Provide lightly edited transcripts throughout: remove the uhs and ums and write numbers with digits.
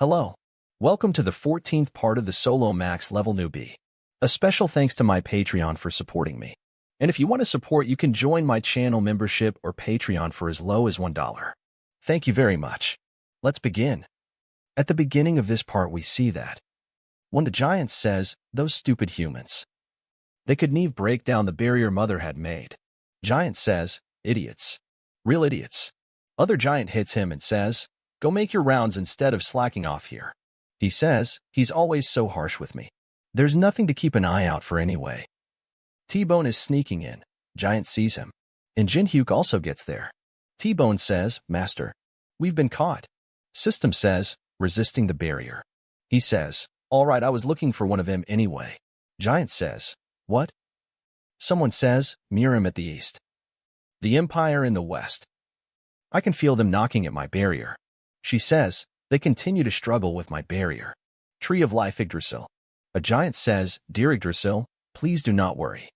Hello. Welcome to the 14th part of the solo max level newbie. A special thanks to my Patreon for supporting me. And if you want to support, you can join my channel membership or Patreon for as low as $1. Thank you very much. Let's begin. At the beginning of this part, we see that when the giant says, "Those stupid humans. They could never break down the barrier mother had made." Giant says, "Idiots. Real idiots." Other giant hits him and says, "Go make your rounds instead of slacking off here." He says, "He's always so harsh with me. There's nothing to keep an eye out for anyway." T-Bone is sneaking in. Giant sees him. And Jin-hyuk also gets there. T-Bone says, "Master, we've been caught." System says, "Resisting the barrier." He says, "All right, I was looking for one of them anyway." Giant says, "What?" Someone says, "Miram at the east. The Empire in the west. I can feel them knocking at my barrier." She says, "They continue to struggle with my barrier." Tree of Life Yggdrasil. A giant says, "Dear Yggdrasil, please do not worry.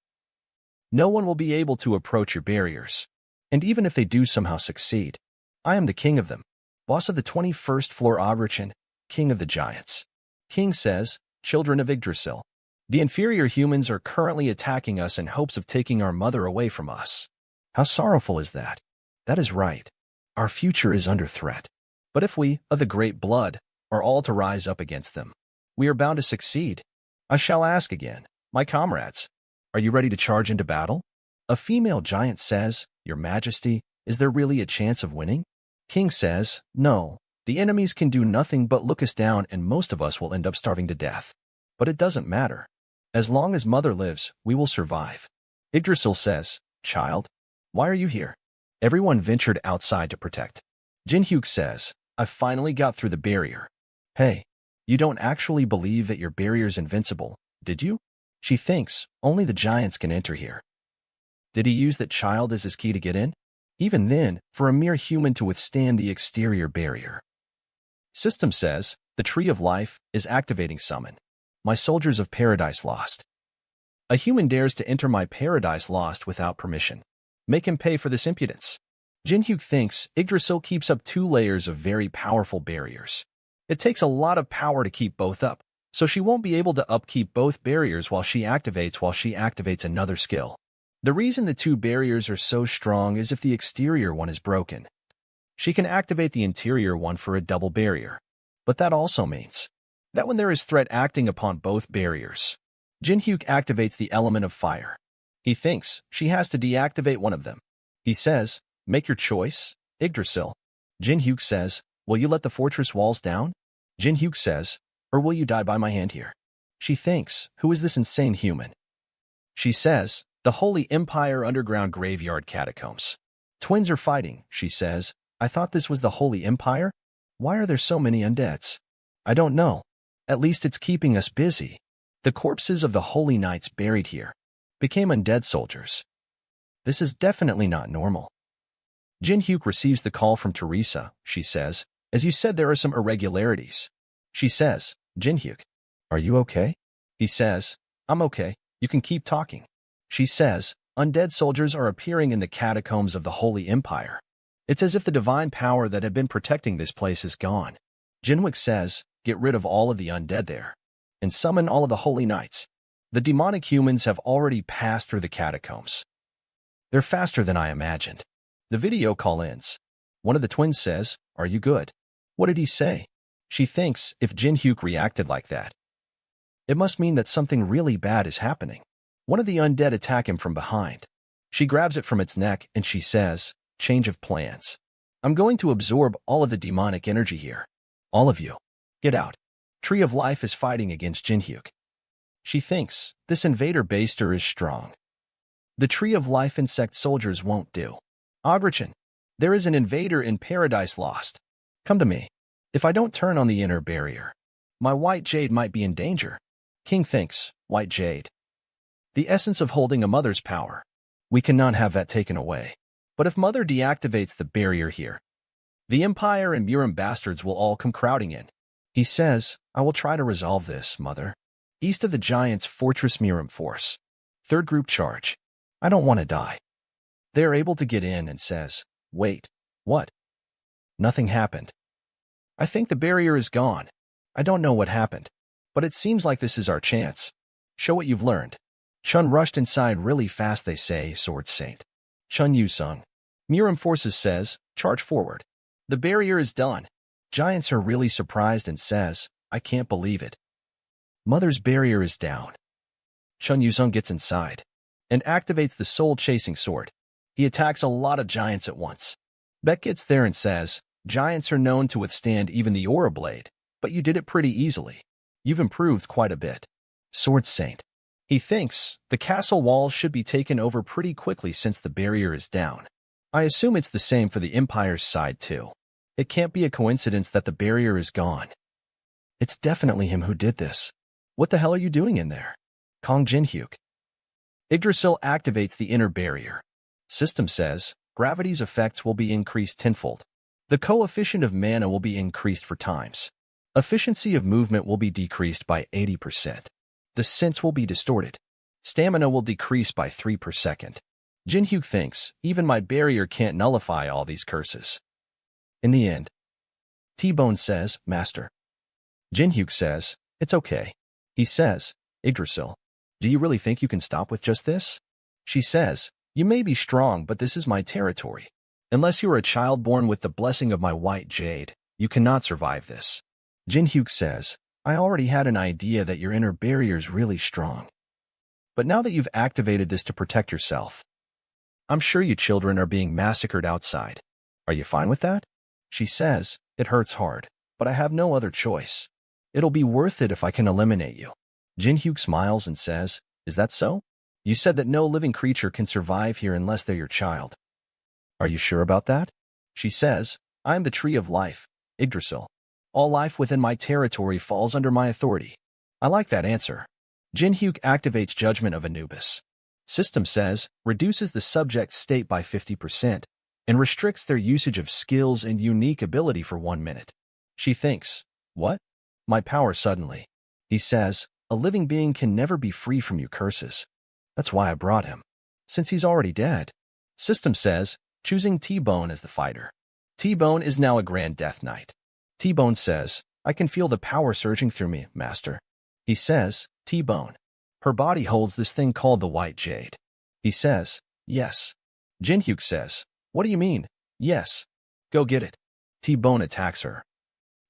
No one will be able to approach your barriers. And even if they do somehow succeed, I am the king of them, boss of the 21st floor Abrachan, king of the giants." King says, "Children of Yggdrasil, the inferior humans are currently attacking us in hopes of taking our mother away from us." How sorrowful is that? That is right. Our future is under threat. But if we, of the great blood, are all to rise up against them, we are bound to succeed. I shall ask again, my comrades, are you ready to charge into battle? A female giant says, "Your Majesty, is there really a chance of winning?" King says, "No, the enemies can do nothing but look us down and most of us will end up starving to death. But it doesn't matter. As long as Mother lives, we will survive." Yggdrasil says, "Child, why are you here?" Everyone ventured outside to protect. Jin-hyuk says, "I finally got through the barrier." "Hey, you don't actually believe that your barrier's invincible, did you?" She thinks, "Only the giants can enter here." Did he use that child as his key to get in? Even then, for a mere human to withstand the exterior barrier. System says, "The Tree of Life is activating summon. My soldiers of Paradise Lost. A human dares to enter my Paradise Lost without permission. Make him pay for this impudence." Jin-hyuk thinks Yggdrasil keeps up 2 layers of very powerful barriers. It takes a lot of power to keep both up, so she won't be able to upkeep both barriers while she activates another skill. The reason the 2 barriers are so strong is if the exterior one is broken, she can activate the interior one for a double barrier. But that also means that when there is threat acting upon both barriers, Jin-hyuk activates the element of fire. He thinks she has to deactivate one of them. He says, "Make your choice, Yggdrasil." Jin-hyuk says, "Will you let the fortress walls down?" Jin-hyuk says, "Or will you die by my hand here?" She thinks, "Who is this insane human?" She says, "The Holy Empire underground graveyard catacombs. Twins are fighting," she says. "I thought this was the Holy Empire? Why are there so many undeads?" "I don't know. At least it's keeping us busy. The corpses of the holy knights buried here became undead soldiers. This is definitely not normal." Jin-hyuk receives the call from Teresa. She says, "As you said, there are some irregularities." She says, "Jin-hyuk, are you okay?" He says, "I'm okay. You can keep talking." She says, "Undead soldiers are appearing in the catacombs of the Holy Empire. It's as if the divine power that had been protecting this place is gone." Jin-hyuk says, "Get rid of all of the undead there and summon all of the holy knights. The demonic humans have already passed through the catacombs. They're faster than I imagined." The video call ends. One of the twins says, "Are you good?" What did he say? She thinks if Jin-hyuk reacted like that, it must mean that something really bad is happening. One of the undead attack him from behind. She grabs it from its neck and she says, "Change of plans. I'm going to absorb all of the demonic energy here. All of you, get out." Tree of Life is fighting against Jin-hyuk. She thinks, this invader baster is strong. The Tree of Life insect soldiers won't do. "Abrachan, there is an invader in Paradise Lost. Come to me. If I don't turn on the inner barrier, my white jade might be in danger." King thinks, "White jade. The essence of holding a mother's power. We cannot have that taken away. But if Mother deactivates the barrier here, the Empire and Miram bastards will all come crowding in." He says, "I will try to resolve this, Mother. East of the Giants' Fortress Miram Force. 3rd group charge. I don't want to die." They are able to get in and says, "Wait, what?" Nothing happened. I think the barrier is gone. I don't know what happened, but it seems like this is our chance. Show what you've learned. Chun rushed inside really fast, they say, Sword Saint. Chun Yu-sung. Miram Forces says, charge forward. The barrier is done. Giants are really surprised and says, I can't believe it. Mother's barrier is down. Chun Yu-sung gets inside and activates the soul-chasing sword. He attacks a lot of giants at once. Beck gets there and says, giants are known to withstand even the Aura Blade, but you did it pretty easily. You've improved quite a bit. Sword Saint. He thinks the castle walls should be taken over pretty quickly since the barrier is down. I assume it's the same for the Empire's side too. It can't be a coincidence that the barrier is gone. It's definitely him who did this. What the hell are you doing in there? Kong Jinhyuk. Yggdrasil activates the inner barrier. System says, gravity's effects will be increased tenfold. The coefficient of mana will be increased for times. Efficiency of movement will be decreased by 80%. The sense will be distorted. Stamina will decrease by 3 per second. Jinhyuk thinks, even my barrier can't nullify all these curses. In the end, T-Bone says, Master. Jinhyuk says, it's okay. He says, Yggdrasil, do you really think you can stop with just this? She says, you may be strong, but this is my territory. Unless you are a child born with the blessing of my white jade, you cannot survive this. Jinhyuk says, I already had an idea that your inner barrier is really strong. But now that you've activated this to protect yourself, I'm sure you children are being massacred outside. Are you fine with that? She says, it hurts hard, but I have no other choice. It'll be worth it if I can eliminate you. Jinhyuk smiles and says, is that so? You said that no living creature can survive here unless they're your child. Are you sure about that? She says, I am the tree of life, Yggdrasil. All life within my territory falls under my authority. I like that answer. Jinhyuk activates Judgment of Anubis. System says, reduces the subject's state by 50% and restricts their usage of skills and unique ability for 1 minute. She thinks, what? My power suddenly. He says, a living being can never be free from your curses. That's why I brought him. Since he's already dead. System says, choosing T-Bone as the fighter. T-Bone is now a Grand Death Knight. T-Bone says, I can feel the power surging through me, Master. He says, T-Bone. Her body holds this thing called the White Jade. He says, yes. Jinhyuk says, what do you mean, yes? Go get it. T-Bone attacks her.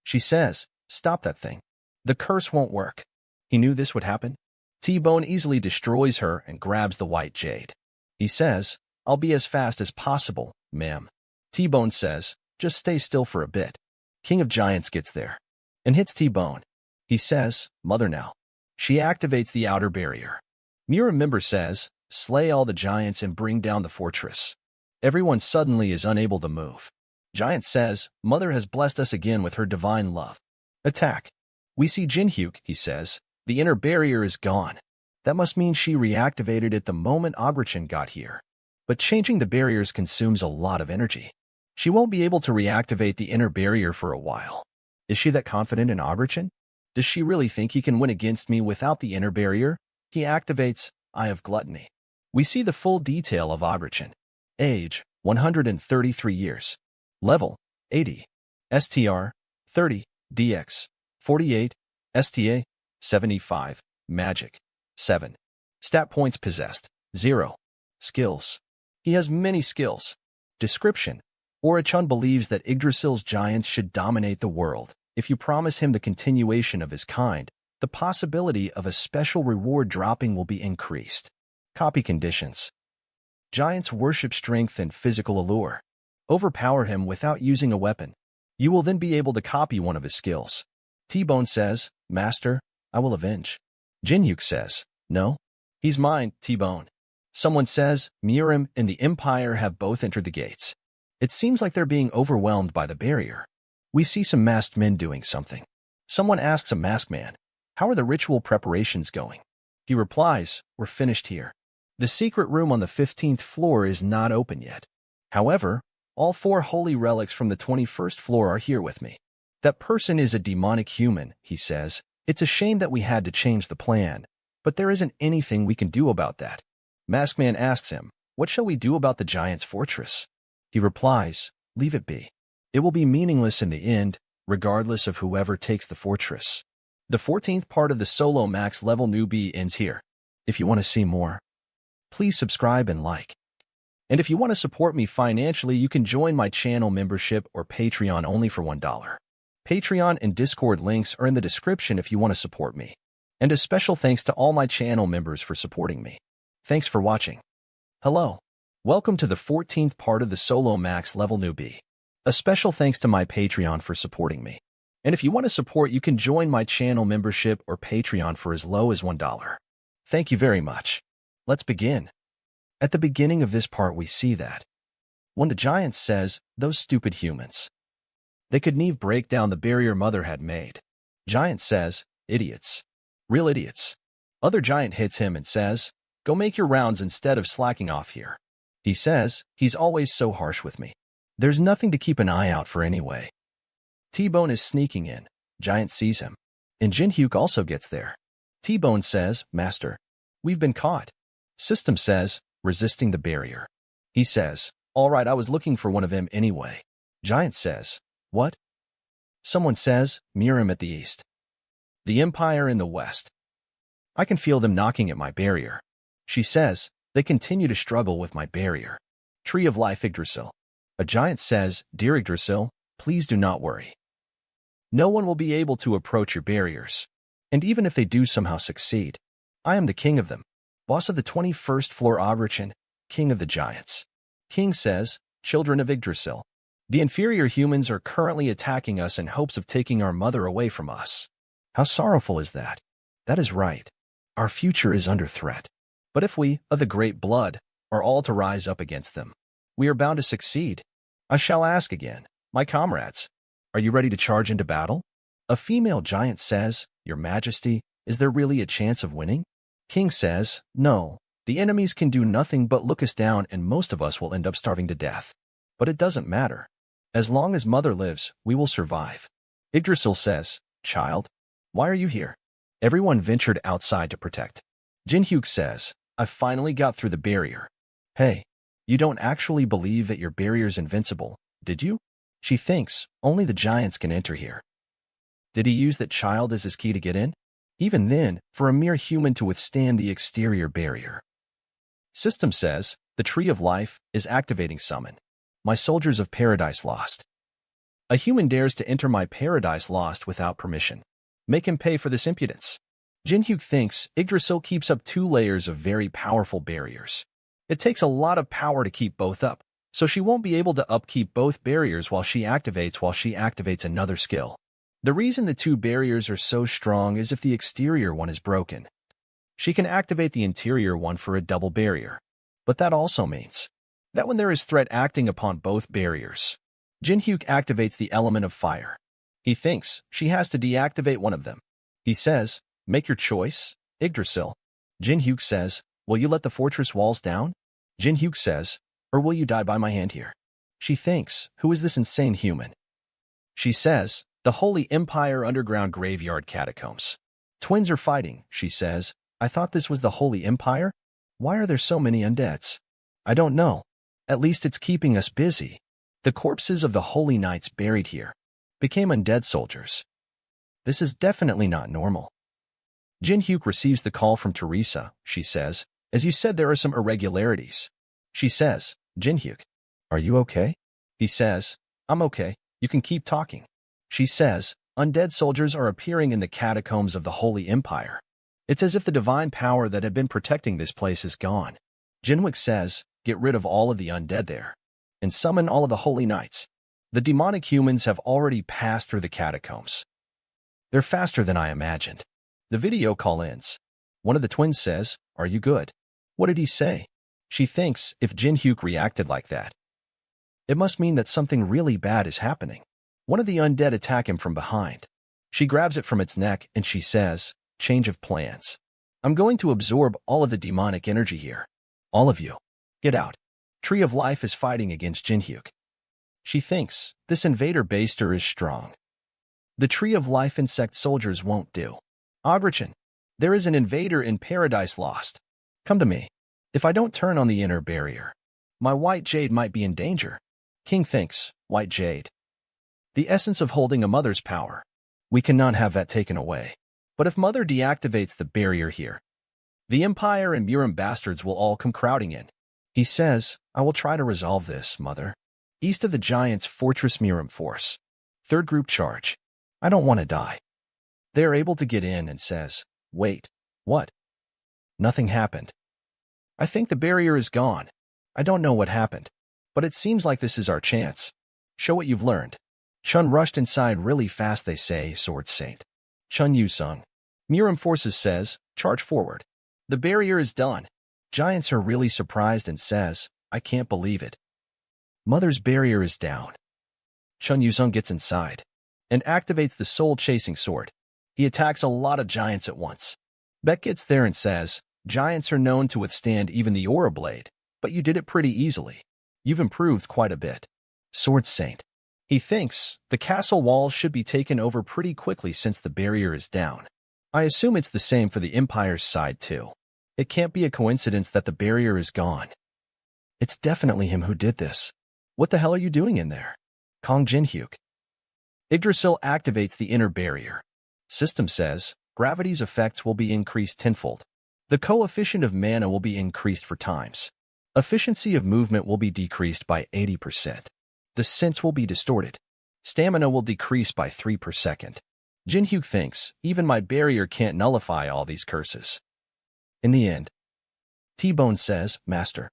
She says, stop that thing. The curse won't work. He knew this would happen. T-Bone easily destroys her and grabs the White Jade. He says, I'll be as fast as possible, ma'am. T-Bone says, just stay still for a bit. King of Giants gets there and hits T-Bone. He says, mother now. She activates the outer barrier. Mura member says, slay all the giants and bring down the fortress. Everyone suddenly is unable to move. Giant says, mother has blessed us again with her divine love. Attack. We see Jinhyuk, he says, the inner barrier is gone. That must mean she reactivated it the moment Agrichan got here. But changing the barriers consumes a lot of energy. She won't be able to reactivate the inner barrier for a while. Is she that confident in Agrichan? Does she really think he can win against me without the inner barrier? He activates Eye of Gluttony. We see the full detail of Agrichan. Age, 133 years. Level, 80. STR, 30. DX, 48. STA, 75. Magic, 7. Stat points possessed, 0. Skills. He has many skills. Description. Orachun believes that Yggdrasil's giants should dominate the world. If you promise him the continuation of his kind, the possibility of a special reward dropping will be increased. Copy conditions. Giants worship strength and physical allure. Overpower him without using a weapon. You will then be able to copy one of his skills. T-Bone says, Master, I will avenge. Jinhyuk says, no. He's mine, T-Bone. Someone says, Mirim and the Empire have both entered the gates. It seems like they're being overwhelmed by the barrier. We see some masked men doing something. Someone asks a masked man, how are the ritual preparations going? He replies, we're finished here. The secret room on the 15th floor is not open yet. However, all 4 holy relics from the 21st floor are here with me. That person is a demonic human, he says. It's a shame that we had to change the plan, but there isn't anything we can do about that. Masked Man asks him, what shall we do about the giant's fortress? He replies, leave it be. It will be meaningless in the end. regardless of whoever takes the fortress. The 14th part of the solo max level newbie ends here. If you want to see more, please subscribe and like. And if you want to support me financially, you can join my channel membership or Patreon only for $1. Patreon and Discord links are in the description if you want to support me. And a special thanks to all my channel members for supporting me. Thanks for watching. Hello. Welcome to the 14th part of the solo max level newbie. A special thanks to my Patreon for supporting me. And if you want to support, you can join my channel membership or Patreon for as low as $1. Thank you very much. Let's begin. At the beginning of this part, we see that when the giant says, "Those stupid humans, they could never break down the barrier mother had made." Giant says, "Idiots. Real idiots." Other giant hits him and says, "Go make your rounds instead of slacking off here." He says, "He's always so harsh with me. There's nothing to keep an eye out for anyway." T-Bone is sneaking in. Giant sees him. And Jin-hyuk also gets there. T-Bone says, "Master, we've been caught." System says, "Resisting the barrier." He says, "All right, I was looking for one of them anyway." Giant says, "What?" Someone says, "Miram at the east. The Empire in the west. I can feel them knocking at my barrier." She says, "They continue to struggle with my barrier." Tree of Life Yggdrasil. A giant says, "Dear Yggdrasil, please do not worry. No one will be able to approach your barriers. And even if they do somehow succeed, I am the king of them. Boss of the 21st floor Obrechin, king of the giants." King says, "Children of Yggdrasil, the inferior humans are currently attacking us in hopes of taking our mother away from us." How sorrowful is that? That is right. Our future is under threat. But if we, of the great blood, are all to rise up against them, we are bound to succeed. I shall ask again, my comrades, are you ready to charge into battle? A female giant says, "Your Majesty, is there really a chance of winning?" King says, "No, the enemies can do nothing but look us down and most of us will end up starving to death. But it doesn't matter. As long as Mother lives, we will survive." Yggdrasil says, "Child, why are you here?" Everyone ventured outside to protect. Jin-hyuk says, "I finally got through the barrier." "Hey, you don't actually believe that your barrier's invincible, did you?" She thinks, "Only the giants can enter here." Did he use that child as his key to get in? Even then, for a mere human to withstand the exterior barrier. System says, "The Tree of Life is activating summon. My soldiers of Paradise Lost. A human dares to enter my Paradise Lost without permission. Make him pay for this impudence." Jin-hyuk thinks Yggdrasil keeps up 2 layers of very powerful barriers. It takes a lot of power to keep both up, so she won't be able to upkeep both barriers while she activates another skill. The reason the 2 barriers are so strong is if the exterior one is broken, she can activate the interior one for a double barrier. But that also means that when there is threat acting upon both barriers, Jin-hyuk activates the element of fire. He thinks she has to deactivate one of them. He says, "Make your choice, Yggdrasil." Jin-hyuk says, "Will you let the fortress walls down?" Jin-hyuk says, "Or will you die by my hand here?" She thinks, "Who is this insane human?" She says, "The Holy Empire underground graveyard catacombs. Twins are fighting," she says. "I thought this was the Holy Empire? Why are there so many undeads?" "I don't know. At least it's keeping us busy." The corpses of the holy knights buried here became undead soldiers. This is definitely not normal. Jin-hyuk receives the call from Teresa. She says, "As you said, there are some irregularities." She says, "Jin-hyuk, are you okay?" He says, "I'm okay. You can keep talking." She says, "Undead soldiers are appearing in the catacombs of the Holy Empire. It's as if the divine power that had been protecting this place is gone." Jin-hyuk says, "Get rid of all of the undead there and summon all of the holy knights. The demonic humans have already passed through the catacombs. They're faster than I imagined." The video call ends. One of the twins says, "Are you good?" What did he say? She thinks if Jin-hyuk reacted like that, it must mean that something really bad is happening. One of the undead attack him from behind. She grabs it from its neck and she says, "Change of plans. I'm going to absorb all of the demonic energy here. All of you, get out." Tree of Life is fighting against Jin-hyuk. She thinks, this invader baster is strong. The Tree of Life insect soldiers won't do. Obrechin, there is an invader in Paradise Lost. Come to me. If I don't turn on the inner barrier, my white jade might be in danger. King thinks, white jade. The essence of holding a mother's power. We cannot have that taken away. But if Mother deactivates the barrier here, the Empire and Murim bastards will all come crowding in. He says, I will try to resolve this, Mother. East of the Giants' Fortress Murim Force. Third group charge. I don't want to die. They are able to get in and says, wait, what? Nothing happened. I think the barrier is gone. I don't know what happened. But it seems like this is our chance. Show what you've learned. Chun rushed inside really fast, they say, Sword Saint. Chun Yu-sung. Murim Forces says, charge forward. The barrier is done. Giants are really surprised and says, I can't believe it. Mother's barrier is down. Chun Yu-sung gets inside and activates the soul-chasing sword. He attacks a lot of giants at once. Beck gets there and says, giants are known to withstand even the Aura Blade, but you did it pretty easily. You've improved quite a bit. Sword Saint. He thinks the castle walls should be taken over pretty quickly since the barrier is down. I assume it's the same for the Empire's side too. It can't be a coincidence that the barrier is gone. It's definitely him who did this. What the hell are you doing in there? Kong Jinhyuk. Yggdrasil activates the inner barrier. System says, gravity's effects will be increased tenfold. The coefficient of mana will be increased for times. Efficiency of movement will be decreased by 80%. The sense will be distorted. Stamina will decrease by 3 per second. Jinhyuk thinks, even my barrier can't nullify all these curses. In the end, T-Bone says, Master.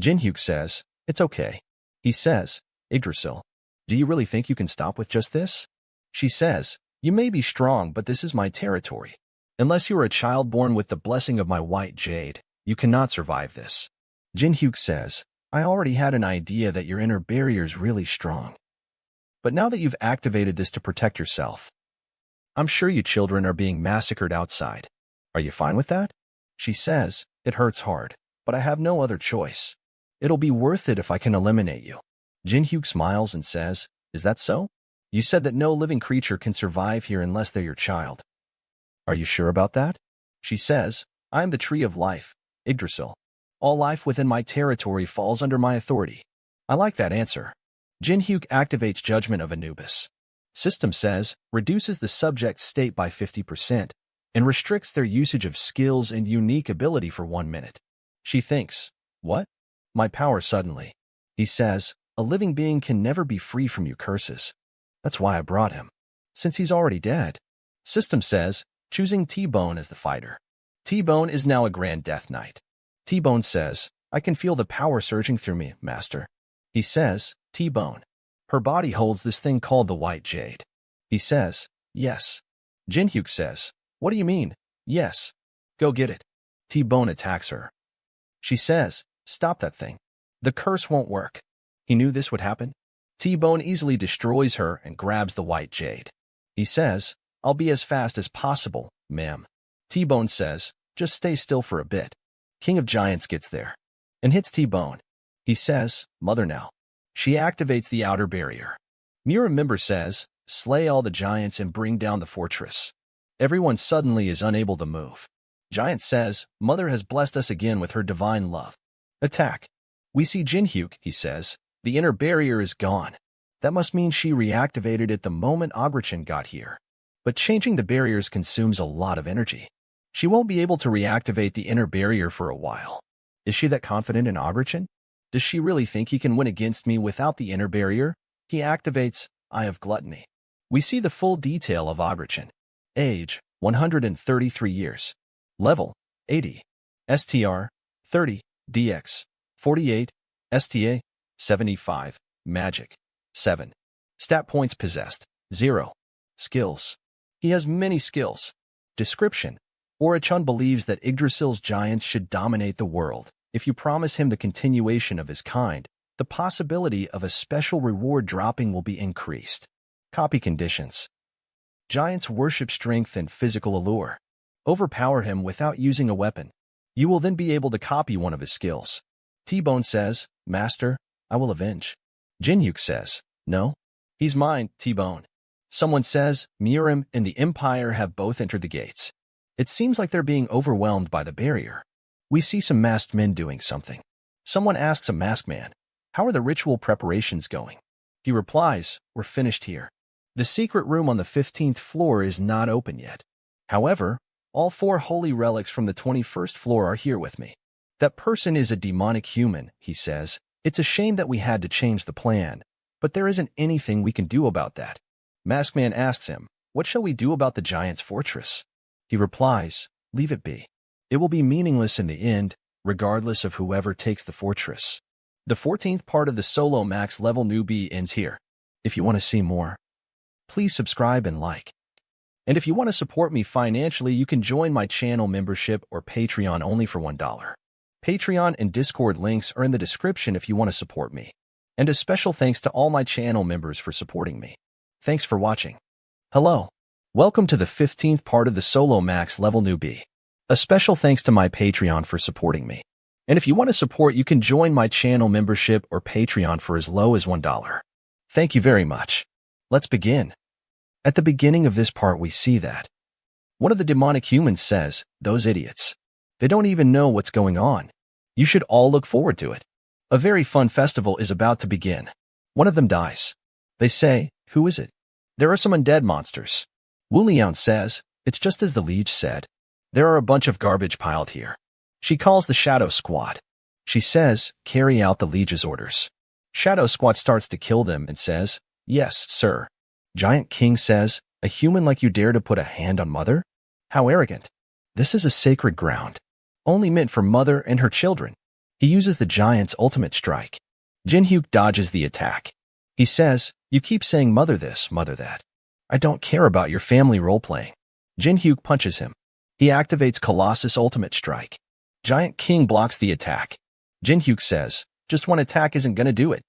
Jinhyuk says, it's okay. He says, Yggdrasil, do you really think you can stop with just this? She says, you may be strong, but this is my territory. Unless you are a child born with the blessing of my white jade, you cannot survive this. Jinhyuk says, I already had an idea that your inner barrier is really strong. But now that you've activated this to protect yourself, I'm sure you children are being massacred outside. Are you fine with that? She says, it hurts hard, but I have no other choice. It'll be worth it if I can eliminate you. Jinhyuk smiles and says, is that so? You said that no living creature can survive here unless they're your child. Are you sure about that? She says, I am the tree of life, Yggdrasil. All life within my territory falls under my authority. I like that answer. Jinhyuk activates Judgment of Anubis. System says, reduces the subject's state by 50% and restricts their usage of skills and unique ability for 1 minute. She thinks, what? My power suddenly. He says, a living being can never be free from your curses. That's why I brought him. Since he's already dead. System says, choosing T-Bone as the fighter. T-Bone is now a Grand Death Knight. T-Bone says, I can feel the power surging through me, Master. He says, T-Bone. Her body holds this thing called the White Jade. He says, yes. Jinhyuk says, what do you mean, yes? Go get it. T-Bone attacks her. She says, stop that thing. The curse won't work. He knew this would happen. T-Bone easily destroys her and grabs the White Jade. He says, I'll be as fast as possible, ma'am. T-Bone says, just stay still for a bit. King of Giants gets there and hits T-Bone. He says, Mother now. She activates the outer barrier. Murim member says, slay all the giants and bring down the fortress. Everyone suddenly is unable to move. Giant says, Mother has blessed us again with her divine love. Attack. We see Jinhyuk, he says, the inner barrier is gone. That must mean she reactivated it the moment Agrichan got here. But changing the barriers consumes a lot of energy. She won't be able to reactivate the inner barrier for a while. Is she that confident in Agrichan? Does she really think he can win against me without the inner barrier? He activates Eye of Gluttony. We see the full detail of Agrichan. Age, 133 years. Level, 80. STR, 30. DX, 48. STA, 75. Magic, 7. Stat points possessed, 0. Skills. He has many skills. Description. Orachun believes that Yggdrasil's giants should dominate the world. If you promise him the continuation of his kind, the possibility of a special reward dropping will be increased. Copy conditions. Giants worship strength and physical allure. Overpower him without using a weapon. You will then be able to copy one of his skills. T-Bone says, Master, I will avenge. Jinhyuk says, no. He's mine, T-Bone. Someone says, Murim and the Empire have both entered the gates. It seems like they're being overwhelmed by the barrier. We see some masked men doing something. Someone asks a masked man, how are the ritual preparations going? He replies, "We're finished here. The secret room on the 15th floor is not open yet. However, all 4 holy relics from the 21st floor are here with me. That person is a demonic human," he says. "It's a shame that we had to change the plan, but there isn't anything we can do about that." Maskman asks him, "What shall we do about the giant's fortress?" He replies, "Leave it be. It will be meaningless in the end, regardless of whoever takes the fortress." The 14th part of the Solo Max level Newbie ends here. If you want to see more, please subscribe and like. And if you want to support me financially, you can join my channel membership or Patreon only for $1. Patreon and Discord links are in the description if you want to support me. And a special thanks to all my channel members for supporting me. Thanks for watching. Hello. Welcome to the 15th part of the Solo Max level Newbie. A special thanks to my Patreon for supporting me. And if you want to support, you can join my channel membership or Patreon for as low as $1. Thank you very much. Let's begin. At the beginning of this part, we see that one of the demonic humans says, "Those idiots. They don't even know what's going on. You should all look forward to it. A very fun festival is about to begin." One of them dies. They say, "Who is it?" "There are some undead monsters." Wu Liang says, "It's just as the liege said. There are a bunch of garbage piled here." She calls the Shadow Squad. She says, "Carry out the liege's orders." Shadow Squad starts to kill them and says, "Yes, sir." Giant King says, "A human like you dare to put a hand on Mother? How arrogant. This is a sacred ground, only meant for Mother and her children." He uses the giant's ultimate strike. Jinhyuk dodges the attack. He says, "You keep saying Mother this, Mother that. I don't care about your family role-playing." Jinhyuk punches him. He activates Colossus' ultimate strike. Giant King blocks the attack. Jinhyuk says, "Just one attack isn't gonna do it."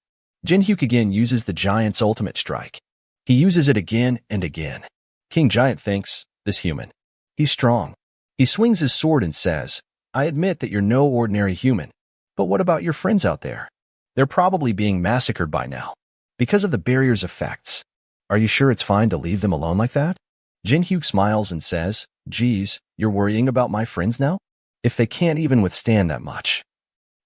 Jinhyuk again uses the giant's ultimate strike. He uses it again and again. King Giant thinks, "This human. He's strong." He swings his sword and says, "I admit that you're no ordinary human. But what about your friends out there? They're probably being massacred by now because of the barrier's effects. Are you sure it's fine to leave them alone like that?" Jinhyuk smiles and says, "Geez, you're worrying about my friends now? If they can't even withstand that much,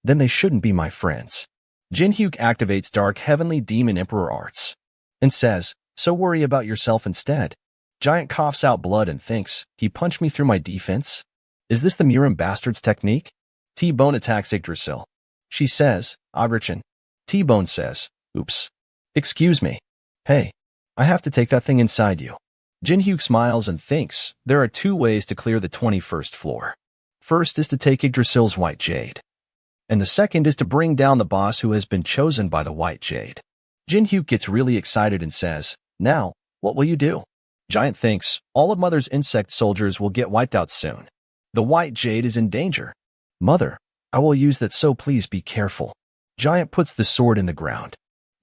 then they shouldn't be my friends." Jinhyuk activates Dark Heavenly Demon Emperor Arts and says, "So worry about yourself instead." Giant coughs out blood and thinks, "He punched me through my defense? Is this the Murim Bastard's technique?" T-Bone attacks Yggdrasil. She says, "Agrichan." T-Bone says, "Oops. Excuse me. Hey, I have to take that thing inside you." Jinhyuk smiles and thinks, there are 2 ways to clear the 21st floor. First is to take Yggdrasil's White Jade, and the second is to bring down the boss who has been chosen by the White Jade. Jinhyuk gets really excited and says, "Now, what will you do?" Giant thinks, all of Mother's insect soldiers will get wiped out soon. The White Jade is in danger. "Mother, I will use that, so please be careful." Giant puts the sword in the ground.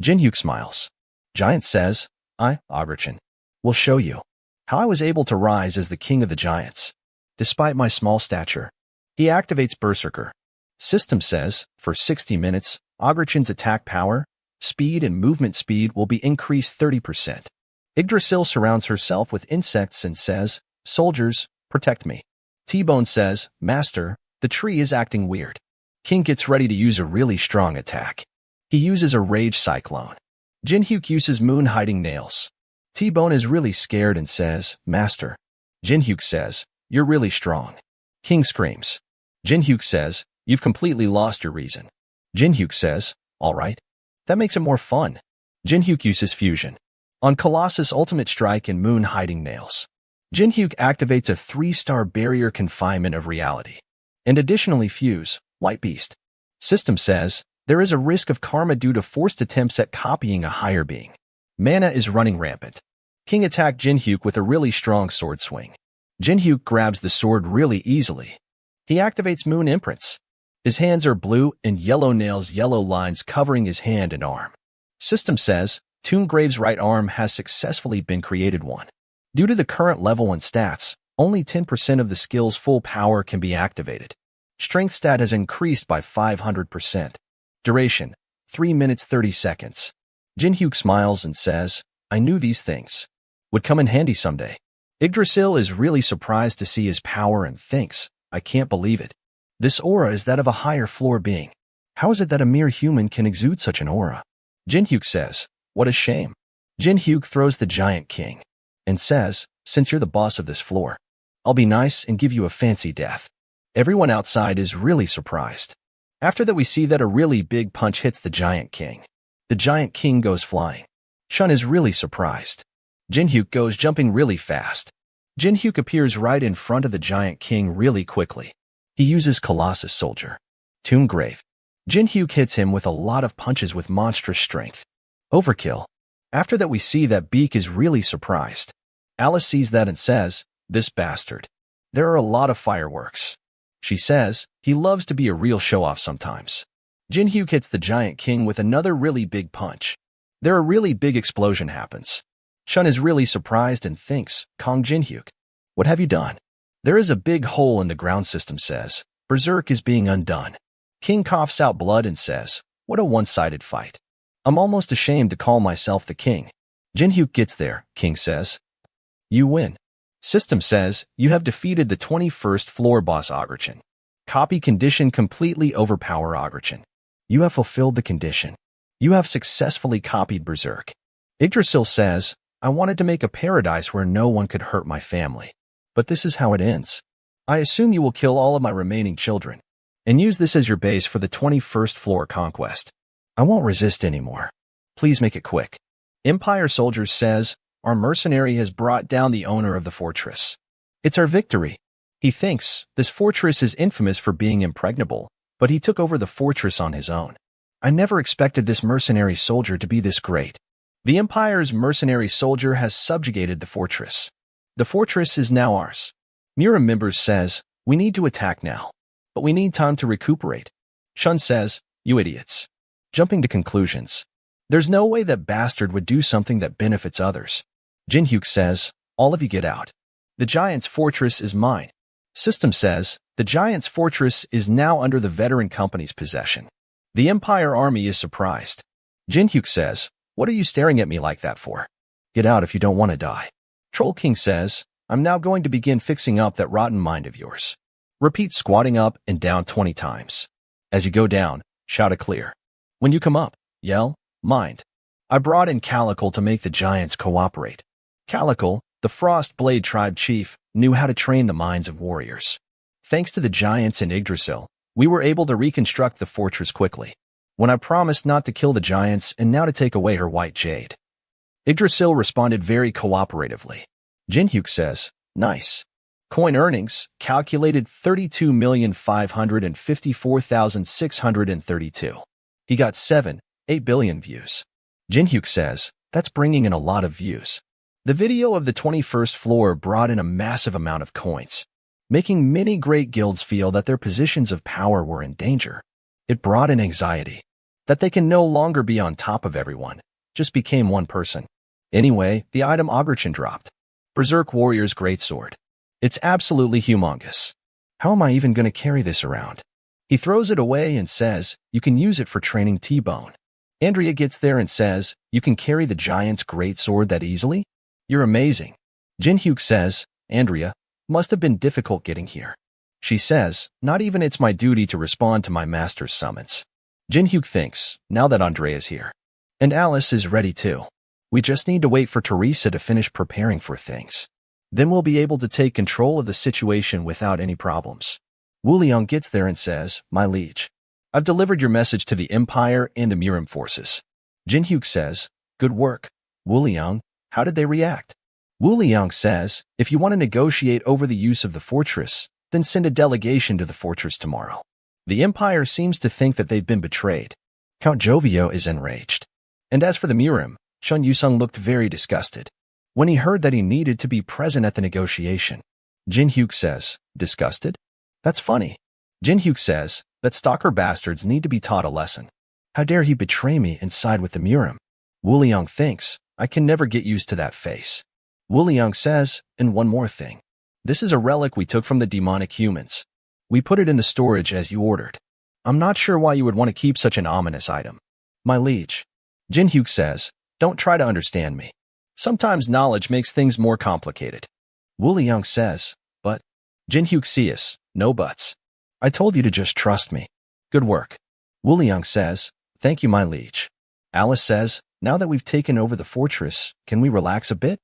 Jinhyuk smiles. Giant says, "I, Agrichan, will show you how I was able to rise as the king of the giants, despite my small stature." He activates Berserker. System says, for 60 minutes, Agrichan's attack power, speed, and movement speed will be increased 30%. Yggdrasil surrounds herself with insects and says, "Soldiers, protect me." T-Bone says, "Master, the tree is acting weird." King gets ready to use a really strong attack. He uses a Rage Cyclone. Jinhyuk uses Moon Hiding Nails. T-Bone is really scared and says, "Master." Jinhyuk says, "You're really strong." King screams. Jinhyuk says, "You've completely lost your reason." Jinhyuk says, "All right. That makes it more fun." Jinhyuk uses Fusion on Colossus' ultimate strike and Moon Hiding Nails. Jinhyuk activates a 3-star barrier confinement of reality, and additionally fuse White Beast. System says, there is a risk of karma due to forced attempts at copying a higher being. Mana is running rampant. King attacked Jinhyuk with a really strong sword swing. Jinhyuk grabs the sword really easily. He activates Moon Imprints. His hands are blue and yellow nails, yellow lines covering his hand and arm. System says, Toongrave's right arm has successfully been created one. Due to the current level and stats, only 10% of the skill's full power can be activated. Strength stat has increased by 500%. Duration, 3 minutes 30 seconds. Jinhyuk smiles and says, "I knew these things would come in handy someday." Yggdrasil is really surprised to see his power and thinks, "I can't believe it. This aura is that of a higher floor being. How is it that a mere human can exude such an aura?" Jinhyuk says, What a shame. Jin-hyuk throws the giant king and says, since you're the boss of this floor, I'll be nice and give you a fancy death. Everyone outside is really surprised. After that, we see that a really big punch hits the giant king. The giant king goes flying. Shun is really surprised. Jin-hyuk goes jumping really fast. Jin-hyuk appears right in front of the giant king really quickly. He uses Colossus Soldier. Tomb Grave. Jin-hyuk hits him with a lot of punches with monstrous strength. Overkill. After that, we see that Beak is really surprised. Alice sees that and says, this bastard. There are a lot of fireworks. She says, he loves to be a real show-off sometimes. Jin-hyuk hits the giant king with another really big punch. There a really big explosion happens. Shun is really surprised and thinks, Kong Jin-hyuk, what have you done? There is a big hole in the ground system, says. Berserk is being undone. King coughs out blood and says, what a one-sided fight. I'm almost ashamed to call myself the king. Jin-hyuk gets there, King says. You win. System says, you have defeated the 21st floor boss Ogrechan. Copy condition completely overpower Ogrechan. You have fulfilled the condition. You have successfully copied Berserk. Yggdrasil says, I wanted to make a paradise where no one could hurt my family. But this is how it ends. I assume you will kill all of my remaining children and use this as your base for the 21st floor conquest. I won't resist anymore. Please make it quick. Empire Soldier says, our mercenary has brought down the owner of the fortress. It's our victory. He thinks this fortress is infamous for being impregnable, but he took over the fortress on his own. I never expected this mercenary soldier to be this great. The Empire's mercenary soldier has subjugated the fortress. The fortress is now ours. Mura members says, we need to attack now, but we need time to recuperate. Shun says, you idiots. Jumping to conclusions. There's no way that bastard would do something that benefits others. Jin-hyuk says, all of you get out. The giant's fortress is mine. System says, the giant's fortress is now under the veteran company's possession. The Empire army is surprised. Jin-hyuk says, what are you staring at me like that for? Get out if you don't want to die. Troll King says, I'm now going to begin fixing up that rotten mind of yours. Repeat squatting up and down 20 times. As you go down, shout a clear. When you come up, yell, mind. I brought in Calicle to make the giants cooperate. Calicle, the Frost Blade tribe chief, knew how to train the minds of warriors. Thanks to the giants and Yggdrasil, we were able to reconstruct the fortress quickly. When I promised not to kill the giants and now to take away her white jade. Yggdrasil responded very cooperatively. Jin-hyuk says, nice. Coin earnings, calculated 32,554,632. He got 8 billion views. Jin-hyuk says, that's bringing in a lot of views. The video of the 21st floor brought in a massive amount of coins, making many great guilds feel that their positions of power were in danger. It brought in anxiety, that they can no longer be on top of everyone, just became one person. Anyway, the item Ogrechan dropped. Berserk Warrior's Greatsword. It's absolutely humongous. How am I even going to carry this around? He throws it away and says, you can use it for training T-Bone. Andrea gets there and says, you can carry the giant's greatsword that easily? You're amazing. Jin-hyuk says, Andrea, must have been difficult getting here. She says, not even it's my duty to respond to my master's summons. Jin-hyuk thinks, now that Andrea's here. And Alice is ready too. We just need to wait for Teresa to finish preparing for things. Then we'll be able to take control of the situation without any problems. Wu Liang gets there and says, my liege, I've delivered your message to the Empire and the Murim forces. Jin-hyuk says, good work. Wu Liang, how did they react? Wu Liang says, if you want to negotiate over the use of the fortress, then send a delegation to the fortress tomorrow. The Empire seems to think that they've been betrayed. Count Jovio is enraged. And as for the Murim, Shun Yusung looked very disgusted when he heard that he needed to be present at the negotiation. Jin-hyuk says, disgusted? That's funny. Jin-hyuk says that stalker bastards need to be taught a lesson. How dare he betray me and side with the Murim? Wu Liang thinks, I can never get used to that face. Wu Liang says, and one more thing. This is a relic we took from the demonic humans. We put it in the storage as you ordered. I'm not sure why you would want to keep such an ominous item. My liege. Jin-hyuk says, don't try to understand me. Sometimes knowledge makes things more complicated. Wu Liang says, but. Jin-hyuk says, no buts. I told you to just trust me. Good work. Wu Liang says, thank you, my liege. Alice says, Now that we've taken over the fortress, can we relax a bit?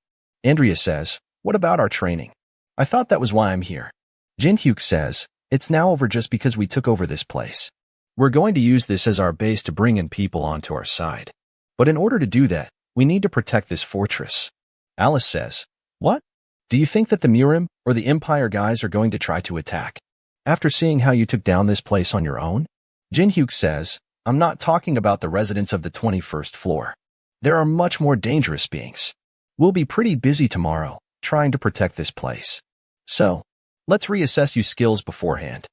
Andrea says, what about our training? I thought that was why I'm here. Jin-hyuk says, it's now over just because we took over this place. We're going to use this as our base to bring in people onto our side. But in order to do that, we need to protect this fortress. Alice says, what? Do you think that the Murim or the Empire guys are going to try to attack? After seeing how you took down this place on your own? Jin-hyuk says, I'm not talking about the residents of the 21st floor. There are much more dangerous beings. We'll be pretty busy tomorrow, trying to protect this place. So, let's reassess your skills beforehand.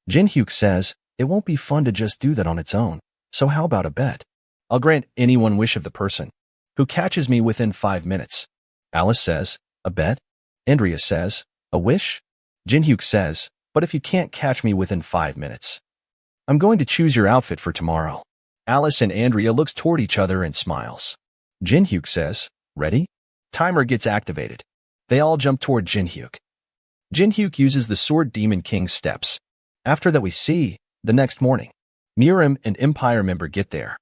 Jin-hyuk says, it won't be fun to just do that on its own, so how about a bet? I'll grant any one wish of the person who catches me within 5 minutes. Alice says, a bet? Andrea says, a wish? Jin-hyuk says, but if you can't catch me within 5 minutes, I'm going to choose your outfit for tomorrow. Alice and Andrea looks toward each other and smiles. Jin-hyuk says, ready? Timer gets activated. They all jump toward Jin-hyuk. Jin-hyuk uses the Sword Demon King's steps. After that we see, the next morning, Murim and Empire member get there.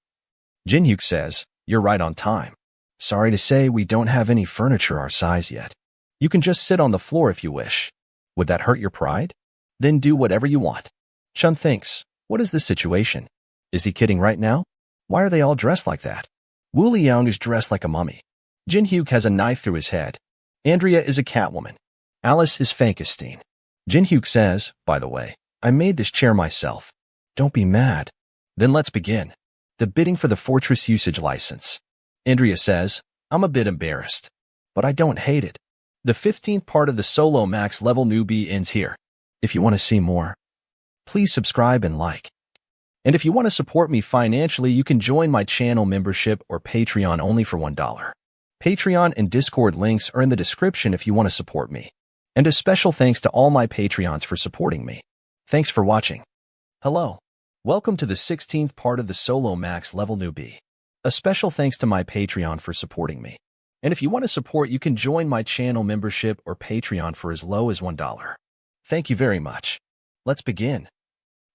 Jin-hyuk says, you're right on time. Sorry to say we don't have any furniture our size yet. You can just sit on the floor if you wish. Would that hurt your pride? Then do whatever you want. Shun thinks, what is this situation? Is he kidding right now? Why are they all dressed like that? Wu Liang is dressed like a mummy. Jin-hyuk has a knife through his head. Andrea is a Catwoman. Alice is Frankenstein. Jin-hyuk says, by the way, I made this chair myself. Don't be mad. Then let's begin. The bidding for the fortress usage license. Andrea says, I'm a bit embarrassed, but I don't hate it. The 15th part of the solo max level newbie ends here. If you want to see more, please subscribe and like. And if you want to support me financially, you can join my channel membership or Patreon only for $1. Patreon and Discord links are in the description if you want to support me. And a special thanks to all my Patreons for supporting me. Thanks for watching. Hello. Welcome to the 16th part of the solo max level newbie. A special thanks to my Patreon for supporting me. And if you want to support, you can join my channel membership or Patreon for as low as $1. Thank you very much. Let's begin.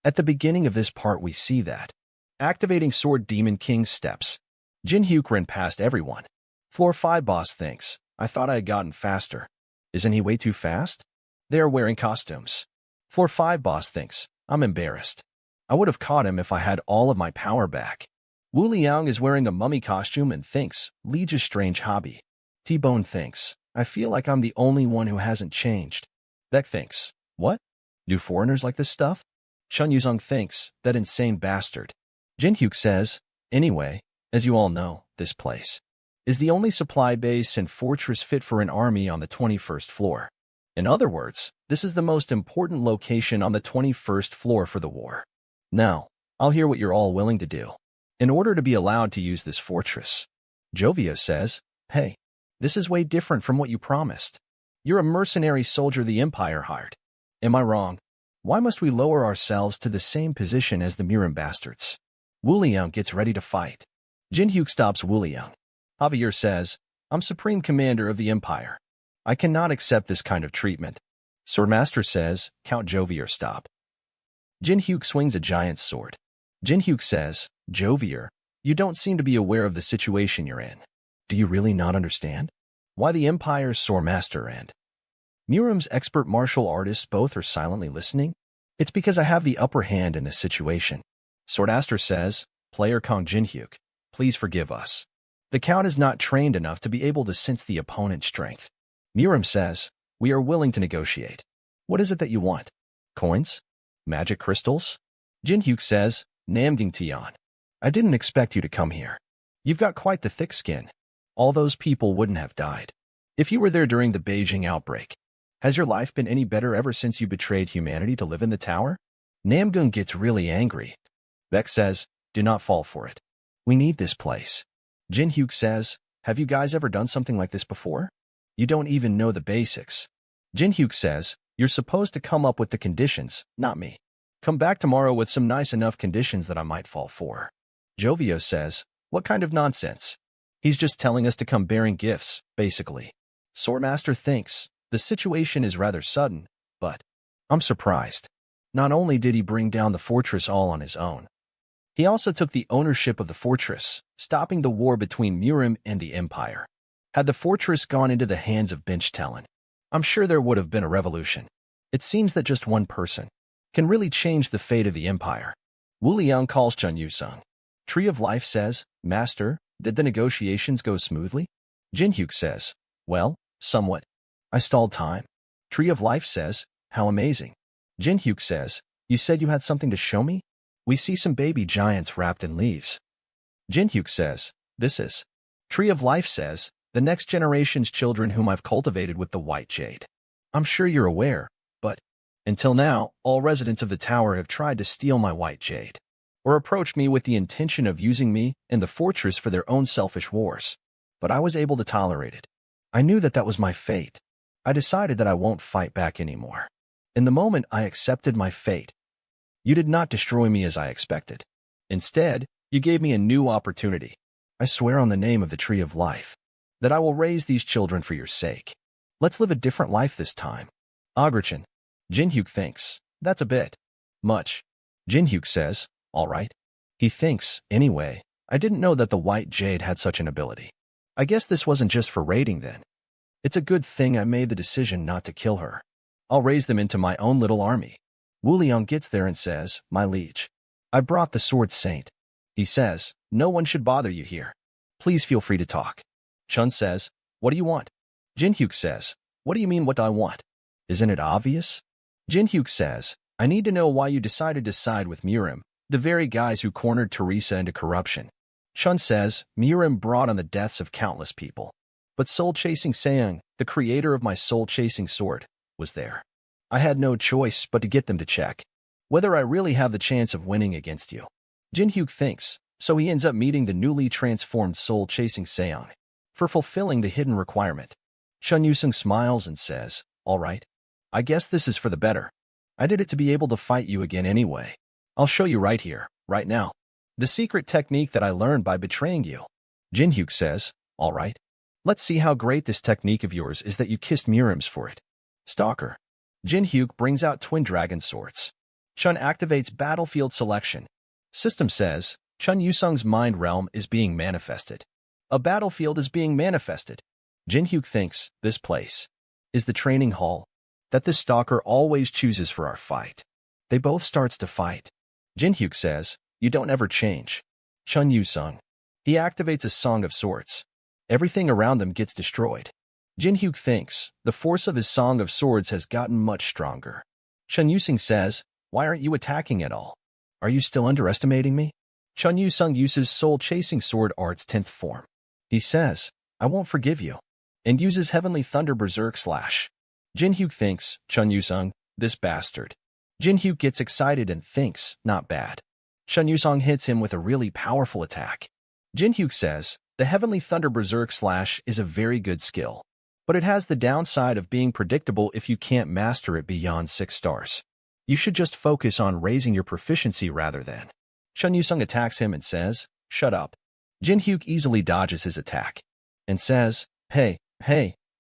At the beginning of this part, we see that activating Sword Demon King's steps. Jin-hyuk ran past everyone. Floor 5 boss thinks, I thought I had gotten faster. Isn't he way too fast? They are wearing costumes. Floor 5 boss thinks, I'm embarrassed. I would have caught him if I had all of my power back. Wu Liang is wearing a mummy costume and thinks, Liege's strange hobby. T-Bone thinks, I feel like I'm the only one who hasn't changed. Beck thinks, what? Do foreigners like this stuff? Chun Yuzong thinks, that insane bastard. Jin-hyuk says, anyway, as you all know, this place is the only supply base and fortress fit for an army on the 21st floor. In other words, this is the most important location on the 21st floor for the war. Now, I'll hear what you're all willing to do in order to be allowed to use this fortress. Jovio says, hey, this is way different from what you promised. You're a mercenary soldier the Empire hired. Am I wrong? Why must we lower ourselves to the same position as the Murim bastards? Wu Liang gets ready to fight. Jin-hyuk stops Wu Liang. Javier says, I'm Supreme Commander of the Empire. I cannot accept this kind of treatment. Swordmaster says, Count Jovier, stop. Jin-hyuk swings a giant sword. Jin-hyuk says, Jovier, you don't seem to be aware of the situation you're in. Do you really not understand? Why the Empire's Swordmaster and Murim's expert martial artists both are silently listening? It's because I have the upper hand in this situation. Swordmaster says, Player Kong Jin-hyuk, please forgive us. The Count is not trained enough to be able to sense the opponent's strength. Murim says, we are willing to negotiate. What is it that you want? Coins? Magic crystals? Jin-hyuk says, Namging Tian, I didn't expect you to come here. You've got quite the thick skin. All those people wouldn't have died if you were there during the Beijing outbreak. Has your life been any better ever since you betrayed humanity to live in the tower? Namgung gets really angry. Beck says, do not fall for it. We need this place. Jin-hyuk says, have you guys ever done something like this before? You don't even know the basics. Jin-hyuk says, you're supposed to come up with the conditions, not me. Come back tomorrow with some nice enough conditions that I might fall for. Jovio says, what kind of nonsense? He's just telling us to come bearing gifts, basically. Swordmaster thinks, the situation is rather sudden, but I'm surprised. Not only did he bring down the fortress all on his own, he also took the ownership of the fortress, stopping the war between Murim and the Empire. Had the fortress gone into the hands of Binch-Tellen, I'm sure there would have been a revolution. It seems that just one person can really change the fate of the Empire. Wu Liang calls Chun Yusung. Tree of Life says, Master, did the negotiations go smoothly? Jin Hyuk says, well, somewhat. I stalled time. Tree of Life says, how amazing. Jin Hyuk says, you said you had something to show me? We see some baby giants wrapped in leaves. Jin Hyuk says, this is. Tree of Life says, the next generation's children whom I've cultivated with the white jade. I'm sure you're aware, but until now, all residents of the tower have tried to steal my white jade, or approached me with the intention of using me and the fortress for their own selfish wars. But I was able to tolerate it. I knew that that was my fate. I decided that I won't fight back anymore. In the moment, I accepted my fate. You did not destroy me as I expected. Instead, you gave me a new opportunity. I swear on the name of the Tree of Life that I will raise these children for your sake. Let's live a different life this time. Agrichan. Jin Hyuk thinks, that's a bit much. Jin Hyuk says, all right. He thinks, anyway, I didn't know that the white jade had such an ability. I guess this wasn't just for raiding then. It's a good thing I made the decision not to kill her. I'll raise them into my own little army. Wu Liang gets there and says, my liege, I brought the sword saint. He says, no one should bother you here. Please feel free to talk. Chun says, what do you want? Jin Hyuk says, what do you mean what do I want? Isn't it obvious? Jin Hyuk says, I need to know why you decided to side with Murim, the very guys who cornered Teresa into corruption. Chun says, Murim brought on the deaths of countless people. But soul-chasing Seong, the creator of my soul-chasing sword, was there. I had no choice but to get them to check whether I really have the chance of winning against you. Jin Hyuk thinks, so he ends up meeting the newly transformed soul-chasing Seong for fulfilling the hidden requirement. Chun Yusung smiles and says, all right. I guess this is for the better. I did it to be able to fight you again anyway. I'll show you right here, right now. The secret technique that I learned by betraying you. Jin Hyuk says, all right. Let's see how great this technique of yours is that you kissed Murims for it. Stalker. Jin Hyuk brings out twin dragon swords. Chun activates battlefield selection. System says, Chun Yusung's mind realm is being manifested. A battlefield is being manifested. Jin Hyuk thinks, this place is the training hall that this stalker always chooses for our fight. They both starts to fight. Jin Hyuk says, you don't ever change. Chun Yusung. He activates a Song of Swords. Everything around them gets destroyed. Jin Hyuk thinks, the force of his Song of Swords has gotten much stronger. Chun Yusung says, why aren't you attacking at all? Are you still underestimating me? Chun Yusung uses Soul-Chasing Sword Art's 10th form. He says, I won't forgive you, and uses Heavenly Thunder Berserk Slash. Jin Hyuk thinks, Chun Yusung, this bastard. Jin Hyuk gets excited and thinks, not bad. Chun Yusung hits him with a really powerful attack. Jin Hyuk says, the Heavenly Thunder Berserk Slash is a very good skill, but it has the downside of being predictable if you can't master it beyond 6 stars. You should just focus on raising your proficiency rather than. Chun Yusung attacks him and says, shut up. Jin Hyuk easily dodges his attack and says, hey,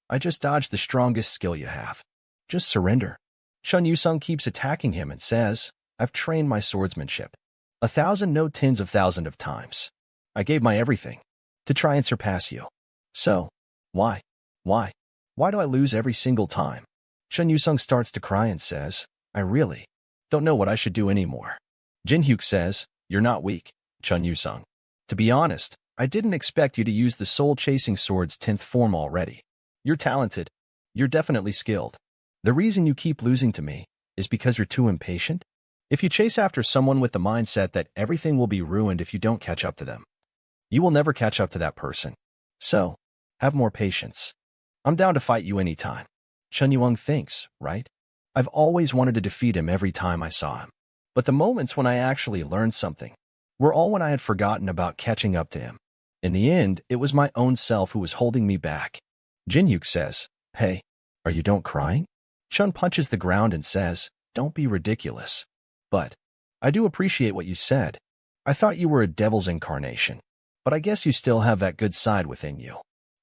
I just dodged the strongest skill you have. Just surrender. Chun Yusung keeps attacking him and says, I've trained my swordsmanship 1,000 no tens of thousand of times. I gave my everything to try and surpass you. So, why do I lose every single time? Chun Yusung starts to cry and says, I really don't know what I should do anymore. Jin Hyuk says, you're not weak, Chun Yusung. To be honest, I didn't expect you to use the Soul-Chasing Sword's 10th form already. You're talented. You're definitely skilled. The reason you keep losing to me is because you're too impatient. If you chase after someone with the mindset that everything will be ruined if you don't catch up to them, you will never catch up to that person. So, have more patience. I'm down to fight you anytime. Chun Yusung thinks, right? I've always wanted to defeat him every time I saw him. But the moments when I actually learned something were all when I had forgotten about catching up to him. In the end, it was my own self who was holding me back. Jin Hyuk says, hey, are you don't crying? Chun punches the ground and says, don't be ridiculous. But I do appreciate what you said. I thought you were a devil's incarnation, but I guess you still have that good side within you.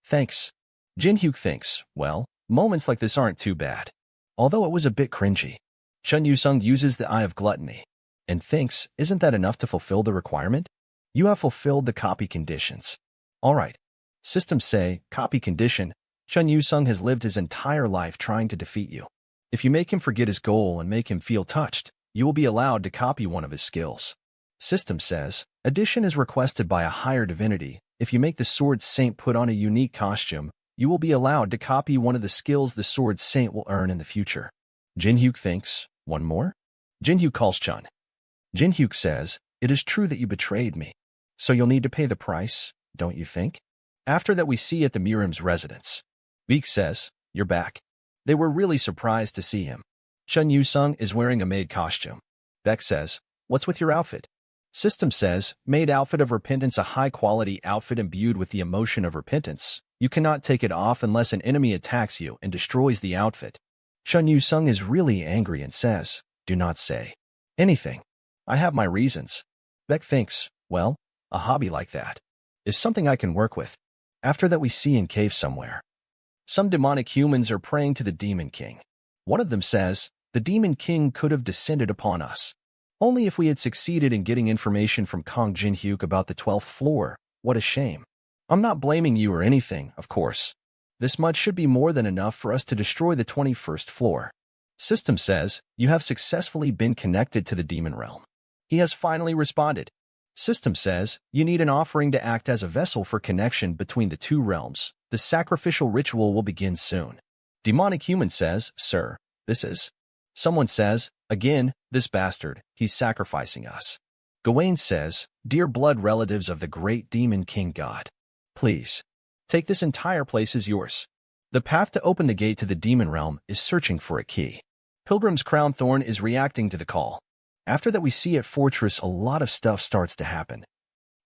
Thanks. Jin Hyuk thinks, well, moments like this aren't too bad. Although it was a bit cringy. Chun Yusung uses the Eye of Gluttony and thinks, isn't that enough to fulfill the requirement? You have fulfilled the copy conditions. Alright. Systems say, copy condition, Chun Yu-sung has lived his entire life trying to defeat you. If you make him forget his goal and make him feel touched, you will be allowed to copy one of his skills. System says, addition is requested by a higher divinity. If you make the sword saint put on a unique costume, you will be allowed to copy one of the skills the sword saint will earn in the future. Jin-hyuk thinks, one more? Jin-hyuk calls Chun. Jin-hyuk says, it is true that you betrayed me. So you'll need to pay the price, don't you think? After that we see at the Mirim's residence. Beek says, you're back. They were really surprised to see him. Chun Yu-sung is wearing a maid costume. Beck says, what's with your outfit? System says, maid outfit of repentance, a high-quality outfit imbued with the emotion of repentance. You cannot take it off unless an enemy attacks you and destroys the outfit. Chun Yu-sung is really angry and says, do not say anything. I have my reasons. Beck thinks, well, a hobby like that is something I can work with. After that we see in cave somewhere. Some demonic humans are praying to the Demon King. One of them says, the Demon King could have descended upon us. Only if we had succeeded in getting information from Kong Jin-hyuk about the 12th floor. What a shame. I'm not blaming you or anything, of course. This much should be more than enough for us to destroy the 21st floor. System says, you have successfully been connected to the demon realm. He has finally responded. System says, you need an offering to act as a vessel for connection between the two realms. The sacrificial ritual will begin soon. Demonic human says, sir, this is. Someone says, again, this bastard, he's sacrificing us. Gawain says, dear blood relatives of the great demon king god, please, take this entire place as yours. The path to open the gate to the demon realm is searching for a key. Pilgrim's Crown Thorn is reacting to the call. After that we see at Fortress a lot of stuff starts to happen.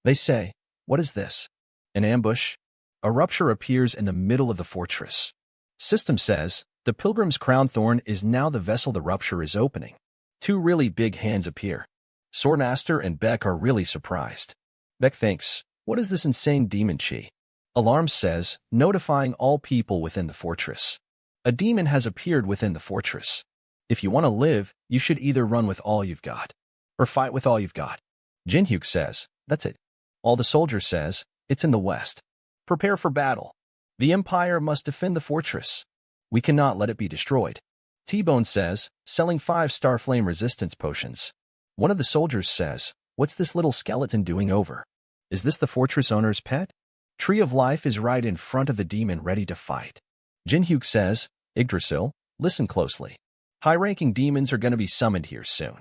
They say, what is this? An ambush? A rupture appears in the middle of the fortress. System says, the Pilgrim's Crown Thorn is now the vessel the rupture is opening. Two really big hands appear. Swordmaster and Beck are really surprised. Beck thinks, what is this insane demon chi? Alarm says, notifying all people within the fortress. A demon has appeared within the fortress. If you want to live, you should either run with all you've got, or fight with all you've got. Jin-hyuk says, that's it. All the soldiers says, it's in the west. Prepare for battle. The Empire must defend the fortress. We cannot let it be destroyed. T-Bone says, selling 5-star flame resistance potions. One of the soldiers says, what's this little skeleton doing over? Is this the fortress owner's pet? Tree of Life is right in front of the demon ready to fight. Jin-hyuk says, Yggdrasil, listen closely. High-ranking demons are going to be summoned here soon.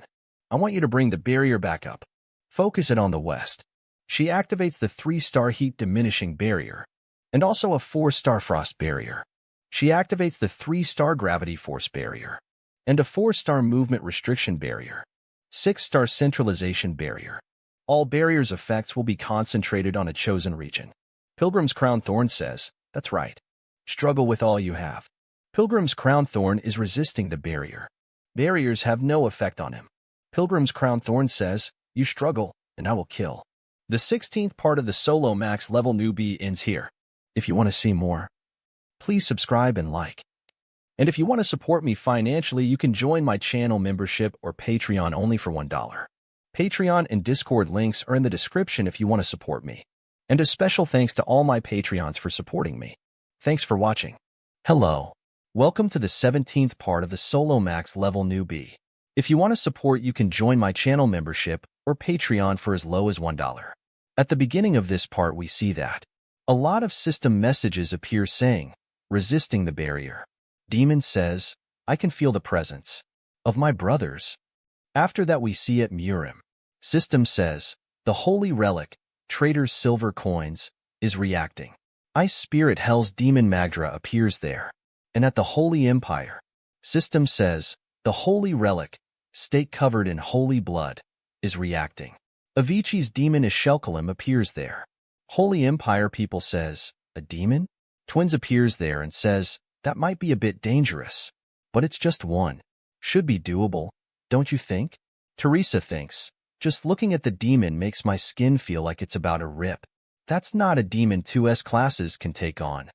I want you to bring the barrier back up. Focus it on the west. She activates the 3-star heat diminishing barrier, and also a 4-star frost barrier. She activates the 3-star gravity force barrier, and a 4-star movement restriction barrier. 6-star centralization barrier. All barriers' effects will be concentrated on a chosen region. Pilgrim's Crown Thorn says, that's right. Struggle with all you have. Pilgrim's Crown Thorn is resisting the barrier. Barriers have no effect on him. Pilgrim's Crown Thorn says, you struggle, and I will kill. The 16th part of the solo max level newbie ends here. If you want to see more, please subscribe and like. And if you want to support me financially, you can join my channel membership or Patreon only for $1. Patreon and Discord links are in the description if you want to support me. And a special thanks to all my Patreons for supporting me. Thanks for watching. Hello. Welcome to the 17th part of the solo max level newbie. If you want to support, you can join my channel membership or Patreon for as low as $1. At the beginning of this part, we see that a lot of system messages appear saying, resisting the barrier. Demon says, I can feel the presence of my brothers. After that, we see at Mirim. System says, the holy relic, Trader's silver coins, is reacting. Ice Spirit Hell's Demon Magdra appears there. And at the Holy Empire, System says, the holy relic, stake covered in holy blood, is reacting. Avicii's demon Ishelkalim appears there. Holy Empire people says, a demon? Twins appears there and says, that might be a bit dangerous. But it's just one. Should be doable, don't you think? Teresa thinks, just looking at the demon makes my skin feel like it's about to rip. That's not a demon 2S classes can take on.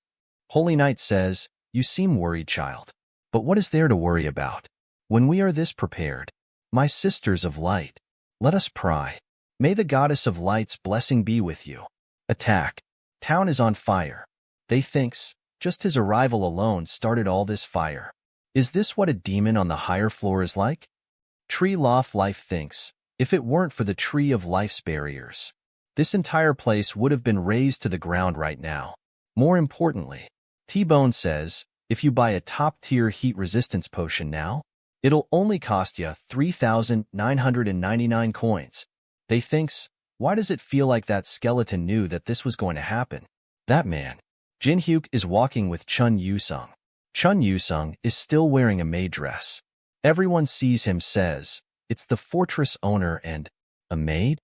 Holy Knight says, you seem worried, child. But what is there to worry about? When we are this prepared, my sisters of light, let us pray. May the goddess of light's blessing be with you. Attack. Town is on fire. They thinks, just his arrival alone started all this fire. Is this what a demon on the higher floor is like? Tree Loft Life thinks, if it weren't for the Tree of Life's barriers, this entire place would have been razed to the ground right now. More importantly, T-Bone says, if you buy a top-tier heat resistance potion now, it'll only cost you 3,999 coins. They thinks, why does it feel like that skeleton knew that this was going to happen? That man. Jin Hyuk is walking with Chun Yu-sung. Chun Yu-sung is still wearing a maid dress. Everyone sees him says, it's the fortress owner and a maid?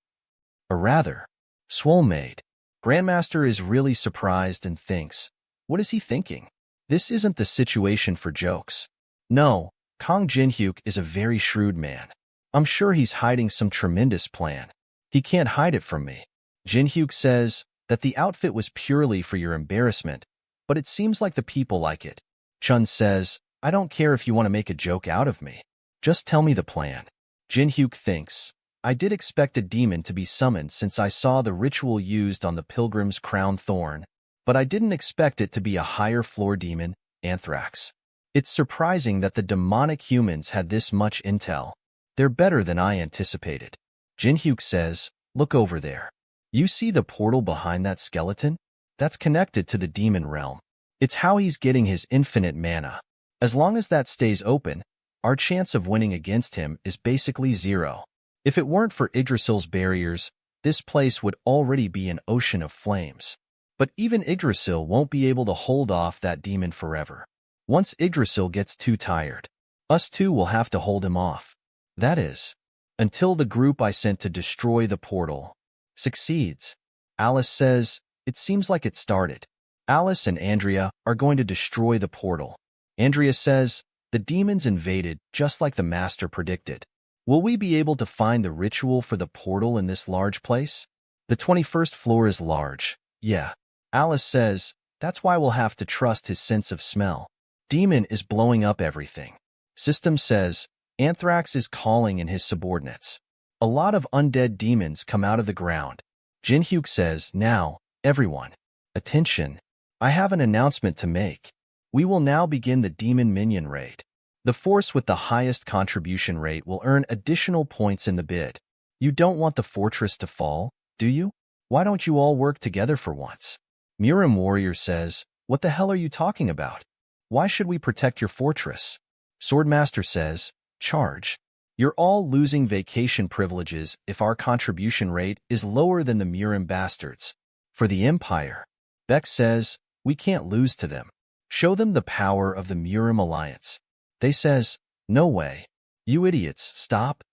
Or rather, swole maid. Grandmaster is really surprised and thinks, what is he thinking? This isn't the situation for jokes. No, Kong Jin Hyuk is a very shrewd man. I'm sure he's hiding some tremendous plan. He can't hide it from me. Jin Hyuk says that the outfit was purely for your embarrassment, but it seems like the people like it. Chun says, I don't care if you want to make a joke out of me. Just tell me the plan. Jin Hyuk thinks, I did expect a demon to be summoned since I saw the ritual used on the pilgrim's crown thorn, but I didn't expect it to be a higher floor demon, Anthrax. It's surprising that the demonic humans had this much intel. They're better than I anticipated. Jin Hyuk says, look over there. You see the portal behind that skeleton? That's connected to the demon realm. It's how he's getting his infinite mana. As long as that stays open, our chance of winning against him is basically zero. If it weren't for Yggdrasil's barriers, this place would already be an ocean of flames. But even Yggdrasil won't be able to hold off that demon forever. Once Yggdrasil gets too tired, us two will have to hold him off. That is, until the group I sent to destroy the portal succeeds. Alice says, it seems like it started. Alice and Andrea are going to destroy the portal. Andrea says, the demons invaded just like the master predicted. Will we be able to find the ritual for the portal in this large place? The 21st floor is large. Yeah. Alice says, that's why we'll have to trust his sense of smell. Demon is blowing up everything. System says, Anthrax is calling in his subordinates. A lot of undead demons come out of the ground. Jin Hyuk says, now, everyone, attention. I have an announcement to make. We will now begin the demon minion raid. The force with the highest contribution rate will earn additional points in the bid. You don't want the fortress to fall, do you? Why don't you all work together for once? Murim Warrior says, what the hell are you talking about? Why should we protect your fortress? Swordmaster says, charge. You're all losing vacation privileges if our contribution rate is lower than the Murim bastards. For the Empire, Beck says, we can't lose to them. Show them the power of the Murim Alliance. They says, no way. You idiots, stop.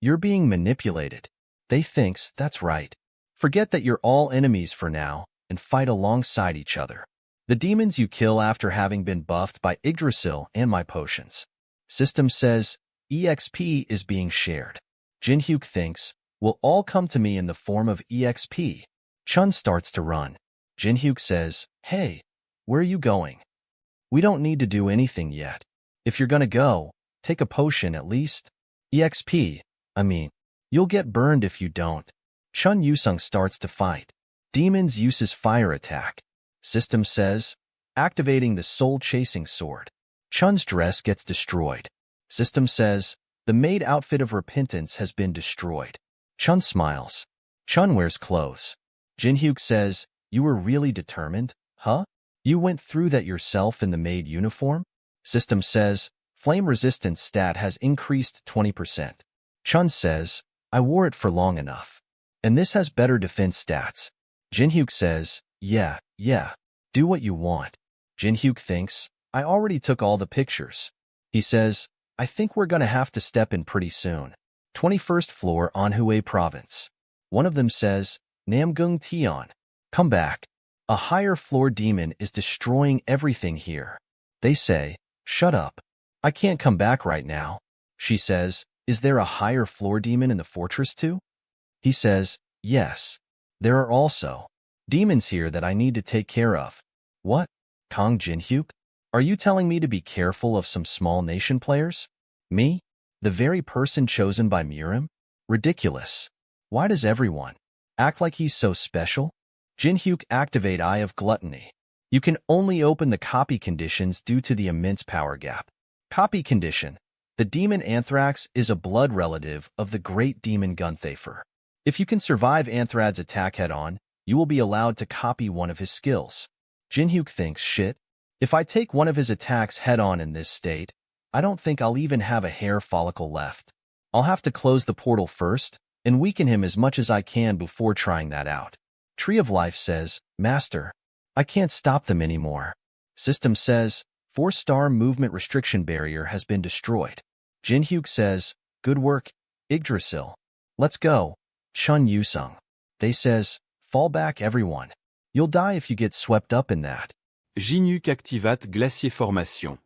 You're being manipulated. They thinks, that's right. Forget that you're all enemies for now and fight alongside each other. The demons you kill after having been buffed by Yggdrasil and my potions. System says, EXP is being shared. Jin Hyuk thinks, will all come to me in the form of EXP. Chun starts to run. Jin Hyuk says, hey, where are you going? We don't need to do anything yet. If you're gonna go, take a potion at least. EXP, you'll get burned if you don't. Chun Yusung starts to fight. Demons uses fire attack. System says, activating the soul-chasing sword. Chun's dress gets destroyed. System says, the maid outfit of repentance has been destroyed. Chun smiles. Chun wears clothes. Jin Hyuk says, you were really determined, huh? You went through that yourself in the maid uniform? System says, flame resistance stat has increased 20%. Chun says, I wore it for long enough. And this has better defense stats. Jin Hyuk says, yeah, do what you want. Jin Hyuk thinks, I already took all the pictures. He says, I think we're gonna have to step in pretty soon. 21st floor Anhua province. One of them says, Namgung Tion, come back. A higher floor demon is destroying everything here. They say, shut up. I can't come back right now. She says, is there a higher floor demon in the fortress too? He says, yes. There are also demons here that I need to take care of. What? Kong Jin Hyuk? Are you telling me to be careful of some small nation players? Me? The very person chosen by Murim? Ridiculous. Why does everyone act like he's so special? Jinhyuk activate Eye of Gluttony. You can only open the copy conditions due to the immense power gap. Copy condition. The demon Anthrax is a blood relative of the great demon Gunthafer. If you can survive Anthrad's attack head-on, you will be allowed to copy one of his skills. Jinhyuk thinks, shit, if I take one of his attacks head-on in this state, I don't think I'll even have a hair follicle left. I'll have to close the portal first and weaken him as much as I can before trying that out. Tree of Life says, Master, I can't stop them anymore. System says, 4-star movement restriction barrier has been destroyed. Jinhyuk says, good work, Yggdrasil. Let's go. Chun Yusung. They says, fall back everyone. You'll die if you get swept up in that. Jinhyuk activate Glacier Formation.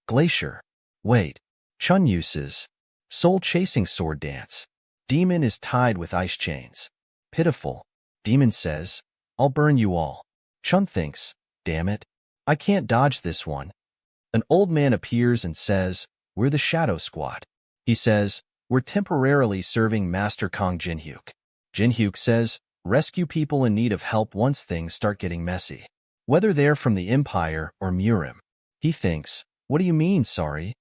Glacier. Wait. Chun uses soul-chasing sword dance. Demon is tied with ice chains. Pitiful. Demon says, I'll burn you all. Chun thinks, damn it. I can't dodge this one. An old man appears and says, we're the Shadow Squad. He says, we're temporarily serving Master Kong Jinhyuk. Jinhyuk says, rescue people in need of help once things start getting messy. Whether they're from the Empire or Murim. He thinks, what do you mean, sorry?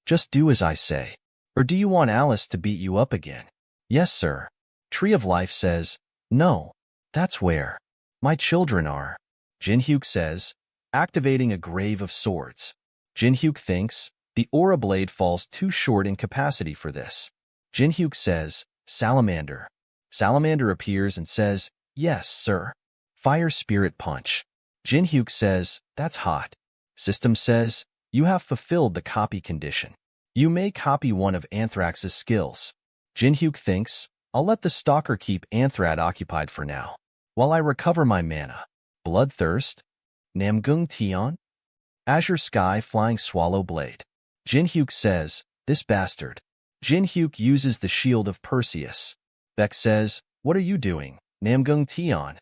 Just do as I say. Or do you want Alice to beat you up again? Yes, sir. Tree of Life says, no, that's where my children are. Jinhyuk says, activating a Grave of Swords. Jinhyuk thinks, the aura blade falls too short in capacity for this. Jinhyuk says, Salamander. Salamander appears and says, yes, sir. Fire Spirit Punch. Jinhyuk says, that's hot. System says, you have fulfilled the copy condition. You may copy one of Anthrax's skills. Jinhyuk thinks, I'll let the Stalker keep Anthrad occupied for now, while I recover my mana. Bloodthirst. Namgung Tion. Azure Sky Flying Swallow Blade. Jinhyuk says, this bastard. Jinhyuk uses the Shield of Perseus. Beck says, what are you doing, Namgung Tion?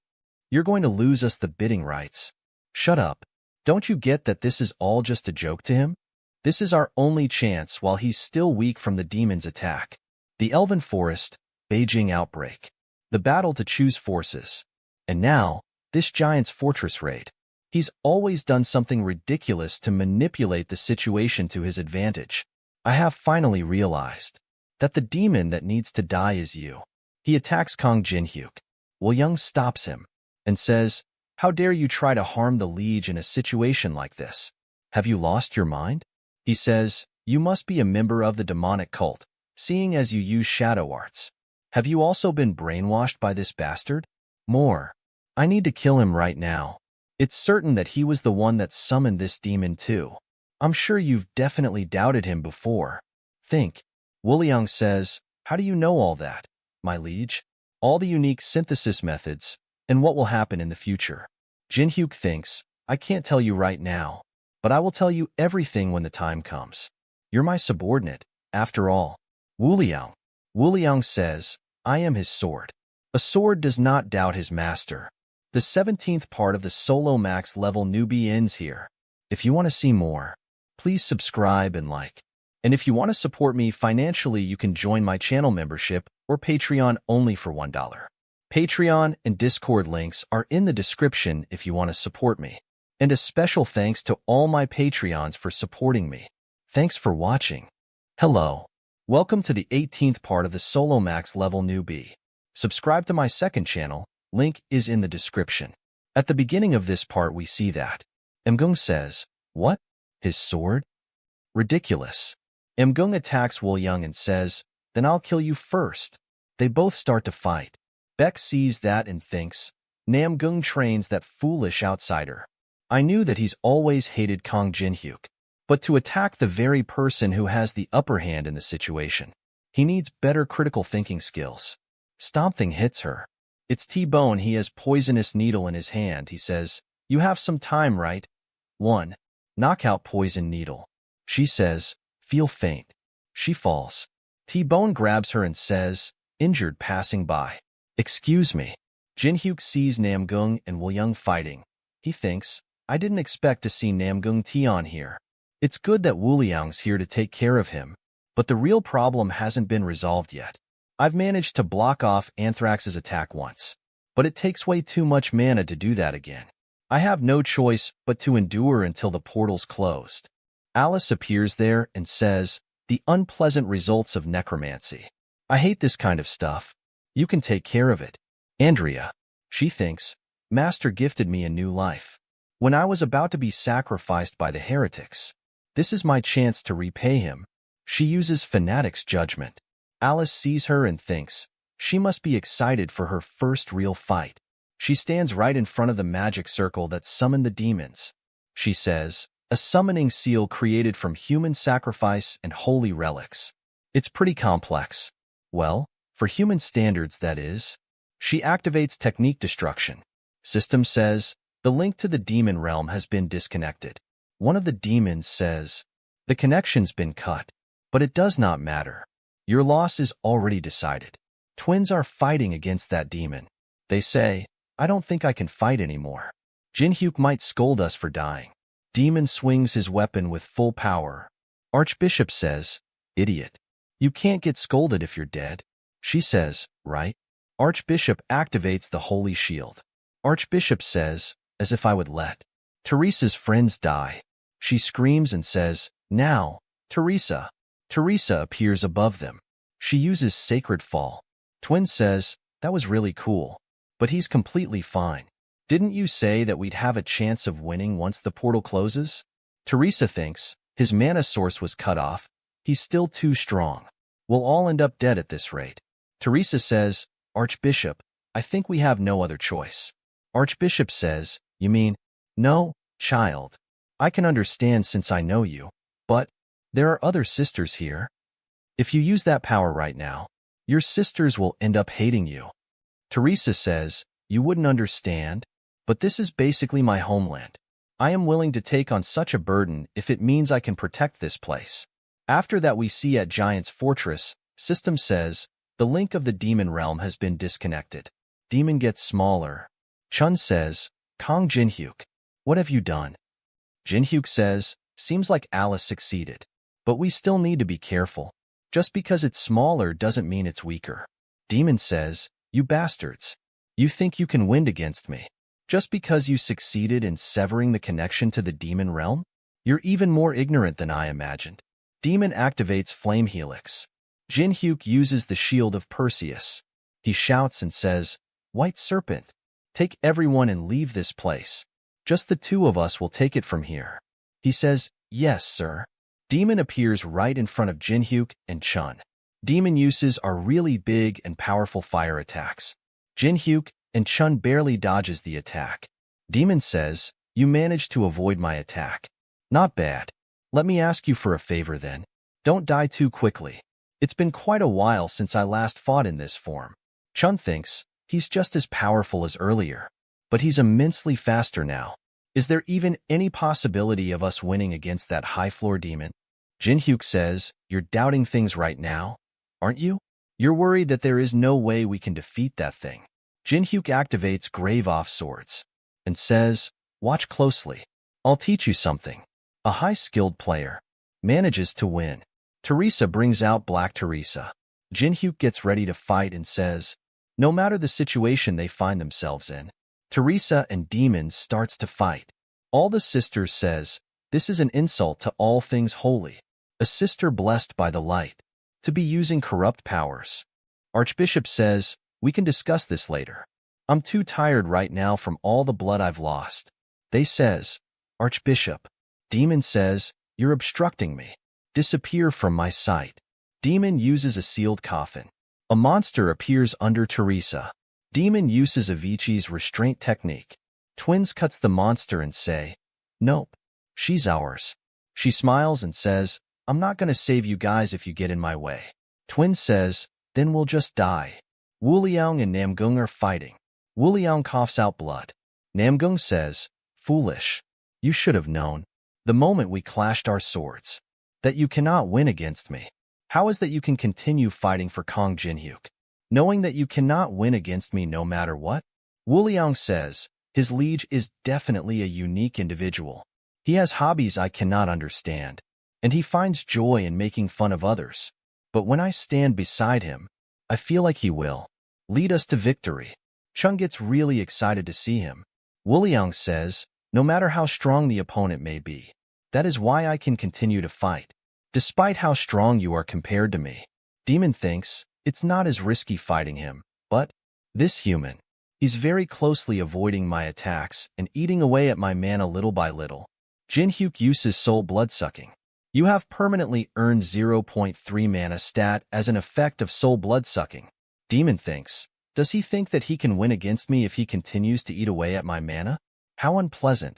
You're going to lose us the bidding rights. Shut up. Don't you get that this is all just a joke to him? This is our only chance while he's still weak from the demon's attack. The Elven Forest, Beijing Outbreak. The battle to choose forces. And now, this giant's fortress raid. He's always done something ridiculous to manipulate the situation to his advantage. I have finally realized that the demon that needs to die is you. He attacks Kong Jinhyuk. Young stops him and says, how dare you try to harm the liege in a situation like this? Have you lost your mind? He says, you must be a member of the demonic cult, seeing as you use shadow arts. Have you also been brainwashed by this bastard? More. I need to kill him right now. It's certain that he was the one that summoned this demon too. I'm sure you've definitely doubted him before. Think. Wuliang says, how do you know all that, my liege? All the unique synthesis methods, and what will happen in the future. Jinhyuk thinks, I can't tell you right now, but I will tell you everything when the time comes. You're my subordinate, after all. Wuliang. Wuliang says, I am his sword. A sword does not doubt his master. The 17th part of the Solo Max level Newbie ends here. If you want to see more, please subscribe and like. And if you want to support me financially, you can join my channel membership or Patreon only for $1. Patreon and Discord links are in the description if you want to support me. And a special thanks to all my Patreons for supporting me. Thanks for watching. Hello. Welcome to the 18th part of the Solo Max level Newbie. Subscribe to my second channel. Link is in the description. At the beginning of this part we see that Mgung says, what? His sword? Ridiculous. Mgung attacks Wolyung and says, then I'll kill you first. They both start to fight. Beck sees that and thinks, Namgung trains that foolish outsider. I knew that he's always hated Kong Jinhyuk. But to attack the very person who has the upper hand in the situation, he needs better critical thinking skills. Stomping hits her. It's T-Bone. He has poisonous needle in his hand. He says, you have some time, right? 1. Knockout poison needle. She says, feel faint. She falls. T-Bone grabs her and says, injured passing by. Excuse me. Jinhyuk sees Namgung and Wolyung fighting. He thinks, I didn't expect to see Namgung Tion here. It's good that Wuliang's here to take care of him, but the real problem hasn't been resolved yet. I've managed to block off Anthrax's attack once, but it takes way too much mana to do that again. I have no choice but to endure until the portal's closed. Alice appears there and says, the unpleasant results of necromancy. I hate this kind of stuff. You can take care of it. Andrea. She thinks, Master gifted me a new life. When I was about to be sacrificed by the heretics, this is my chance to repay him. She uses Fanatic's judgment. Alice sees her and thinks, she must be excited for her first real fight. She stands right in front of the magic circle that summoned the demons. She says, a summoning seal created from human sacrifice and holy relics. It's pretty complex. Well, for human standards, that is. She activates technique destruction. System says, the link to the demon realm has been disconnected. One of the demons says, the connection's been cut, but it does not matter. Your loss is already decided. Twins are fighting against that demon. They say, I don't think I can fight anymore. Jinhyuk might scold us for dying. Demon swings his weapon with full power. Archbishop says, idiot. You can't get scolded if you're dead. She says, right? Archbishop activates the holy shield. Archbishop says, as if I would let Teresa's friends die. She screams and says, now, Teresa. Teresa appears above them. She uses Sacred Fall. Twin says, that was really cool. But he's completely fine. Didn't you say that we'd have a chance of winning once the portal closes? Teresa thinks, his mana source was cut off. He's still too strong. We'll all end up dead at this rate. Teresa says, Archbishop, I think we have no other choice. Archbishop says, you mean, no, child. I can understand since I know you, but there are other sisters here. If you use that power right now, your sisters will end up hating you. Teresa says, you wouldn't understand, but this is basically my homeland. I am willing to take on such a burden if it means I can protect this place. After that we see at Giant's Fortress, System says, the link of the demon realm has been disconnected. Demon gets smaller. Chun says, Kong Jinhyuk, what have you done? Jinhyuk says, seems like Alice succeeded, but we still need to be careful. Just because it's smaller doesn't mean it's weaker. Demon says, you bastards. You think you can win against me? Just because you succeeded in severing the connection to the demon realm? You're even more ignorant than I imagined. Demon activates Flame Helix. Jinhyuk uses the shield of Perseus. He shouts and says, White Serpent, take everyone and leave this place. Just the two of us will take it from here. He says, yes, sir. Demon appears right in front of Jinhyuk and Chun. Demon uses are really big and powerful fire attacks. Jinhyuk and Chun barely dodges the attack. Demon says, you managed to avoid my attack. Not bad. Let me ask you for a favor then. Don't die too quickly. It's been quite a while since I last fought in this form. Chun thinks he's just as powerful as earlier, but he's immensely faster now. Is there even any possibility of us winning against that high-floor demon? Jinhyuk says, you're doubting things right now, aren't you? You're worried that there is no way we can defeat that thing. Jinhyuk activates Grave Off Swords and says, watch closely. I'll teach you something. A high-skilled player manages to win. Teresa brings out Black Teresa. Jinhyuk gets ready to fight and says, no matter the situation they find themselves in, Teresa and Demon starts to fight. All the sisters says, this is an insult to all things holy. A sister blessed by the light. To be using corrupt powers. Archbishop says, we can discuss this later. I'm too tired right now from all the blood I've lost. They says, Archbishop. Demon says, you're obstructing me. Disappear from my sight. Demon uses a sealed coffin. A monster appears under Teresa. Demon uses Avicii's restraint technique. Twins cuts the monster and say, nope, she's ours. She smiles and says, I'm not going to save you guys if you get in my way. Twin says, then we'll just die. Wuliang and Namgung are fighting. Wuliang coughs out blood. Namgung says, foolish. You should have known, the moment we clashed our swords, that you cannot win against me. How is that you can continue fighting for Kong Jinhyuk, knowing that you cannot win against me no matter what? Wuliang says, his liege is definitely a unique individual. He has hobbies I cannot understand, and he finds joy in making fun of others. But when I stand beside him, I feel like he will lead us to victory. Chun gets really excited to see him. Wuliang says, no matter how strong the opponent may be, that is why I can continue to fight, despite how strong you are compared to me. Demon thinks it's not as risky fighting him, but this human, he's very closely avoiding my attacks and eating away at my mana little by little. Jinhyuk uses soul bloodsucking. You have permanently earned 0.3 mana stat as an effect of soul bloodsucking. Demon thinks, does he think that he can win against me if he continues to eat away at my mana? How unpleasant.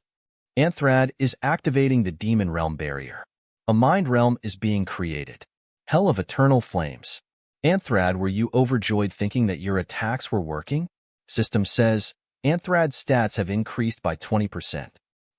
Anthrad is activating the demon realm barrier. A mind realm is being created. Hell of eternal flames. Anthrad, were you overjoyed thinking that your attacks were working? System says, Anthrad's stats have increased by 20%.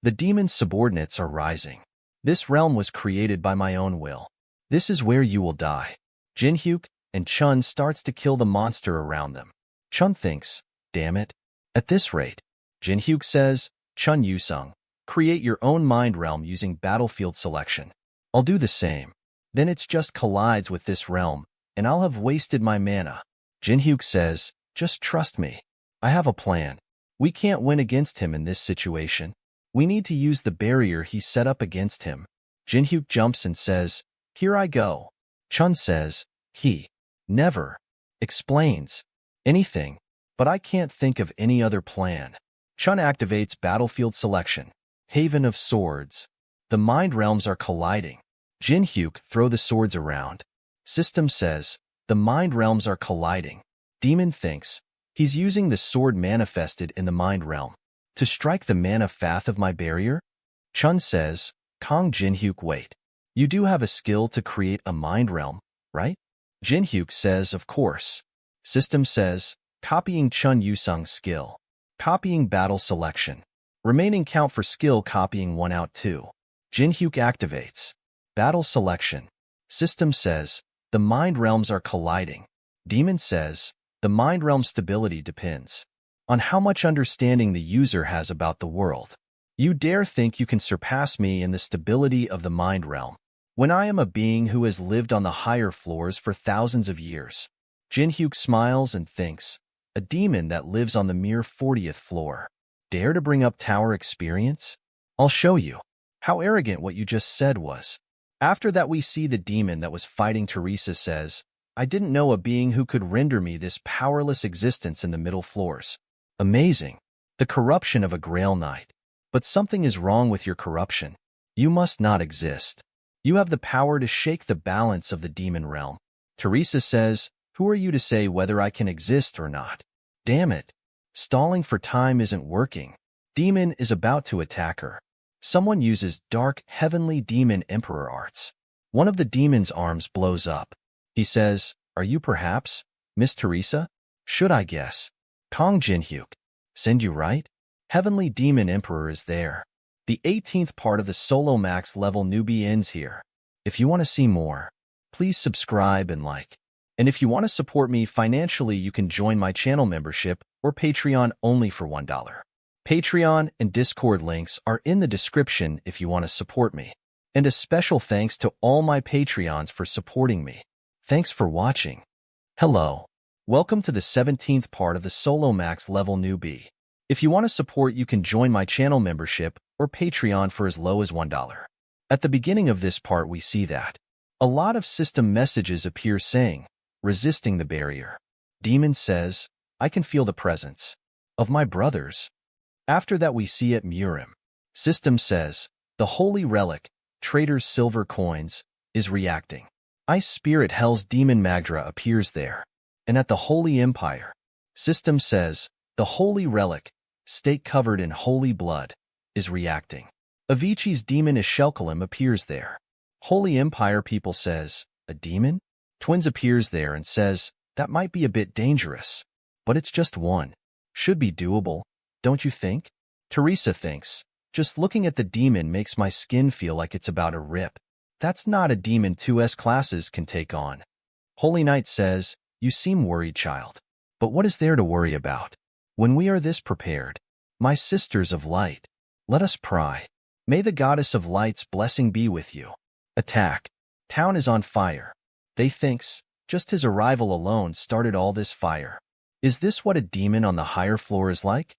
The demon's subordinates are rising. This realm was created by my own will. This is where you will die. Jinhyuk and Chun starts to kill the monster around them. Chun thinks, damn it. At this rate, Jinhyuk says, Chun Yusung, create your own mind realm using battlefield selection. I'll do the same. Then it's just collides with this realm, and I'll have wasted my mana. Jinhyuk says, just trust me. I have a plan. We can't win against him in this situation. We need to use the barrier he set up against him. Jinhyuk jumps and says, here I go. Chun says, he never explains anything, but I can't think of any other plan. Chun activates battlefield selection. Haven of Swords. The mind realms are colliding. Jinhyuk throw the swords around. System says, the mind realms are colliding. Demon thinks, he's using the sword manifested in the mind realm to strike the mana path of my barrier? Chun says, Kong Jinhyuk, wait. You do have a skill to create a mind realm, right? Jinhyuk says, of course. System says, copying Chun Yusung's skill. Copying battle selection. Remaining count for skill copying 1 out 2. Jinhyuk activates. Battle selection. System says, the mind realms are colliding. Demon says, the mind realm stability depends on how much understanding the user has about the world. You dare think you can surpass me in the stability of the mind realm, when I am a being who has lived on the higher floors for thousands of years. Jinhyuk smiles and thinks, a demon that lives on the mere 40th floor. Dare to bring up tower experience? I'll show you. How arrogant what you just said was. After that we see the demon that was fighting Teresa says, I didn't know a being who could render me this powerless existence in the middle floors. Amazing. The corruption of a Grail Knight. But something is wrong with your corruption. You must not exist. You have the power to shake the balance of the demon realm. Teresa says, who are you to say whether I can exist or not? Damn it. Stalling for time isn't working. Demon is about to attack her. Someone uses dark, heavenly demon emperor arts. One of the demon's arms blows up. He says, are you perhaps Miss Teresa? Should I guess? Kong Jinhyuk. Send you right? Heavenly Demon Emperor is there. The 18th part of the solo max level newbie ends here. If you want to see more, please subscribe and like. And if you want to support me financially, you can join my channel membership or Patreon only for $1. Patreon and Discord links are in the description if you want to support me. And a special thanks to all my Patreons for supporting me. Thanks for watching. Hello. Welcome to the 17th part of the solo max level newbie. If you want to support, you can join my channel membership or Patreon for as low as $1. At the beginning of this part, we see that a lot of system messages appear saying, resisting the barrier. Demon says, I can feel the presence of my brothers. After that, we see at Murim. System says, the holy relic, Trader's silver coins, is reacting. Ice Spirit Hell's Demon Magdra appears there. And at the Holy Empire, System says, the holy relic, stake covered in holy blood, is reacting. Avicii's demon Ishelkalim appears there. Holy Empire people says, a demon? Twins appears there and says, that might be a bit dangerous. But it's just one. Should be doable, don't you think? Teresa thinks, just looking at the demon makes my skin feel like it's about to rip. That's not a demon 2S classes can take on. Holy Knight says, you seem worried, child. But what is there to worry about? When we are this prepared, my sisters of light, let us pray. May the goddess of light's blessing be with you. Attack. Town is on fire. They thinks, Just his arrival alone started all this fire. Is this what a demon on the higher floor is like?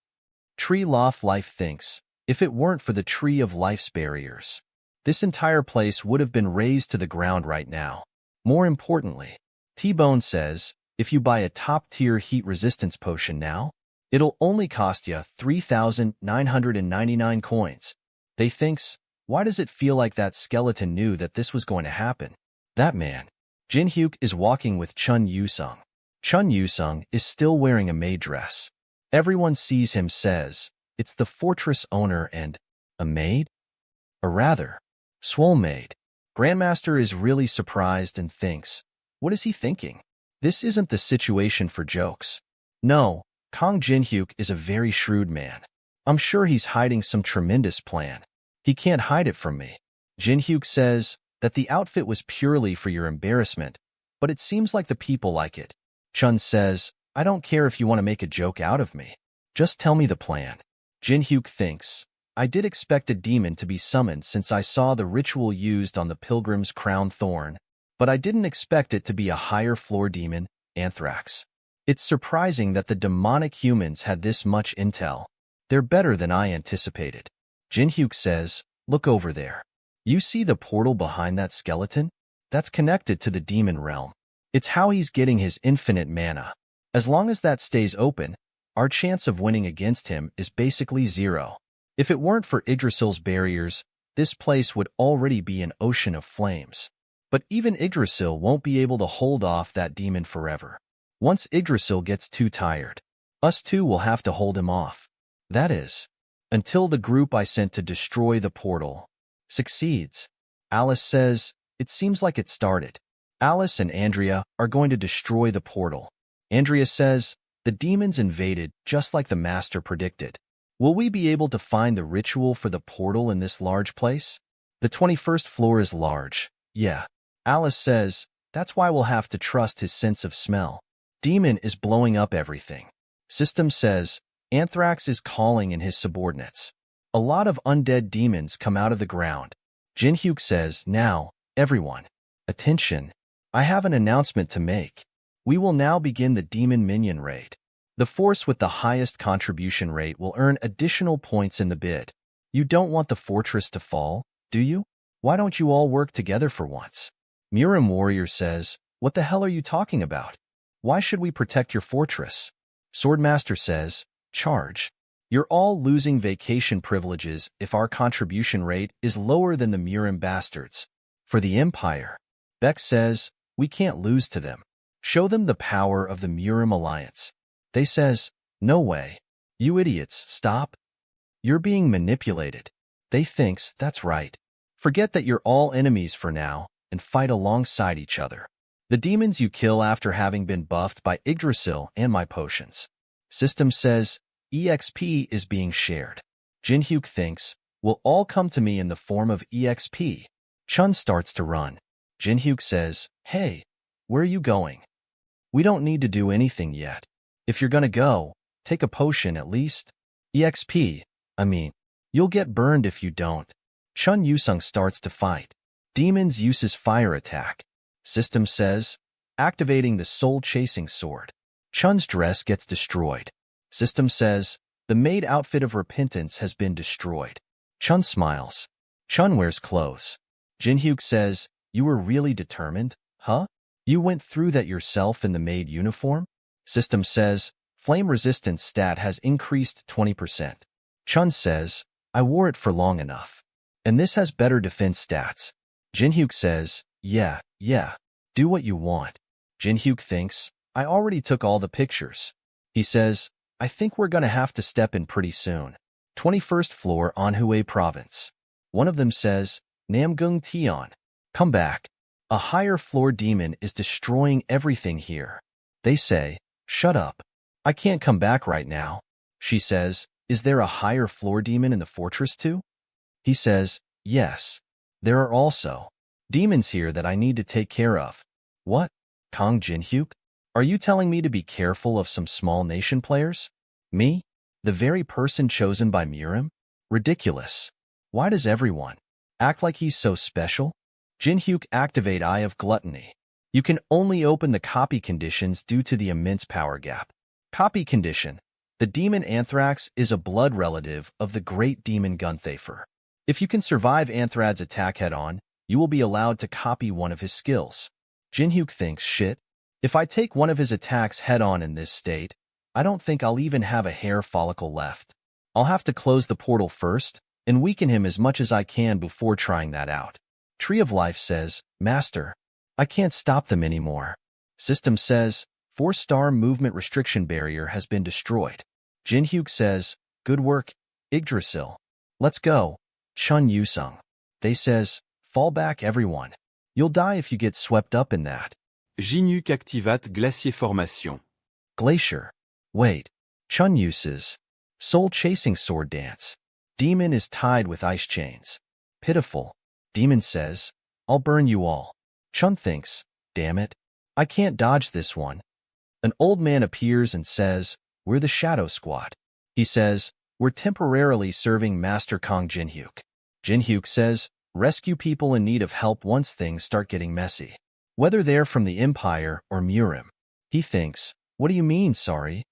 Tree Loft Life thinks, if it weren't for the Tree of Life's barriers, this entire place would have been razed to the ground right now. More importantly, T-Bone says, if you buy a top-tier heat resistance potion now, it'll only cost you 3,999 coins. They thinks, why does it feel like that skeleton knew that this was going to happen? That man, Jin Hyuk, is walking with Chun Yu-sung. Chun Yu-sung is still wearing a maid dress. Everyone sees him says, it's the fortress owner and a maid? Or rather, swole maid. Grandmaster is really surprised and thinks, what is he thinking? This isn't the situation for jokes. No, Kong Jin Hyuk is a very shrewd man. I'm sure he's hiding some tremendous plan. He can't hide it from me. Jin Hyuk says that the outfit was purely for your embarrassment, but it seems like the people like it. Chun says, I don't care if you want to make a joke out of me. Just tell me the plan. Jin Hyuk thinks, I did expect a demon to be summoned since I saw the ritual used on the pilgrim's crown thorn, but I didn't expect it to be a higher floor demon, Anthrax. It's surprising that the demonic humans had this much intel. They're better than I anticipated. Jin Hyuk says, look over there. You see the portal behind that skeleton? That's connected to the demon realm. It's how he's getting his infinite mana. As long as that stays open, our chance of winning against him is basically zero. If it weren't for Yggdrasil's barriers, this place would already be an ocean of flames. But even Yggdrasil won't be able to hold off that demon forever. Once Yggdrasil gets too tired, us two will have to hold him off. That is, until the group I sent to destroy the portal succeeds. Alice says, it seems like it started. Alice and Andrea are going to destroy the portal. Andrea says, the demons invaded just like the master predicted. Will we be able to find the ritual for the portal in this large place? The 21st floor is large. Yeah. Alice says, that's why we'll have to trust his sense of smell. Demon is blowing up everything. System says, Anthrax is calling in his subordinates. A lot of undead demons come out of the ground. Jin Hyuk says, now, everyone, attention. I have an announcement to make. We will now begin the demon minion raid. The force with the highest contribution rate will earn additional points in the bid. You don't want the fortress to fall, do you? Why don't you all work together for once? Murim Warrior says, what the hell are you talking about? Why should we protect your fortress? Swordmaster says, charge. You're all losing vacation privileges if our contribution rate is lower than the Murim bastards. For the Empire, Beck says, we can't lose to them. Show them the power of the Murim Alliance. They says, no way. You idiots, stop. You're being manipulated. They thinks, that's right. Forget that you're all enemies for now and fight alongside each other. The demons you kill after having been buffed by Yggdrasil and my potions. System says, EXP is being shared. Jin Hyuk thinks, will all come to me in the form of EXP. Chun starts to run. Jin Hyuk says, hey, where are you going? We don't need to do anything yet. If you're gonna go, take a potion at least. EXP, you'll get burned if you don't. Chun Yusung starts to fight. Demons uses fire attack. System says, activating the soul-chasing sword. Chun's dress gets destroyed. System says, the maid outfit of repentance has been destroyed. Chun smiles. Chun wears clothes. Jin Hyuk says, you were really determined, huh? You went through that yourself in the maid uniform? System says, flame resistance stat has increased 20%. Chun says, I wore it for long enough. And this has better defense stats. Jin Hyuk says, yeah, do what you want. Jin Hyuk thinks, I already took all the pictures. He says, I think we're gonna have to step in pretty soon. 21st floor Anhua province. One of them says, Namgung Tion, come back. A higher floor demon is destroying everything here. They say, shut up. I can't come back right now. She says, is there a higher floor demon in the fortress too? He says, yes. There are also demons here that I need to take care of. What? Kong Jin Hyuk? Are you telling me to be careful of some small nation players? Me? The very person chosen by Murim? Ridiculous. Why does everyone act like he's so special? Jin Hyuk activate Eye of Gluttony. You can only open the copy conditions due to the immense power gap. Copy condition. The demon Anthrax is a blood relative of the great demon Gunthafer. If you can survive Anthrad's attack head-on, you will be allowed to copy one of his skills. Jinhyuk thinks, shit, if I take one of his attacks head-on in this state, I don't think I'll even have a hair follicle left. I'll have to close the portal first and weaken him as much as I can before trying that out. Tree of Life says, Master, I can't stop them anymore. System says, 4-star movement restriction barrier has been destroyed. Jinhyuk says, good work, Yggdrasil. Let's go. Chun Yusung. They says, fall back everyone. You'll die if you get swept up in that. Jinhyuk activate glacier formation. Glacier. Wait. Chun uses. Soul-chasing sword dance. Demon is tied with ice chains. Pitiful. Demon says, I'll burn you all. Chun thinks, damn it. I can't dodge this one. An old man appears and says, we're the Shadow Squad. He says, we're temporarily serving Master Kong Jinhyuk. Jinhyuk says, rescue people in need of help once things start getting messy. Whether they're from the Empire or Murim. He thinks, what do you mean, sorry?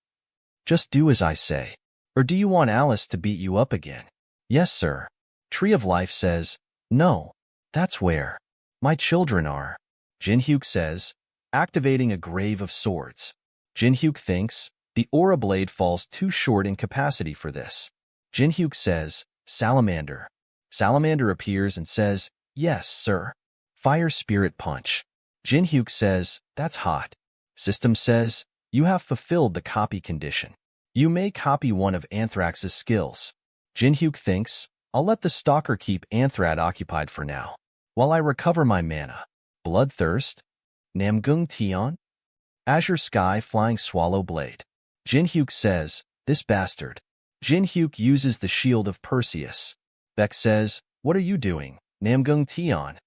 Just do as I say. Or do you want Alice to beat you up again? Yes, sir. Tree of Life says, no, that's where my children are. Jinhyuk says, activating a Grave of Swords. Jinhyuk thinks, the aura blade falls too short in capacity for this. Jinhyuk says, Salamander. Salamander appears and says, yes, sir. Fire Spirit Punch. Jinhyuk says, that's hot. System says, you have fulfilled the copy condition. You may copy one of Anthrax's skills. Jinhyuk thinks, I'll let the Stalker keep Anthrad occupied for now, while I recover my mana. Bloodthirst. Namgung Tion. Azure Sky Flying Swallow Blade. Jinhyuk says, this bastard. Jinhyuk uses the Shield of Perseus. Beck says, what are you doing, Namgung Tion?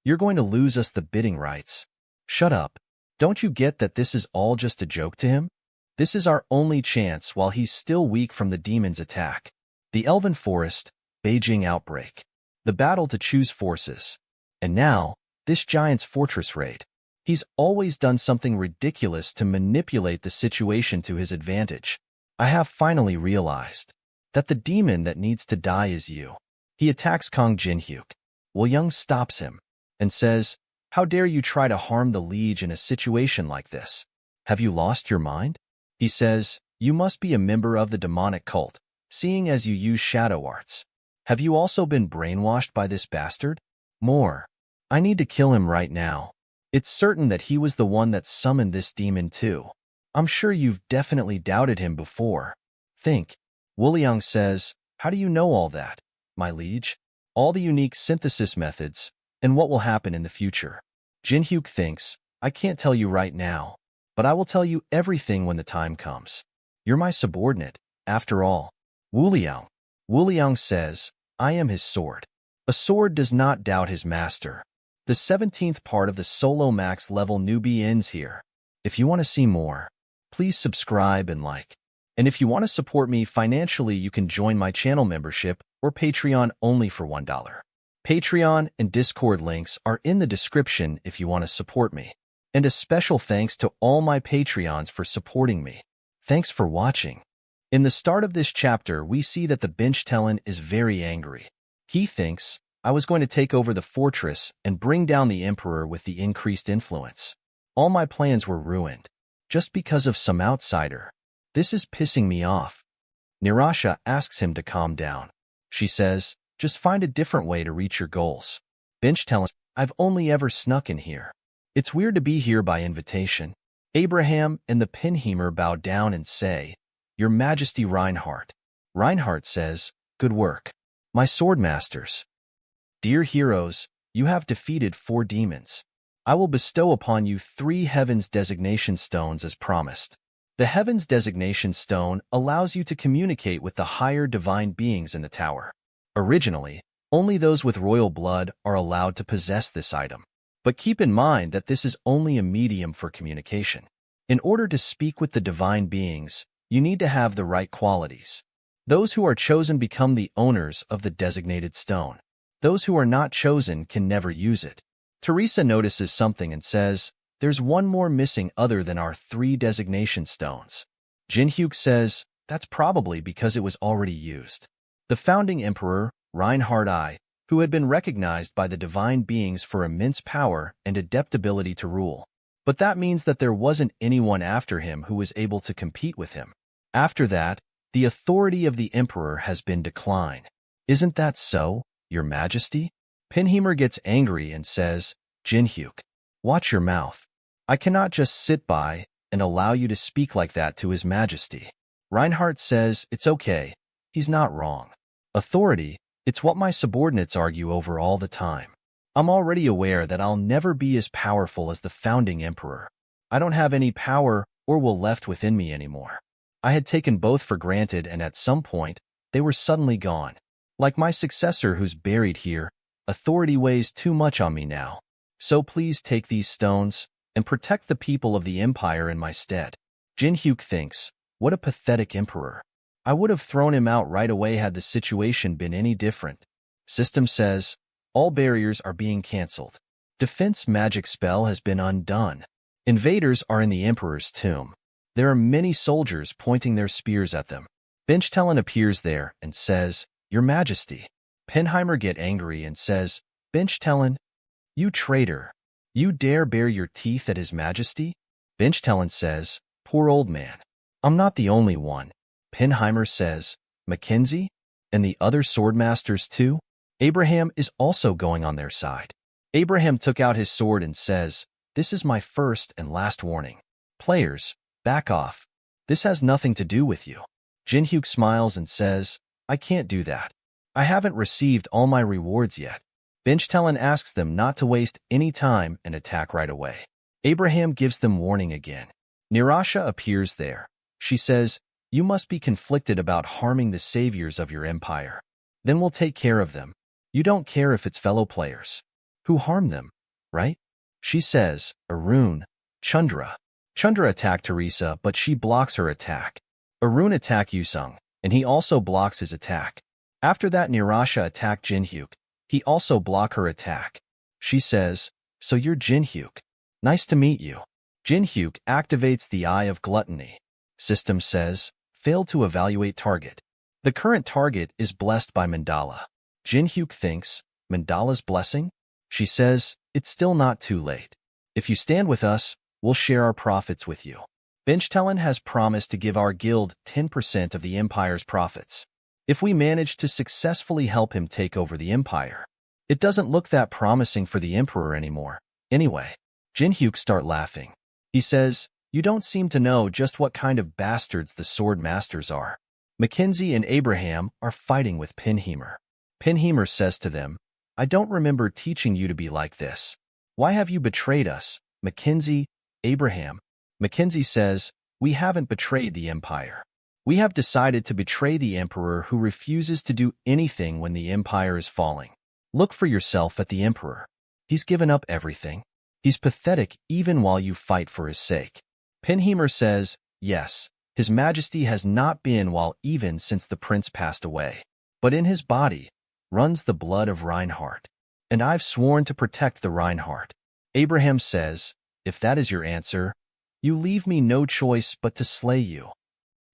You're going to lose us the bidding rights. Shut up. Don't you get that this is all just a joke to him? This is our only chance while he's still weak from the demon's attack. The Elven Forest, Beijing Outbreak. The battle to choose forces. And now, this giant's fortress raid. He's always done something ridiculous to manipulate the situation to his advantage. I have finally realized that the demon that needs to die is you. He attacks Kong Jinhyuk. Young stops him and says, how dare you try to harm the liege in a situation like this? Have you lost your mind? He says, you must be a member of the demonic cult, seeing as you use shadow arts. Have you also been brainwashed by this bastard? More. I need to kill him right now. It's certain that he was the one that summoned this demon too. I'm sure you've definitely doubted him before. Think. Wuliang says, how do you know all that, my liege? All the unique synthesis methods, and what will happen in the future. Jinhyuk thinks, I can't tell you right now, but I will tell you everything when the time comes. You're my subordinate, after all. Wuliang. Wuliang says, I am his sword. A sword does not doubt his master. The 17th part of the Solo Max level Newbie ends here. If you want to see more, please subscribe and like. And if you want to support me financially, you can join my channel membership or Patreon only for $1. Patreon and Discord links are in the description if you want to support me. And a special thanks to all my Patreons for supporting me. Thanks for watching. In the start of this chapter, we see that the Benchtelen is very angry. He thinks, I was going to take over the fortress and bring down the Emperor with the increased influence. All my plans were ruined, just because of some outsider. This is pissing me off. Nirasha asks him to calm down. She says, just find a different way to reach your goals. Benchtelen, I've only ever snuck in here. It's weird to be here by invitation. Abraham and the Pinheimer bow down and say, Your Majesty Reinhardt. Reinhardt says, good work. My swordmasters. Dear heroes, you have defeated 4 demons. I will bestow upon you 3 Heavens Designation Stones as promised. The Heavens Designation Stone allows you to communicate with the higher divine beings in the tower. Originally, only those with royal blood are allowed to possess this item. But keep in mind that this is only a medium for communication. In order to speak with the divine beings, you need to have the right qualities. Those who are chosen become the owners of the designated stone. Those who are not chosen can never use it. Teresa notices something and says, there's one more missing other than our 3 designation stones. Jinhyuk says, that's probably because it was already used. The founding emperor, Reinhard I, who had been recognized by the divine beings for immense power and adaptability to rule. But that means that there wasn't anyone after him who was able to compete with him. After that, the authority of the emperor has been declined. Isn't that so, your majesty? Pinheimer gets angry and says, Jinhyuk, watch your mouth. I cannot just sit by and allow you to speak like that to his majesty. Reinhardt says, it's okay. He's not wrong. Authority, it's what my subordinates argue over all the time. I'm already aware that I'll never be as powerful as the founding emperor. I don't have any power or will left within me anymore. I had taken both for granted, and at some point, they were suddenly gone. Like my successor who's buried here, authority weighs too much on me now. So please take these stones and protect the people of the empire in my stead. Jinhyuk thinks, what a pathetic emperor. I would have thrown him out right away had the situation been any different. System says, all barriers are being cancelled. Defense magic spell has been undone. Invaders are in the emperor's tomb. There are many soldiers pointing their spears at them. Benchtelen appears there and says, Your Majesty. Penheimer get angry and says, Benchtelen, you traitor. You dare bare your teeth at his majesty? Benchtelen says, poor old man. I'm not the only one. Penheimer says, Mackenzie? And the other swordmasters too? Abraham is also going on their side. Abraham took out his sword and says, this is my first and last warning. Players, back off. This has nothing to do with you. Jinhyuk smiles and says, I can't do that. I haven't received all my rewards yet. Benchtelen asks them not to waste any time and attack right away. Abraham gives them warning again. Nirasha appears there. She says, you must be conflicted about harming the saviors of your empire. Then we'll take care of them. You don't care if it's fellow players. Who harmed them, right? She says, Arun, Chundra. Chundra attacked Teresa, but she blocks her attack. Arun attacked Yusung, and he also blocks his attack. After that, Nirasha attacked Jinhyuk. He also blocked her attack. She says, so you're Jinhyuk. Nice to meet you. Jinhyuk activates the Eye of Gluttony. System says, failed to evaluate target. The current target is blessed by Mandala. Jinhyuk thinks, Mandala's blessing? She says, it's still not too late. If you stand with us, we'll share our profits with you. Benchtelen has promised to give our guild 10% of the empire's profits. If we manage to successfully help him take over the empire. It doesn't look that promising for the emperor anymore. Anyway, Jinhyuk start laughing. He says, you don't seem to know just what kind of bastards the sword masters are. Mackenzie and Abraham are fighting with Penheimer. Penheimer says to them, I don't remember teaching you to be like this. Why have you betrayed us, Mackenzie, Abraham? Mackenzie says, we haven't betrayed the empire. We have decided to betray the emperor who refuses to do anything when the empire is falling. Look for yourself at the emperor. He's given up everything. He's pathetic even while you fight for his sake. Penheimer says, yes, his majesty has not been well even since the prince passed away. But in his body runs the blood of Reinhardt. And I've sworn to protect the Reinhardt. Abraham says, if that is your answer, you leave me no choice but to slay you.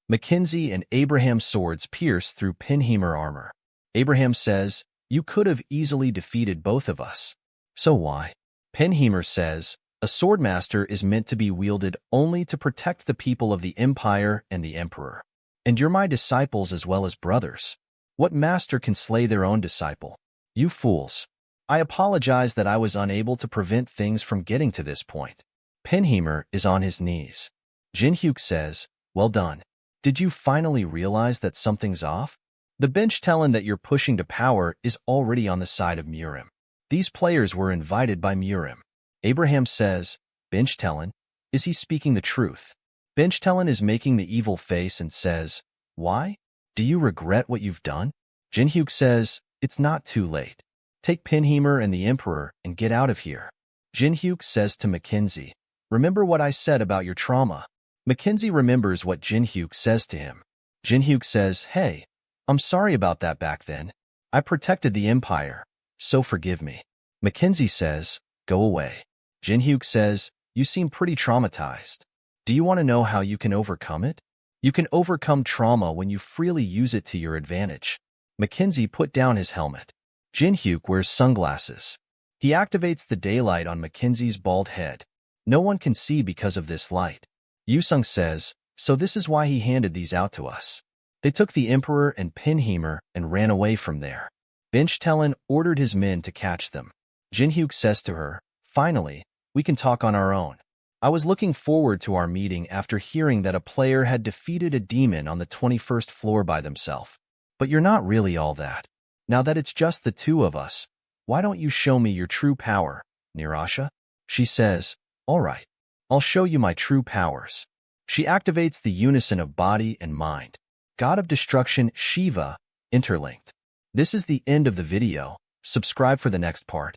Mackenzie and Abraham's swords pierce through Penheimer armor. Abraham says, you could have easily defeated both of us. So why? Penheimer says, a swordmaster is meant to be wielded only to protect the people of the empire and the emperor. And you're my disciples as well as brothers. What master can slay their own disciple? You fools. I apologize that I was unable to prevent things from getting to this point. Penheimer is on his knees. Jinhyuk says, well done. Did you finally realize that something's off? The Benchtelen that you're pushing to power is already on the side of Murim. These players were invited by Murim. Abraham says, Benchtelen, is he speaking the truth? Benchtelen is making the evil face and says, why? Do you regret what you've done? Jinhyuk says, it's not too late. Take Penheimer and the emperor and get out of here. Jinhyuk says to Mackenzie, remember what I said about your trauma. Mackenzie remembers what Jinhyuk says to him. Jinhyuk says, hey, I'm sorry about that back then. I protected the empire, so forgive me. Mackenzie says, go away. Jinhyuk says, You seem pretty traumatized. Do you want to know how you can overcome it? You can overcome trauma when you freely use it to your advantage. Mackenzie put down his helmet. Jin-hyuk wears sunglasses. He activates the daylight on Mackenzie's bald head. No one can see because of this light. Yusung says, so this is why he handed these out to us. They took the Emperor and Pinheimer and ran away from there. Binchtelen ordered his men to catch them. Jin-hyuk says to her, finally, we can talk on our own. I was looking forward to our meeting after hearing that a player had defeated a demon on the 21st floor by themselves. But you're not really all that. Now that it's just the two of us, why don't you show me your true power, Nirasha? She says, all right, I'll show you my true powers. She activates the unison of body and mind. God of Destruction Shiva, interlinked. This is the end of the video. Subscribe for the next part.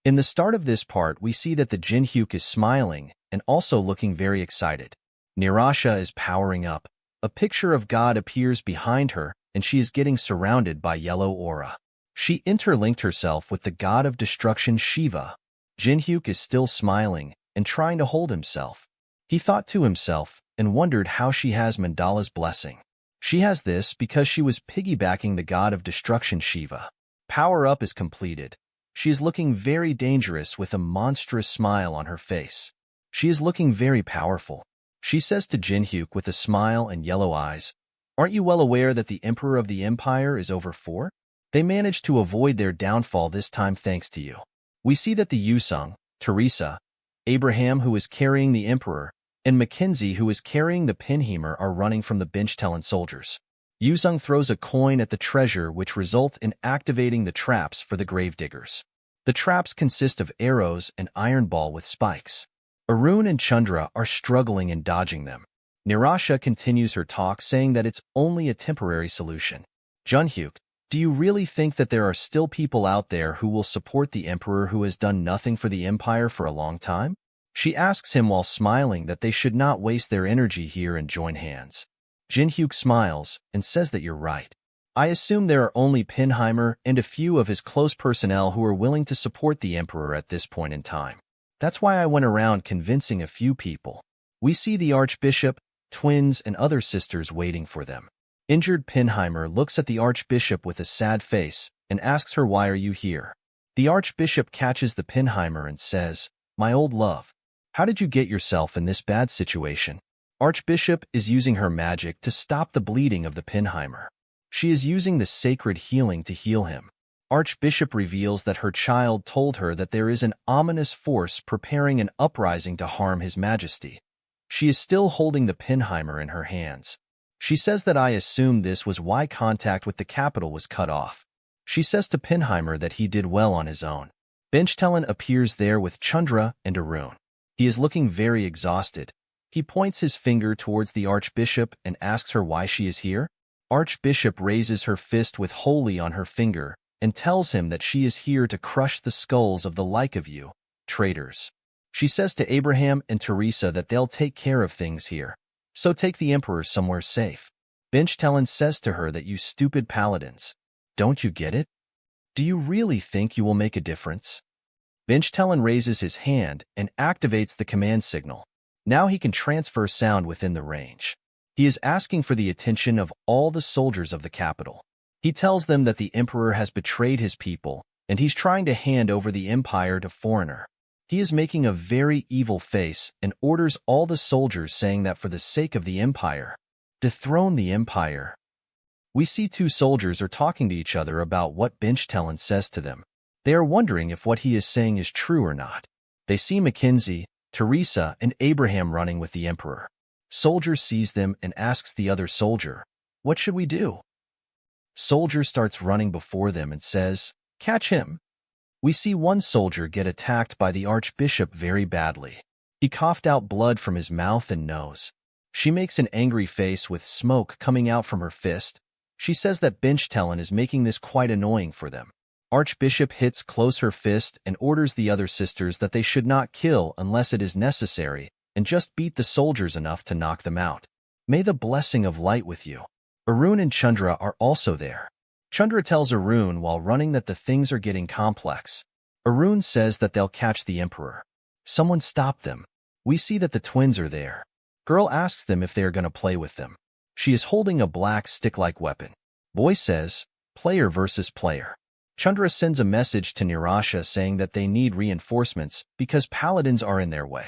In the start of this part, we see that the Jin-hyuk is smiling and also looking very excited. Nirasha is powering up. A picture of God appears behind her, and she is getting surrounded by yellow aura. She interlinked herself with the God of Destruction Shiva. Jin-hyuk is still smiling and trying to hold himself. He thought to himself and wondered how she has Mandala's blessing. She has this because she was piggybacking the God of Destruction Shiva. Power-up is completed. She is looking very dangerous with a monstrous smile on her face. She is looking very powerful. She says to Jin-hyuk with a smile and yellow eyes, aren't you well aware that the Emperor of the Empire is over 4? They managed to avoid their downfall this time thanks to you. We see that the Yusung, Teresa, Abraham who is carrying the Emperor, and Mackenzie who is carrying the Pinheimer are running from the Binchtelen soldiers. Yusung throws a coin at the treasure which result in activating the traps for the gravediggers. The traps consist of arrows and iron ball with spikes. Arun and Chandra are struggling and dodging them. Nirasha continues her talk saying that it's only a temporary solution. Jin-hyuk, do you really think that there are still people out there who will support the Emperor who has done nothing for the Empire for a long time? She asks him while smiling that they should not waste their energy here and join hands. Jin-hyuk smiles and says that you're right. I assume there are only Pinheimer and a few of his close personnel who are willing to support the Emperor at this point in time. That's why I went around convincing a few people. We see the Archbishop, twins, and other sisters waiting for them. Injured Pinheimer looks at the Archbishop with a sad face and asks her, why are you here? The Archbishop catches the Pinheimer and says, my old love, how did you get yourself in this bad situation? Archbishop is using her magic to stop the bleeding of the Pinheimer. She is using the sacred healing to heal him. Archbishop reveals that her child told her that there is an ominous force preparing an uprising to harm His Majesty. She is still holding the Pinheimer in her hands. She says that I assume this was why contact with the capital was cut off. She says to Pinheimer that he did well on his own. Benchtelen appears there with Chandra and Arun. He is looking very exhausted. He points his finger towards the Archbishop and asks her why she is here. Archbishop raises her fist with holy on her finger and tells him that she is here to crush the skulls of the like of you, traitors. She says to Abraham and Teresa that they'll take care of things here. So take the Emperor somewhere safe. Benchtelen says to her that you stupid paladins. Don't you get it? Do you really think you will make a difference? Benchtelen raises his hand and activates the command signal. Now he can transfer sound within the range. He is asking for the attention of all the soldiers of the capital. He tells them that the Emperor has betrayed his people, and he's trying to hand over the empire to foreigner. He is making a very evil face and orders all the soldiers, saying that for the sake of the empire, dethrone the empire. We see two soldiers are talking to each other about what Benchtelen says to them. They are wondering if what he is saying is true or not. They see Mackenzie, Teresa, and Abraham running with the Emperor. Soldier sees them and asks the other soldier, what should we do? Soldier starts running before them and says, catch him. We see one soldier get attacked by the Archbishop very badly. He coughed out blood from his mouth and nose. She makes an angry face with smoke coming out from her fist. She says that Benchtelen is making this quite annoying for them. Archbishop hits close her fist and orders the other sisters that they should not kill unless it is necessary, and just beat the soldiers enough to knock them out. May the blessing of light with you. Arun and Chandra are also there. Chandra tells Arun while running that the things are getting complex. Arun says that they'll catch the Emperor. Someone stop them. We see that the twins are there. Girl asks them if they are going to play with them. She is holding a black stick-like weapon. Boy says, player versus player. Chandra sends a message to Nirasha saying that they need reinforcements because paladins are in their way.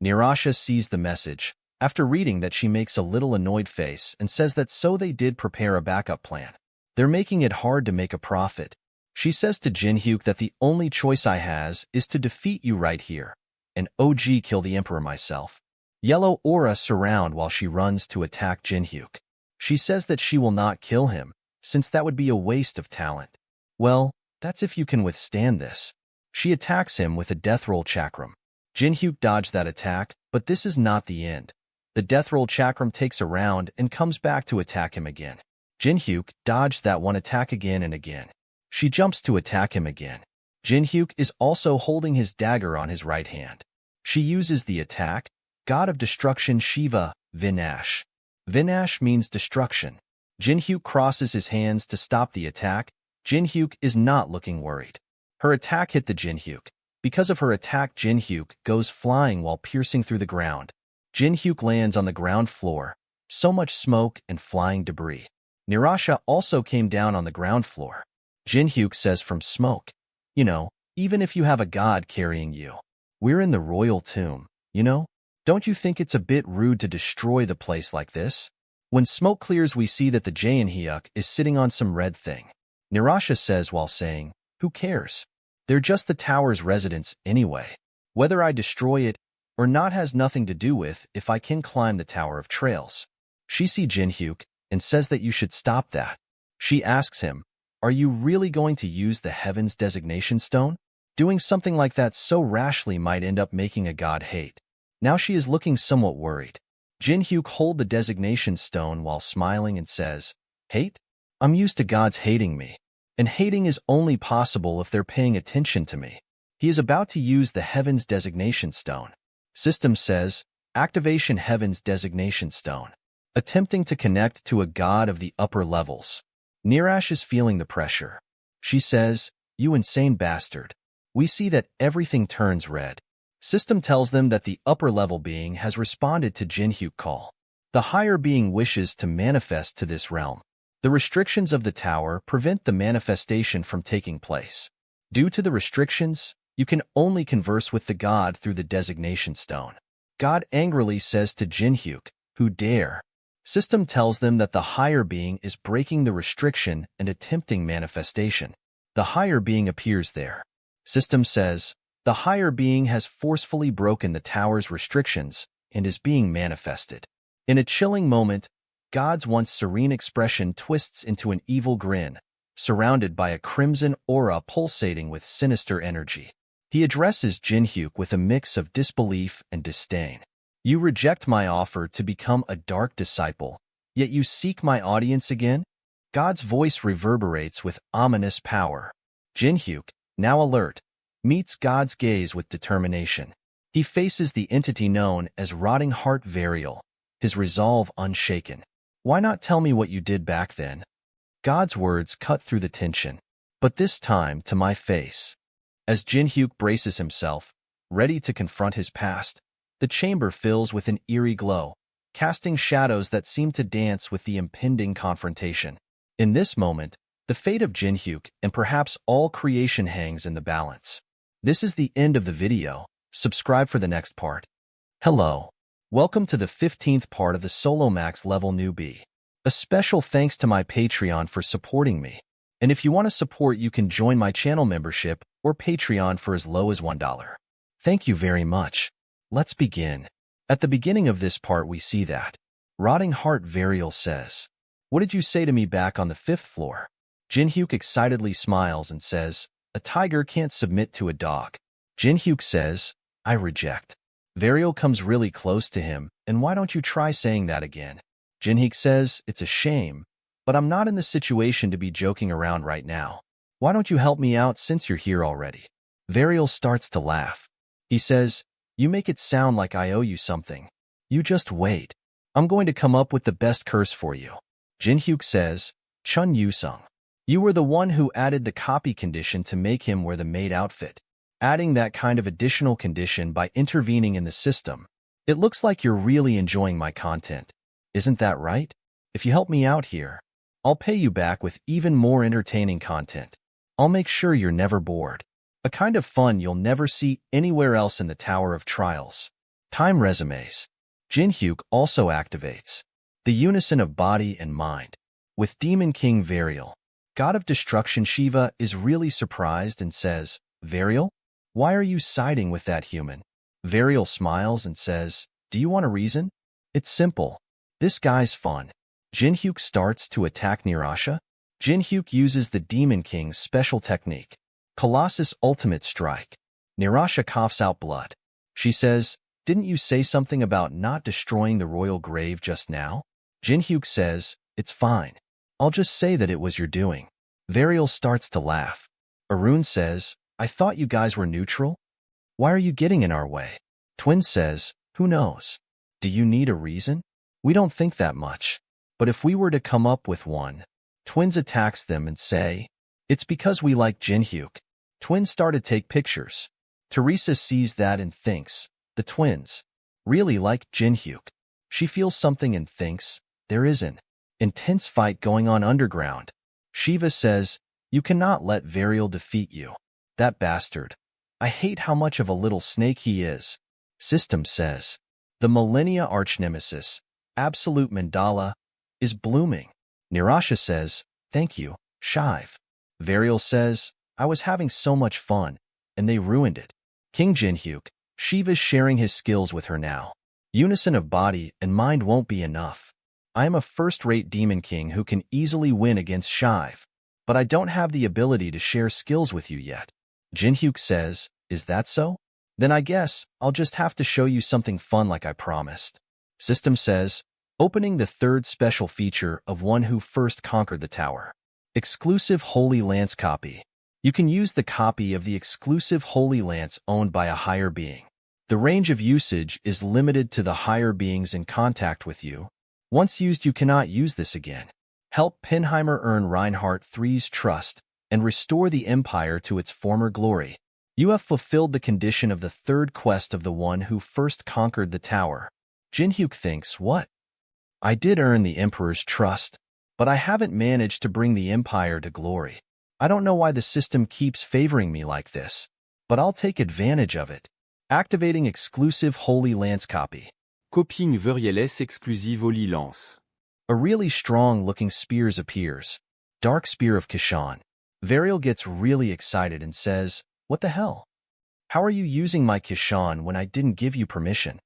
Nirasha sees the message. After reading that, she makes a little annoyed face and says that so they did prepare a backup plan. They're making it hard to make a profit. She says to Jin-hyuk that the only choice I has is to defeat you right here, and OG kill the Emperor myself. Yellow aura surround while she runs to attack Jin-hyuk. She says that she will not kill him, since that would be a waste of talent. Well, that's if you can withstand this. She attacks him with a death roll chakram. Jin-hyuk dodged that attack, but this is not the end. The death roll chakram takes a round and comes back to attack him again. Jin-hyuk dodged that one attack again and again. She jumps to attack him again. Jin-hyuk is also holding his dagger on his right hand. She uses the attack, God of Destruction Shiva, Vinash. Vinash means destruction. Jin-hyuk crosses his hands to stop the attack. Jin-hyuk is not looking worried. Her attack hit the Jin-hyuk. Because of her attack, Jin-hyuk goes flying while piercing through the ground. Jin-hyuk lands on the ground floor. So much smoke and flying debris. Nirasha also came down on the ground floor. Jin-hyuk says from smoke, you know, even if you have a god carrying you, we're in the royal tomb, you know? Don't you think it's a bit rude to destroy the place like this? When smoke clears, we see that the Jaehyuk is sitting on some red thing. Nirasha says while saying, who cares? They're just the tower's residents anyway. Whether I destroy it or not has nothing to do with if I can climb the Tower of Trails. She sees Jin-hyuk and says that you should stop that. She asks him, are you really going to use the Heaven's Designation Stone? Doing something like that so rashly might end up making a god hate. Now she is looking somewhat worried. Jin-hyuk holds the Designation Stone while smiling and says, hate? I'm used to gods hating me. And hating is only possible if they're paying attention to me. He is about to use the Heaven's Designation Stone. System says, activation Heaven's designation stone. Attempting to connect to a god of the upper levels. Nirash is feeling the pressure. She says, you insane bastard. We see that everything turns red. System tells them that the upper-level being has responded to Jinhyuk call. The higher being wishes to manifest to this realm. The restrictions of the tower prevent the manifestation from taking place. Due to the restrictions, you can only converse with the god through the designation stone. God angrily says to Jinhyuk, who dare? System tells them that the higher being is breaking the restriction and attempting manifestation. The higher being appears there. System says, the higher being has forcefully broken the tower's restrictions and is being manifested. In a chilling moment, God's once serene expression twists into an evil grin, surrounded by a crimson aura pulsating with sinister energy. He addresses Jinhyuk with a mix of disbelief and disdain. You reject my offer to become a dark disciple, yet you seek my audience again? God's voice reverberates with ominous power. Jinhyuk, now alert, meets God's gaze with determination. He faces the entity known as Rotting Heart Varial, his resolve unshaken. Why not tell me what you did back then? God's words cut through the tension, but this time to my face. As Jinhyuk braces himself, ready to confront his past, the chamber fills with an eerie glow, casting shadows that seem to dance with the impending confrontation. In this moment, the fate of Jinhyuk and perhaps all creation hangs in the balance. This is the end of the video. Subscribe for the next part. Hello. Welcome to the 15th part of the Solo Max level Newbie. A special thanks to my Patreon for supporting me. And if you want to support, you can join my channel membership or Patreon for as low as $1. Thank you very much. Let's begin. At the beginning of this part we see that Rotting Heart Varial says, "What did you say to me back on the 5th floor?" Jinhyuk excitedly smiles and says, "A tiger can't submit to a dog." Jinhyuk says, "I reject." Varial comes really close to him, and why don't you try saying that again? Jinhyuk says, "It's a shame, but I'm not in the situation to be joking around right now. Why don't you help me out since you're here already?" Varial starts to laugh. He says, "You make it sound like I owe you something. You just wait. I'm going to come up with the best curse for you." Jinhyuk says, "Chun Yusung. You were the one who added the copy condition to make him wear the maid outfit. Adding that kind of additional condition by intervening in the system. It looks like you're really enjoying my content. Isn't that right? If you help me out here, I'll pay you back with even more entertaining content. I'll make sure you're never bored. A kind of fun you'll never see anywhere else in the Tower of Trials." Time resumes. Jinhyuk also activates the unison of body and mind with Demon King Varial. God of Destruction Shiva is really surprised and says, "Varial, why are you siding with that human?" Varial smiles and says, "Do you want a reason? It's simple. This guy's fun." Jinhyuk starts to attack Nirasha. Jinhyuk uses the Demon King's special technique, Colossus Ultimate Strike. Nirasha coughs out blood. She says, "Didn't you say something about not destroying the royal grave just now?" Jinhyuk says, "It's fine. I'll just say that it was your doing." Varial starts to laugh. Arun says, "I thought you guys were neutral? Why are you getting in our way?" Twin says, "Who knows? Do you need a reason? We don't think that much. But if we were to come up with one." Twins attacks them and say, "It's because we like Jinhyuk." Twins start to take pictures. Teresa sees that and thinks, the twins really like Jinhyuk. She feels something and thinks, there is an intense fight going on underground. Shiva says, "You cannot let Varial defeat you. That bastard. I hate how much of a little snake he is." System says, "The Millennia Arch-Nemesis, Absolute Mandala, is blooming." Nirasha says, "Thank you, Shiv." Varial says, "I was having so much fun, and they ruined it." King Jinhyuk, Shiva's sharing his skills with her now. Unison of body and mind won't be enough. I am a first-rate Demon King who can easily win against Shiv, but I don't have the ability to share skills with you yet. Jinhyuk says, "Is that so? Then I guess I'll just have to show you something fun like I promised." System says, opening the 3rd special feature of one who first conquered the tower. Exclusive Holy Lance Copy. You can use the copy of the exclusive Holy Lance owned by a higher being. The range of usage is limited to the higher beings in contact with you. Once used, you cannot use this again. Help Pinheimer earn Reinhardt III's trust and restore the Empire to its former glory. You have fulfilled the condition of the third quest of the one who first conquered the tower. Jinhyuk thinks, what? I did earn the Emperor's trust, but I haven't managed to bring the Empire to glory. I don't know why the system keeps favoring me like this, but I'll take advantage of it. Activating exclusive Holy Lance copy. Copying Verielles exclusive Holy Lance. A really strong-looking spears appears. Dark Spear of Kishan. Variel gets really excited and says, what the hell? How are you using my Kishan when I didn't give you permission?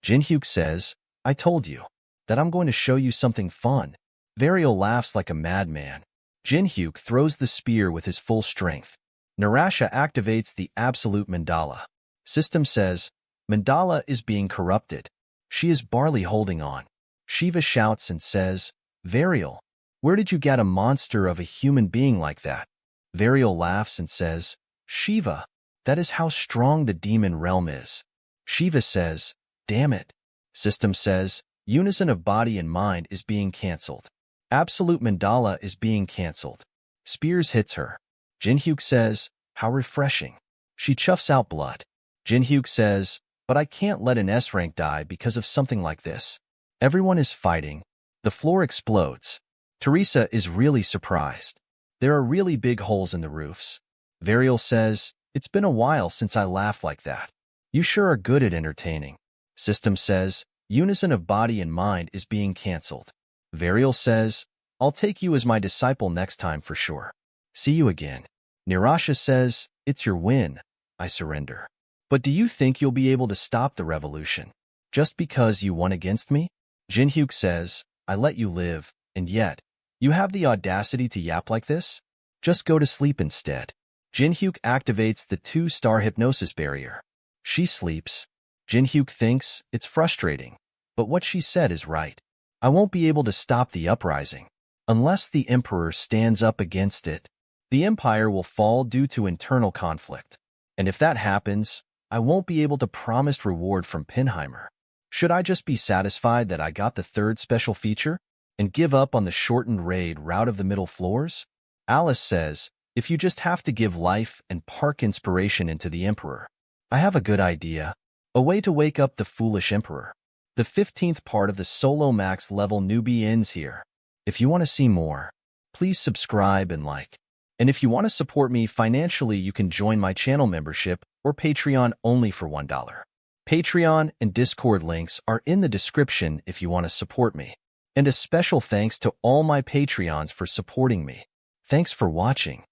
Jinhyuk says, I told you that I'm going to show you something fun. Variel laughs like a madman. Jinhyuk throws the spear with his full strength. Narasha activates the absolute mandala. System says, mandala is being corrupted. She is barely holding on. Shiva shouts and says, Variel, where did you get a monster of a human being like that? Variel laughs and says, Shiva, that is how strong the demon realm is. Shiva says, damn it. System says, unison of body and mind is being cancelled. Absolute mandala is being cancelled. Spears hits her. Jinhyuk says, how refreshing. She chuffs out blood. Jinhyuk says, but I can't let an S-rank die because of something like this. Everyone is fighting. The floor explodes. Teresa is really surprised. There are really big holes in the roofs. Variel says, it's been a while since I laughed like that. You sure are good at entertaining. System says, unison of body and mind is being cancelled. Variel says, I'll take you as my disciple next time for sure. See you again. Narasha says, it's your win. I surrender. But do you think you'll be able to stop the revolution just because you won against me? Jinhyuk says, I let you live, and yet, you have the audacity to yap like this? Just go to sleep instead. Jinhyuk activates the 2-star hypnosis barrier. She sleeps. Jinhyuk thinks it's frustrating, but what she said is right. I won't be able to stop the uprising. Unless the Emperor stands up against it, the Empire will fall due to internal conflict. And if that happens, I won't be able to promise reward from Pinheimer. Should I just be satisfied that I got the third special feature and give up on the shortened raid route of the middle floors? Alice says, if you just have to give life and park inspiration into the Emperor. I have a good idea. A way to wake up the foolish Emperor. The 15th part of the solo max level newbie ends here. If you want to see more, please subscribe and like. And if you want to support me financially, you can join my channel membership or Patreon only for $1. Patreon and Discord links are in the description if you want to support me. And a special thanks to all my Patreons for supporting me. Thanks for watching.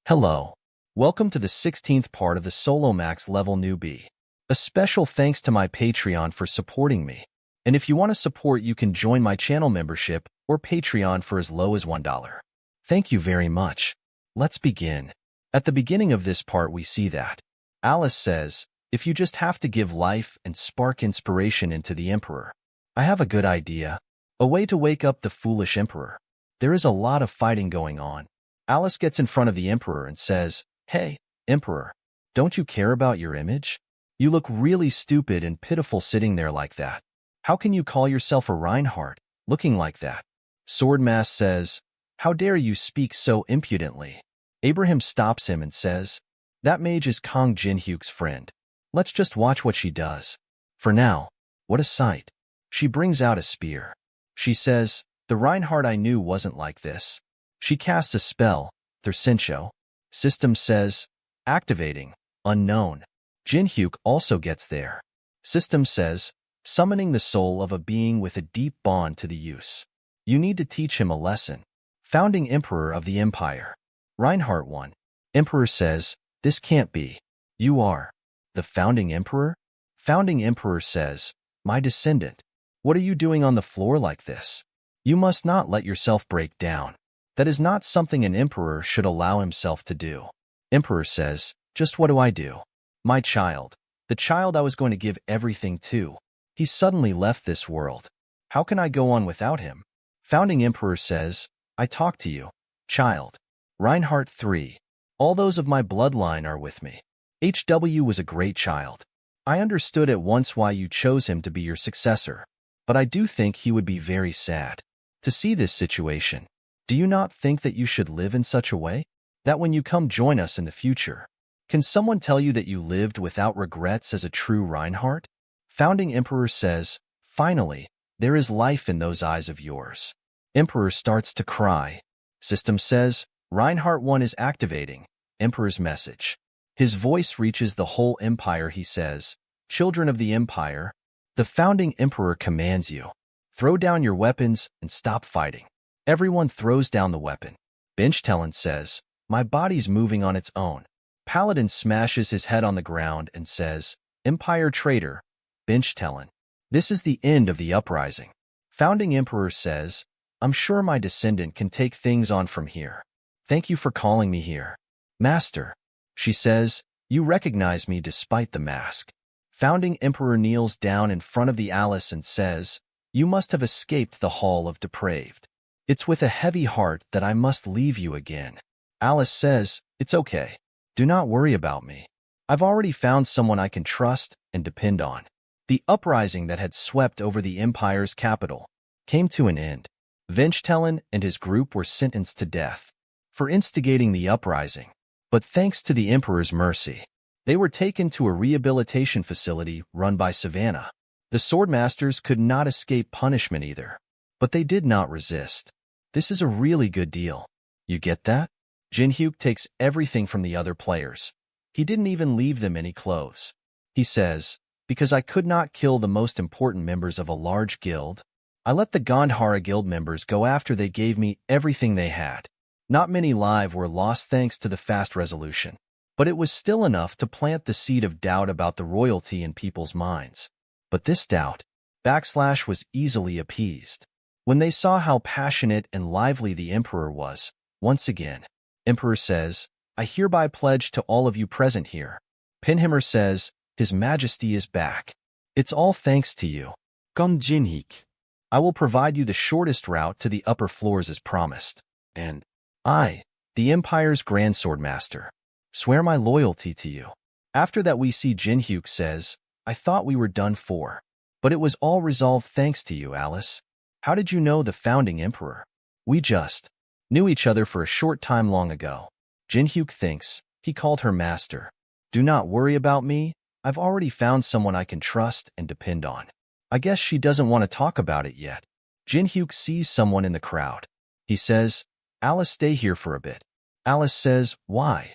Hello. Welcome to the 16th part of the solo max level newbie. A special thanks to my Patreon for supporting me. And if you want to support, you can join my channel membership or Patreon for as low as $1. Thank you very much. Let's begin. At the beginning of this part, we see that Alice says, if you just have to give life and spark inspiration into the Emperor. I have a good idea. A way to wake up the foolish Emperor. There is a lot of fighting going on. Alice gets in front of the Emperor and says, hey, Emperor, don't you care about your image? You look really stupid and pitiful sitting there like that. How can you call yourself a Reinhardt, looking like that? Swordmask says, how dare you speak so impudently? Abraham stops him and says, that mage is Kong Jinhyuk's friend. Let's just watch what she does. For now, what a sight. She brings out a spear. She says, the Reinhardt I knew wasn't like this. She casts a spell, Thursincho. System says, activating, unknown. Jinhyuk also gets there. System says, summoning the soul of a being with a deep bond to the use. You need to teach him a lesson. Founding Emperor of the Empire. Reinhardt 1. Emperor says, this can't be. You are. The Founding Emperor? Founding Emperor says, my descendant. What are you doing on the floor like this? You must not let yourself break down. That is not something an emperor should allow himself to do. Emperor says, just what do I do? My child, the child I was going to give everything to. He suddenly left this world. How can I go on without him? Founding Emperor says, I talk to you, child. Reinhardt 3. All those of my bloodline are with me. HW was a great child. I understood at once why you chose him to be your successor, but I do think he would be very sad to see this situation. Do you not think that you should live in such a way that when you come join us in the future, can someone tell you that you lived without regrets as a true Reinhardt? Founding Emperor says, finally, there is life in those eyes of yours. Emperor starts to cry. System says, Reinhardt 1 is activating. Emperor's message. His voice reaches the whole empire. He says, Children of the Empire, the founding emperor commands you. Throw down your weapons and stop fighting. Everyone throws down the weapon. Benchtelen says, My body's moving on its own. Paladin smashes his head on the ground and says, Empire traitor. Benchtelen. This is the end of the uprising. Founding Emperor says, I'm sure my descendant can take things on from here. Thank you for calling me here. Master. She says, You recognize me despite the mask. Founding Emperor kneels down in front of the Alice and says, You must have escaped the Hall of Depraved. It's with a heavy heart that I must leave you again. Alice says, It's okay. Do not worry about me. I've already found someone I can trust and depend on. The uprising that had swept over the Empire's capital came to an end. Benchtelen and his group were sentenced to death for instigating the uprising, but thanks to the Emperor's mercy, they were taken to a rehabilitation facility run by Savannah. The Swordmasters could not escape punishment either, but they did not resist. This is a really good deal. You get that? Jinhyuk takes everything from the other players. He didn't even leave them any clothes. He says, Because I could not kill the most important members of a large guild, I let the Gandhara guild members go after they gave me everything they had. Not many lives were lost thanks to the fast resolution, but it was still enough to plant the seed of doubt about the royalty in people's minds. But this doubt was easily appeased when they saw how passionate and lively the Emperor was. Once again, Emperor says, I hereby pledge to all of you present here. Pinhammer says, His Majesty is back. It's all thanks to you. Come Jinhyuk. I will provide you the shortest route to the upper floors as promised. And I, the Empire's Grand Swordmaster, swear my loyalty to you. After that we see Jinhyuk says, I thought we were done for, but it was all resolved thanks to you, Alice. How did you know the founding emperor? We just knew each other for a short time long ago. Jinhyuk thinks he called her master. Do not worry about me. I've already found someone I can trust and depend on. I guess she doesn't want to talk about it yet. Jinhyuk sees someone in the crowd. He says, Alice, stay here for a bit. Alice says, Why?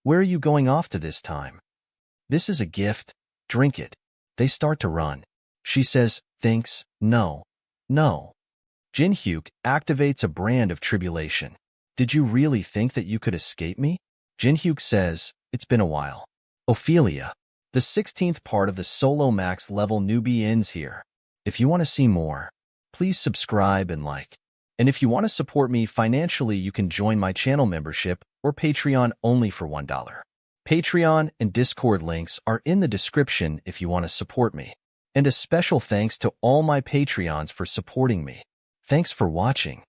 Where are you going off to this time? This is a gift. Drink it. They start to run. She says, Thanks. No. No. Jinhyuk activates a brand of tribulation. Did you really think that you could escape me? Jinhyuk says, It's been a while. Ophelia. The 16th part of the Solo Max level Newbie ends here. If you want to see more, please subscribe and like. And if you want to support me financially, you can join my channel membership or Patreon only for $1. Patreon and Discord links are in the description if you want to support me. And a special thanks to all my Patreons for supporting me. Thanks for watching.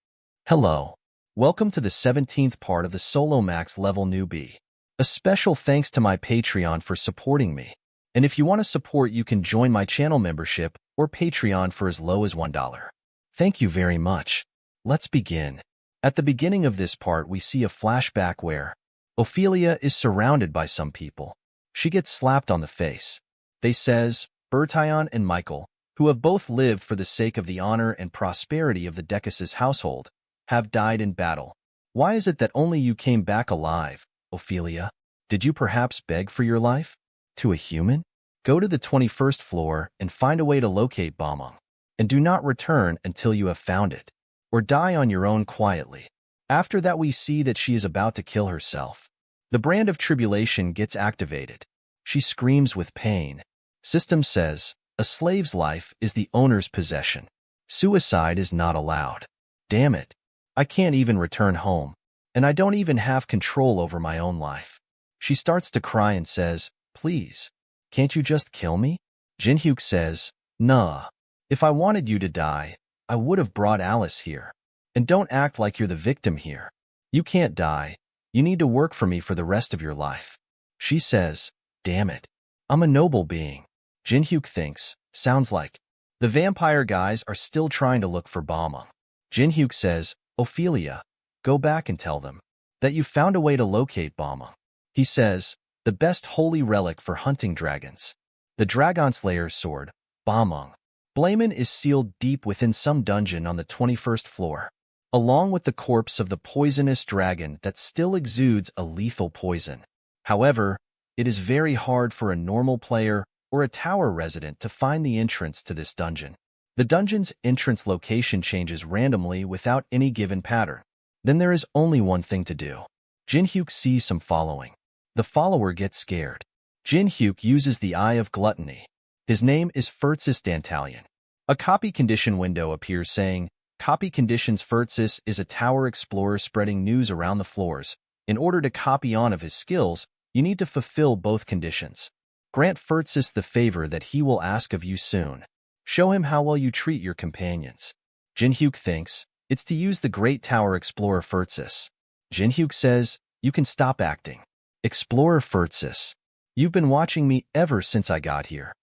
Hello. Welcome to the 17th part of the Solo Max level Newbie. A special thanks to my Patreon for supporting me. And if you want to support, you can join my channel membership or Patreon for as low as $1. Thank you very much. Let's begin. At the beginning of this part, we see a flashback where Ophelia is surrounded by some people. She gets slapped on the face. They says, Bertillon and Michael, who have both lived for the sake of the honor and prosperity of the Decus' household, have died in battle. Why is it that only you came back alive, Ophelia? Did you perhaps beg for your life? To a human? Go to the 21st floor and find a way to locate Bamong, and do not return until you have found it, or die on your own quietly. After that, we see that she is about to kill herself. The brand of tribulation gets activated. She screams with pain. System says, a slave's life is the owner's possession. Suicide is not allowed. Damn it. I can't even return home, and I don't even have control over my own life. She starts to cry and says, Please, can't you just kill me? Jinhyuk says, Nah. If I wanted you to die, I would have brought Alice here. And don't act like you're the victim here. You can't die. You need to work for me for the rest of your life. She says, Damn it. I'm a noble being. Jinhyuk thinks, sounds like. The vampire guys are still trying to look for Balmung. Jinhyuk says, Ophelia, go back and tell them that you found a way to locate Balmung. He says, the best holy relic for hunting dragons. The Dragon Slayer's sword, Balmung. Blamen is sealed deep within some dungeon on the 21st floor, along with the corpse of the poisonous dragon that still exudes a lethal poison. However, it is very hard for a normal player or a tower resident to find the entrance to this dungeon. The dungeon's entrance location changes randomly without any given pattern. Then there is only one thing to do. Jinhyuk sees some following. The follower gets scared. Jinhyuk uses the Eye of Gluttony. His name is Furtsis Dantalion. A copy condition window appears saying, Copy conditions. Furtsis is a tower explorer spreading news around the floors. In order to copy on of his skills, you need to fulfill both conditions. Grant Furtsis the favor that he will ask of you soon. Show him how well you treat your companions. Jinhyuk thinks, it's to use the Great Tower Explorer Furtsis. Jinhyuk says, you can stop acting. Explorer Furtsis, you've been watching me ever since I got here.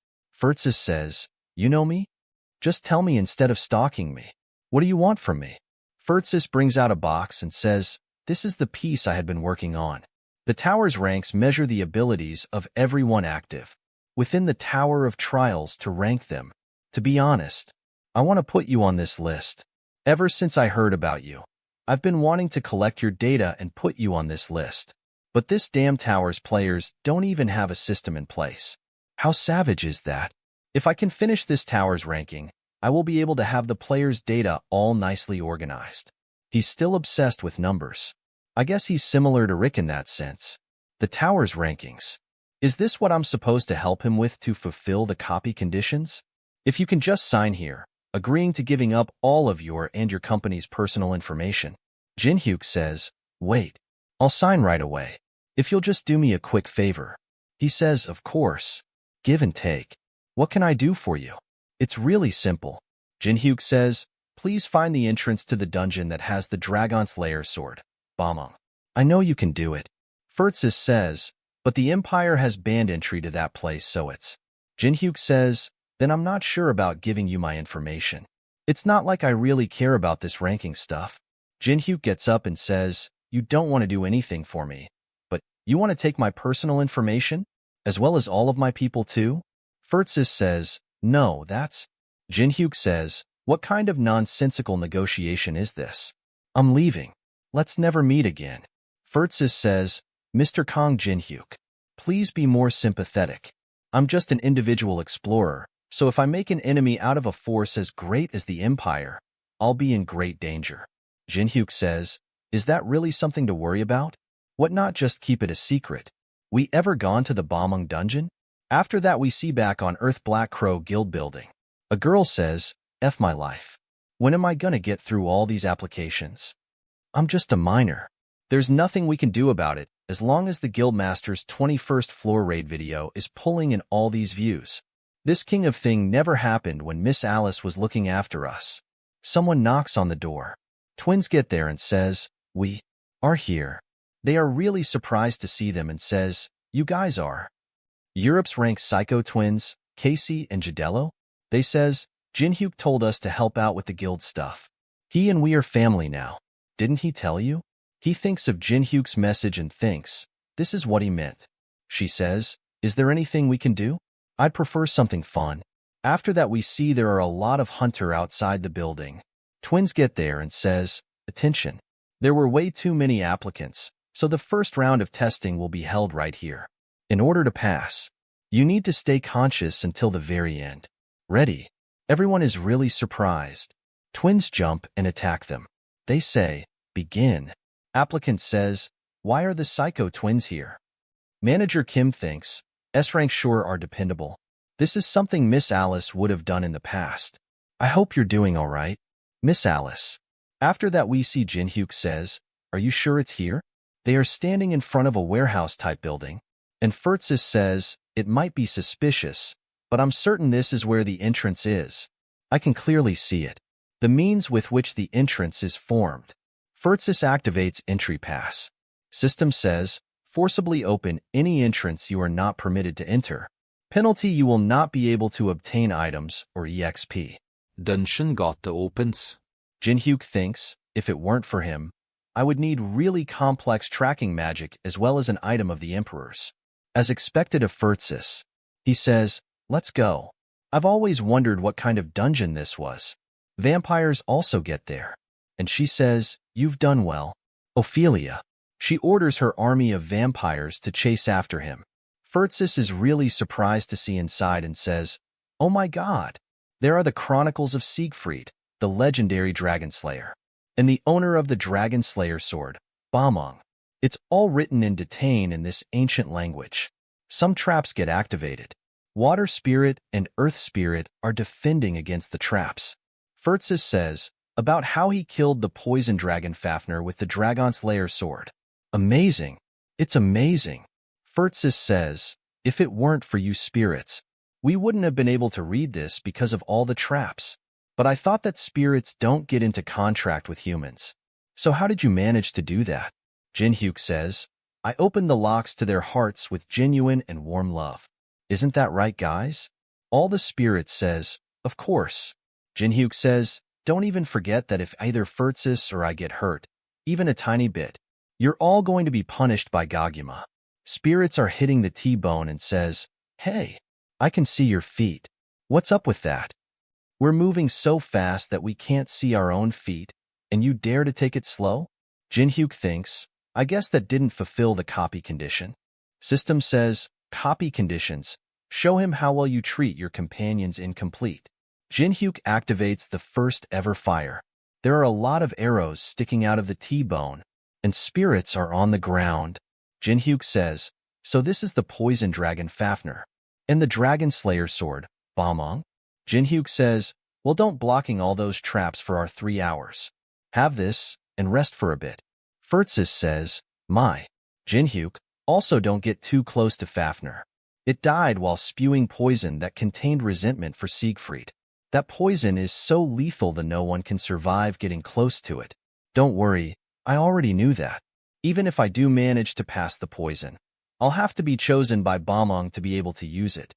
Furtsis says, you know me? Just tell me instead of stalking me. What do you want from me? Furtsis brings out a box and says, this is the piece I had been working on. The tower's ranks measure the abilities of everyone active within the Tower of Trials to rank them. To be honest, I want to put you on this list. Ever since I heard about you, I've been wanting to collect your data and put you on this list. But this damn tower's players don't even have a system in place. How savage is that? If I can finish this tower's ranking, I will be able to have the players' data all nicely organized. He's still obsessed with numbers. I guess he's similar to Rick in that sense. The tower's rankings. Is this what I'm supposed to help him with to fulfill the copy conditions? If you can just sign here, agreeing to giving up all of your and your company's personal information. Jinhyuk says, wait, I'll sign right away. If you'll just do me a quick favor. He says, of course. Give and take. What can I do for you? It's really simple. Jinhyuk says, please find the entrance to the dungeon that has the Dragon Slayer's sword, Balmung. I know you can do it. Furtsis says, but the Empire has banned entry to that place, so it's. Jinhyuk says, then I'm not sure about giving you my information. It's not like I really care about this ranking stuff. Jinhyuk gets up and says, you don't want to do anything for me, but you want to take my personal information, as well as all of my people too? Furtsis says, no, that's. Jinhyuk says, what kind of nonsensical negotiation is this? I'm leaving. Let's never meet again. Furtsis says, Mr. Kong Jinhyuk, please be more sympathetic. I'm just an individual explorer, so if I make an enemy out of a force as great as the Empire, I'll be in great danger. Jinhyuk says, is that really something to worry about? What not just keep it a secret? We ever gone to the Balmung dungeon? After that we see back on Earth Black Crow Guild building. A girl says, F my life. When am I gonna get through all these applications? I'm just a minor. There's nothing we can do about it as long as the Guildmaster's 21st floor raid video is pulling in all these views. This king of thing never happened when Miss Alice was looking after us. Someone knocks on the door. Twins get there and says, we are here. They are really surprised to see them and says, you guys are Europe's ranked psycho twins, Casey and Yahello? They says, Jinhyuk told us to help out with the guild stuff. He and we are family now. Didn't he tell you? He thinks of Jinhyuk's message and thinks, this is what he meant. She says, is there anything we can do? I'd prefer something fun. After that we see there are a lot of hunter outside the building. Twins get there and says, attention. There were way too many applicants, so the first round of testing will be held right here. In order to pass, you need to stay conscious until the very end. Ready? Everyone is really surprised. Twins jump and attack them. They say, begin. Applicant says, why are the psycho twins here? Manager Kim thinks, S-rank sure are dependable. This is something Miss Alice would have done in the past. I hope you're doing all right, Miss Alice. After that we see Jinhyuk says, are you sure it's here? They are standing in front of a warehouse-type building, and Furtsis says, it might be suspicious, but I'm certain this is where the entrance is. I can clearly see it. The means with which the entrance is formed. Furtsis activates entry pass. System says, forcibly open any entrance you are not permitted to enter. Penalty: you will not be able to obtain items or EXP. Dungeon got opens. Jinhyuk thinks, if it weren't for him, I would need really complex tracking magic as well as an item of the Emperor's. As expected of Furtsis, he says, let's go. I've always wondered what kind of dungeon this was. Vampires also get there. And she says, you've done well. Ophelia. She orders her army of vampires to chase after him. Furtsis is really surprised to see inside and says, oh my god, there are the Chronicles of Siegfried, the legendary dragon slayer, and the owner of the dragon slayer sword, Bamong. It's all written in Detain in this ancient language. Some traps get activated. Water Spirit and Earth Spirit are defending against the traps. Furtsis says about how he killed the poison dragon Fafnir with the dragon slayer sword. Amazing. It's amazing. Furtsis says, if it weren't for you spirits, we wouldn't have been able to read this because of all the traps. But I thought that spirits don't get into contract with humans. So how did you manage to do that? Jinhyuk says, I opened the locks to their hearts with genuine and warm love. Isn't that right, guys? All the spirits says, of course. Jinhyuk says, don't even forget that if either Furtsis or I get hurt, even a tiny bit, you're all going to be punished by Goguma. Spirits are hitting the T-bone and says, hey, I can see your feet. What's up with that? We're moving so fast that we can't see our own feet, and you dare to take it slow? Jinhyuk thinks, I guess that didn't fulfill the copy condition. System says, copy conditions. Show him how well you treat your companions incomplete. Jinhyuk activates the first ever fire. There are a lot of arrows sticking out of the T-bone, and spirits are on the ground. Jinhyuk says, so this is the poison dragon Fafnir, and the dragon slayer sword, Bamong? Jinhyuk says, well, don't blocking all those traps for our 3 hours. Have this, and rest for a bit. Furtsis says, my. Jinhyuk, also don't get too close to Fafnir. It died while spewing poison that contained resentment for Siegfried. That poison is so lethal that no one can survive getting close to it. Don't worry, I already knew that. Even if I do manage to pass the poison, I'll have to be chosen by Bamong to be able to use it.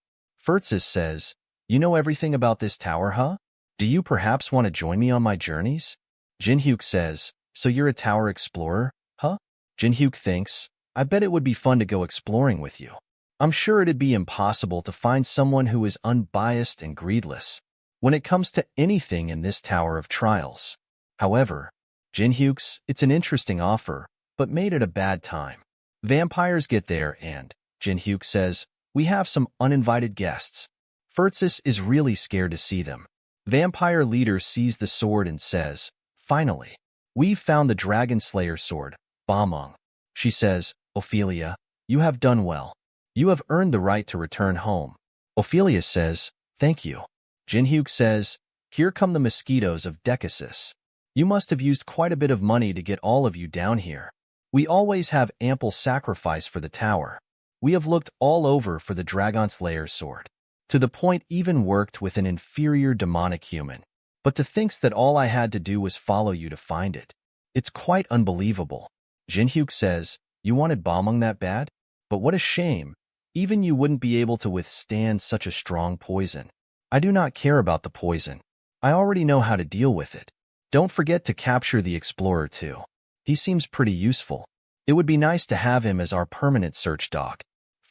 Furtsis says, you know everything about this tower, huh? Do you perhaps want to join me on my journeys? Jinhyuk says, so you're a tower explorer, huh? Jinhyuk thinks, I bet it would be fun to go exploring with you. I'm sure it'd be impossible to find someone who is unbiased and greedless when it comes to anything in this tower of trials. However, Jinhyuk's, it's an interesting offer, but made at a bad time. Vampires get there and, Jinhyuk says, we have some uninvited guests. Furtsis is really scared to see them. Vampire leader sees the sword and says, finally, we've found the dragon slayer sword, Bamong. She says, Ophelia, you have done well. You have earned the right to return home. Ophelia says, thank you. Jinhyuk says, here come the mosquitoes of Decasis. You must have used quite a bit of money to get all of you down here. We always have ample sacrifice for the tower. We have looked all over for the dragon slayer sword. To the point even worked with an inferior demonic human. But to think that all I had to do was follow you to find it. It's quite unbelievable. Jinhyuk says, you wanted Bamong that bad? But what a shame. Even you wouldn't be able to withstand such a strong poison. I do not care about the poison. I already know how to deal with it. Don't forget to capture the explorer too. He seems pretty useful. It would be nice to have him as our permanent search dog.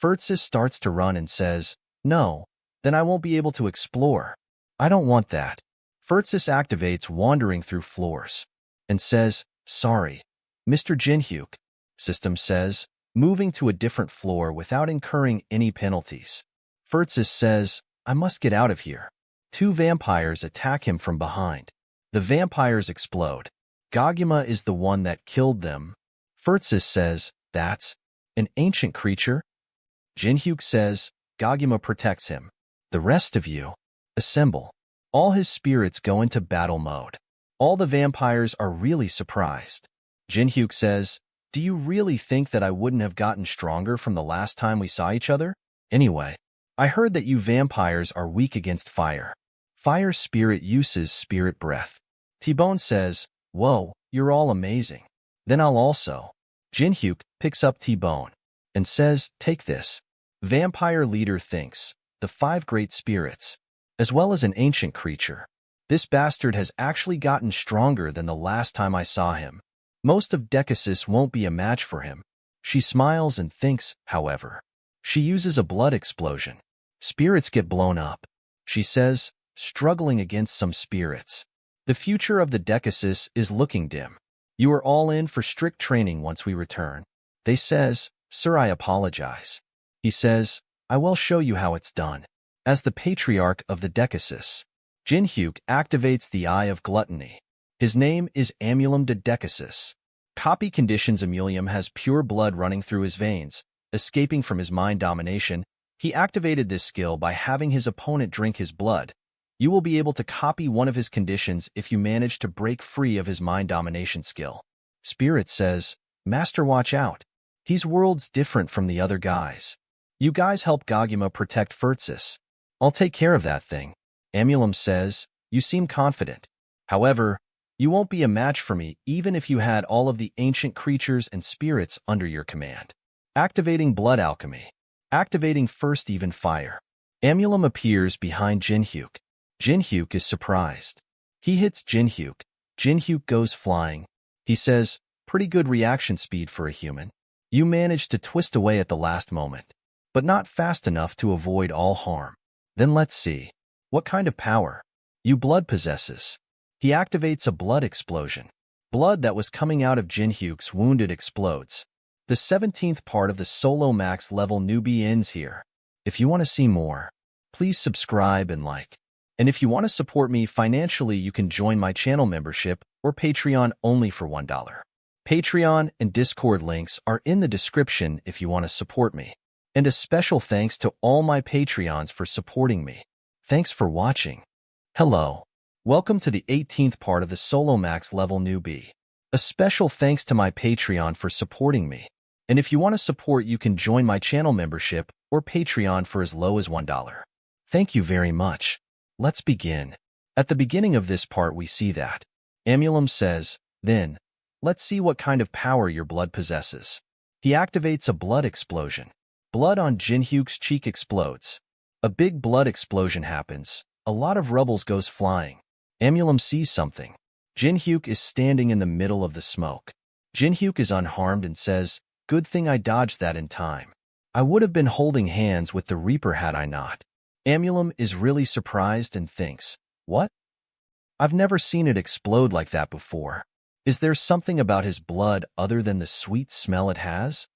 Furtsis starts to run and says, no, then I won't be able to explore. I don't want that. Furtsis activates wandering through floors and says, sorry, Mr. Jinhyuk. System says, moving to a different floor without incurring any penalties. Furtsis says, I must get out of here. 2 vampires attack him from behind. The vampires explode. Goguma is the one that killed them. Furtsis says, that's an ancient creature. Jinhyuk says, Goguma protects him. The rest of you, assemble. All his spirits go into battle mode. All the vampires are really surprised. Jinhyuk says, do you really think that I wouldn't have gotten stronger from the last time we saw each other? Anyway, I heard that you vampires are weak against fire. Fire spirit uses spirit breath. T-Bone says, whoa, you're all amazing. Then I'll also. Jinhyuk picks up T-Bone and says, take this. Vampire leader thinks, the 5 great spirits, as well as an ancient creature. This bastard has actually gotten stronger than the last time I saw him. Most of Decasis won't be a match for him. She smiles and thinks, however. She uses a blood explosion. Spirits get blown up. She says, struggling against some spirits. The future of the Decasis is looking dim. You are all in for strict training once we return. They says, Sir, I apologize. He says, I will show you how it's done. As the patriarch of the Decasis, Jinhyuk activates the Eye of Gluttony. His name is Amulim de Decasis. Copy conditions. Amulium has pure blood running through his veins, escaping from his mind domination. He activated this skill by having his opponent drink his blood. You will be able to copy one of his conditions if you manage to break free of his mind domination skill. Spirit says, Master, watch out. He's worlds different from the other guys. You guys help Goguma protect Furtsis. I'll take care of that thing. Amulim says, you seem confident. However, you won't be a match for me even if you had all of the ancient creatures and spirits under your command. Activating blood alchemy. Activating first even fire. Amulim appears behind Jinhyuk. Jinhyuk is surprised. He hits Jinhyuk. Jinhyuk goes flying. He says, pretty good reaction speed for a human. You managed to twist away at the last moment, but not fast enough to avoid all harm. Then let's see. What kind of power? You blood possesses. He activates a blood explosion. Blood that was coming out of Jinhyuk's wounded explodes. The 17th part of the solo max level newbie ends here. If you want to see more, please subscribe and like. And if you want to support me financially, you can join my channel membership or Patreon only for $1. Patreon and Discord links are in the description if you want to support me. And a special thanks to all my Patreons for supporting me. Thanks for watching. Hello. Welcome to the 18th part of the solo max level newbie. A special thanks to my Patreon for supporting me. And if you want to support, you can join my channel membership or Patreon for as low as $1. Thank you very much. Let's begin. At the beginning of this part, we see that Amulim says, then, let's see what kind of power your blood possesses. He activates a blood explosion. Blood on Jinhyuk's cheek explodes. A big blood explosion happens. A lot of rubble goes flying. Amulim sees something. Jinhyuk is standing in the middle of the smoke. Jinhyuk is unharmed and says, good thing I dodged that in time. I would have been holding hands with the Reaper had I not. Amulim is really surprised and thinks, what? I've never seen it explode like that before. Is there something about his blood other than the sweet smell it has?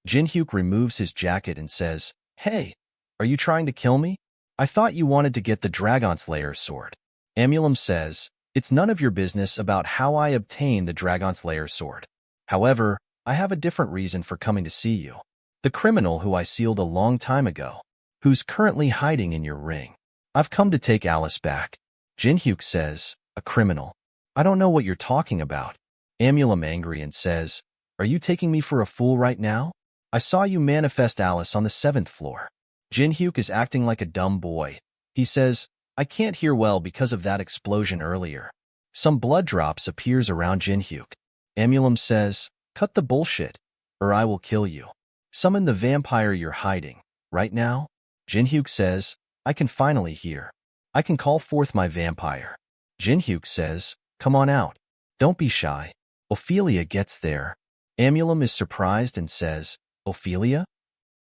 Jinhyuk removes his jacket and says, hey, are you trying to kill me? I thought you wanted to get the Dragon Slayer's sword. Amulim says, it's none of your business about how I obtained the Dragon Slayer's sword. However, I have a different reason for coming to see you. The criminal who I sealed a long time ago, who's currently hiding in your ring. I've come to take Alice back. Jinhyuk says, a criminal? I don't know what you're talking about. Amulim angry and says, are you taking me for a fool right now? I saw you manifest Alice on the 7th floor. Jinhyuk is acting like a dumb boy. He says, I can't hear well because of that explosion earlier. Some blood drops appears around Jinhyuk. Amulim says, cut the bullshit, or I will kill you. Summon the vampire you're hiding. Right now? Jinhyuk says, I can finally hear. I can call forth my vampire. Jinhyuk says, come on out. Don't be shy. Ophelia gets there. Amulim is surprised and says, Ophelia?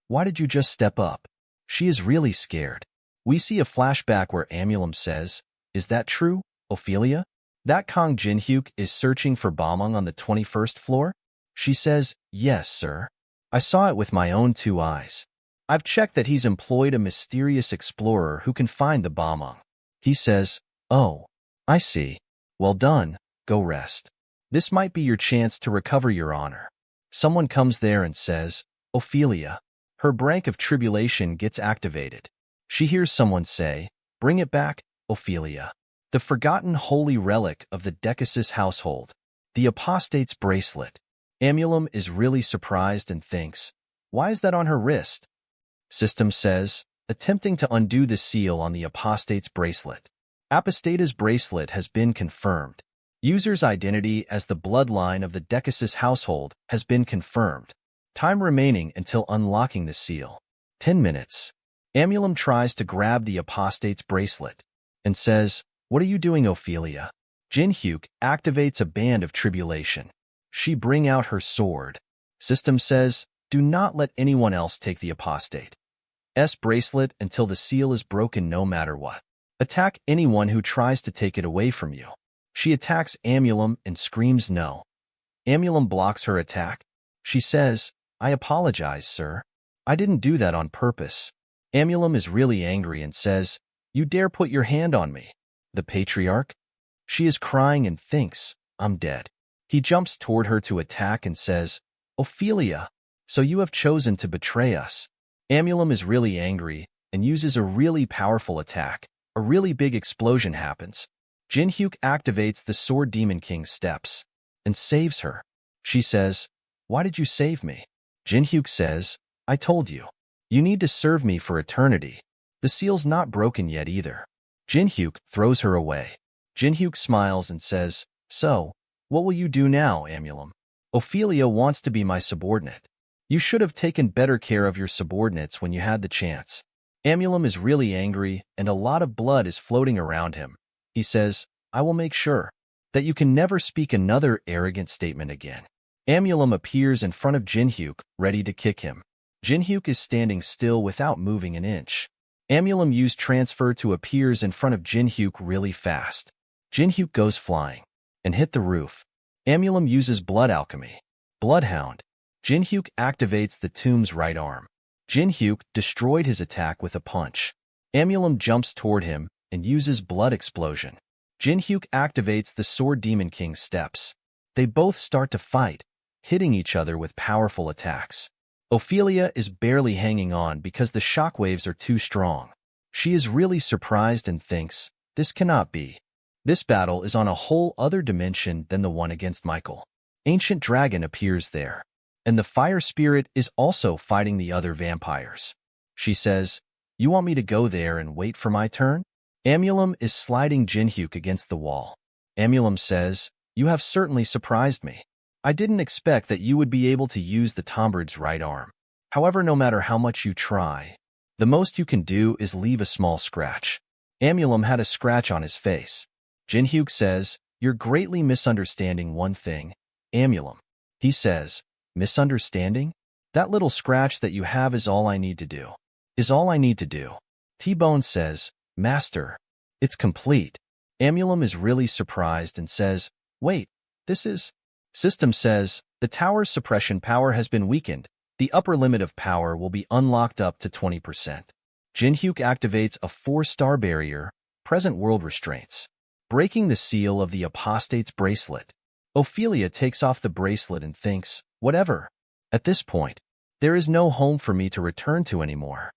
Why did you just step up? She is really scared. We see a flashback where Amulim says, is that true, Ophelia? That Kong Jinhyuk is searching for Bamong on the 21st floor? She says, yes, sir. I saw it with my own 2 eyes. I've checked that he's employed a mysterious explorer who can find the Bamong. He says, oh, I see. Well done, go rest. This might be your chance to recover your honor. Someone comes there and says, Ophelia. Her brank of tribulation gets activated. She hears someone say, bring it back, Ophelia. The forgotten holy relic of the Decasis household. The apostate's bracelet. Amulim is really surprised and thinks, why is that on her wrist? System says, attempting to undo the seal on the apostate's bracelet. Apostata's bracelet has been confirmed. User's identity as the bloodline of the Decasis household has been confirmed. Time remaining until unlocking the seal. 10 minutes. Amulum tries to grab the apostate's bracelet and says, "What are you doing, Ophelia?" Jinhyuk activates a band of tribulation. She bring out her sword. System says, "Do not let anyone else take the apostate's bracelet until the seal is broken no matter what. Attack anyone who tries to take it away from you." She attacks Amulum and screams no. Amulum blocks her attack. She says, "I apologize, sir. I didn't do that on purpose." Amulum is really angry and says, "You dare put your hand on me, the patriarch?" She is crying and thinks, "I'm dead." He jumps toward her to attack and says, "Ophelia, so you have chosen to betray us." Amulum is really angry and uses a really powerful attack. A really big explosion happens. Jinhyuk activates the Sword Demon King's steps and saves her. She says, "Why did you save me?" Jinhyuk says, "I told you. You need to serve me for eternity." The seal's not broken yet either. Jinhyuk throws her away. Jinhyuk smiles and says, "So, what will you do now, Amulum?" "Ophelia wants to be my subordinate. You should have taken better care of your subordinates when you had the chance." Amulum is really angry and a lot of blood is floating around him. He says, "I will make sure that you can never speak another arrogant statement again." Amulum appears in front of Jinhyuk, ready to kick him. Jinhyuk is standing still without moving an inch. Amulum used transfer to appears in front of Jinhyuk really fast. Jinhyuk goes flying and hit the roof. Amulum uses blood alchemy. Bloodhound. Jinhyuk activates the tomb's right arm. Jinhyuk destroyed his attack with a punch. Amulum jumps toward him and uses blood explosion. Jinhyuk activates the Sword Demon King's steps. They both start to fight, hitting each other with powerful attacks. Ophelia is barely hanging on because the shockwaves are too strong. She is really surprised and thinks, "This cannot be. This battle is on a whole other dimension than the one against Michael." Ancient Dragon appears there, and the fire spirit is also fighting the other vampires. She says, "You want me to go there and wait for my turn?" Amulum is sliding Jinhyuk against the wall. Amulum says, "You have certainly surprised me. I didn't expect that you would be able to use the Tombird's right arm. However, no matter how much you try, the most you can do is leave a small scratch." Amulum had a scratch on his face. Jinhyuk says, "You're greatly misunderstanding one thing, Amulum." He says, "Misunderstanding? That little scratch that you have is all I need to do." "Is all I need to do." T-Bone says, "Master, it's complete." Amulum is really surprised and says, "Wait, this is..." System says, "The tower's suppression power has been weakened. The upper limit of power will be unlocked up to 20%. Jinhyuk activates a 4-star barrier, present world restraints, breaking the seal of the apostate's bracelet. Ophelia takes off the bracelet and thinks, "Whatever. At this point, there is no home for me to return to anymore."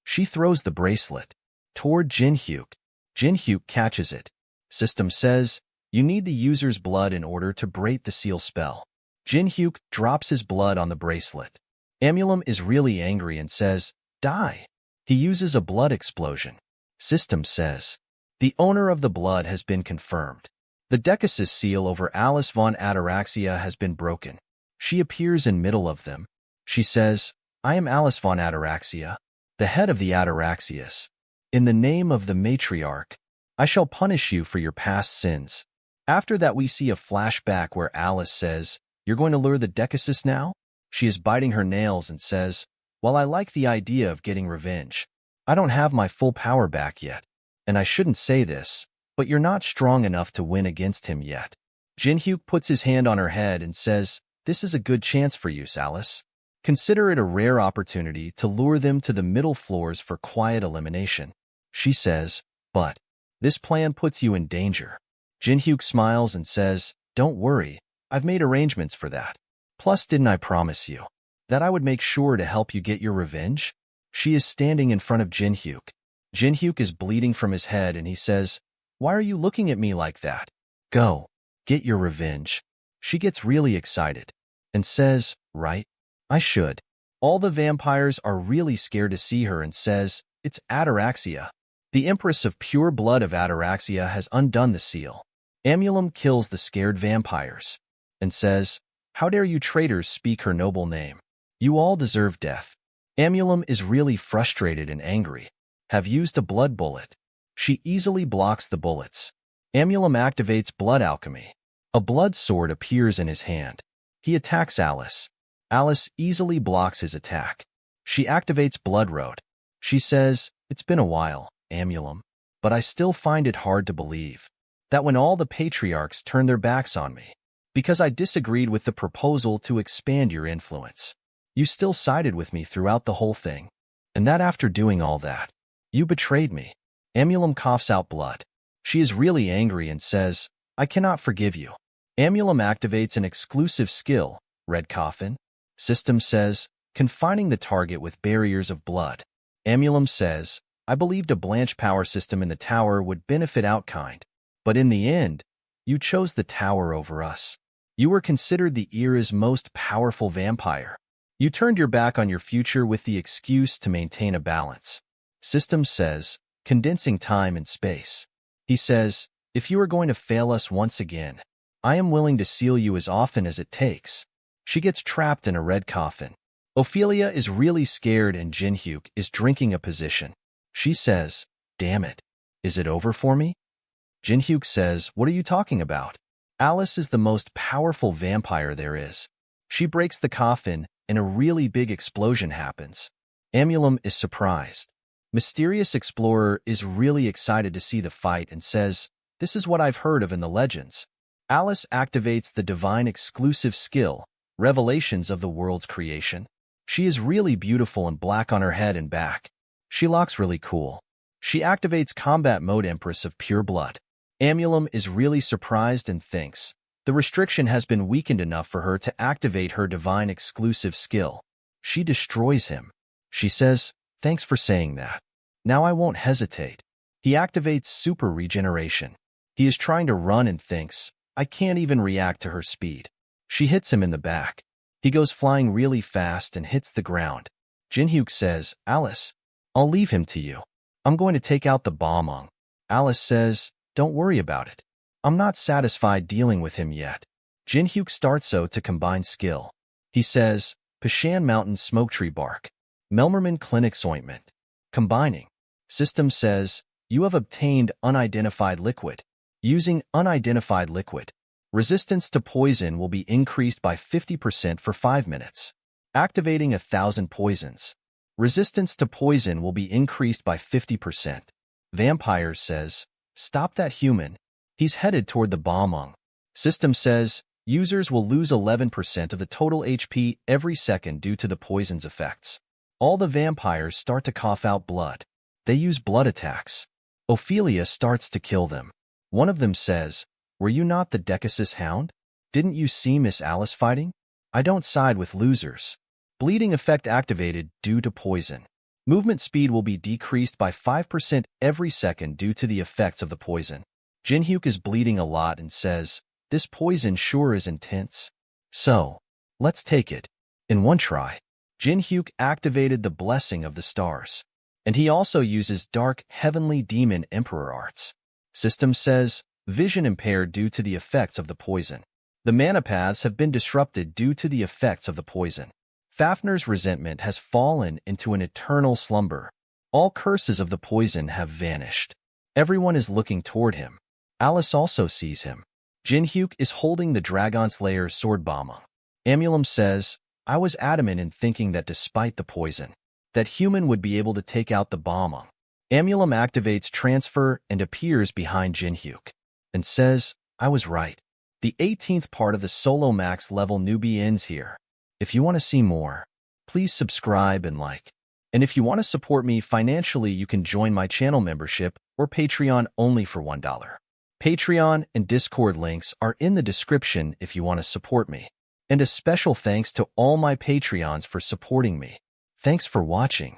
She throws the bracelet toward Jinhyuk. Jinhyuk catches it. System says, "You need the user's blood in order to break the seal spell." Jinhyuk drops his blood on the bracelet. Amulum is really angry and says, "Die." He uses a blood explosion. System says, "The owner of the blood has been confirmed. The Decasus seal over Alice von Ataraxia has been broken." She appears in middle of them. She says, "I am Alice von Ataraxia, the head of the Ataraxias. In the name of the matriarch, I shall punish you for your past sins." After that, we see a flashback where Alice says, "You're going to lure the Decasus now?" She is biting her nails and says, "While I like the idea of getting revenge, I don't have my full power back yet. And I shouldn't say this, but you're not strong enough to win against him yet." Jinhyuk puts his hand on her head and says, "This is a good chance for you, Alice. Consider it a rare opportunity to lure them to the middle floors for quiet elimination." She says, "But this plan puts you in danger." Jinhyuk smiles and says, "Don't worry, I've made arrangements for that. Plus, didn't I promise you that I would make sure to help you get your revenge?" She is standing in front of Jinhyuk. Jinhyuk is bleeding from his head and he says, "Why are you looking at me like that? Go, get your revenge." She gets really excited and says, "Right, I should." All the vampires are really scared to see her and says, "It's Ataraxia. The Empress of Pure Blood of Ataraxia has undone the seal." Amulum kills the scared vampires and says, "How dare you traitors speak her noble name? You all deserve death." Amulum is really frustrated and angry. Have used a blood bullet. She easily blocks the bullets. Amulum activates blood alchemy. A blood sword appears in his hand. He attacks Alice. Alice easily blocks his attack. She activates blood road. She says, "It's been a while, Amulum, but I still find it hard to believe that when all the patriarchs turned their backs on me, because I disagreed with the proposal to expand your influence, you still sided with me throughout the whole thing, and that after doing all that, you betrayed me." Amulum coughs out blood. She is really angry and says, "I cannot forgive you." Amulum activates an exclusive skill, Red Coffin. System says, confining the target with barriers of blood. Amulum says, "I believed a Blanche power system in the tower would benefit Outkind, but in the end, you chose the tower over us. You were considered the era's most powerful vampire. You turned your back on your future with the excuse to maintain a balance." System says, condensing time and space. He says, "If you are going to fail us once again, I am willing to seal you as often as it takes." She gets trapped in a red coffin. Ophelia is really scared and Jinhyuk is drinking a position. She says, "Damn it. Is it over for me?" Jinhyuk says, "What are you talking about? Alice is the most powerful vampire there is." She breaks the coffin and a really big explosion happens. Amulum is surprised. Mysterious Explorer is really excited to see the fight and says, "This is what I've heard of in the legends." Alice activates the divine exclusive skill, Revelations of the World's Creation. She is really beautiful and black on her head and back. She looks really cool. She activates combat mode Empress of Pure Blood. Amulum is really surprised and thinks the restriction has been weakened enough for her to activate her divine exclusive skill. She destroys him. She says, "Thanks for saying that. Now I won't hesitate." He activates super regeneration. He is trying to run and thinks, "I can't even react to her speed." She hits him in the back. He goes flying really fast and hits the ground. Jinhyuk says, "Alice, I'll leave him to you. I'm going to take out the bomb." Alice says, "Don't worry about it. I'm not satisfied dealing with him yet." Jinhyuk starts to combine skill. He says, "Pishan Mountain Smoke Tree Bark. Melmerman Clinic's Ointment. Combining." System says, "You have obtained unidentified liquid. Using unidentified liquid, resistance to poison will be increased by 50% for 5 minutes. Activating 1,000 poisons. Resistance to poison will be increased by 50%. Vampire says, "Stop that human. He's headed toward the bomb." System says, users will lose 11% of the total HP every second due to the poison's effects. All the vampires start to cough out blood. They use blood attacks. Ophelia starts to kill them. One of them says, "Were you not the Decasus Hound? Didn't you see Miss Alice fighting? I don't side with losers." Bleeding effect activated due to poison. Movement speed will be decreased by 5% every second due to the effects of the poison. Jinhyuk is bleeding a lot and says, "This poison sure is intense. So, let's take it." In one try, Jinhyuk activated the Blessing of the Stars. And he also uses Dark Heavenly Demon Emperor arts. System says, vision impaired due to the effects of the poison. The mana paths have been disrupted due to the effects of the poison. Fafner's resentment has fallen into an eternal slumber. All curses of the poison have vanished. Everyone is looking toward him. Alice also sees him. Jinhyuk is holding the Dragon Slayer's sword bomb. Amulum says, "I was adamant in thinking that despite the poison, that human would be able to take out the bomb." Amulum activates transfer and appears behind Jinhyuk and says, "I was right." The 18th part of the Solo Max level Newbie ends here. If you want to see more, please subscribe and like. And if you want to support me financially, you can join my channel membership or Patreon only for $1. Patreon and Discord links are in the description if you want to support me. And a special thanks to all my Patreons for supporting me. Thanks for watching.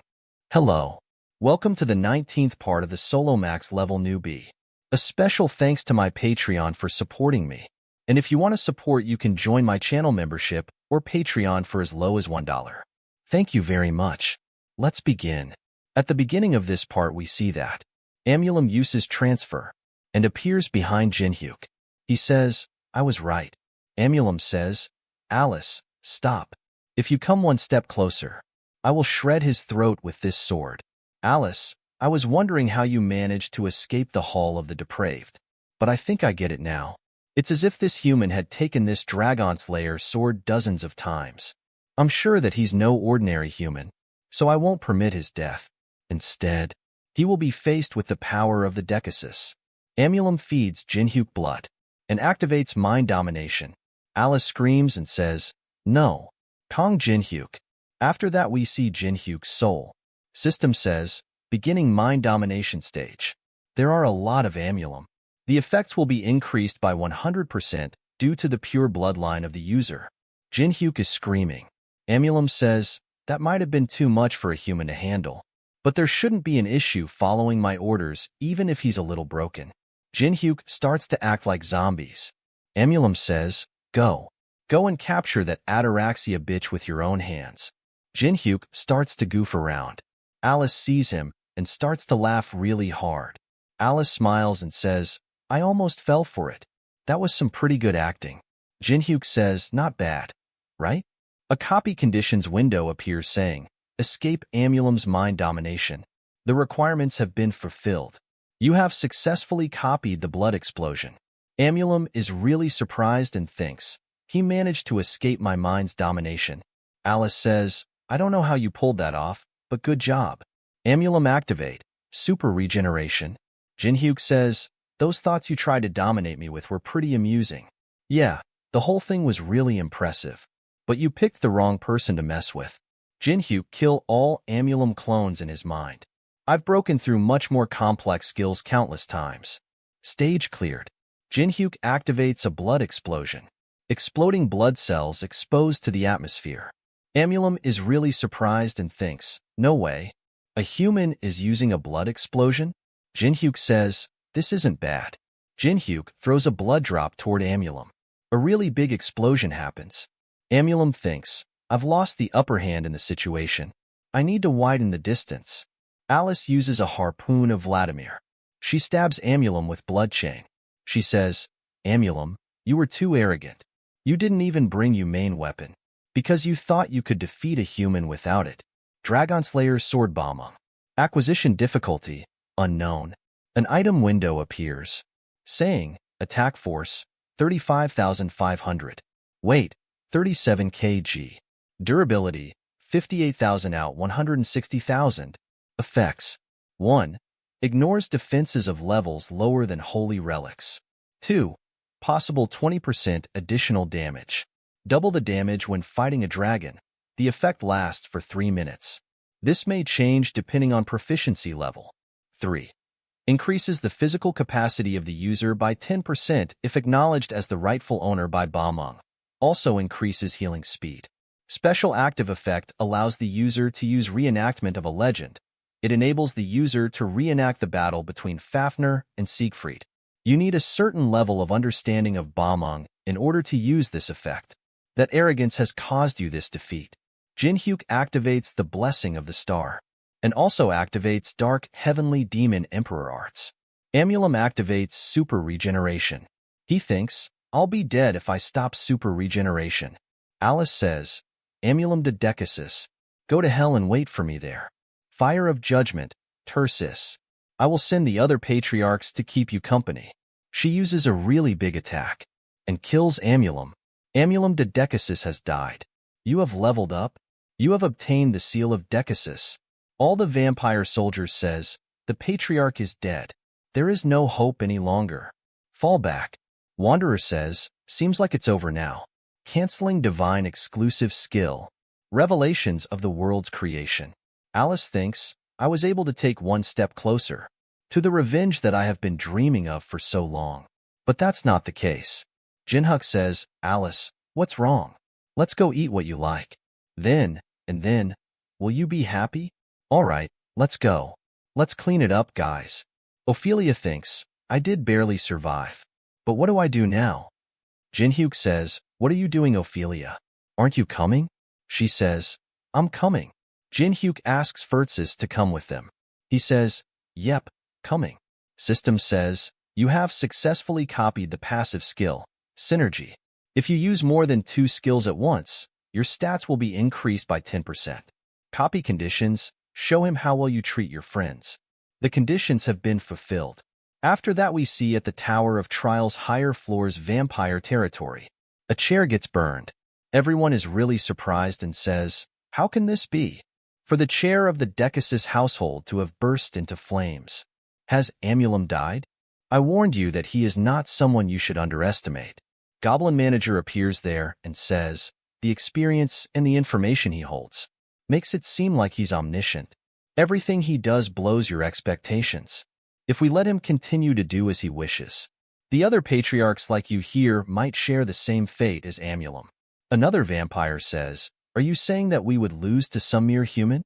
Hello. Welcome to the 19th part of the Solo Max level Newbie. A special thanks to my Patreon for supporting me. And if you want to support, you can join my channel membership or Patreon for as low as $1. Thank you very much. Let's begin. At the beginning of this part, we see that Amulum uses transfer and appears behind Jinhyuk. He says, "I was right." Amulum says, "Alice, stop. If you come one step closer, I will shred his throat with this sword. Alice, I was wondering how you managed to escape the Hall of the Depraved. But I think I get it now. It's as if this human had taken this Dragon Slayer sword dozens of times. I'm sure that he's no ordinary human, so I won't permit his death. Instead, he will be faced with the power of the Decasis. Amulum feeds Jinhyuk blood and activates mind domination. Alice screams and says, "No, Kong Jinhyuk." After that we see Jinhyuk's soul. System says, beginning mind domination stage. There are a lot of amulum. The effects will be increased by 100% due to the pure bloodline of the user. Jinhyuk is screaming. Amulum says, that might have been too much for a human to handle. But there shouldn't be an issue following my orders even if he's a little broken. Jinhyuk starts to act like zombies. Amulum says, go. Go and capture that ataraxia bitch with your own hands. Jinhyuk starts to goof around. Alice sees him and starts to laugh really hard. Alice smiles and says, I almost fell for it. That was some pretty good acting. Jinhyuk says, not bad, right? A copy conditions window appears saying, escape Amulum's mind domination. The requirements have been fulfilled. You have successfully copied the blood explosion. Amulum is really surprised and thinks, he managed to escape my mind's domination. Alice says, I don't know how you pulled that off, but good job. Amulum activate, super regeneration. Jinhyuk says, those thoughts you tried to dominate me with were pretty amusing. Yeah, the whole thing was really impressive. But you picked the wrong person to mess with. Jinhyuk kill all Amulum clones in his mind. I've broken through much more complex skills countless times. Stage cleared. Jinhyuk activates a blood explosion. Exploding blood cells exposed to the atmosphere. Amulum is really surprised and thinks, no way. A human is using a blood explosion? Jinhyuk says, this isn't bad. Jinhyuk throws a blood drop toward Amulum. A really big explosion happens. Amulum thinks, I've lost the upper hand in the situation. I need to widen the distance. Alice uses a harpoon of Vladimir. She stabs Amulum with blood chain. She says, Amulum, you were too arrogant. You didn't even bring your main weapon, because you thought you could defeat a human without it. Dragon Slayer's sword bombing. Acquisition difficulty, unknown. An item window appears, saying, attack force, 35,500. Weight, 37 kg. Durability, 58,000 out 160,000. Effects, 1. Ignores defenses of levels lower than holy relics. 2. Possible 20% additional damage. Double the damage when fighting a dragon. The effect lasts for 3 minutes. This may change depending on proficiency level. 3. Increases the physical capacity of the user by 10% if acknowledged as the rightful owner by Bamong. Also increases healing speed. Special active effect allows the user to use reenactment of a legend. It enables the user to reenact the battle between Fafnir and Siegfried. You need a certain level of understanding of Bamong in order to use this effect. That arrogance has caused you this defeat. Jinhyuk activates the Blessing of the Star, and also activates Dark Heavenly Demon Emperor Arts. Amulum activates Super Regeneration. He thinks, I'll be dead if I stop Super Regeneration. Alice says, Amulum de Decasis, go to hell and wait for me there. Fire of Judgment, Tursis. I will send the other patriarchs to keep you company. She uses a really big attack and kills Amulum. Amulum de Decasis has died. You have leveled up. You have obtained the seal of Decasis. All the vampire soldiers says, the patriarch is dead. There is no hope any longer. Fall back. Wanderer says, seems like it's over now. Canceling divine exclusive skill. Revelations of the world's creation. Alice thinks, I was able to take one step closer to the revenge that I have been dreaming of for so long. But that's not the case. Jinhyuk says, Alice, what's wrong? Let's go eat what you like. Then, will you be happy? All right, let's go. Let's clean it up, guys. Ophelia thinks, I did barely survive. But what do I do now? Jinhyuk says, what are you doing, Ophelia? Aren't you coming? She says, I'm coming. Jinhyuk asks Furtzis to come with them. He says, yep, coming. System says, you have successfully copied the passive skill, Synergy. If you use more than 2 skills at once, your stats will be increased by 10%. Copy conditions. Show him how well you treat your friends. The conditions have been fulfilled. After that, we see at the Tower of Trial's higher floors vampire territory. A chair gets burned. Everyone is really surprised and says, "How can this be?" For the chair of the Decasus household to have burst into flames. Has Amulam died? I warned you that he is not someone you should underestimate. Goblin Manager appears there and says, the experience and the information he holds makes it seem like he's omniscient. Everything he does blows your expectations. If we let him continue to do as he wishes, the other patriarchs like you here might share the same fate as Amulam. Another vampire says, "Are you saying that we would lose to some mere human?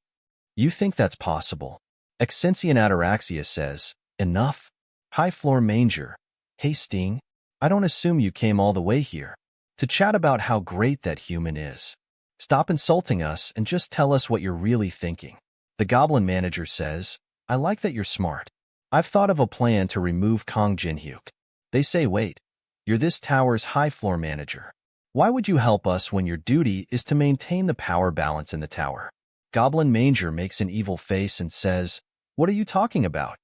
You think that's possible?" Exensian Ataraxia says, "Enough. High Floor Manger. Hey Sting, I don't assume you came all the way here to chat about how great that human is. Stop insulting us and just tell us what you're really thinking." The Goblin Manager says, "I like that you're smart. I've thought of a plan to remove Kong Jinhyuk." They say, "Wait, you're this tower's high floor manager. Why would you help us when your duty is to maintain the power balance in the tower?" Goblin Manger makes an evil face and says, "What are you talking about?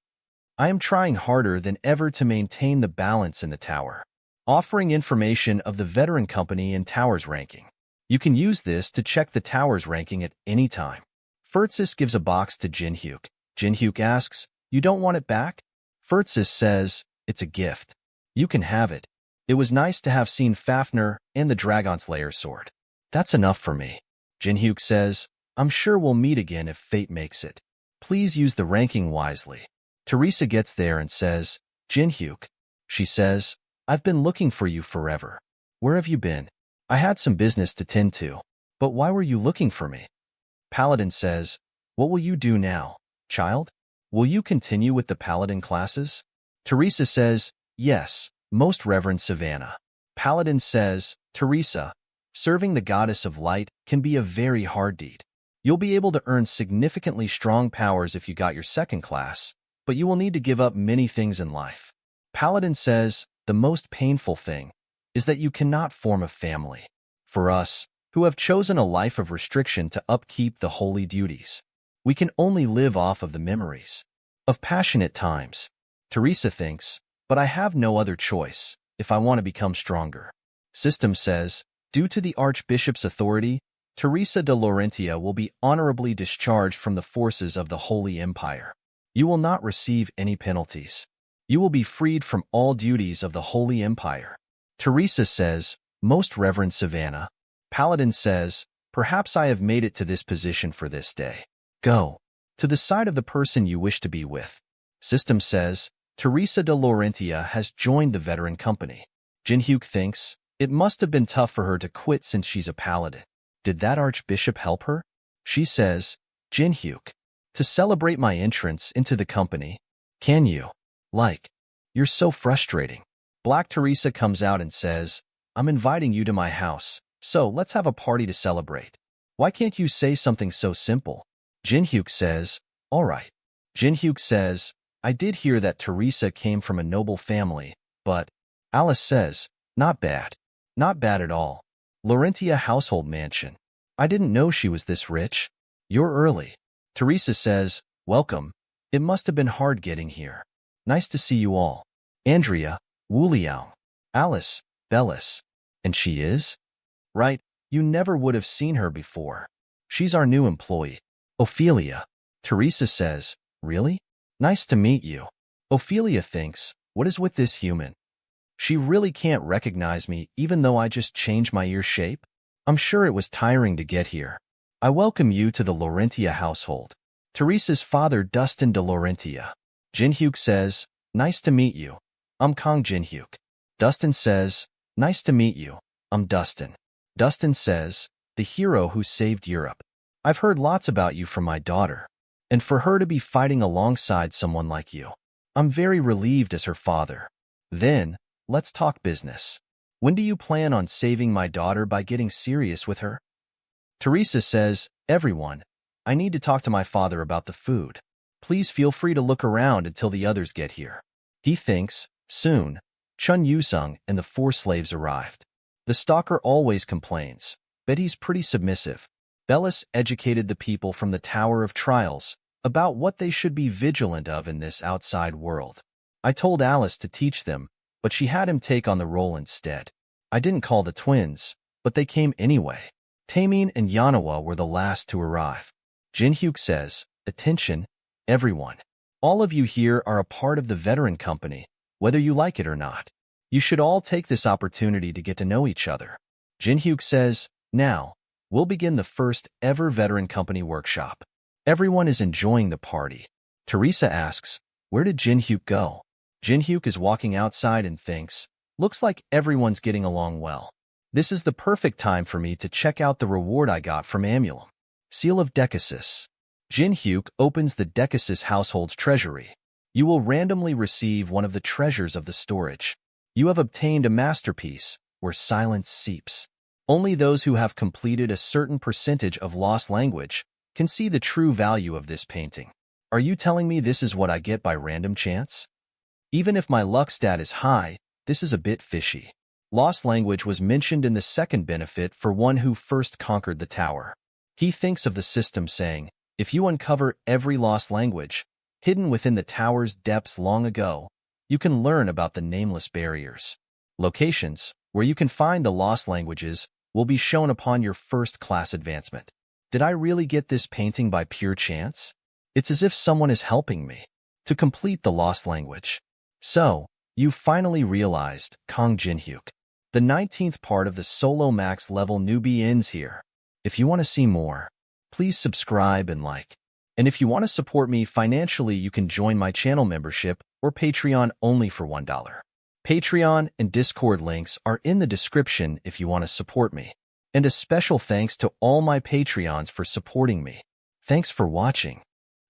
I am trying harder than ever to maintain the balance in the tower, offering information of the veteran company and tower's ranking. You can use this to check the tower's ranking at any time." Furtsis gives a box to Jinhyuk. Jinhyuk asks, "You don't want it back?" Furtsis says, "It's a gift. You can have it. It was nice to have seen Fafnir and the Dragon Slayer sword. That's enough for me." Jinhyuk says, "I'm sure we'll meet again if fate makes it. Please use the ranking wisely." Teresa gets there and says, "Jinhyuk," she says, "I've been looking for you forever. Where have you been? I had some business to tend to, but why were you looking for me?" Paladin says, "What will you do now, child? Will you continue with the Paladin classes?" Teresa says, "Yes, most Reverend Savannah." Paladin says, "Teresa, serving the Goddess of Light can be a very hard deed. You'll be able to earn significantly strong powers if you got your second class, but you will need to give up many things in life." Paladin says, "The most painful thing is that you cannot form a family. For us, who have chosen a life of restriction to upkeep the holy duties, we can only live off of the memories of passionate times." Teresa thinks, "But I have no other choice if I want to become stronger." System says, "Due to the Archbishop's authority, Teresa de Laurentia will be honorably discharged from the forces of the Holy Empire. You will not receive any penalties. You will be freed from all duties of the Holy Empire." Teresa says, "Most Reverend Savannah." Paladin says, "Perhaps I have made it to this position for this day. Go to the side of the person you wish to be with." System says, "Teresa de Laurentia has joined the veteran company." Jinhyuk thinks, it must have been tough for her to quit since she's a paladin. Did that archbishop help her? She says, "Jinhyuk, to celebrate my entrance into the company, can you? You're so frustrating." Black Teresa comes out and says, "I'm inviting you to my house, so let's have a party to celebrate. Why can't you say something so simple?" Jinhyuk says, "All right." Jinhyuk says, "I did hear that Teresa came from a noble family, but..." Alice says, "Not bad. Not bad at all. Laurentia household mansion. I didn't know she was this rich. You're early." Teresa says, "Welcome. It must have been hard getting here. Nice to see you all. Andrea, Wu Liang, Alice, Bellis. And she is? Right, you never would have seen her before. She's our new employee, Ophelia." Teresa says, "Really? Nice to meet you." Ophelia thinks, what is with this human? She really can't recognize me even though I just changed my ear shape? I'm sure it was tiring to get here. I welcome you to the Laurentia household. Teresa's father, Dustin de Laurentia. Jinhyuk says, "Nice to meet you. I'm Kong Jinhyuk." Dustin says, "Nice to meet you. I'm Dustin." Dustin says, "The hero who saved Europe. I've heard lots about you from my daughter. And for her to be fighting alongside someone like you, I'm very relieved as her father. Then, let's talk business. When do you plan on saving my daughter by getting serious with her?" Teresa says, "Everyone, I need to talk to my father about the food. Please feel free to look around until the others get here." He thinks, soon, Chun Yusung and the 4 slaves arrived. The stalker always complains, but he's pretty submissive. Bellis educated the people from the Tower of Trials about what they should be vigilant of in this outside world. I told Alice to teach them, but she had him take on the role instead. I didn't call the twins, but they came anyway. Taemin and Yeonhwa were the last to arrive. Jinhyuk says, "Attention, everyone. All of you here are a part of the veteran company, whether you like it or not. You should all take this opportunity to get to know each other." Jinhyuk says, "Now, we'll begin the first ever veteran company workshop." Everyone is enjoying the party. Teresa asks, "Where did Jinhyuk go?" Jinhyuk is walking outside and thinks, "Looks like everyone's getting along well. This is the perfect time for me to check out the reward I got from Amulum." Seal of Decasis. Jinhyuk opens the Decasis household's treasury. You will randomly receive one of the treasures of the storage. You have obtained a masterpiece where silence seeps. Only those who have completed a certain percentage of lost language can see the true value of this painting. Are you telling me this is what I get by random chance? Even if my luck stat is high, this is a bit fishy. Lost language was mentioned in the second benefit for one who first conquered the tower. He thinks of the system saying, if you uncover every lost language hidden within the tower's depths long ago, you can learn about the nameless barriers. Locations where you can find the lost languages will be shown upon your first-class advancement. Did I really get this painting by pure chance? It's as if someone is helping me to complete the lost language. So, you finally realized, Kong Jinhyuk. The 19th part of the solo max level newbie ends here. If you want to see more, please subscribe and like. And if you want to support me financially, you can join my channel membership or Patreon only for $1. Patreon and Discord links are in the description if you want to support me. And a special thanks to all my Patreons for supporting me. Thanks for watching.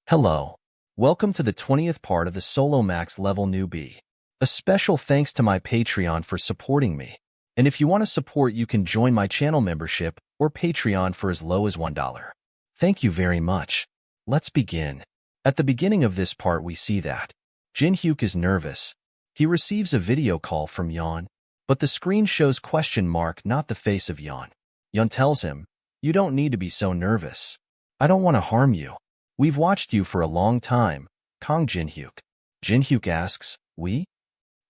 Hello. Welcome to the 20th part of the solo max level newbie. A special thanks to my Patreon for supporting me. And if you want to support, you can join my channel membership or Patreon for as low as $1. Thank you very much. Let's begin. At the beginning of this part, we see that Jinhyuk is nervous. He receives a video call from Yeon, but the screen shows question mark, not the face of Yeon. Yeon tells him, "You don't need to be so nervous. I don't want to harm you. We've watched you for a long time, Kong Jinhyuk." Jinhyuk asks, "We?"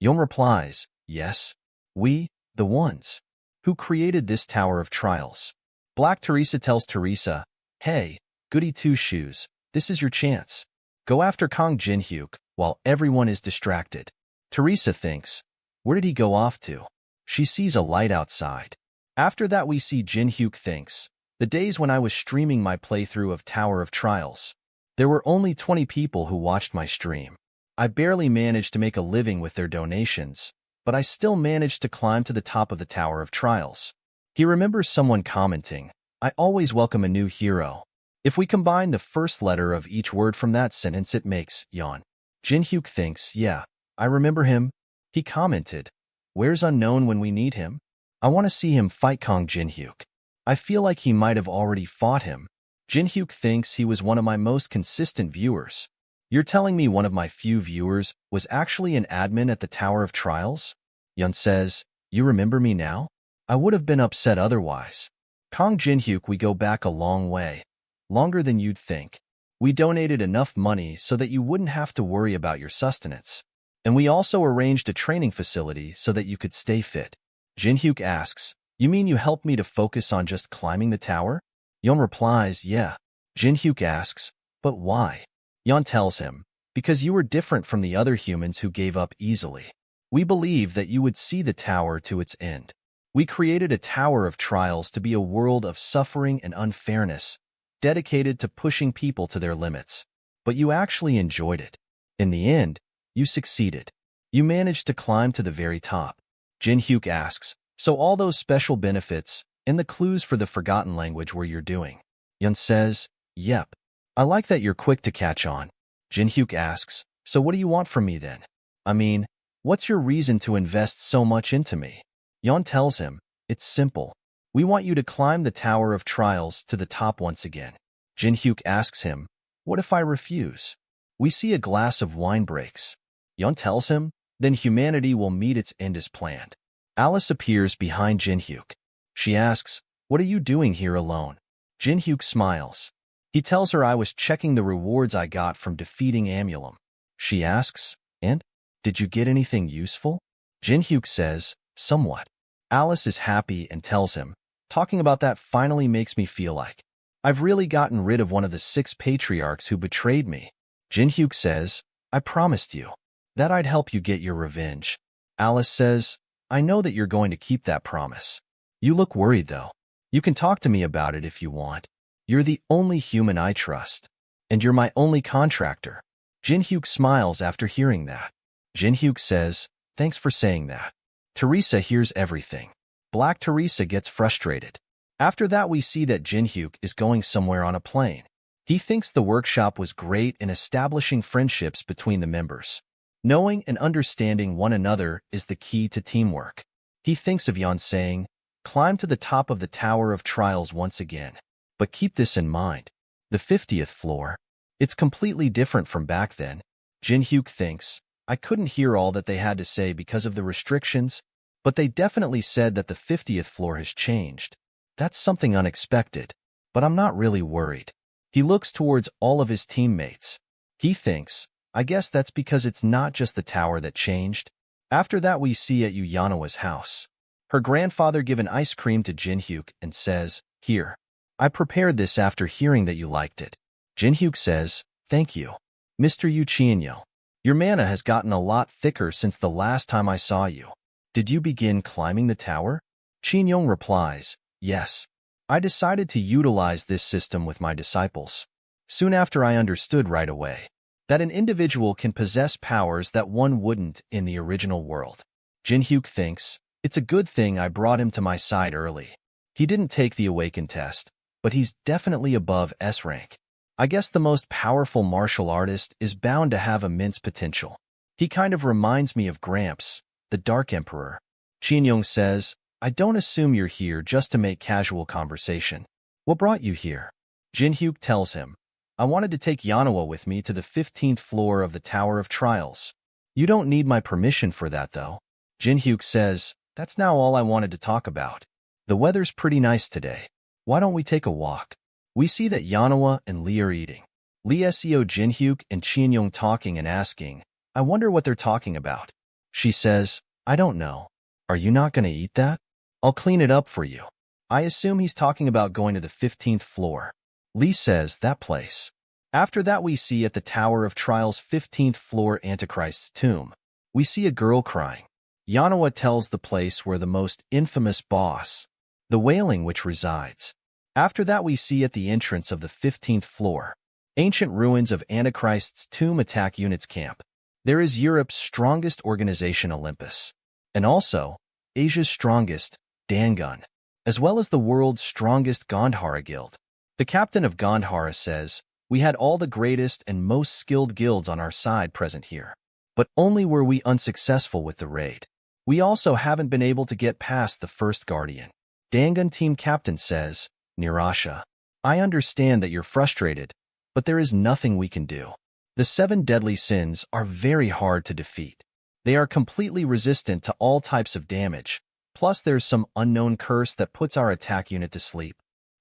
Yeon replies, "Yes, we, the ones who created this Tower of Trials." Black Teresa tells Teresa, "Hey, goody two-shoes, this is your chance. Go after Kong Jinhyuk while everyone is distracted." Teresa thinks, where did he go off to? She sees a light outside. After that, we see Jinhyuk thinks, the days when I was streaming my playthrough of Tower of Trials, there were only 20 people who watched my stream. I barely managed to make a living with their donations, but I still managed to climb to the top of the Tower of Trials. He remembers someone commenting, "I always welcome a new hero." If we combine the first letter of each word from that sentence, it makes Yeon. Jinhyuk thinks, yeah, I remember him. He commented, "Where's unknown when we need him? I want to see him fight Kong Jinhyuk. I feel like he might have already fought him." Jinhyuk thinks he was one of my most consistent viewers. You're telling me one of my few viewers was actually an admin at the Tower of Trials? Yeon says, "You remember me now? I would have been upset otherwise." Kong Jinhyuk, we go back a long way. Longer than you'd think. We donated enough money so that you wouldn't have to worry about your sustenance. And we also arranged a training facility so that you could stay fit. Jinhyuk asks, "You mean you helped me to focus on just climbing the tower?" Yeon replies, "Yeah." Jinhyuk asks, "But why?" Yeon tells him, "Because you were different from the other humans who gave up easily. We believe that you would see the tower to its end. We created a Tower of Trials to be a world of suffering and unfairness, dedicated to pushing people to their limits. But you actually enjoyed it. In the end, you succeeded. You managed to climb to the very top." Jinhyuk asks, "So all those special benefits and the clues for the forgotten language were your doing?" Yeon says, "Yep. I like that you're quick to catch on." Jinhyuk asks, "So what do you want from me then? I mean, what's your reason to invest so much into me?" Yeon tells him, "It's simple. We want you to climb the Tower of Trials to the top once again." Jinhyuk asks him, "What if I refuse?" We see a glass of wine breaks. Yeon tells him, "Then humanity will meet its end as planned." Alice appears behind Jinhyuk. She asks, "What are you doing here alone?" Jin-hyuk smiles. He tells her I was checking the rewards I got from defeating Amulam. She asks, and? Did you get anything useful? Jin-hyuk says, somewhat. Alice is happy and tells him, talking about that finally makes me feel like I've really gotten rid of one of the 6 patriarchs who betrayed me. Jin-hyuk says, I promised you that I'd help you get your revenge. Alice says, I know that you're going to keep that promise. You look worried, though. You can talk to me about it if you want. You're the only human I trust, and you're my only contractor. Jin-hyuk smiles after hearing that. Jin-hyuk says, thanks for saying that. Teresa hears everything. Black Teresa gets frustrated. After that, we see that Jin-hyuk is going somewhere on a plane. He thinks the workshop was great in establishing friendships between the members. Knowing and understanding one another is the key to teamwork. He thinks of Yeon saying, climb to the top of the Tower of Trials once again. But keep this in mind. The 50th floor. It's completely different from back then. Jin-hyuk thinks, I couldn't hear all that they had to say because of the restrictions, but they definitely said that the 50th floor has changed. That's something unexpected, but I'm not really worried. He looks towards all of his teammates. He thinks, I guess that's because it's not just the tower that changed. After that, we see at Yanawa's house. Her grandfather gives an ice cream to Jin-hyuk and says, here. I prepared this after hearing that you liked it. Jin-hyuk says, thank you. Mr. Yu Chien-yo. Your mana has gotten a lot thicker since the last time I saw you. Did you begin climbing the tower? Chien-yong replies, yes. I decided to utilize this system with my disciples. Soon after, I understood right away that an individual can possess powers that one wouldn't in the original world. Jin-hyuk thinks, it's a good thing I brought him to my side early. He didn't take the Awaken test, but he's definitely above S rank. I guess the most powerful martial artist is bound to have immense potential. He kind of reminds me of Gramps, the Dark Emperor. Chien-yong says, I don't assume you're here just to make casual conversation. What brought you here? Jin-hyuk tells him, I wanted to take Yanawa with me to the 15th floor of the Tower of Trials. You don't need my permission for that, though. Jin-hyuk says, that's now all I wanted to talk about. The weather's pretty nice today. Why don't we take a walk? We see that Yanawa and Lee are eating. Lee SEO Jin-hyuk and Chien-yong talking and asking, I wonder what they're talking about. She says, I don't know. Are you not going to eat that? I'll clean it up for you. I assume he's talking about going to the 15th floor. Lee says, that place. After that, we see at the Tower of Trials 15th floor Antichrist's tomb. We see a girl crying. Yanawa tells the place where the most infamous boss, the Wailing Witch, resides. After that, we see at the entrance of the 15th floor, ancient ruins of Antichrist's tomb attack units camp. There is Europe's strongest organization, Olympus, and also Asia's strongest, Dangun, as well as the world's strongest Gandhara guild. The captain of Gandhara says, we had all the greatest and most skilled guilds on our side present here, but only were we unsuccessful with the raid. We also haven't been able to get past the first guardian. Dangun team captain says, Nirasha, I understand that you're frustrated, but there is nothing we can do. The 7 deadly sins are very hard to defeat. They are completely resistant to all types of damage, plus there's some unknown curse that puts our attack unit to sleep.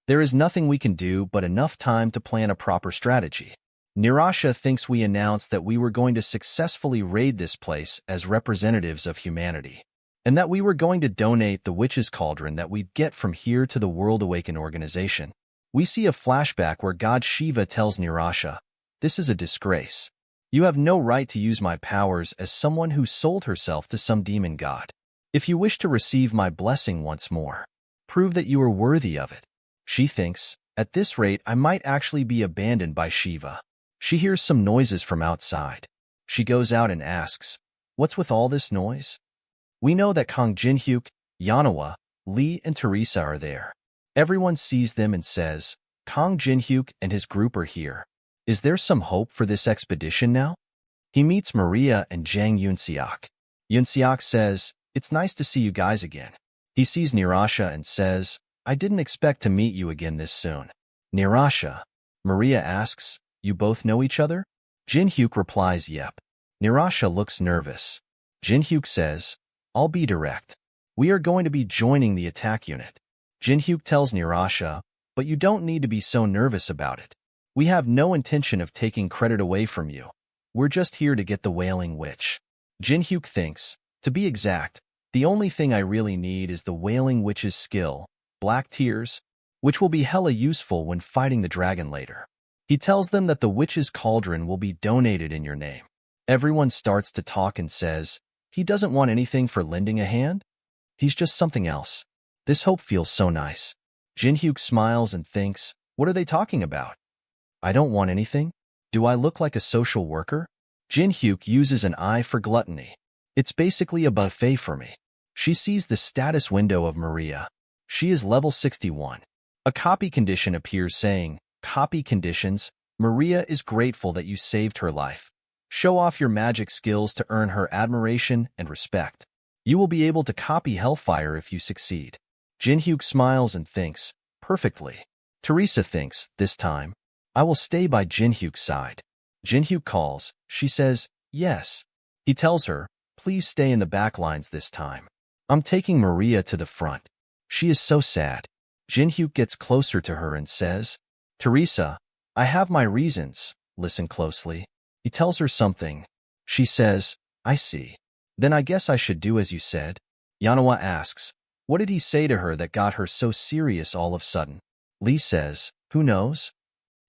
There is nothing we can do but enough time to plan a proper strategy. Nirasha thinks we announced that we were going to successfully raid this place as representatives of humanity, and that we were going to donate the witch's cauldron that we'd get from here to the World Awaken organization. We see a flashback where God Shiva tells Nirasha, this is a disgrace. You have no right to use my powers as someone who sold herself to some demon god. If you wish to receive my blessing once more, prove that you are worthy of it. She thinks, at this rate, I might actually be abandoned by Shiva. She hears some noises from outside. She goes out and asks, what's with all this noise? We know that Kang Jin-hyuk, Yanawa, Lee, and Teresa are there. Everyone sees them and says, Kang Jin-hyuk and his group are here. Is there some hope for this expedition now? He meets Maria and Jang Yoon-seok. Yoon-seok says, it's nice to see you guys again. He sees Nirasha and says, I didn't expect to meet you again this soon. Nirasha, Maria asks, you both know each other? Jin-hyuk replies, yep. Nirasha looks nervous. Jin-hyuk says, I'll be direct. We are going to be joining the attack unit. Jin-hyuk tells Nirasha, but you don't need to be so nervous about it. We have no intention of taking credit away from you. We're just here to get the Wailing Witch. Jinhyuk thinks, to be exact, the only thing I really need is the Wailing Witch's skill, Black Tears, which will be hella useful when fighting the dragon later. He tells them that the witch's cauldron will be donated in your name. Everyone starts to talk and says, he doesn't want anything for lending a hand? He's just something else. This hope feels so nice. Jinhyuk smiles and thinks, what are they talking about? I don't want anything? Do I look like a social worker? Jinhyuk uses an eye for gluttony. It's basically a buffet for me. She sees the status window of Maria. She is level 61. A copy condition appears saying, copy conditions, Maria is grateful that you saved her life. Show off your magic skills to earn her admiration and respect. You will be able to copy Hellfire if you succeed. Jinhyuk smiles and thinks, perfectly. Teresa thinks, this time, I will stay by Jinhyuk's side. Jinhyuk calls. She says, yes. He tells her, please stay in the back lines this time. I'm taking Maria to the front. She is so sad. Jinhyuk gets closer to her and says, Teresa, I have my reasons. Listen closely. He tells her something. She says, I see. Then I guess I should do as you said. Yanhwa asks, what did he say to her that got her so serious all of a sudden? Lee says, who knows?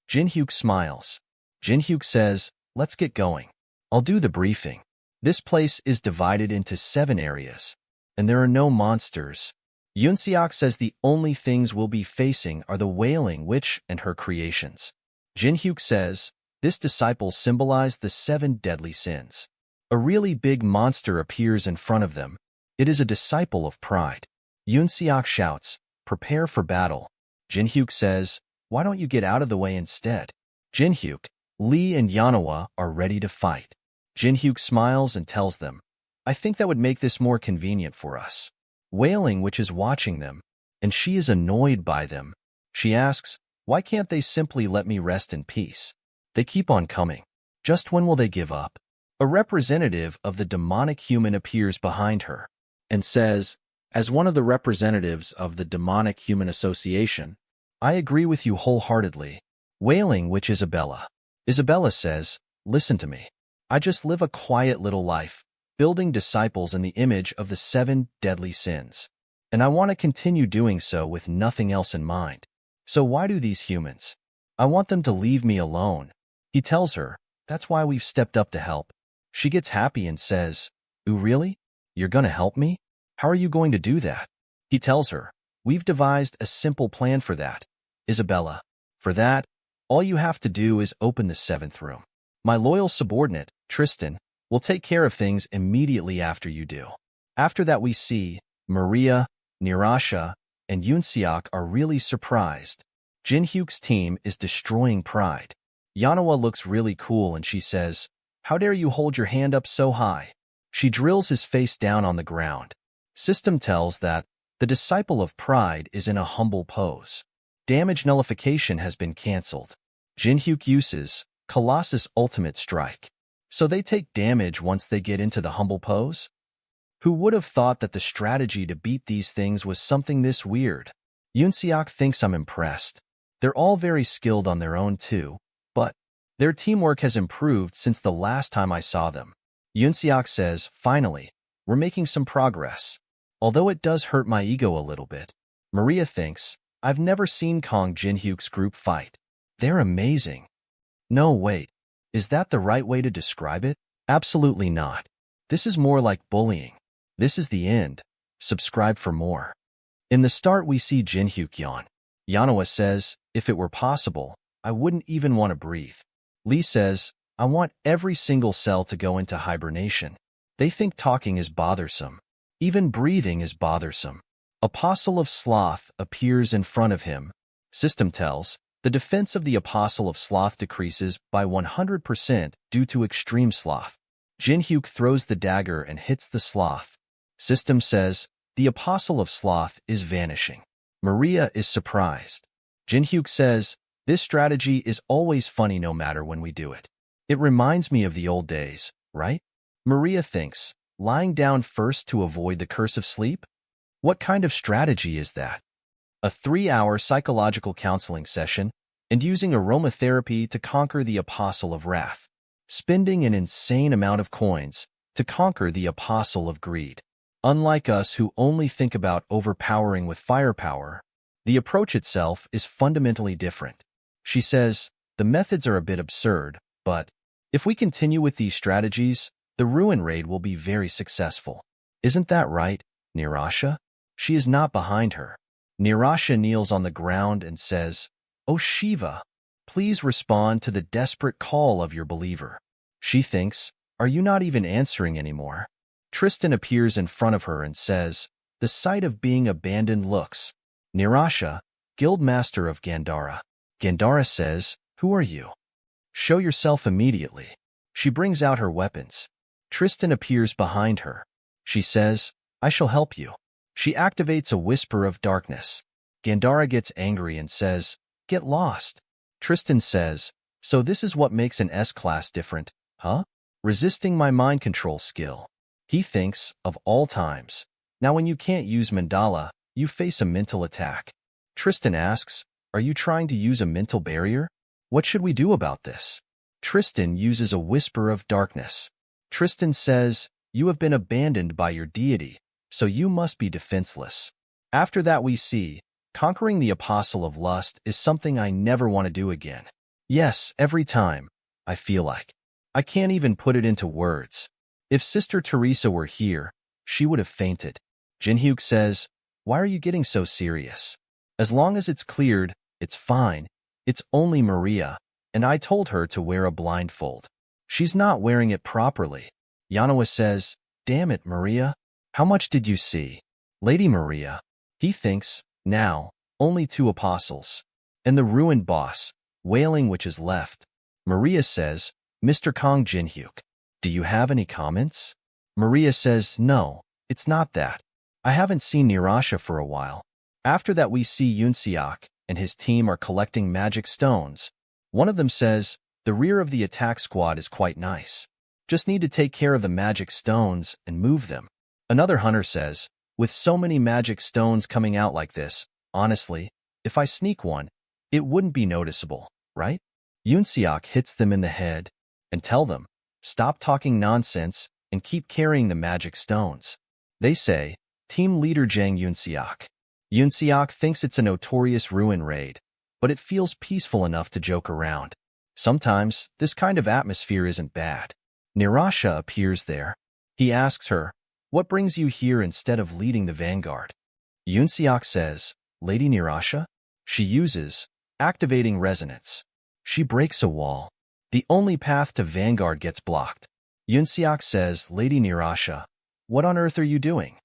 Jinhyuk smiles. Jinhyuk says, let's get going. I'll do the briefing. This place is divided into 7 areas, and there are no monsters. Yoonseok says the only things we'll be facing are the Wailing Witch and her creations. Jinhyuk says, this disciple symbolized the 7 deadly sins. A really big monster appears in front of them. It is a disciple of pride. Yoonseok shouts, prepare for battle. Jinhyuk says, why don't you get out of the way instead? Jinhyuk, Lee and Yanhwa are ready to fight. Jinhyuk smiles and tells them, I think that would make this more convenient for us. Wailing Witch is watching them, and she is annoyed by them. She asks, why can't they simply let me rest in peace? They keep on coming. Just when will they give up? A representative of the demonic human appears behind her and says, as one of the representatives of the Demonic Human Association, I agree with you wholeheartedly. Wailing Witch Isabella. Isabella says, listen to me. I just live a quiet little life, building disciples in the image of the 7 deadly sins. And I want to continue doing so with nothing else in mind. So why do these humans? I want them to leave me alone. He tells her, that's why we've stepped up to help. She gets happy and says, ooh, really? You're gonna help me? How are you going to do that? He tells her, we've devised a simple plan for that. Isabella, for that, all you have to do is open the 7th room. My loyal subordinate, Tristan, will take care of things immediately after you do. After that we see, Maria, Nirasha, and Yoonseok are really surprised. Jinhyuk's team is destroying pride. Yanhwa looks really cool and she says, how dare you hold your hand up so high? She drills his face down on the ground. System tells that the disciple of pride is in a humble pose. Damage nullification has been cancelled. Jinhyuk uses Colossus Ultimate Strike. So they take damage once they get into the humble pose? Who would have thought that the strategy to beat these things was something this weird? Yoonseok thinks I'm impressed. They're all very skilled on their own too, but their teamwork has improved since the last time I saw them. Yoonseok says, finally, we're making some progress. Although it does hurt my ego a little bit. Maria thinks, I've never seen Kong Jinhyuk's group fight. They're amazing. No, wait. Is that the right way to describe it? Absolutely not. This is more like bullying. This is the end. Subscribe for more. In the start we see Jinhyuk yawn. Yanhwa says, if it were possible, I wouldn't even want to breathe. Lee says, I want every single cell to go into hibernation. They think talking is bothersome. Even breathing is bothersome. Apostle of Sloth appears in front of him. System tells, the defense of the Apostle of Sloth decreases by 100% due to extreme sloth. Jinhyuk throws the dagger and hits the sloth. System says, the Apostle of Sloth is vanishing. Maria is surprised. Jinhyuk says, this strategy is always funny no matter when we do it. It reminds me of the old days, right? Maria thinks, lying down first to avoid the curse of sleep? What kind of strategy is that? a 3-hour psychological counseling session, and using aromatherapy to conquer the Apostle of Wrath, spending an insane amount of coins to conquer the Apostle of Greed. Unlike us who only think about overpowering with firepower, the approach itself is fundamentally different. She says, the methods are a bit absurd, but if we continue with these strategies, the Ruin Raid will be very successful. Isn't that right, Nirasha? She is not behind her. Nirasha kneels on the ground and says, "O Shiva, please respond to the desperate call of your believer." She thinks, are you not even answering anymore? Tristan appears in front of her and says, the sight of being abandoned looks. Nirasha, Guildmaster of Gandhara. Gandhara says, who are you? Show yourself immediately. She brings out her weapons. Tristan appears behind her. She says, I shall help you. She activates a whisper of darkness. Gandhara gets angry and says, get lost. Tristan says, so this is what makes an S-class different, huh? Resisting my mind control skill. He thinks, of all times. Now when you can't use mandala, you face a mental attack. Tristan asks, are you trying to use a mental barrier? What should we do about this? Tristan uses a whisper of darkness. Tristan says, you have been abandoned by your deity, so you must be defenseless. After that we see, conquering the Apostle of Lust is something I never want to do again. Yes, every time, I feel like. I can't even put it into words. If Sister Teresa were here, she would have fainted. Jinhyuk says, why are you getting so serious? As long as it's cleared, it's fine. It's only Maria, and I told her to wear a blindfold. She's not wearing it properly. Yanawa says, damn it, Maria. How much did you see? Lady Maria. He thinks, now, only 2 apostles. And the ruined boss, Wailing which is left. Maria says, Mr. Kong Jinhyuk, do you have any comments? Maria says, no, it's not that. I haven't seen Nirasha for a while. After that we see Yoonseok and his team are collecting magic stones. One of them says, the rear of the attack squad is quite nice. Just need to take care of the magic stones and move them. Another hunter says, with so many magic stones coming out like this, honestly, if I sneak one, it wouldn't be noticeable, right? Yoonseok hits them in the head and tell them, stop talking nonsense and keep carrying the magic stones. They say, Team Leader Jang Yoonseok. Yoonseok thinks it's a notorious ruin raid, but it feels peaceful enough to joke around. Sometimes, this kind of atmosphere isn't bad. Nirasha appears there. He asks her, what brings you here instead of leading the vanguard? Yoonseok says, Lady Nirasha? She uses, activating resonance. She breaks a wall. The only path to vanguard gets blocked. Yoonseok says, Lady Nirasha, what on earth are you doing?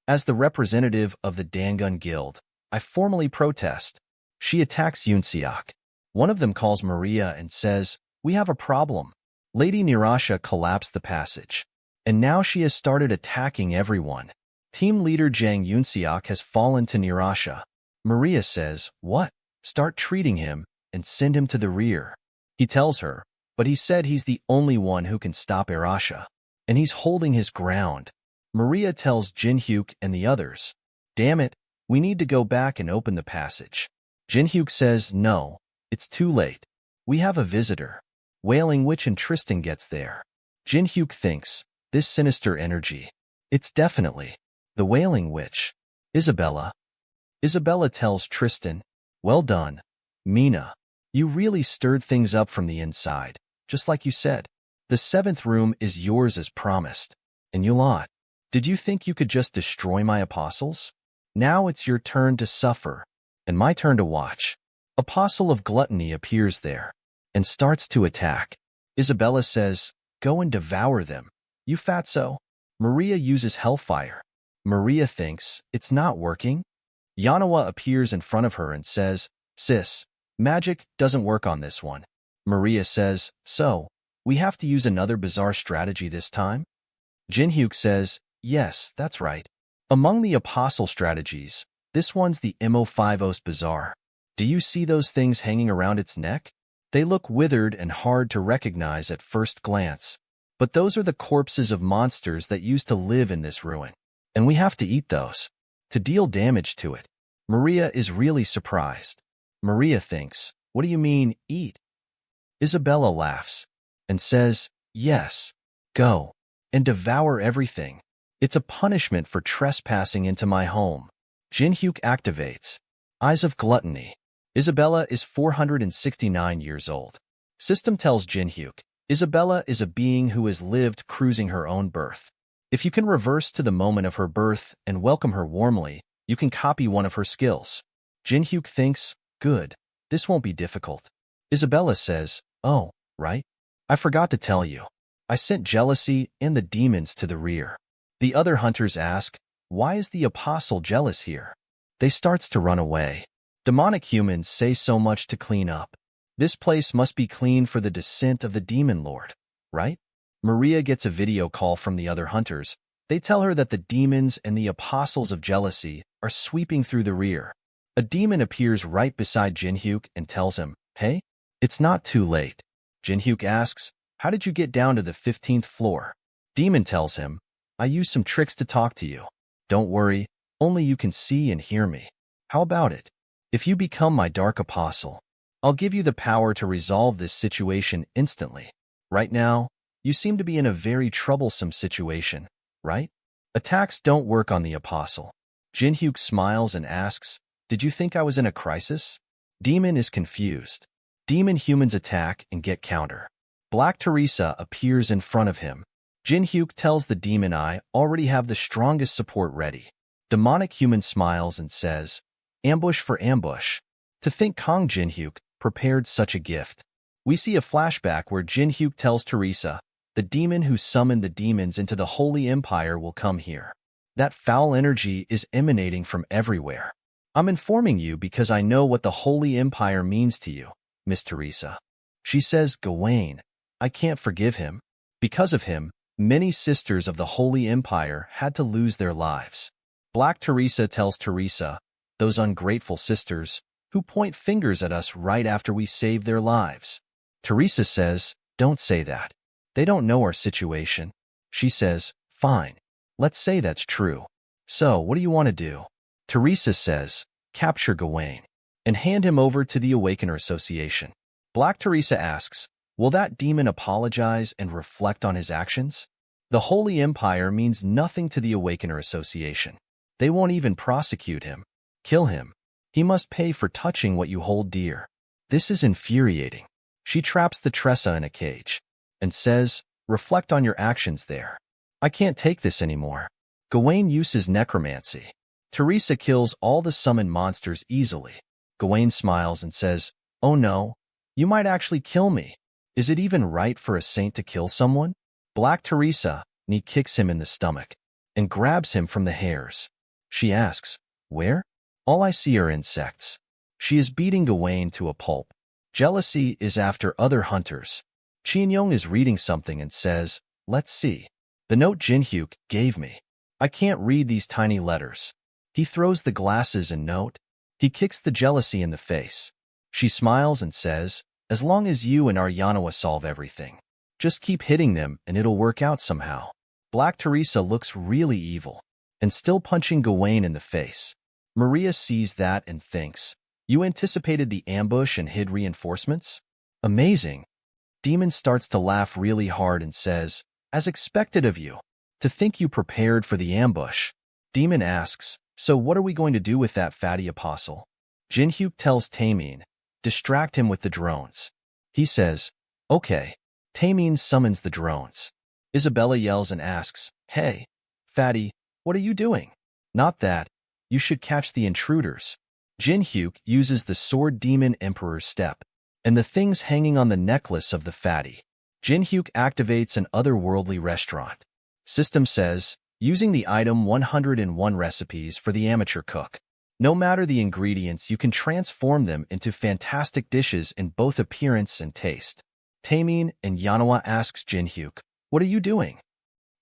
As the representative of the Dangun Guild, I formally protest. She attacks Yoonseok. One of them calls Maria and says, we have a problem. Lady Nirasha collapsed the passage, and now she has started attacking everyone. Team leader Jang Yoonseok has fallen to Nirasha. Maria says, what? Start treating him and send him to the rear. He tells her, but he said he's the only one who can stop Nirasha, and he's holding his ground. Maria tells Jinhyuk and the others, damn it, we need to go back and open the passage. Jinhyuk says, no, it's too late. We have a visitor. Wailing Witch and Tristan gets there. Jinhyuk thinks, this sinister energy. It's definitely the Wailing Witch. Isabella. Isabella tells Tristan, well done, Mina. You really stirred things up from the inside, just like you said. The 7th room is yours as promised. And you lot. Did you think you could just destroy my apostles? Now it's your turn to suffer, and my turn to watch. Apostle of Gluttony appears there, and starts to attack. Isabella says, go and devour them, you fatso. Maria uses Hellfire. Maria thinks, it's not working. Yanawa appears in front of her and says, sis, magic doesn't work on this one. Maria says, so, we have to use another bizarre strategy this time? Jinhyuk says, yes, that's right. Among the apostle strategies, this one's the Mo50's bizarre. Do you see those things hanging around its neck? They look withered and hard to recognize at first glance. But those are the corpses of monsters that used to live in this ruin. And we have to eat those to deal damage to it. Maria is really surprised. Maria thinks, "What do you mean, eat?" Isabella laughs and says, "Yes, go and devour everything. It's a punishment for trespassing into my home." Jinhyuk activates. Eyes of Gluttony. Isabella is 469 years old. System tells Jinhyuk, Isabella is a being who has lived cruising her own birth. If you can reverse to the moment of her birth and welcome her warmly, you can copy one of her skills. Jinhyuk thinks, good, this won't be difficult. Isabella says, oh, right? I forgot to tell you. I sent jealousy and the demons to the rear. The other hunters ask, why is the apostle jealous here? They starts to run away. Demonic humans say so much to clean up. This place must be clean for the descent of the demon lord, right? Maria gets a video call from the other hunters. They tell her that the demons and the apostles of jealousy are sweeping through the rear. A demon appears right beside Jinhyuk and tells him, hey, it's not too late. Jinhyuk asks, how did you get down to the 15th floor? Demon tells him, I used some tricks to talk to you. Don't worry, only you can see and hear me. How about it? If you become my dark apostle, I'll give you the power to resolve this situation instantly. Right now, you seem to be in a very troublesome situation, right? Attacks don't work on the apostle. Jinhyuk smiles and asks, did you think I was in a crisis? Demon is confused. Demon humans attack and get counter. Black Teresa appears in front of him. Jinhyuk tells the demon I already have the strongest support ready. Demonic human smiles and says, ambush for ambush. To think Kong Jinhyuk prepared such a gift. We see a flashback where Jinhyuk tells Teresa, the demon who summoned the demons into the Holy Empire will come here. That foul energy is emanating from everywhere. I'm informing you because I know what the Holy Empire means to you, Miss Teresa. She says, Gawain, I can't forgive him. Because of him, many sisters of the Holy Empire had to lose their lives. Black Teresa tells Teresa, those ungrateful sisters, who point fingers at us right after we save their lives. Teresa says, don't say that. They don't know our situation. She says, fine. Let's say that's true. So, what do you want to do? Teresa says, capture Gawain and hand him over to the Awakener Association. Black Teresa asks, will that demon apologize and reflect on his actions? The Holy Empire means nothing to the Awakener Association. They won't even prosecute him. Kill him. He must pay for touching what you hold dear. This is infuriating. She traps the Tressa in a cage and says, reflect on your actions there. I can't take this anymore. Gawain uses necromancy. Teresa kills all the summoned monsters easily. Gawain smiles and says, oh no, you might actually kill me. Is it even right for a saint to kill someone? Black Teresa knee kicks him in the stomach and grabs him from the hairs. She asks, where? All I see are insects. She is beating Gawain to a pulp. Jealousy is after other hunters. Chinyong is reading something and says, let's see. The note Jinhyuk gave me. I can't read these tiny letters. He throws the glasses and note. He kicks the jealousy in the face. She smiles and says, as long as you and Yahello solve everything, just keep hitting them and it'll work out somehow. Black Teresa looks really evil and still punching Gawain in the face. Maria sees that and thinks, you anticipated the ambush and hid reinforcements? Amazing. Demon starts to laugh really hard and says, as expected of you. To think you prepared for the ambush. Demon asks, so what are we going to do with that fatty apostle? Jinhyuk tells Taemin, distract him with the drones. He says, okay. Taemin summons the drones. Isabella yells and asks, hey, fatty, what are you doing? Not that. You should catch the intruders. Jinhyuk uses the sword demon emperor's step and the things hanging on the necklace of the fatty. Jinhyuk activates an otherworldly restaurant. System says, using the item 101 recipes for the amateur cook. No matter the ingredients, you can transform them into fantastic dishes in both appearance and taste. Taemin and Yahello asks Jinhyuk, what are you doing?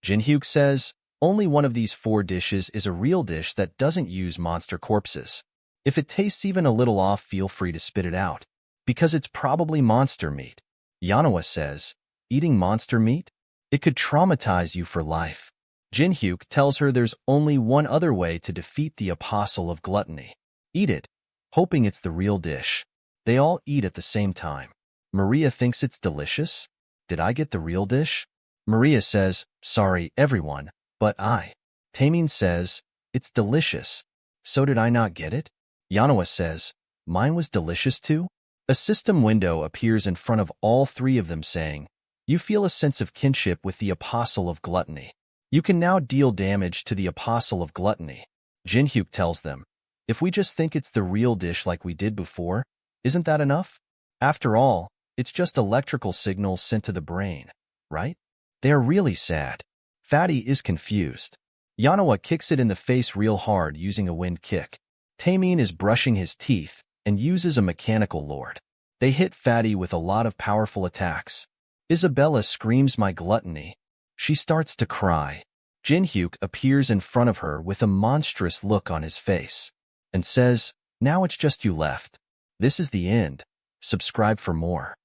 Jinhyuk says, only one of these 4 dishes is a real dish that doesn't use monster corpses. If it tastes even a little off, feel free to spit it out, because it's probably monster meat. Yahello says, eating monster meat? It could traumatize you for life. Jinhyuk tells her there's only one other way to defeat the Apostle of Gluttony. Eat it, hoping it's the real dish. They all eat at the same time. Maria thinks it's delicious. Did I get the real dish? Maria says, sorry, everyone, but I. Taemin says, it's delicious. So did I not get it? Yanhwa says, mine was delicious too? A system window appears in front of all three of them saying, you feel a sense of kinship with the Apostle of Gluttony. You can now deal damage to the Apostle of Gluttony. Jinhyuk tells them, if we just think it's the real dish like we did before, isn't that enough? After all, it's just electrical signals sent to the brain, right? They are really sad. Fatty is confused. Yanhwa kicks it in the face real hard using a wind kick. Taemin is brushing his teeth and uses a mechanical lord. They hit Fatty with a lot of powerful attacks. Isabella screams my gluttony. She starts to cry. Jinhyuk appears in front of her with a monstrous look on his face and says, now it's just you left. This is the end. Subscribe for more.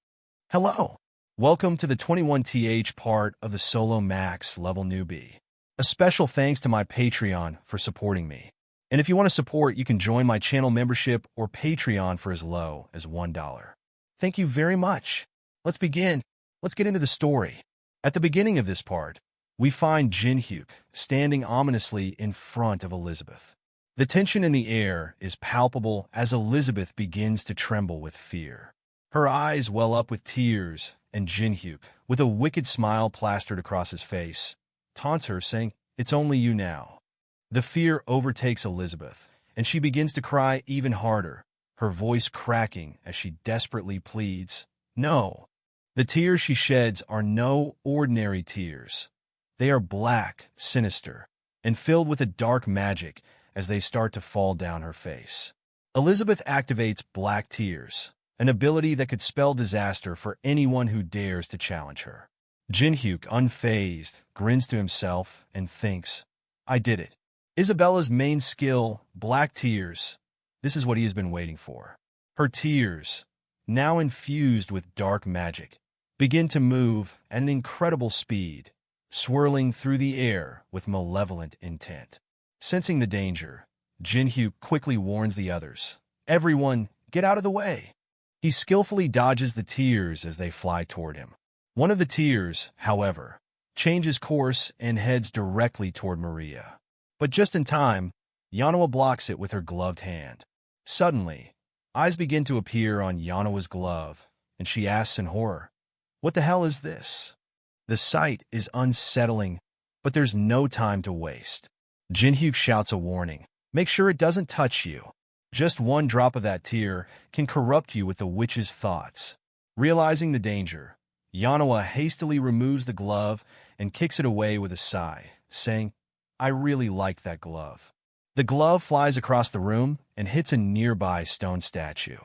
Hello. Welcome to the 21th part of the Solo Max level Newbie. A special thanks to my Patreon for supporting me. And if you want to support, you can join my channel membership or Patreon for as low as $1. Thank you very much. Let's begin. Let's get into the story. At the beginning of this part, we find Jinhyuk standing ominously in front of Elizabeth. The tension in the air is palpable as Elizabeth begins to tremble with fear. Her eyes well up with tears, and Jinhyuk, with a wicked smile plastered across his face, taunts her, saying, it's only you now. The fear overtakes Elizabeth, and she begins to cry even harder, her voice cracking as she desperately pleads, no. The tears she sheds are no ordinary tears. They are black, sinister, and filled with a dark magic as they start to fall down her face. Elizabeth activates Black Tears, an ability that could spell disaster for anyone who dares to challenge her. Jinhyuk, unfazed, grins to himself and thinks, I did it. Isabella's main skill, Black Tears, this is what he has been waiting for. Her tears, now infused with dark magic, begin to move at an incredible speed, swirling through the air with malevolent intent. Sensing the danger, Jinhyuk quickly warns the others, everyone, get out of the way. He skillfully dodges the tears as they fly toward him. One of the tears, however, changes course and heads directly toward Maria. But just in time, Yanhwa blocks it with her gloved hand. Suddenly, eyes begin to appear on Yanhwa's glove, and she asks in horror, what the hell is this? The sight is unsettling, but there's no time to waste. Jinhyuk shouts a warning. Make sure it doesn't touch you. Just one drop of that tear can corrupt you with the witch's thoughts. Realizing the danger, Yanhwa hastily removes the glove and kicks it away with a sigh, saying, I really like that glove. The glove flies across the room and hits a nearby stone statue.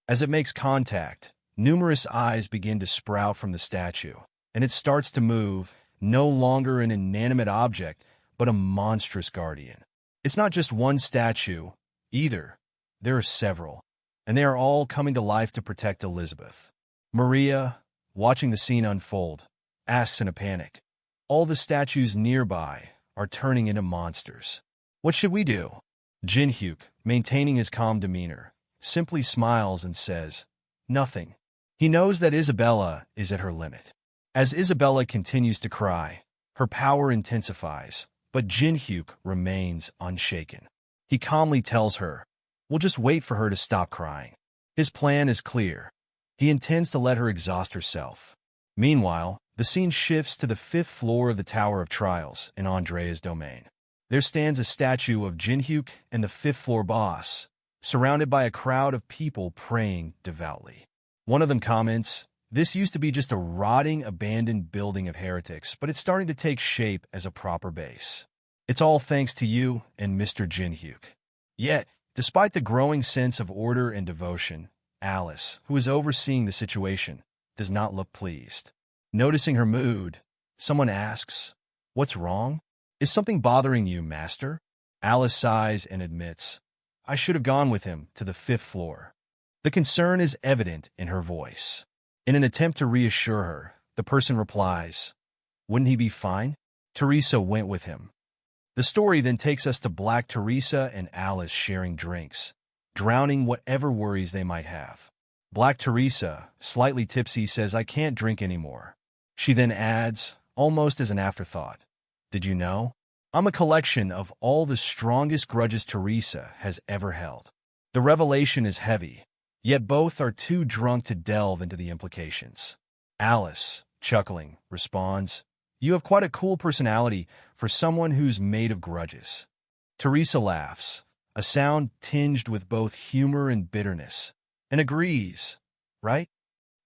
As it makes contact, numerous eyes begin to sprout from the statue, and it starts to move, no longer an inanimate object, but a monstrous guardian. It's not just one statue, either. There are several, and they are all coming to life to protect Elizabeth. Maria, watching the scene unfold, asks in a panic, all the statues nearby are turning into monsters. What should we do? Jinhyuk, maintaining his calm demeanor, simply smiles and says, nothing. He knows that Isabella is at her limit. As Isabella continues to cry, her power intensifies, but Jinhyuk remains unshaken. He calmly tells her, we'll just wait for her to stop crying. His plan is clear. He intends to let her exhaust herself. Meanwhile, the scene shifts to the 5th floor of the Tower of Trials in Andrea's domain. There stands a statue of Jinhyuk and the 5th floor boss, surrounded by a crowd of people praying devoutly. One of them comments, this used to be just a rotting, abandoned building of heretics, but it's starting to take shape as a proper base. It's all thanks to you and Mr. Jinhyuk. Yet, despite the growing sense of order and devotion, Alice, who is overseeing the situation, does not look pleased. Noticing her mood, someone asks, what's wrong? Is something bothering you, master? Alice sighs and admits, I should have gone with him to the 5th floor. The concern is evident in her voice. In an attempt to reassure her, the person replies, wouldn't he be fine? Teresa went with him. The story then takes us to Black Teresa and Alice sharing drinks. drowning whatever worries they might have. Black Teresa, slightly tipsy, says, "I can't drink anymore." She then adds, almost as an afterthought, "Did you know? I'm a collection of all the strongest grudges Teresa has ever held." The revelation is heavy, yet both are too drunk to delve into the implications. Alice, chuckling, responds, "You have quite a cool personality for someone who's made of grudges." Teresa laughs, a sound tinged with both humor and bitterness, and agrees, right?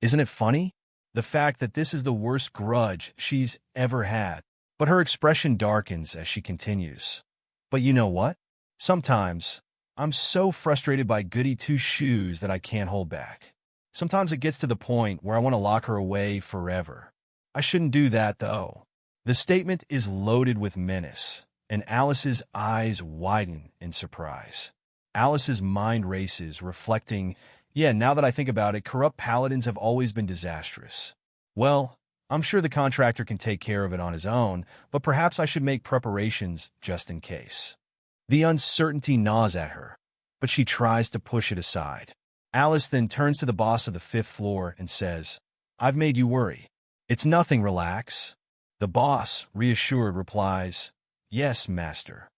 Isn't it funny? The fact that this is the worst grudge she's ever had. But her expression darkens as she continues. "But you know what? Sometimes I'm so frustrated by goody two-shoes that I can't hold back. Sometimes it gets to the point where I want to lock her away forever. I shouldn't do that, though." The statement is loaded with menace, and Alice's eyes widen in surprise. Alice's mind races, reflecting, "Yeah, now that I think about it, corrupt paladins have always been disastrous. Well, I'm sure the contractor can take care of it on his own, but perhaps I should make preparations just in case." The uncertainty gnaws at her, but she tries to push it aside. Alice then turns to the boss of the 5th floor and says, "I've made you worry." "It's nothing, relax." The boss, reassured, replies, "Yes, master."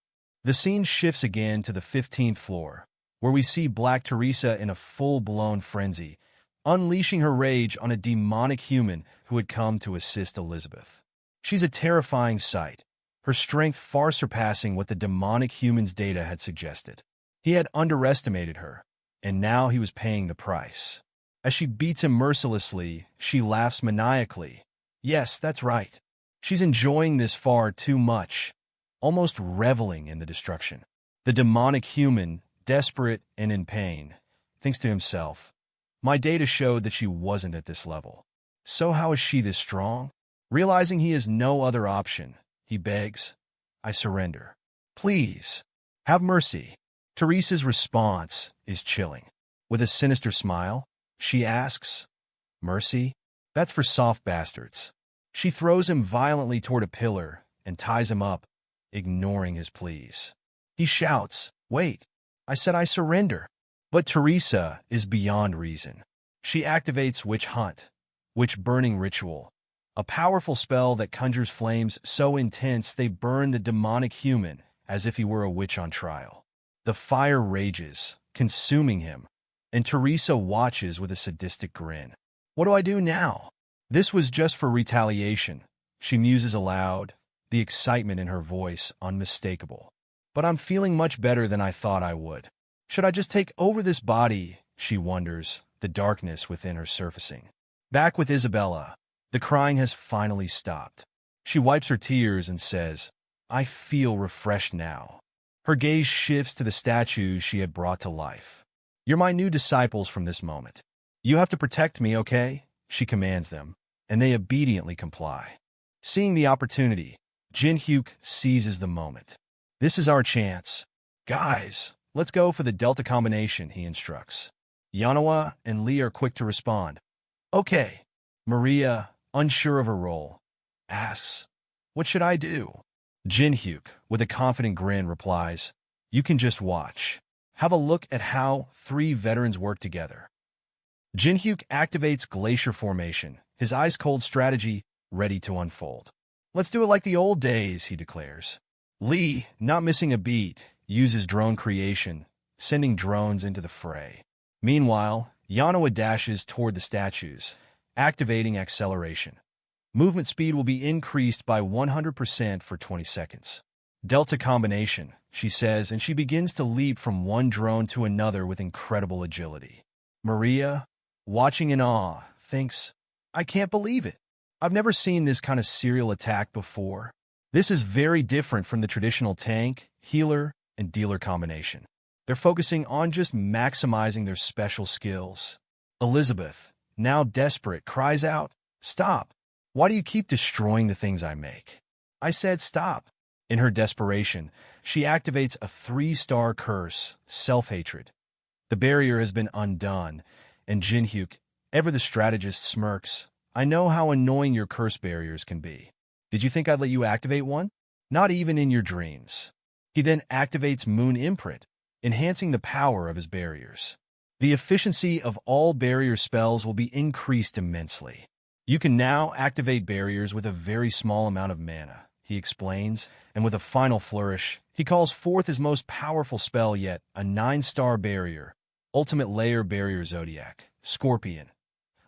The scene shifts again to the 15th floor, where we see Black Teresa in a full-blown frenzy, unleashing her rage on a demonic human who had come to assist Elizabeth. She's a terrifying sight, her strength far surpassing what the demonic human's data had suggested. He had underestimated her, and now he was paying the price. As she beats him mercilessly, she laughs maniacally. Yes, that's right. She's enjoying this far too much, almost reveling in the destruction. The demonic human, desperate and in pain, thinks to himself, "My data showed that she wasn't at this level. So how is she this strong?" Realizing he has no other option, he begs, "I surrender. Please, have mercy." Teresa's response is chilling. With a sinister smile, she asks, "Mercy? That's for soft bastards." She throws him violently toward a pillar and ties him up, ignoring his pleas. He shouts, "Wait, I said I surrender." But Teresa is beyond reason. She activates Witch Hunt, Witch Burning Ritual, a powerful spell that conjures flames so intense they burn the demonic human as if he were a witch on trial. The fire rages, consuming him, and Teresa watches with a sadistic grin. "What do I do now?" "This was just for retaliation," she muses aloud, the excitement in her voice unmistakable. "But I'm feeling much better than I thought I would. Should I just take over this body?" she wonders, the darkness within her surfacing. Back with Isabella, the crying has finally stopped. She wipes her tears and says, "I feel refreshed now." Her gaze shifts to the statues she had brought to life. "You're my new disciples from this moment. You have to protect me, okay?" she commands them, and they obediently comply. Seeing the opportunity, Jin-hyuk seizes the moment. "This is our chance. Guys, let's go for the Delta combination," he instructs. Manhwa and Lee are quick to respond. "Okay." Maria, unsure of her role, asks, "What should I do?" Jin-hyuk, with a confident grin, replies, "You can just watch. Have a look at how 3 veterans work together." Jin-hyuk activates Glacier Formation, his ice-cold strategy ready to unfold. "Let's do it like the old days," he declares. Lee, not missing a beat, uses drone creation, sending drones into the fray. Meanwhile, Manhwa dashes toward the statues, activating acceleration. Movement speed will be increased by 100% for 20 seconds. "Delta combination," she says, and she begins to leap from one drone to another with incredible agility. Maria, watching in awe, thinks, "I can't believe it. I've never seen this kind of serial attack before. This is very different from the traditional tank, healer, and dealer combination. They're focusing on just maximizing their special skills." Elizabeth, now desperate, cries out, "Stop! Why do you keep destroying the things I make?" "I said stop." In her desperation, she activates a 3-star curse, self-hatred. The barrier has been undone, and Jin-hyuk, ever the strategist, smirks. "I know how annoying your curse barriers can be. Did you think I'd let you activate one? Not even in your dreams." He then activates Moon Imprint, enhancing the power of his barriers. The efficiency of all barrier spells will be increased immensely. You can now activate barriers with a very small amount of mana, he explains, and with a final flourish, he calls forth his most powerful spell yet, a 9-star barrier, Ultimate Layer Barrier Zodiac, Scorpion.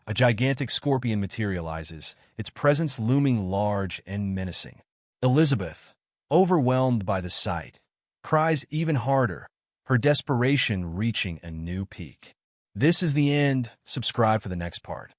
A gigantic scorpion materializes, its presence looming large and menacing. Elizabeth, overwhelmed by the sight, cries even harder, her desperation reaching a new peak. This is the end. Subscribe for the next part.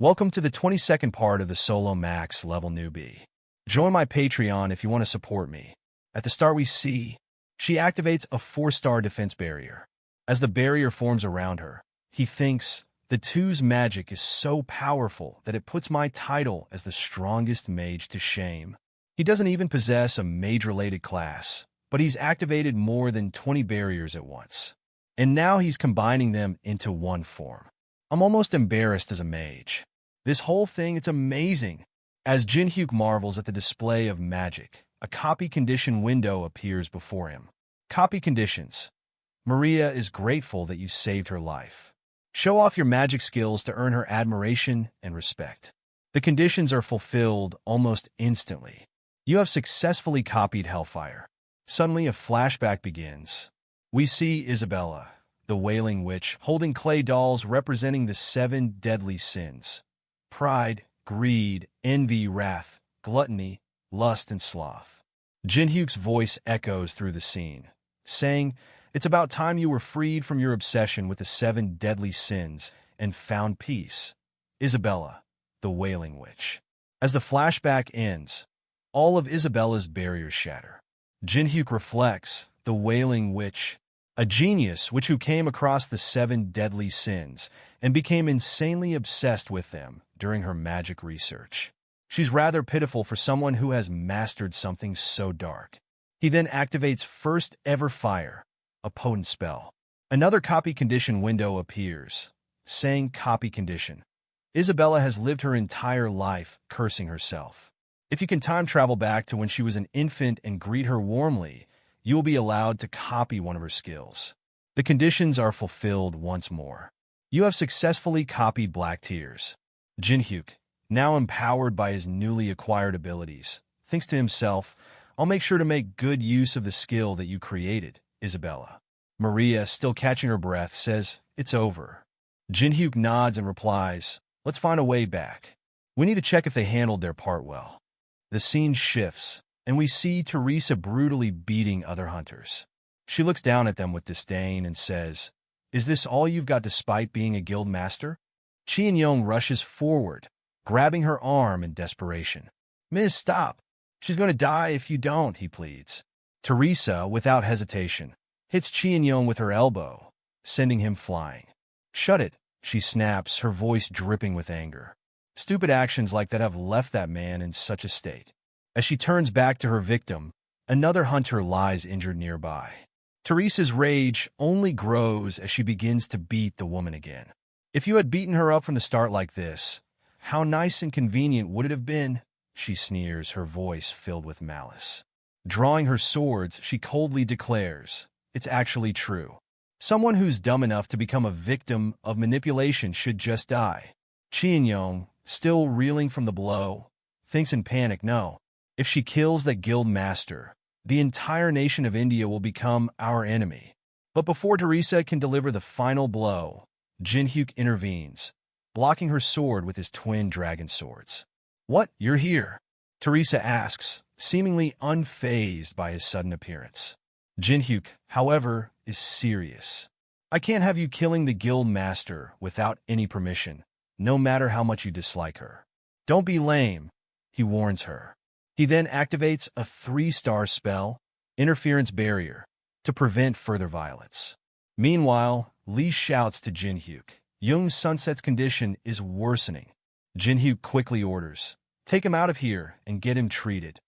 Welcome to the 22nd part of the Solo Max level Newbie. Join my Patreon if you want to support me. At the start we see, she activates a 4-star defense barrier. As the barrier forms around her, he thinks, the 2's magic is so powerful that it puts my title as the strongest mage to shame. He doesn't even possess a mage-related class, but he's activated more than 20 barriers at once. And now he's combining them into one form. I'm almost embarrassed as a mage. This whole thing, it's amazing. As Jinhyuk marvels at the display of magic, a copy condition window appears before him. Copy conditions. Maria is grateful that you saved her life. Show off your magic skills to earn her admiration and respect. The conditions are fulfilled almost instantly. You have successfully copied Hellfire. Suddenly a flashback begins. We see Isabella, the Wailing Witch, holding clay dolls representing the 7 deadly sins: pride, greed, envy, wrath, gluttony, lust, and sloth. Jinhyuk's voice echoes through the scene, saying, "It's about time you were freed from your obsession with the 7 deadly sins and found peace." Isabella, the Wailing Witch. As the flashback ends, all of Isabella's barriers shatter. Jinhyuk reflects, the Wailing Witch, a genius who came across the 7 deadly sins and became insanely obsessed with them during her magic research. She's rather pitiful for someone who has mastered something so dark. He then activates First Ever Fire, a potent spell. Another copy condition window appears, saying copy condition. Isabella has lived her entire life cursing herself. If you can time travel back to when she was an infant and greet her warmly, you will be allowed to copy one of her skills. The conditions are fulfilled once more. You have successfully copied Black Tears. Jinhyuk, now empowered by his newly acquired abilities, thinks to himself, I'll make sure to make good use of the skill that you created, Isabella. Maria, still catching her breath, says, it's over. Jinhyuk nods and replies, let's find a way back. We need to check if they handled their part well. The scene shifts, and we see Teresa brutally beating other hunters. She looks down at them with disdain and says, is this all you've got despite being a guild master? Chi-Yong rushes forward, grabbing her arm in desperation. Miss, stop. She's going to die if you don't, he pleads. Teresa, without hesitation, hits Chi-Yong with her elbow, sending him flying. Shut it, she snaps, her voice dripping with anger. Stupid actions like that have left that man in such a state. As she turns back to her victim, another hunter lies injured nearby. Teresa's rage only grows as she begins to beat the woman again. If you had beaten her up from the start like this, how nice and convenient would it have been? She sneers, her voice filled with malice. Drawing her swords, she coldly declares, it's actually true. Someone who's dumb enough to become a victim of manipulation should just die. Chi-Yong, still reeling from the blow, thinks in panic, no. If she kills that guild master, the entire nation of India will become our enemy. But before Teresa can deliver the final blow, Jinhyuk intervenes, blocking her sword with his twin dragon swords. What, you're here? Teresa asks, seemingly unfazed by his sudden appearance. Jinhyuk, however, is serious. I can't have you killing the guild master without any permission, no matter how much you dislike her. Don't be lame, he warns her. He then activates a 3-star spell, Interference Barrier, to prevent further violence. Meanwhile, Lee shouts to Jinhyuk, Young's sunset's condition is worsening. Jinhyuk quickly orders, take him out of here and get him treated.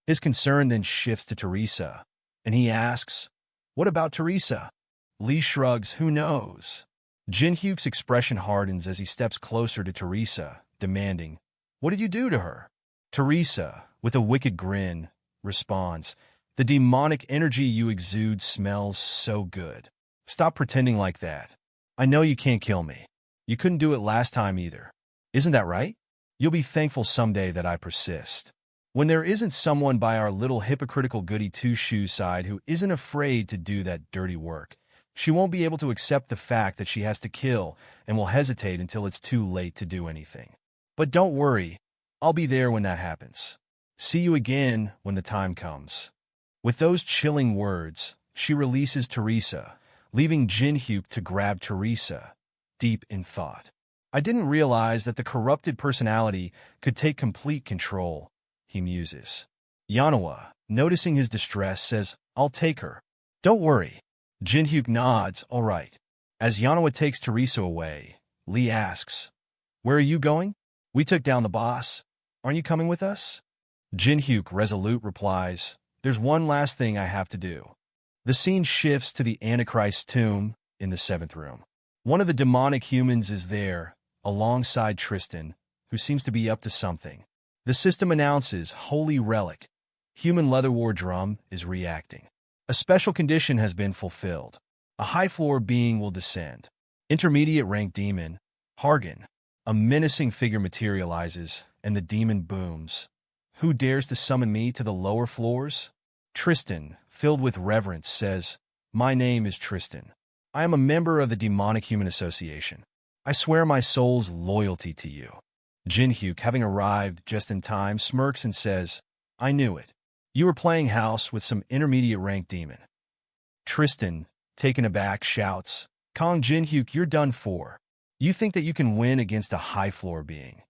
His concern then shifts to Teresa, and he asks, what about Teresa? Lee shrugs, who knows? Jinhyuk's expression hardens as he steps closer to Teresa, demanding, what did you do to her? Teresa, with a wicked grin, responds, The demonic energy you exude smells so good. Stop pretending like that. I know you can't kill me. You couldn't do it last time either. Isn't that right? You'll be thankful someday that I persist. When there isn't someone by our little hypocritical goody two-shoes side who isn't afraid to do that dirty work, she won't be able to accept the fact that she has to kill and will hesitate until it's too late to do anything. But don't worry, I'll be there when that happens. See you again when the time comes. With those chilling words, she releases Teresa, leaving Jinhyuk to grab Teresa, deep in thought. I didn't realize that the corrupted personality could take complete control, he muses. Yanhwa, noticing his distress, says, I'll take her. Don't worry. Jinhyuk nods, all right. As Yanhwa takes Teresa away, Lee asks, Where are you going? We took down the boss. Aren't you coming with us? Jinhyuk, resolute, replies, There's one last thing I have to do. The scene shifts to the Antichrist tomb in the 7th room. One of the demonic humans is there, alongside Tristan, who seems to be up to something. The system announces Holy Relic. Human leather war drum is reacting. A special condition has been fulfilled. A high-floor being will descend. Intermediate rank demon, Hargan. A menacing figure materializes, and the demon booms. Who dares to summon me to the lower floors? Tristan, filled with reverence, says, My name is Tristan. I am a member of the Demonic Human Association. I swear my soul's loyalty to you. Jinhyuk, having arrived just in time, smirks and says, I knew it. You were playing house with some intermediate-rank demon. Tristan, taken aback, shouts, Kong Jinhyuk, you're done for. You think that you can win against a high-floor being.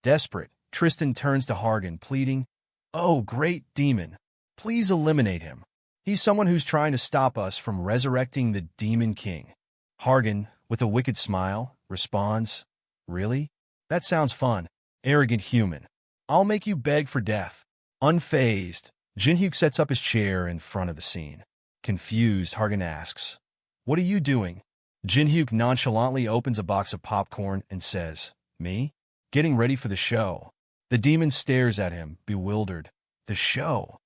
Desperate, Tristan turns to Hargan, pleading, Oh, great demon, please eliminate him. He's someone who's trying to stop us from resurrecting the Demon King. Hargan, with a wicked smile, responds, Really? That sounds fun. Arrogant human. I'll make you beg for death. Unfazed, Jinhyuk sets up his chair in front of the scene. Confused, Hargan asks, What are you doing? Jinhyuk nonchalantly opens a box of popcorn and says, Me? Getting ready for the show. The demon stares at him, bewildered. The show?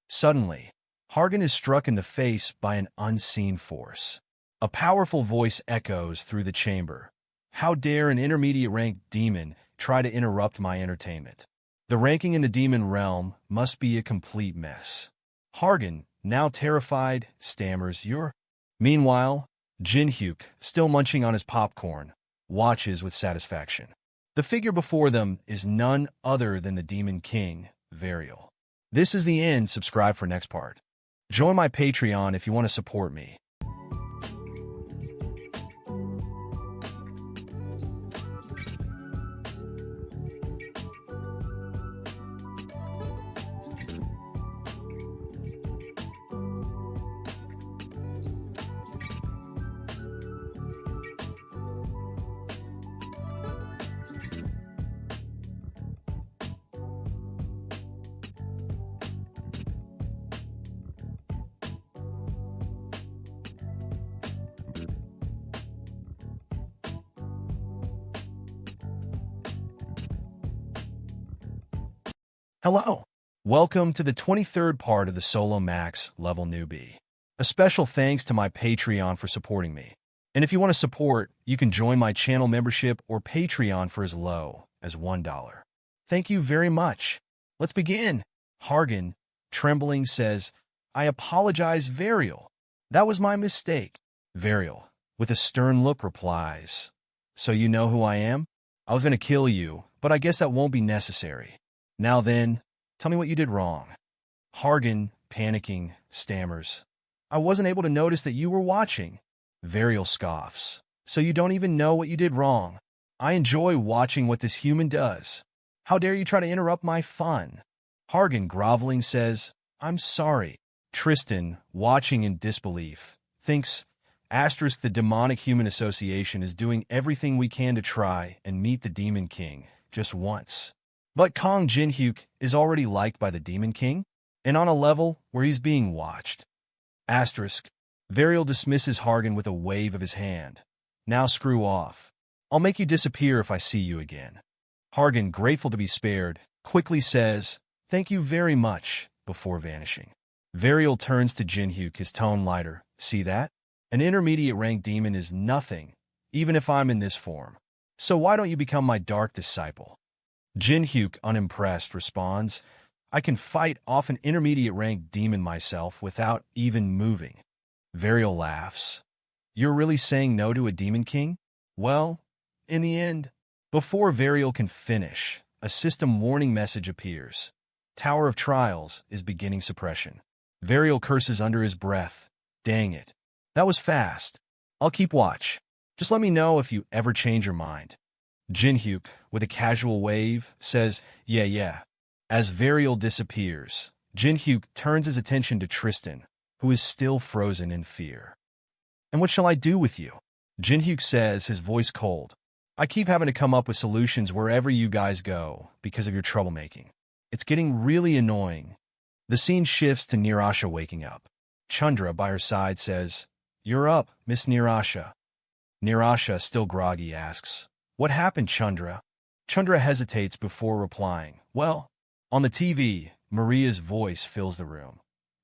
Suddenly, Hargan is struck in the face by an unseen force. A powerful voice echoes through the chamber. How dare an intermediate-ranked demon try to interrupt my entertainment? The ranking in the demon realm must be a complete mess. Hargan, now terrified, stammers, You're... Meanwhile, Jinhyuk, still munching on his popcorn, watches with satisfaction. The figure before them is none other than the Demon King, Varial. This is the end. Subscribe for next part. Join my Patreon if you want to support me. Hello. Welcome to the 23rd part of the Solo Max level Newbie. A special thanks to my Patreon for supporting me. And if you want to support, you can join my channel membership or Patreon for as low as $1. Thank you very much. Let's begin. Hargan, trembling, says, I apologize, Varial. That was my mistake. Varial, with a stern look, replies, So you know who I am? I was going to kill you, but I guess that won't be necessary. Now then, tell me what you did wrong. Hargan, panicking, stammers, I wasn't able to notice that you were watching. Varial scoffs, So you don't even know what you did wrong. I enjoy watching what this human does. How dare you try to interrupt my fun? Hargan, groveling, says, I'm sorry. Tristan, watching in disbelief, thinks, the Demonic Human Association is doing everything we can to try and meet the Demon King just once. But Kong Jinhyuk is already liked by the Demon King, and on a level where he's being watched. Varial dismisses Hargan with a wave of his hand. Now screw off. I'll make you disappear if I see you again. Hargan, grateful to be spared, quickly says, Thank you very much, before vanishing. Varial turns to Jinhyuk, his tone lighter. See that? An intermediate rank demon is nothing, even if I'm in this form. So why don't you become my dark disciple? Jinhyuk, unimpressed, responds, I can fight off an intermediate rank demon myself without even moving. Varial laughs. You're really saying no to a demon king? Well, in the end, before Varial can finish, a system warning message appears. Tower of Trials is beginning suppression. Varial curses under his breath. Dang it. That was fast. I'll keep watch. Just let me know if you ever change your mind. Jinhyuk, with a casual wave, says, yeah. As Varial disappears, Jinhyuk turns his attention to Tristan, who is still frozen in fear. And what shall I do with you? Jinhyuk says, his voice cold. I keep having to come up with solutions wherever you guys go because of your troublemaking. It's getting really annoying. The scene shifts to Nirasha waking up. Chandra, by her side, says, You're up, Miss Nirasha. Nirasha, still groggy, asks, What happened, Chandra? Chandra hesitates before replying. Well, on the TV, Maria's voice fills the room.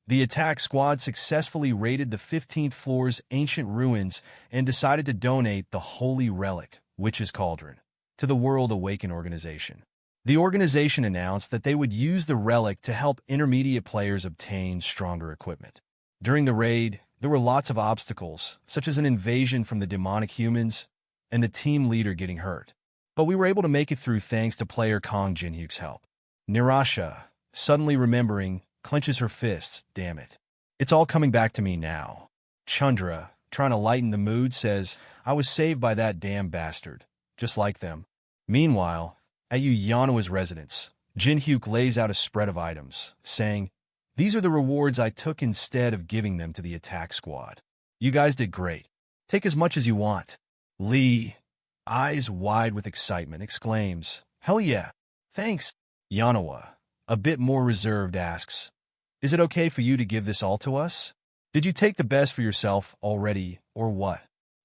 The attack squad successfully raided the 15th floor's ancient ruins and decided to donate the holy relic, Witch's Cauldron, to the World Awaken organization. The organization announced that they would use the relic to help intermediate players obtain stronger equipment. During the raid, there were lots of obstacles, such as an invasion from the demonic humans and the team leader getting hurt. But we were able to make it through thanks to player Kong Jinhyuk's help. Nirasha, suddenly remembering, clenches her fists. Damn it. It's all coming back to me now. Chandra, trying to lighten the mood, says, I was saved by that damn bastard. Just like them. Meanwhile, at Yahello's residence, Jinhyuk lays out a spread of items, saying, These are the rewards I took instead of giving them to the attack squad. You guys did great. Take as much as you want. Lee, eyes wide with excitement, exclaims, Hell yeah. Thanks. Yahello, a bit more reserved, asks, Is it okay for you to give this all to us? Did you take the best for yourself already, or what?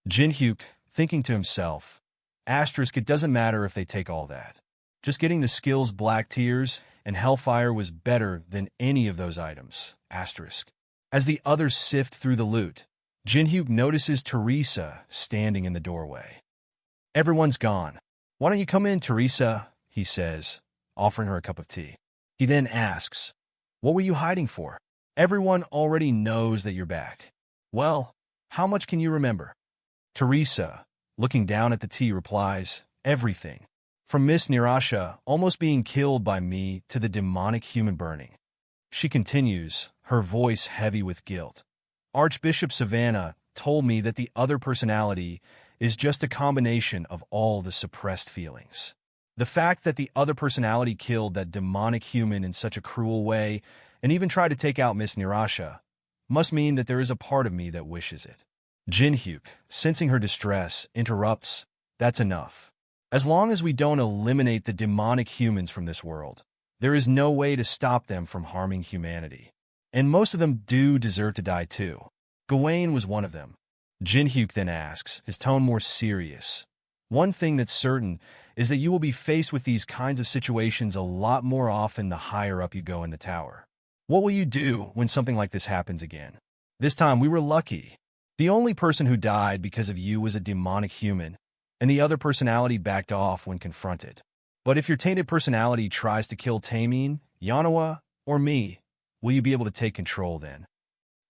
Jinhyuk, thinking to himself, Asterisk, it doesn't matter if they take all that. Just getting the skills Black Tears and Hellfire was better than any of those items. Asterisk. As the others sift through the loot, Jinhyuk notices Teresa standing in the doorway. Everyone's gone. Why don't you come in, Teresa? He says, offering her a cup of tea. He then asks, What were you hiding for? Everyone already knows that you're back. Well, how much can you remember? Teresa, looking down at the tea, replies, Everything. From Miss Nirasha almost being killed by me to the demonic human burning. She continues, her voice heavy with guilt. Archbishop Savannah told me that the other personality is just a combination of all the suppressed feelings. The fact that the other personality killed that demonic human in such a cruel way and even tried to take out Miss Nirasha must mean that there is a part of me that wishes it. Jinhyuk, sensing her distress, interrupts, That's enough. As long as we don't eliminate the demonic humans from this world, there is no way to stop them from harming humanity. And most of them do deserve to die too. Gawain was one of them. Jinhyuk then asks, his tone more serious, One thing that's certain is that you will be faced with these kinds of situations a lot more often the higher up you go in the tower. What will you do when something like this happens again? This time we were lucky. The only person who died because of you was a demonic human, and the other personality backed off when confronted. But if your tainted personality tries to kill Taemin, Yahello, or me, will you be able to take control then?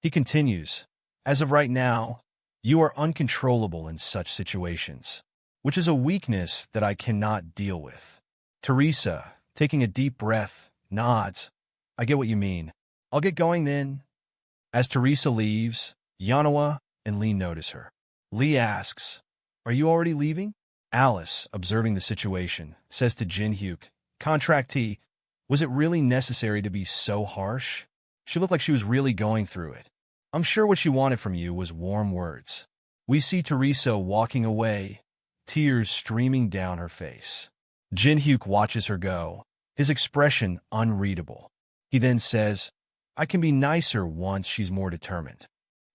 He continues, As of right now, you are uncontrollable in such situations, which is a weakness that I cannot deal with. Teresa, taking a deep breath, nods. I get what you mean. I'll get going then. As Teresa leaves, Yahello and Lee notice her. Lee asks, Are you already leaving? Alice, observing the situation, says to Jinhyuk, Contractee, was it really necessary to be so harsh? She looked like she was really going through it. I'm sure what she wanted from you was warm words. We see Teresa walking away, tears streaming down her face. Jinhyuk watches her go, his expression unreadable. He then says, I can be nicer once she's more determined.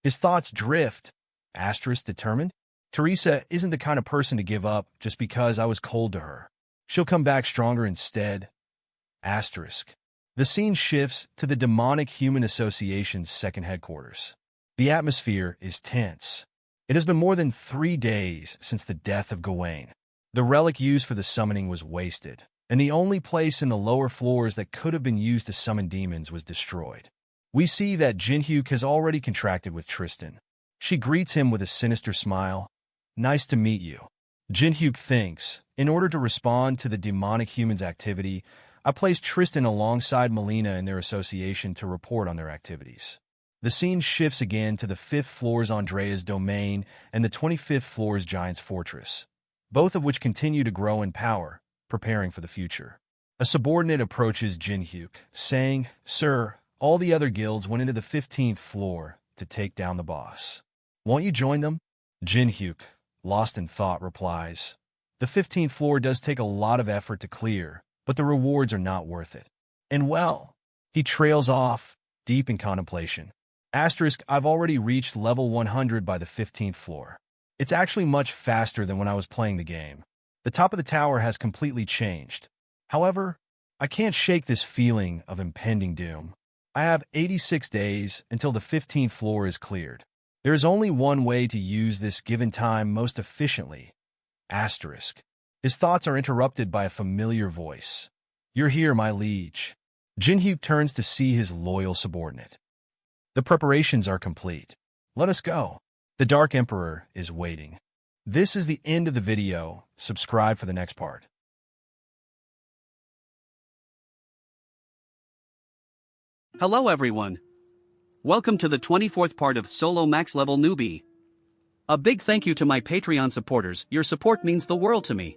His thoughts drift. Determined? Teresa isn't the kind of person to give up just because I was cold to her. She'll come back stronger instead. The The scene shifts to the Demonic Human Association's second headquarters. The atmosphere is tense. It has been more than 3 days since the death of Gawain. The relic used for the summoning was wasted, and the only place in the lower floors that could have been used to summon demons was destroyed. We see that Jinhyuk has already contracted with Tristan. She greets him with a sinister smile. "Nice to meet you." Jinhyuk thinks, in order to respond to the demonic human's activity, I placed Tristan alongside Melina in their association to report on their activities. The scene shifts again to the 5th floor's Andrea's domain and the 25th floor's Giant's Fortress, both of which continue to grow in power, preparing for the future. A subordinate approaches Jinhyuk, saying, "Sir, all the other guilds went into the 15th floor to take down the boss. Won't you join them?" Jinhyuk, lost in thought, replies, "The 15th floor does take a lot of effort to clear, but the rewards are not worth it." And well, he trails off, deep in contemplation. I've already reached level 100 by the 15th floor. It's actually much faster than when I was playing the game. The top of the tower has completely changed. However, I can't shake this feeling of impending doom. I have 86 days until the 15th floor is cleared. There is only one way to use this given time most efficiently. His thoughts are interrupted by a familiar voice. "You're here, my liege." Jinhyuk turns to see his loyal subordinate. "The preparations are complete. Let us go. The Dark Emperor is waiting." This is the end of the video. Subscribe for the next part. Hello everyone. Welcome to the 24th part of Solo Max Level Newbie. A big thank you to my Patreon supporters, your support means the world to me.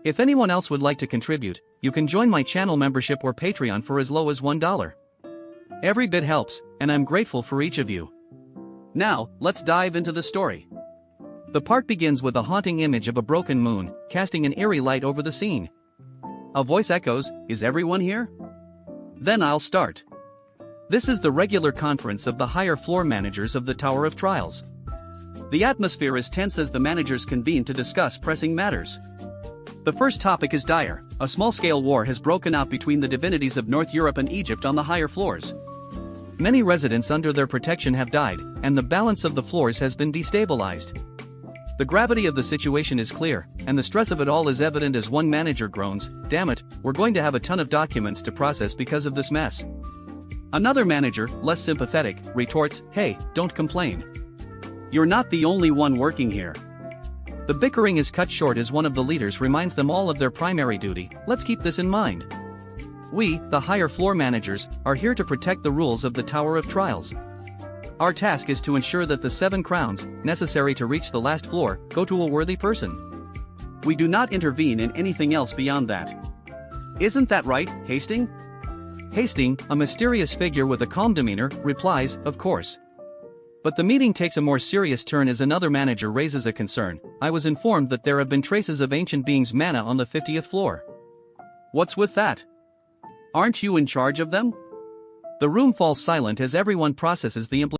If anyone else would like to contribute, you can join my channel membership or Patreon for as low as $1. Every bit helps, and I'm grateful for each of you. Now, let's dive into the story. The part begins with a haunting image of a broken moon, casting an eerie light over the scene. A voice echoes, "Is everyone here?" Then I'll start. This is the regular conference of the higher floor managers of the Tower of Trials. The atmosphere is tense as the managers convene to discuss pressing matters. The first topic is dire. A small-scale war has broken out between the divinities of North Europe and Egypt on the higher floors. Many residents under their protection have died, and the balance of the floors has been destabilized. The gravity of the situation is clear, and the stress of it all is evident as one manager groans, "Damn it, we're going to have a ton of documents to process because of this mess." Another manager, less sympathetic, retorts, "Hey, don't complain. You're not the only one working here." The bickering is cut short as one of the leaders reminds them all of their primary duty. Let's keep this in mind. We, the higher floor managers, are here to protect the rules of the Tower of Trials. Our task is to ensure that the 7 crowns, necessary to reach the last floor, go to a worthy person. We do not intervene in anything else beyond that. Isn't that right, Hastings? Hastings, a mysterious figure with a calm demeanor, replies, "Of course." But the meeting takes a more serious turn as another manager raises a concern. "I was informed that there have been traces of ancient beings' mana on the 50th floor. What's with that? Aren't you in charge of them?" The room falls silent as everyone processes the implications.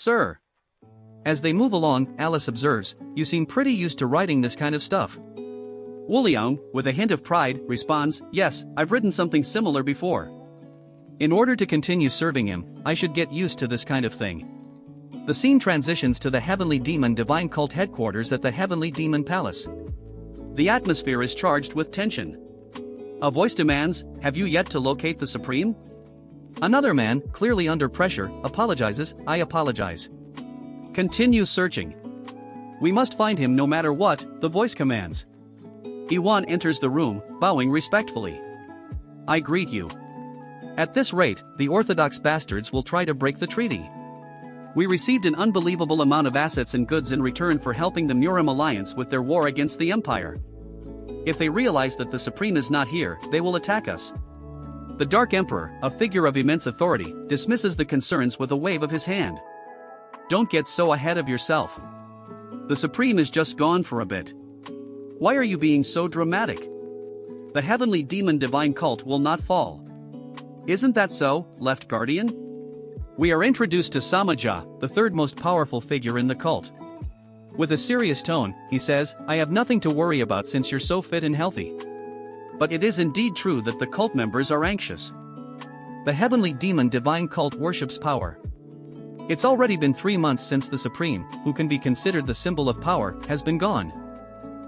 sir. As they move along, Alice observes, you seem pretty used to writing this kind of stuff. Wu Liang, with a hint of pride, responds, yes, I've written something similar before. In order to continue serving him, I should get used to this kind of thing. The scene transitions to the Heavenly Demon Divine Cult headquarters at the Heavenly Demon Palace. The atmosphere is charged with tension. A voice demands, have you yet to locate the Supreme? Another man, clearly under pressure, apologizes, I apologize. Continue searching. We must find him no matter what, the voice commands. Iwan enters the room, bowing respectfully. I greet you. At this rate, the orthodox bastards will try to break the treaty. We received an unbelievable amount of assets and goods in return for helping the Murim Alliance with their war against the Empire. If they realize that the Supreme is not here, they will attack us. The Dark Emperor, a figure of immense authority, dismisses the concerns with a wave of his hand. Don't get so ahead of yourself. The Supreme is just gone for a bit. Why are you being so dramatic? The Heavenly Demon Divine Cult will not fall. Isn't that so, Left Guardian? We are introduced to Samaja, the third most powerful figure in the cult. With a serious tone, he says, I have nothing to worry about since you're so fit and healthy. But it is indeed true that the cult members are anxious. The Heavenly Demon Divine Cult worships power. It's already been 3 months since the Supreme, who can be considered the symbol of power, has been gone.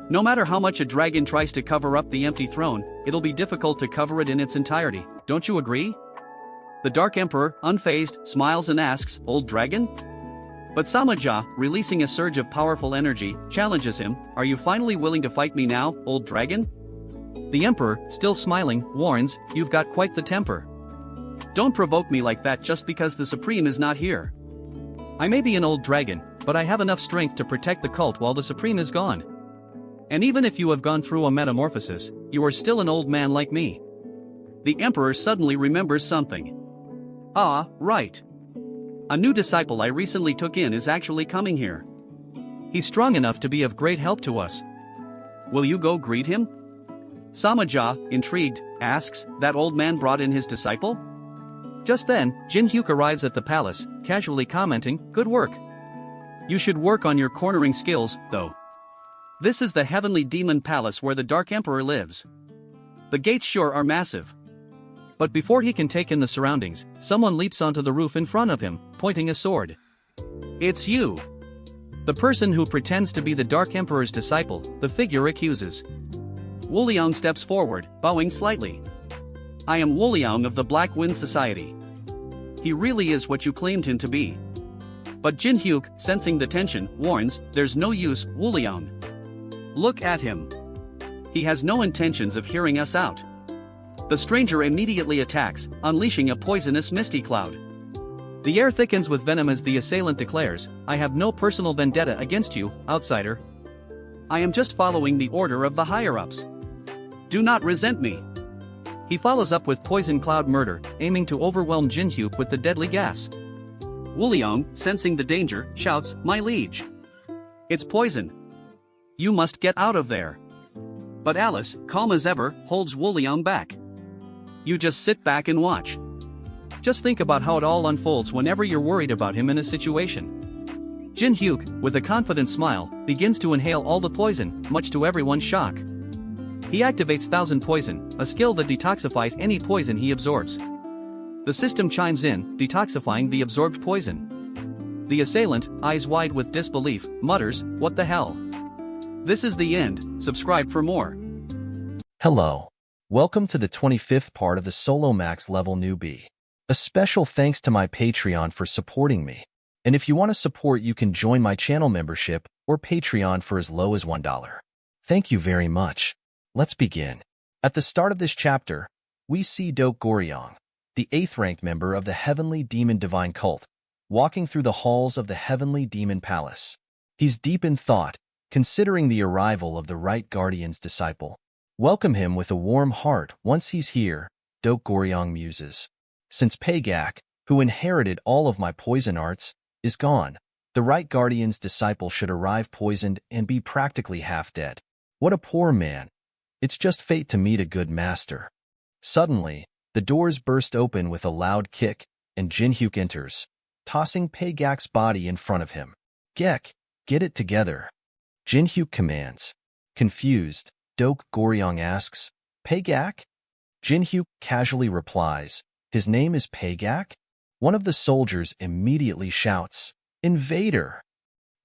No matter how much a dragon tries to cover up the empty throne, it'll be difficult to cover it in its entirety, don't you agree? The Dark Emperor, unfazed, smiles and asks, Old Dragon? But Samaja, releasing a surge of powerful energy, challenges him, are you finally willing to fight me now, Old Dragon? The Emperor, still smiling, warns, you've got quite the temper. Don't provoke me like that just because the Supreme is not here. I may be an old dragon, but I have enough strength to protect the cult while the Supreme is gone. And even if you have gone through a metamorphosis, you are still an old man like me. The Emperor suddenly remembers something. Ah, right. A new disciple I recently took in is actually coming here. He's strong enough to be of great help to us. Will you go greet him? Samaja, intrigued, asks, that old man brought in his disciple? Just then, Jin Hyuk arrives at the palace, casually commenting, good work. You should work on your cornering skills, though. This is the Heavenly Demon Palace where the Dark Emperor lives. The gates sure are massive. But before he can take in the surroundings, someone leaps onto the roof in front of him, pointing a sword. It's you! The person who pretends to be the Dark Emperor's disciple, the figure accuses. Wu Liang steps forward, bowing slightly. I am Wu Liang of the Black Wind Society. He really is what you claimed him to be. But Jin Hyuk, sensing the tension, warns, there's no use, Wu Liang. Look at him. He has no intentions of hearing us out. The stranger immediately attacks, unleashing a poisonous misty cloud. The air thickens with venom as the assailant declares, I have no personal vendetta against you, outsider. I am just following the order of the higher-ups. Do not resent me. He follows up with poison cloud murder, aiming to overwhelm Jin Hyuk with the deadly gas. Wu Liang, sensing the danger, shouts, my liege. It's poison. You must get out of there. But Alice, calm as ever, holds Wu Liang back. You just sit back and watch. Just think about how it all unfolds whenever you're worried about him in a situation. Jin Hyuk, with a confident smile, begins to inhale all the poison, much to everyone's shock. He activates Thousand Poison, a skill that detoxifies any poison he absorbs. The system chimes in, detoxifying the absorbed poison. The assailant, eyes wide with disbelief, mutters, what the hell? This is the end, subscribe for more. Hello. Welcome to the 25th part of the Solo Max level Newbie. A special thanks to my Patreon for supporting me. And if you want to support, you can join my channel membership or Patreon for as low as $1. Thank you very much. Let's begin. At the start of this chapter, we see Dok Goryong, the 8th-ranked member of the Heavenly Demon Divine Cult, walking through the halls of the Heavenly Demon Palace. He's deep in thought, considering the arrival of the Right Guardian's disciple. Welcome him with a warm heart once he's here, Dok Goryong muses. Since Pagak, who inherited all of my poison arts, is gone, the Right Guardian's disciple should arrive poisoned and be practically half dead. What a poor man. It's just fate to meet a good master. Suddenly, the doors burst open with a loud kick, and Jin Hyuk enters. tossing Paygak's body in front of him. Gek, get it together. Jinhyuk commands. Confused, Dok Goryong asks, Paygak? Jinhyuk casually replies, his name is Paygak? One of the soldiers immediately shouts, Invader!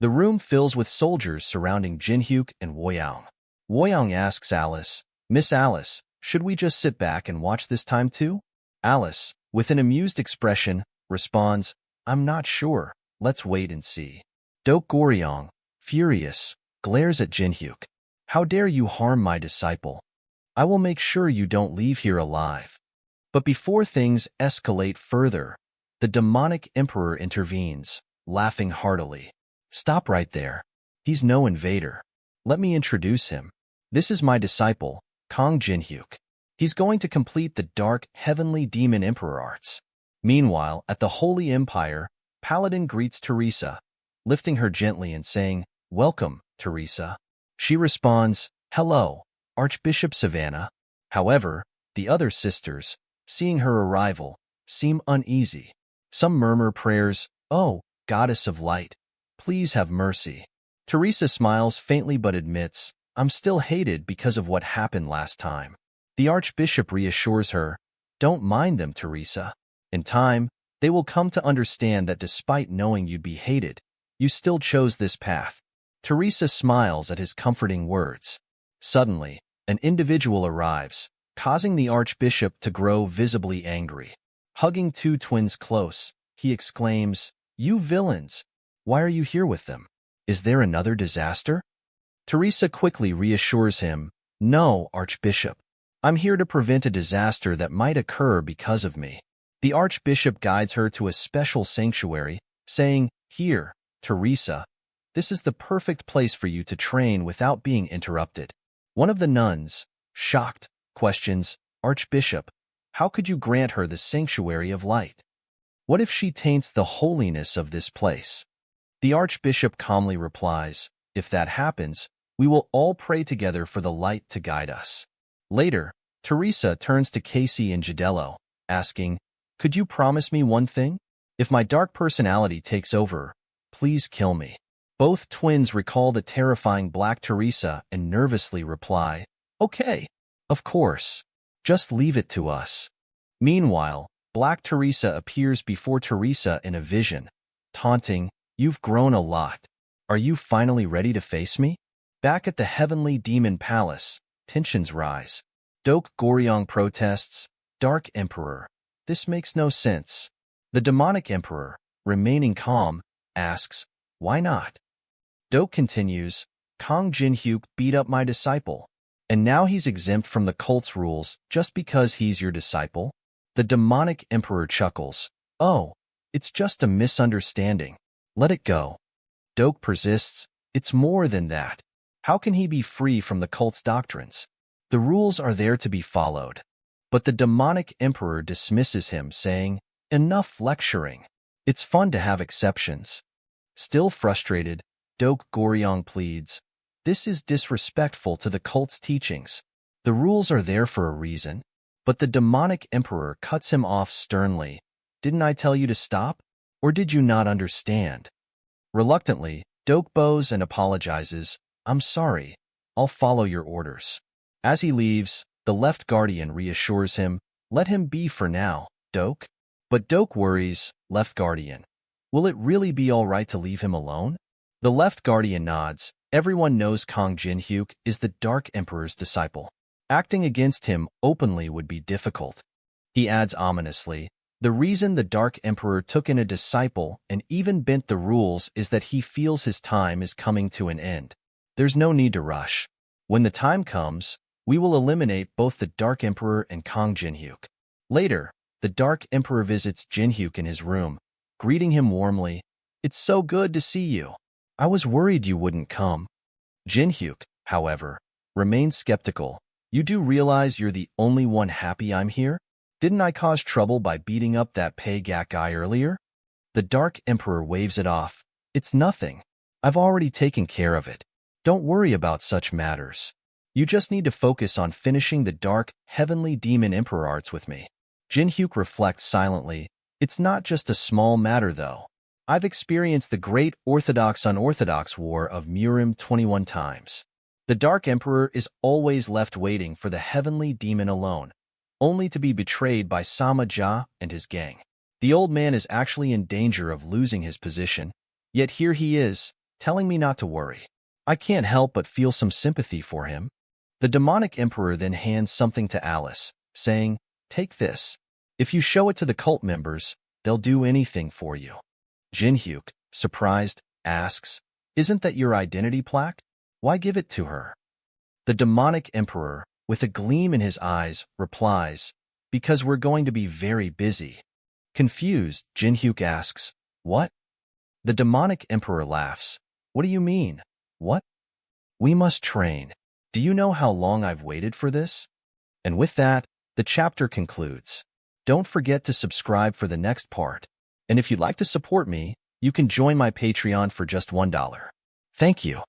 The room fills with soldiers surrounding Jinhyuk and Woyang. Woyang asks Alice, Miss Alice, should we just sit back and watch this time too? Alice, with an amused expression, responds, I'm not sure, let's wait and see. Dok Goryong, furious, glares at Jinhyuk. How dare you harm my disciple? I will make sure you don't leave here alive. But before things escalate further, the demonic emperor intervenes, laughing heartily. Stop right there. He's no invader. Let me introduce him. This is my disciple, Kong Jinhyuk. He's going to complete the dark, heavenly demon emperor arts. Meanwhile, at the Holy Empire, Paladin greets Teresa, lifting her gently and saying, Welcome, Teresa. She responds, Hello, Archbishop Savannah. However, the other sisters, seeing her arrival, seem uneasy. Some murmur prayers, Oh, Goddess of Light, please have mercy. Teresa smiles faintly but admits, I'm still hated because of what happened last time. The Archbishop reassures her, Don't mind them, Teresa. In time, they will come to understand that despite knowing you'd be hated, you still chose this path. Teresa smiles at his comforting words. Suddenly, an individual arrives, causing the Archbishop to grow visibly angry. Hugging two twins close, he exclaims, You villains! Why are you here with them? Is there another disaster? Teresa quickly reassures him, No, Archbishop. I'm here to prevent a disaster that might occur because of me. The Archbishop guides her to a special sanctuary, saying, Here, Teresa, this is the perfect place for you to train without being interrupted. One of the nuns, shocked, questions, Archbishop, how could you grant her the sanctuary of light? What if she taints the holiness of this place? The Archbishop calmly replies, If that happens, we will all pray together for the light to guide us. Later, Teresa turns to Casey and Yahello, asking, Could you promise me one thing? If my dark personality takes over, please kill me. Both twins recall the terrifying Black Teresa and nervously reply, Okay, of course. Just leave it to us. Meanwhile, Black Teresa appears before Teresa in a vision, taunting, You've grown a lot. Are you finally ready to face me? Back at the Heavenly Demon Palace, tensions rise. Dok Goryong protests, Dark Emperor, this makes no sense. The Demonic Emperor, remaining calm, asks, Why not? Dok continues, Kong Jinhyuk beat up my disciple, and now he's exempt from the cult's rules just because he's your disciple? The Demonic Emperor chuckles, Oh, it's just a misunderstanding. Let it go. Dok persists, It's more than that. How can he be free from the cult's doctrines? The rules are there to be followed. But the Demonic Emperor dismisses him, saying, Enough lecturing. It's fun to have exceptions. Still frustrated, Dok Goryong pleads, This is disrespectful to the cult's teachings. The rules are there for a reason. But the Demonic Emperor cuts him off sternly. Didn't I tell you to stop? Or did you not understand? Reluctantly, Dok bows and apologizes, I'm sorry. I'll follow your orders. As he leaves, the Left Guardian reassures him, Let him be for now, Dok. But Dok worries, Left Guardian. Will it really be all right to leave him alone? The Left Guardian nods. Everyone knows Kong Jinhyuk is the Dark Emperor's disciple. Acting against him openly would be difficult. He adds ominously, The reason the Dark Emperor took in a disciple and even bent the rules is that he feels his time is coming to an end. There's no need to rush. When the time comes, we will eliminate both the Dark Emperor and Kong Jinhyuk. Later, the Dark Emperor visits Jinhyuk in his room, greeting him warmly, It's so good to see you. I was worried you wouldn't come. Jinhyuk, however, remains skeptical. You do realize you're the only one happy I'm here? Didn't I cause trouble by beating up that Paygak guy earlier? The Dark Emperor waves it off. It's nothing. I've already taken care of it. Don't worry about such matters. You just need to focus on finishing the dark, heavenly demon emperor arts with me. Jinhyuk reflects silently, It's not just a small matter, though. I've experienced the great Orthodox-unorthodox war of Murim 21 times. The Dark Emperor is always left waiting for the heavenly demon alone, only to be betrayed by Sama Ja and his gang. The old man is actually in danger of losing his position, yet here he is, telling me not to worry. I can't help but feel some sympathy for him. The demonic emperor then hands something to Alice, saying, "Take this. If you show it to the cult members, they'll do anything for you." Jinhyuk, surprised, asks, "Isn't that your identity plaque? Why give it to her?" The demonic emperor, with a gleam in his eyes, replies, "Because we're going to be very busy." Confused, Jinhyuk asks, "What?" The demonic emperor laughs. "What do you mean? What? We must train. Do you know how long I've waited for this?" And with that, the chapter concludes. Don't forget to subscribe for the next part. And if you'd like to support me, you can join my Patreon for just $1. Thank you.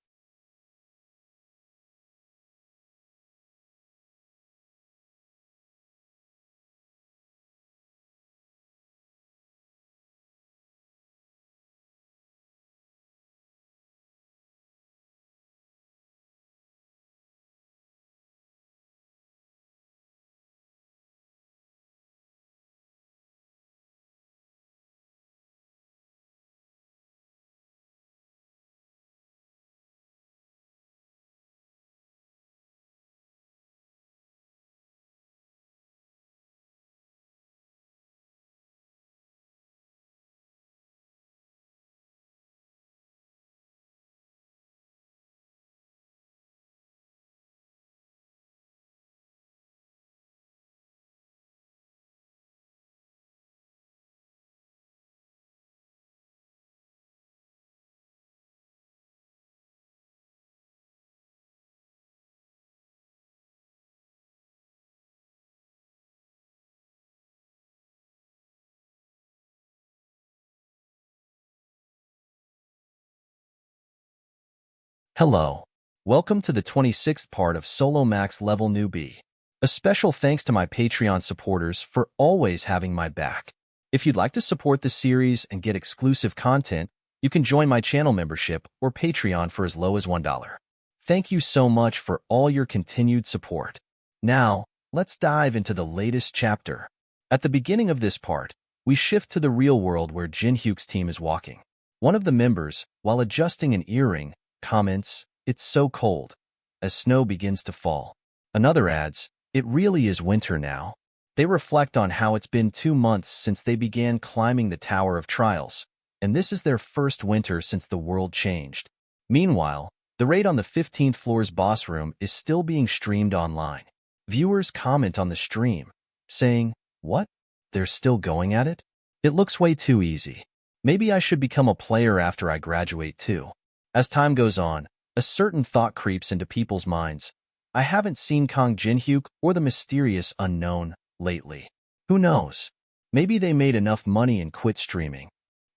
Hello. Welcome to the 26th part of Solo Max Level Newbie. A special thanks to my Patreon supporters for always having my back. If you'd like to support the series and get exclusive content, you can join my channel membership or Patreon for as low as $1. Thank you so much for all your continued support. Now, let's dive into the latest chapter. At the beginning of this part, we shift to the real world where Jinhyuk's team is walking. One of the members, while adjusting an earring, comments, "It's so cold," as snow begins to fall. Another adds, "It really is winter now." They reflect on how it's been 2 months since they began climbing the Tower of Trials, and this is their first winter since the world changed. Meanwhile, the raid on the 15th floor's boss room is still being streamed online. Viewers comment on the stream, saying, "What? They're still going at it? It looks way too easy. Maybe I should become a player after I graduate too." As time goes on, a certain thought creeps into people's minds. I haven't seen Kang Jinhyuk or the mysterious unknown lately. Who knows? Maybe they made enough money and quit streaming.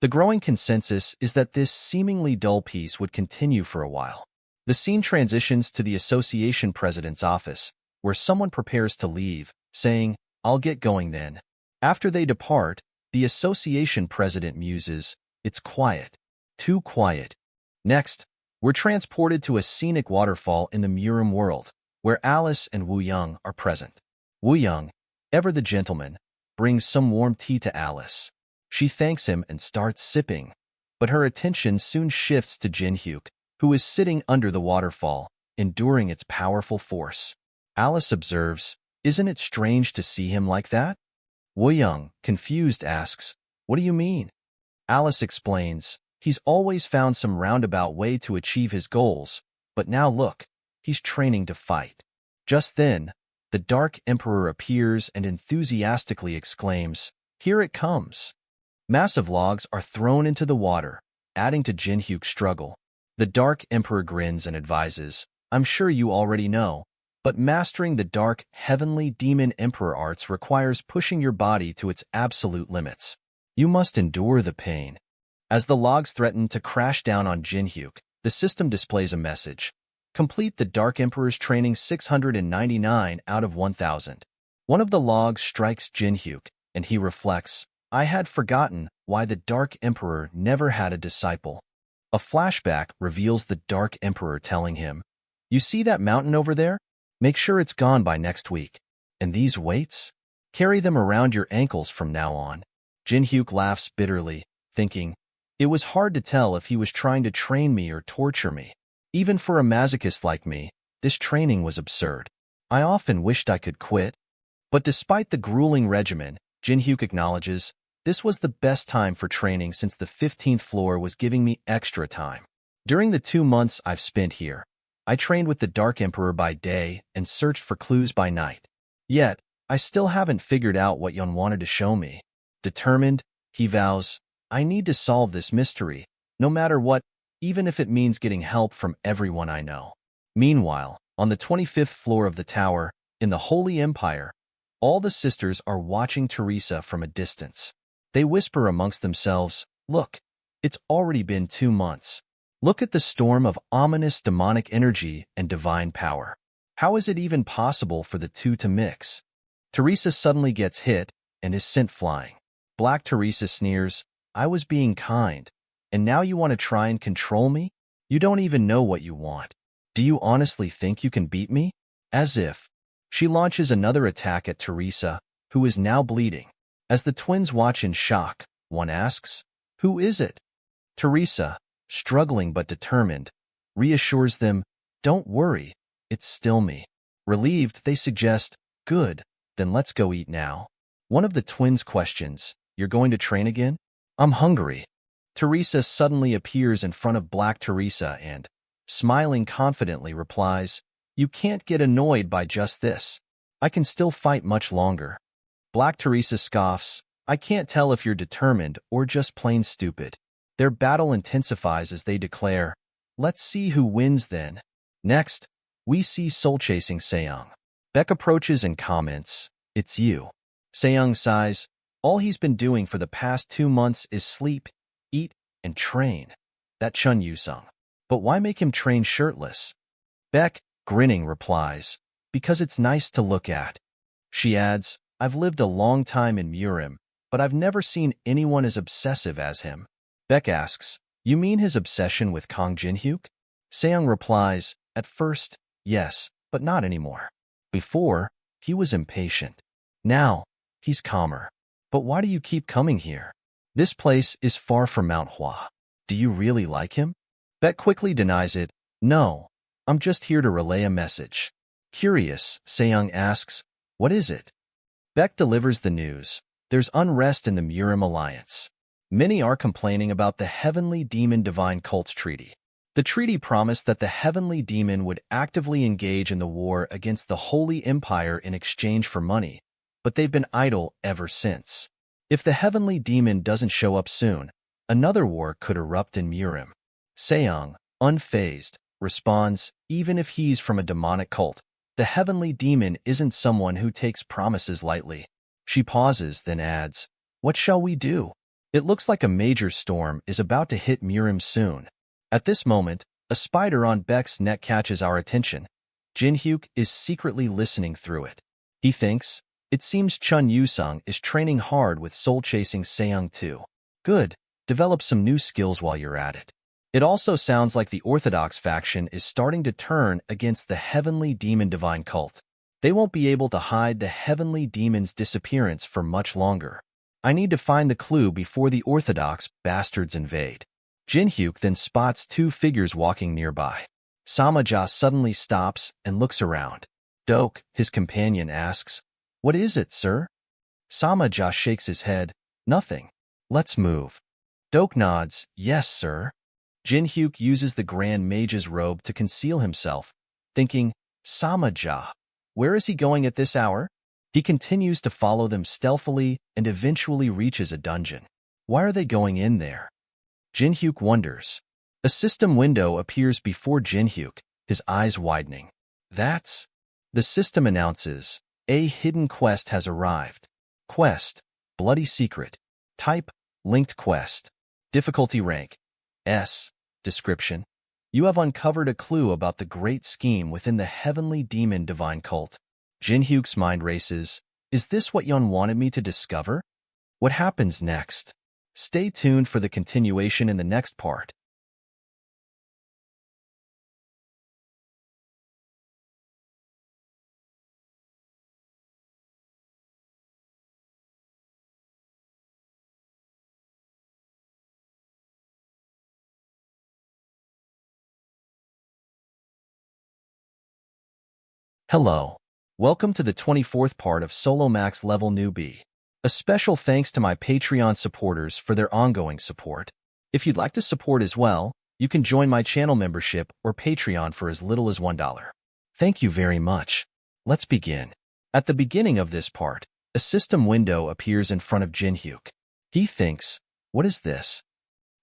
The growing consensus is that this seemingly dull piece would continue for a while. The scene transitions to the association president's office, where someone prepares to leave, saying, "I'll get going then." After they depart, the association president muses, "It's quiet. Too quiet." Next, we're transported to a scenic waterfall in the Murim world, where Alice and Woo Young are present. Woo Young, ever the gentleman, brings some warm tea to Alice. She thanks him and starts sipping, but her attention soon shifts to Jinhyuk, who is sitting under the waterfall, enduring its powerful force. Alice observes, "Isn't it strange to see him like that?" Woo Young, confused, asks, "What do you mean?" Alice explains, "He's always found some roundabout way to achieve his goals, but now look, he's training to fight." Just then, the Dark Emperor appears and enthusiastically exclaims, "Here it comes." Massive logs are thrown into the water, adding to Jinhyuk's struggle. The Dark Emperor grins and advises, "I'm sure you already know, but mastering the Dark Heavenly Demon Emperor arts requires pushing your body to its absolute limits. You must endure the pain." As the logs threaten to crash down on Jinhyuk, the system displays a message. Complete the Dark Emperor's training 699 out of 1,000. One of the logs strikes Jinhyuk, and he reflects, I had forgotten why the Dark Emperor never had a disciple. A flashback reveals the Dark Emperor telling him, "You see that mountain over there? Make sure it's gone by next week. And these weights? Carry them around your ankles from now on." Jin-hyuk laughs bitterly, thinking, it was hard to tell if he was trying to train me or torture me. Even for a masochist like me, this training was absurd. I often wished I could quit. But despite the grueling regimen, Jin-hyuk acknowledges, this was the best time for training since the 15th floor was giving me extra time. During the 2 months I've spent here, I trained with the Dark Emperor by day and searched for clues by night. Yet, I still haven't figured out what Yon wanted to show me. Determined, he vows, I need to solve this mystery, no matter what, even if it means getting help from everyone I know. Meanwhile, on the 25th floor of the tower, in the Holy Empire, all the sisters are watching Teresa from a distance. They whisper amongst themselves, look, it's already been 2 months. Look at the storm of ominous demonic energy and divine power. How is it even possible for the two to mix? Teresa suddenly gets hit and is sent flying. Black Teresa sneers, I was being kind, and now you want to try and control me? You don't even know what you want. Do you honestly think you can beat me? As if. She launches another attack at Teresa, who is now bleeding. As the twins watch in shock, one asks, who is it? Teresa, struggling but determined, reassures them, don't worry, it's still me. Relieved, they suggest, good, then let's go eat now. One of the twins questions, you're going to train again? I'm hungry. Teresa suddenly appears in front of Black Teresa and, smiling confidently, replies, you can't get annoyed by just this. I can still fight much longer. Black Teresa scoffs, I can't tell if you're determined or just plain stupid. Their battle intensifies as they declare, let's see who wins then. Next, we see soul-chasing Seong. Beck approaches and comments, it's you. Seong sighs, all he's been doing for the past 2 months is sleep, eat, and train. That Chun Yu-sung. But why make him train shirtless? Beck, grinning, replies, because it's nice to look at. She adds, I've lived a long time in Murim, but I've never seen anyone as obsessive as him. Beck asks, you mean his obsession with Kang Jin-hyuk? Seong replies, at first, yes, but not anymore. Before, he was impatient. Now, he's calmer. But why do you keep coming here? This place is far from Manhwa. Do you really like him? Beck quickly denies it. No, I'm just here to relay a message. Curious, Seong asks, what is it? Beck delivers the news. There's unrest in the Murim Alliance. Many are complaining about the Heavenly Demon Divine Cults Treaty. The treaty promised that the Heavenly Demon would actively engage in the war against the Holy Empire in exchange for money, but they've been idle ever since. If the Heavenly Demon doesn't show up soon, another war could erupt in Murim. Seong, unfazed, responds, even if he's from a demonic cult, the Heavenly Demon isn't someone who takes promises lightly. She pauses, then adds, what shall we do? It looks like a major storm is about to hit Murim soon. At this moment, a spider on Beck's neck catches our attention. Jin-hyuk is secretly listening through it. He thinks, it seems Chun Yu-sung is training hard with soul-chasing Seong too. Good, develop some new skills while you're at it. It also sounds like the Orthodox faction is starting to turn against the Heavenly Demon Divine Cult. They won't be able to hide the Heavenly Demon's disappearance for much longer. I need to find the clue before the Orthodox bastards invade. Jin-hyuk then spots 2 figures walking nearby. Samaja suddenly stops and looks around. Dok, his companion, asks, what is it, sir? Samaja shakes his head, nothing. Let's move. Dok nods, yes, sir. Jin-hyuk uses the Grand Mage's robe to conceal himself, thinking, Samaja, where is he going at this hour? He continues to follow them stealthily and eventually reaches a dungeon. Why are they going in there? Jin-hyuk wonders. A system window appears before Jin-hyuk, his eyes widening. That's... The system announces, a hidden quest has arrived. Quest, Bloody Secret. Type, Linked Quest. Difficulty rank, S. Description. You have uncovered a clue about the great scheme within the Heavenly Demon Divine Cult. Jin-hyuk's mind races. Is this what Yon wanted me to discover? What happens next? Stay tuned for the continuation in the next part. Hello. Welcome to the 24th part of Solo Max Level Newbie. A special thanks to my Patreon supporters for their ongoing support. If you'd like to support as well, you can join my channel membership or Patreon for as little as $1. Thank you very much. Let's begin. At the beginning of this part, a system window appears in front of Jinhyuk. He thinks, what is this?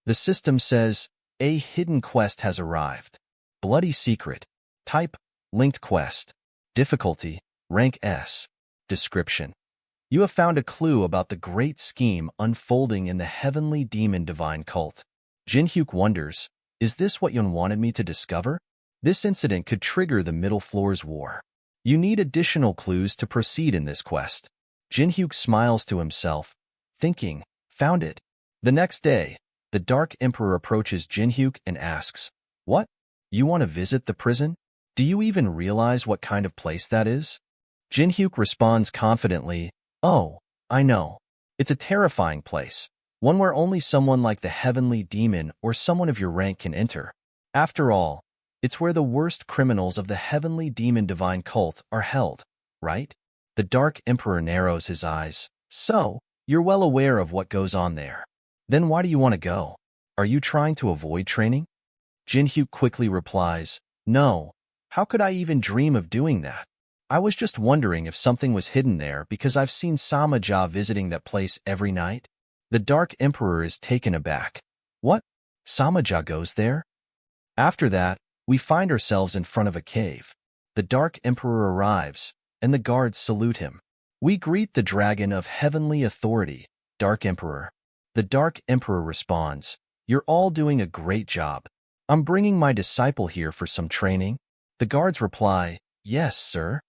The system says, a hidden quest has arrived. Bloody secret. Type, linked quest. Difficulty, rank S. Description. You have found a clue about the great scheme unfolding in the heavenly demon divine cult. Jinhyuk wonders, is this what Yun wanted me to discover? This incident could trigger the Middle Floor's war. You need additional clues to proceed in this quest. Jinhyuk smiles to himself, thinking, found it. The next day, the Dark Emperor approaches Jinhyuk and asks, what? You want to visit the prison? Do you even realize what kind of place that is? Jinhyuk responds confidently, oh, I know. It's a terrifying place, one where only someone like the heavenly demon or someone of your rank can enter. After all, it's where the worst criminals of the heavenly demon divine cult are held, right? The Dark Emperor narrows his eyes. So, you're well aware of what goes on there. Then why do you want to go? Are you trying to avoid training? Jinhyuk quickly replies, no. How could I even dream of doing that? I was just wondering if something was hidden there because I've seen Samaja visiting that place every night. The Dark Emperor is taken aback. What? Samaja goes there? After that, we find ourselves in front of a cave. The Dark Emperor arrives, and the guards salute him. We greet the dragon of heavenly authority, Dark Emperor. The Dark Emperor responds, you're all doing a great job. I'm bringing my disciple here for some training. The guards reply, yes, sir.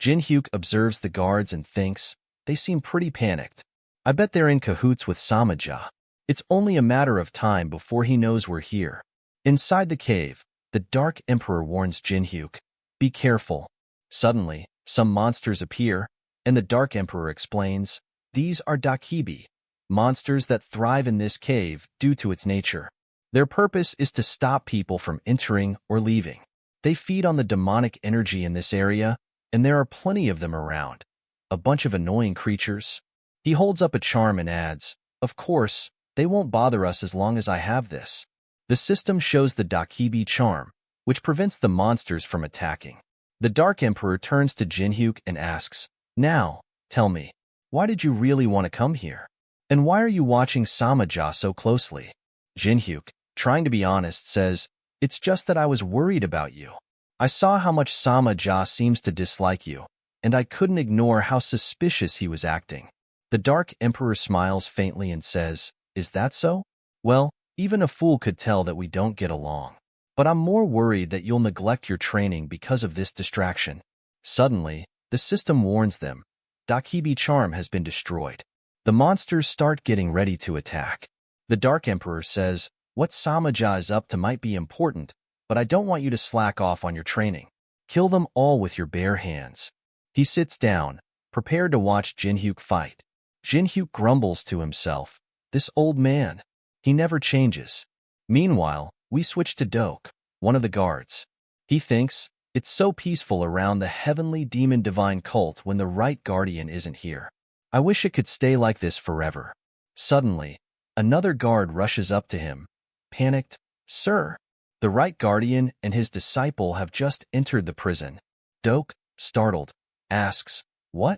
Jinhyuk observes the guards and thinks, they seem pretty panicked. I bet they're in cahoots with Samaja. It's only a matter of time before he knows we're here. Inside the cave, the Dark Emperor warns Jinhyuk, be careful. Suddenly, some monsters appear, and the Dark Emperor explains, these are Dakibi, monsters that thrive in this cave due to its nature. Their purpose is to stop people from entering or leaving. They feed on the demonic energy in this area, and there are plenty of them around. A bunch of annoying creatures. He holds up a charm and adds, of course, they won't bother us as long as I have this. The system shows the Dakibi charm, which prevents the monsters from attacking. The Dark Emperor turns to Jinhyuk and asks, now, tell me, why did you really want to come here? And why are you watching Samaja so closely? Jinhyuk, trying to be honest, says, it's just that I was worried about you. I saw how much Samaja seems to dislike you, and I couldn't ignore how suspicious he was acting. The Dark Emperor smiles faintly and says, is that so? Well, even a fool could tell that we don't get along. But I'm more worried that you'll neglect your training because of this distraction. Suddenly, the system warns them. Dakibi charm has been destroyed. The monsters start getting ready to attack. The Dark Emperor says, what Samaja is up to might be important, but I don't want you to slack off on your training. Kill them all with your bare hands. He sits down, prepared to watch Jinhyuk fight. Jinhyuk grumbles to himself, this old man. He never changes. Meanwhile, we switch to Doke, one of the guards. He thinks, it's so peaceful around the heavenly demon divine cult when the right guardian isn't here. I wish it could stay like this forever. Suddenly, another guard rushes up to him. Panicked, sir, the right guardian and his disciple have just entered the prison. Doke, startled, asks, what?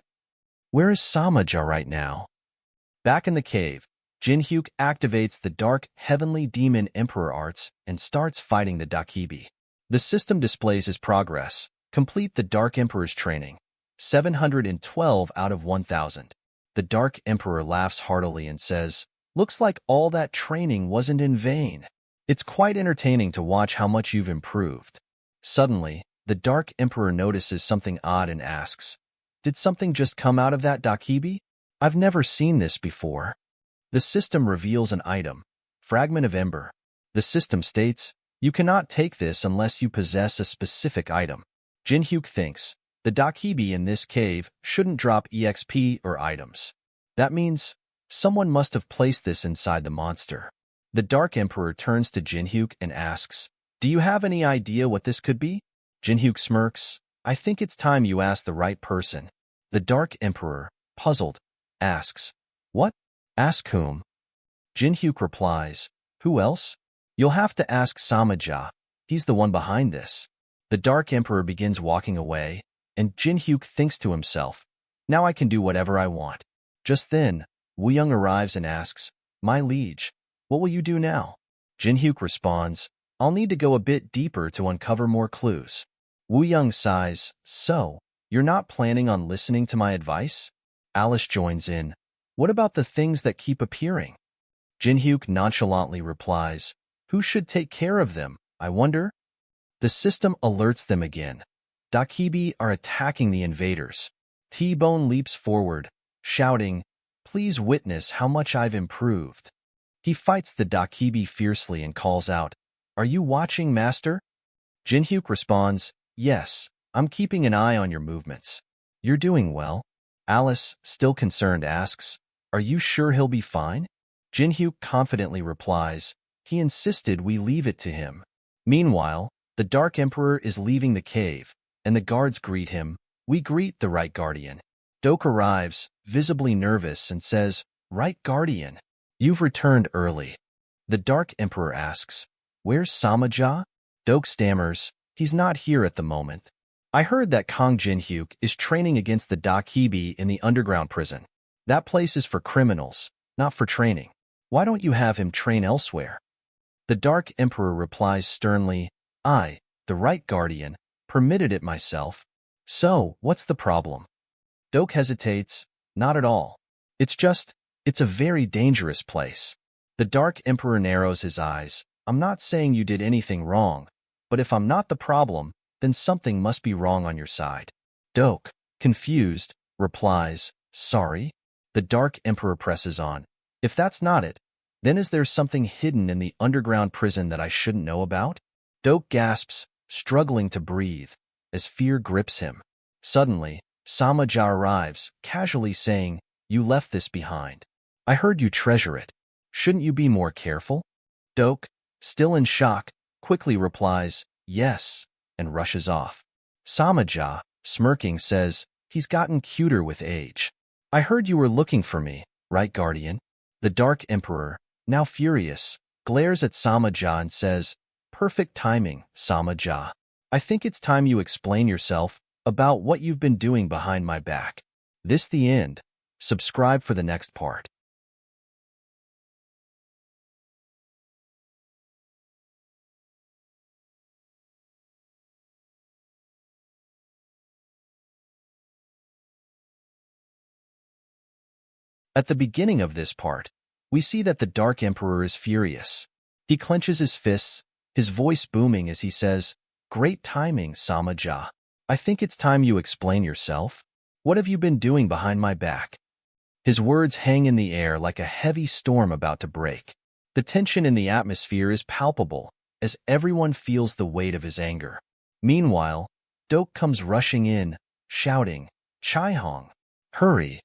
Where is Samaja right now? Back in the cave, Jinhyuk activates the dark heavenly demon emperor arts and starts fighting the Dakibi. The system displays his progress. Complete the Dark Emperor's training. 712 out of 1,000. The Dark Emperor laughs heartily and says, looks like all that training wasn't in vain. It's quite entertaining to watch how much you've improved. Suddenly, the Dark Emperor notices something odd and asks, did something just come out of that Dakibi? I've never seen this before. The system reveals an item, fragment of ember. The system states, you cannot take this unless you possess a specific item. Jinhyuk thinks, the Dakibi in this cave shouldn't drop EXP or items. That means someone must have placed this inside the monster. The Dark Emperor turns to Jinhyuk and asks, do you have any idea what this could be? Jinhyuk smirks, I think it's time you ask the right person. The Dark Emperor, puzzled, asks, what? Ask whom? Jinhyuk replies, who else? You'll have to ask Samaja. He's the one behind this. The Dark Emperor begins walking away, and Jinhyuk thinks to himself, now I can do whatever I want. Just then, Wooyoung arrives and asks, my liege, what will you do now? Jinhyuk responds, I'll need to go a bit deeper to uncover more clues. Wooyoung sighs, so, you're not planning on listening to my advice? Alice joins in, what about the things that keep appearing? Jinhyuk nonchalantly replies, who should take care of them, I wonder? The system alerts them again. Dakibi are attacking the invaders. T-Bone leaps forward, shouting, please witness how much I've improved. He fights the Dakibi fiercely and calls out, are you watching, Master? Jinhyuk responds, yes, I'm keeping an eye on your movements. You're doing well. Alice, still concerned, asks, are you sure he'll be fine? Jinhyuk confidently replies, he insisted we leave it to him. Meanwhile, the Dark Emperor is leaving the cave, and the guards greet him. We greet the Right Guardian. Doke arrives, visibly nervous, and says, Right Guardian, you've returned early. The Dark Emperor asks, where's Samaja? Doke stammers, he's not here at the moment. I heard that Kang Jinhyuk is training against the Dakibi in the underground prison. That place is for criminals, not for training. Why don't you have him train elsewhere? The Dark Emperor replies sternly, I, the Right Guardian, permitted it myself. So, what's the problem? Doke hesitates, not at all. It's a very dangerous place. The Dark Emperor narrows his eyes. I'm not saying you did anything wrong, but if I'm not the problem, then something must be wrong on your side. Doke, confused, replies, sorry. The Dark Emperor presses on. If that's not it, then is there something hidden in the underground prison that I shouldn't know about? Doke gasps, struggling to breathe, as fear grips him. Suddenly, Samaja arrives, casually saying, you left this behind. I heard you treasure it. Shouldn't you be more careful? Doke, still in shock, quickly replies, yes, and rushes off. Samaja, smirking, says, he's gotten cuter with age. I heard you were looking for me, right, Guardian? The Dark Emperor, now furious, glares at Samaja and says, perfect timing, Samaja. I think it's time you explain yourself about what you've been doing behind my back. This the end. Subscribe for the next part. At the beginning of this part, we see that the Dark Emperor is furious. He clenches his fists, his voice booming as he says, great timing, Samaja. I think it's time you explain yourself. What have you been doing behind my back? His words hang in the air like a heavy storm about to break. The tension in the atmosphere is palpable, as everyone feels the weight of his anger. Meanwhile, Doke comes rushing in, shouting, Chaihong, hurry!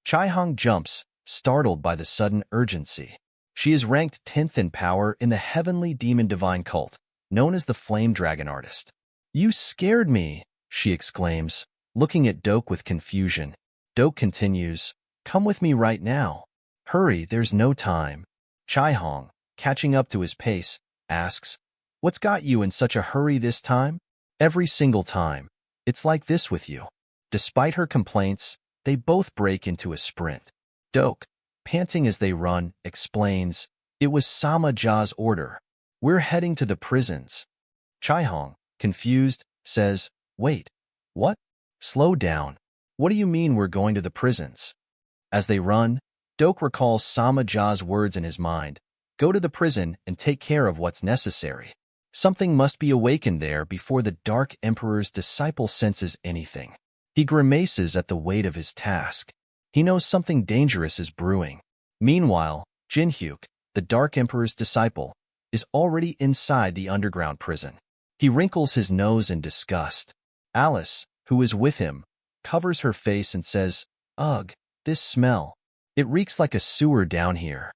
Chaihong jumps, startled by the sudden urgency. She is ranked 10th in power in the Heavenly Demon Divine Cult, known as the Flame Dragon Artist. You scared me, she exclaims, looking at Doke with confusion. Doke continues, come with me right now. Hurry, there's no time. Chaihong, catching up to his pace, asks, what's got you in such a hurry this time? Every single time. It's like this with you. Despite her complaints, they both break into a sprint. Doke, panting as they run, explains, it was Samaja's order. We're heading to the prisons. Chaihong, confused, says, wait, what? Slow down. What do you mean we're going to the prisons? As they run, Doke recalls Samaja's words in his mind. Go to the prison and take care of what's necessary. Something must be awakened there before the Dark Emperor's disciple senses anything. He grimaces at the weight of his task. He knows something dangerous is brewing. Meanwhile, Jinhyuk, the Dark Emperor's disciple, is already inside the underground prison. He wrinkles his nose in disgust. Alice, who is with him, covers her face and says, "Ugh, this smell. It reeks like a sewer down here."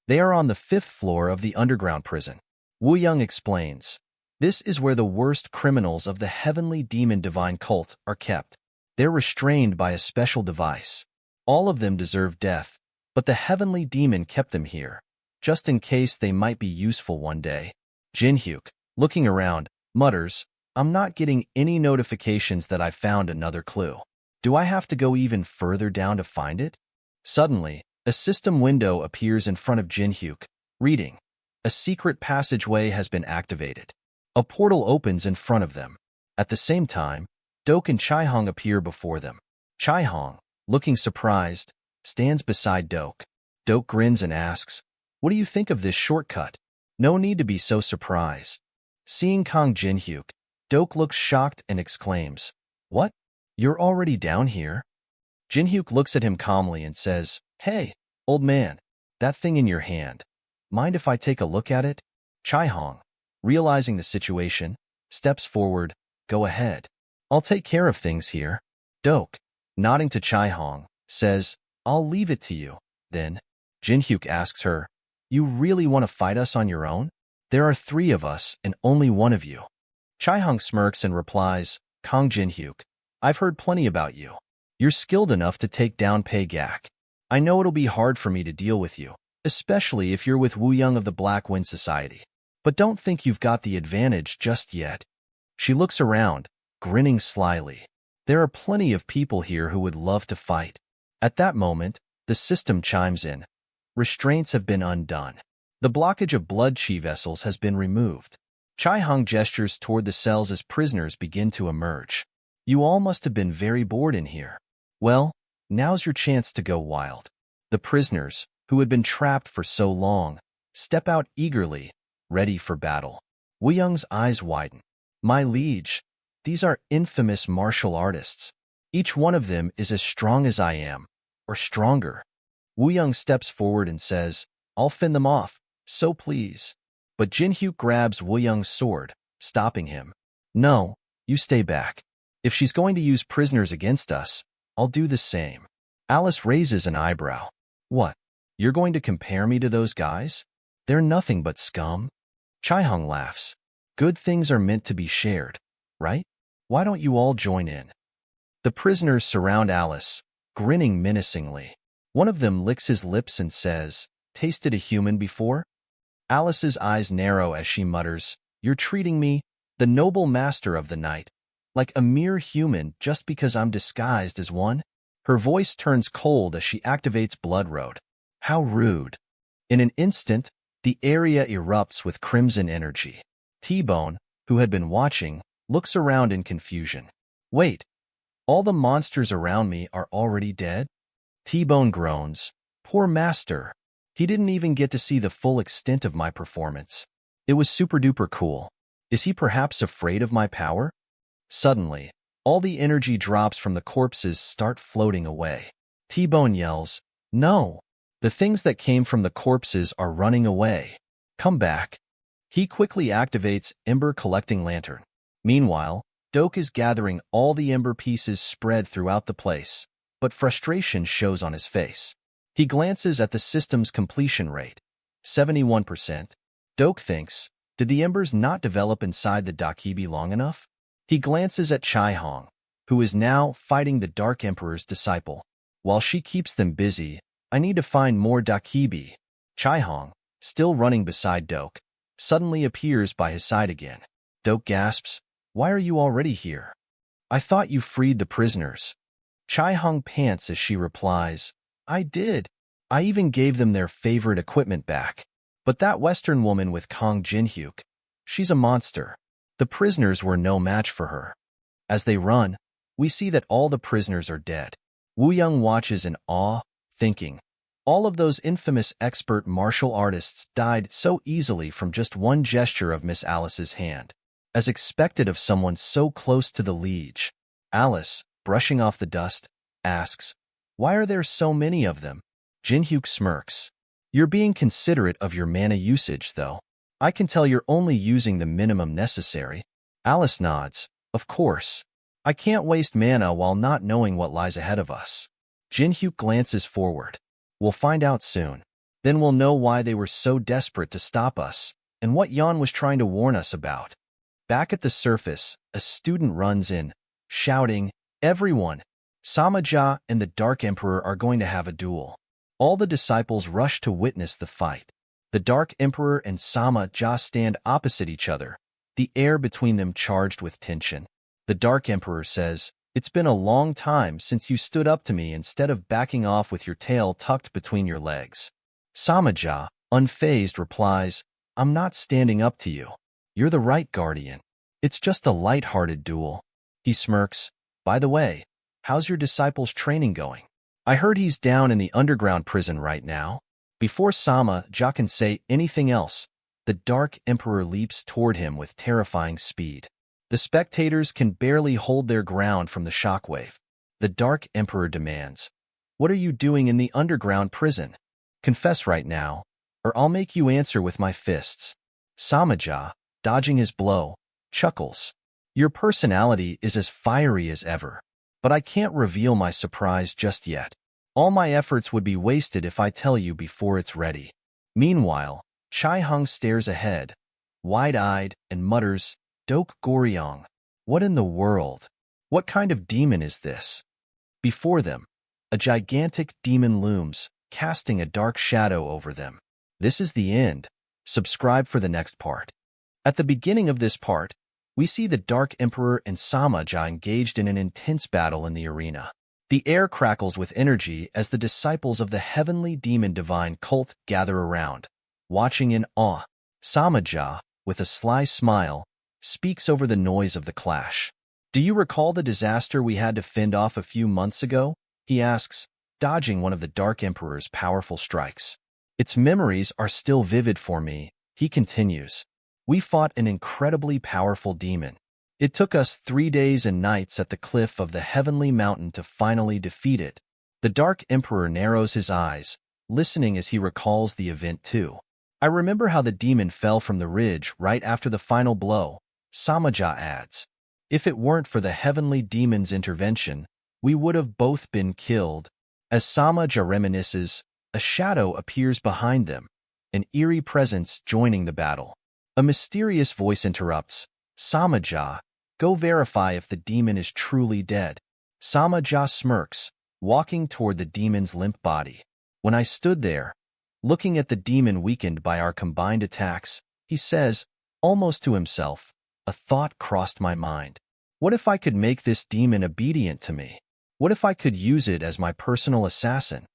They are on the 5th floor of the underground prison. Woo-young explains, "This is where the worst criminals of the heavenly demon divine cult are kept. They're restrained by a special device. All of them deserve death, but the heavenly demon kept them here, just in case they might be useful one day." Jinhyuk, looking around, mutters, "I'm not getting any notifications that I found another clue. Do I have to go even further down to find it?" Suddenly, a system window appears in front of Jinhyuk, reading, "A secret passageway has been activated." A portal opens in front of them. At the same time, Dok and Chaihong appear before them. Chaihong, looking surprised, stands beside Dok. Dok grins and asks, "What do you think of this shortcut?" "No need to be so surprised." Seeing Kang Jinhyuk, Dok looks shocked and exclaims, "What? You're already down here?" Jinhyuk looks at him calmly and says, "Hey, old man, that thing in your hand. Mind if I take a look at it?" Chaihong, realizing the situation, steps forward. "Go ahead. I'll take care of things here." Dok, nodding to Chaihong, says, "I'll leave it to you." Then, Jinhyuk asks her, "You really want to fight us on your own? There are 3 of us and only one of you." Chaihong smirks and replies, "Kang Jinhyuk, I've heard plenty about you. You're skilled enough to take down Pei-gak. I know it'll be hard for me to deal with you, especially if you're with Woo-young of the Black Wind Society. But don't think you've got the advantage just yet." She looks around, grinning slyly. There are plenty of people here who would love to fight. At that moment, the system chimes in. Restraints have been undone. The blockage of blood chi vessels has been removed. Chaihong gestures toward the cells as prisoners begin to emerge. "You all must have been very bored in here. Well, now's your chance to go wild." The prisoners, who had been trapped for so long, step out eagerly, ready for battle. Woo-young's eyes widen. "My liege, these are infamous martial artists. Each one of them is as strong as I am, or stronger." Woo-young steps forward and says, "I'll fend them off, so please." But Jinhyuk grabs Woo-young's sword, stopping him. "No, you stay back. If she's going to use prisoners against us, I'll do the same." Alice raises an eyebrow. "What? You're going to compare me to those guys? They're nothing but scum." Chaihong laughs. "Good things are meant to be shared, right? Why don't you all join in?" The prisoners surround Alice, grinning menacingly. One of them licks his lips and says, "Tasted a human before?" Alice's eyes narrow as she mutters, "You're treating me, the noble master of the night, like a mere human just because I'm disguised as one?" Her voice turns cold as she activates Blood Road. How rude. In an instant, the area erupts with crimson energy. T-Bone, who had been watching, looks around in confusion. "Wait, all the monsters around me are already dead?" T-Bone groans. "Poor master. He didn't even get to see the full extent of my performance. It was super-duper cool. Is he perhaps afraid of my power?" Suddenly, all the energy drops from the corpses start floating away. T-Bone yells, "No! The things that came from the corpses are running away. Come back." He quickly activates Ember Collecting Lantern. Meanwhile, Dok is gathering all the ember pieces spread throughout the place, but frustration shows on his face. He glances at the system's completion rate, 71%. Dok thinks, did the embers not develop inside the Dakibi long enough? He glances at Chaihong, who is now fighting the Dark Emperor's disciple. While she keeps them busy, I need to find more Dakibi. Chaihong, still running beside Dok, suddenly appears by his side again. Dok gasps, "Why are you already here? I thought you freed the prisoners." Chaihong pants as she replies, "I did. I even gave them their favorite equipment back. But that Western woman with Kang Jinhyuk, she's a monster. The prisoners were no match for her." As they run, we see that all the prisoners are dead. Woo-young watches in awe, thinking, all of those infamous expert martial artists died so easily from just one gesture of Miss Alice's hand, as expected of someone so close to the liege. Alice, brushing off the dust, asks, Why are there so many of them? Jinhyuk smirks. You're being considerate of your mana usage, though. I can tell you're only using the minimum necessary. Alice nods. Of course. I can't waste mana while not knowing what lies ahead of us. Jinhyuk glances forward. We'll find out soon. Then we'll know why they were so desperate to stop us, and what Yan was trying to warn us about. Back at the surface, a student runs in, shouting, "Everyone! Samaja and the Dark Emperor are going to have a duel." All the disciples rush to witness the fight. The Dark Emperor and Samaja stand opposite each other, the air between them charged with tension. The Dark Emperor says, "It's been a long time since you stood up to me instead of backing off with your tail tucked between your legs." Samaja, unfazed, replies, "I'm not standing up to you. You're the right guardian. It's just a light-hearted duel." He smirks. "By the way, how's your disciple's training going? I heard he's down in the underground prison right now." Before Samaja can say anything else, the Dark Emperor leaps toward him with terrifying speed. The spectators can barely hold their ground from the shockwave. The Dark Emperor demands, "What are you doing in the underground prison? Confess right now, or I'll make you answer with my fists." Samaja, dodging his blow, chuckles. "Your personality is as fiery as ever, but I can't reveal my surprise just yet. All my efforts would be wasted if I tell you before it's ready." Meanwhile, Chai Hung stares ahead, wide-eyed, and mutters, "Dok Goryong. What in the world? What kind of demon is this?" Before them, a gigantic demon looms, casting a dark shadow over them. This is the end. Subscribe for the next part. At the beginning of this part, we see the Dark Emperor and Samaja engaged in an intense battle in the arena. The air crackles with energy as the disciples of the heavenly demon divine cult gather around, watching in awe. Samaja, with a sly smile, speaks over the noise of the clash. "Do you recall the disaster we had to fend off a few months ago?" he asks, dodging one of the Dark Emperor's powerful strikes. "Its memories are still vivid for me," he continues. "We fought an incredibly powerful demon. It took us 3 days and nights at the cliff of the heavenly mountain to finally defeat it." The Dark Emperor narrows his eyes, listening as he recalls the event too. "I remember how the demon fell from the ridge right after the final blow," Samaja adds. "If it weren't for the heavenly demon's intervention, we would have both been killed." As Samaja reminisces, a shadow appears behind them, an eerie presence joining the battle. A mysterious voice interrupts, "Samaja, go verify if the demon is truly dead." Samaja smirks, walking toward the demon's limp body. "When I stood there, looking at the demon weakened by our combined attacks," he says, almost to himself, "a thought crossed my mind. What if I could make this demon obedient to me? What if I could use it as my personal assassin?"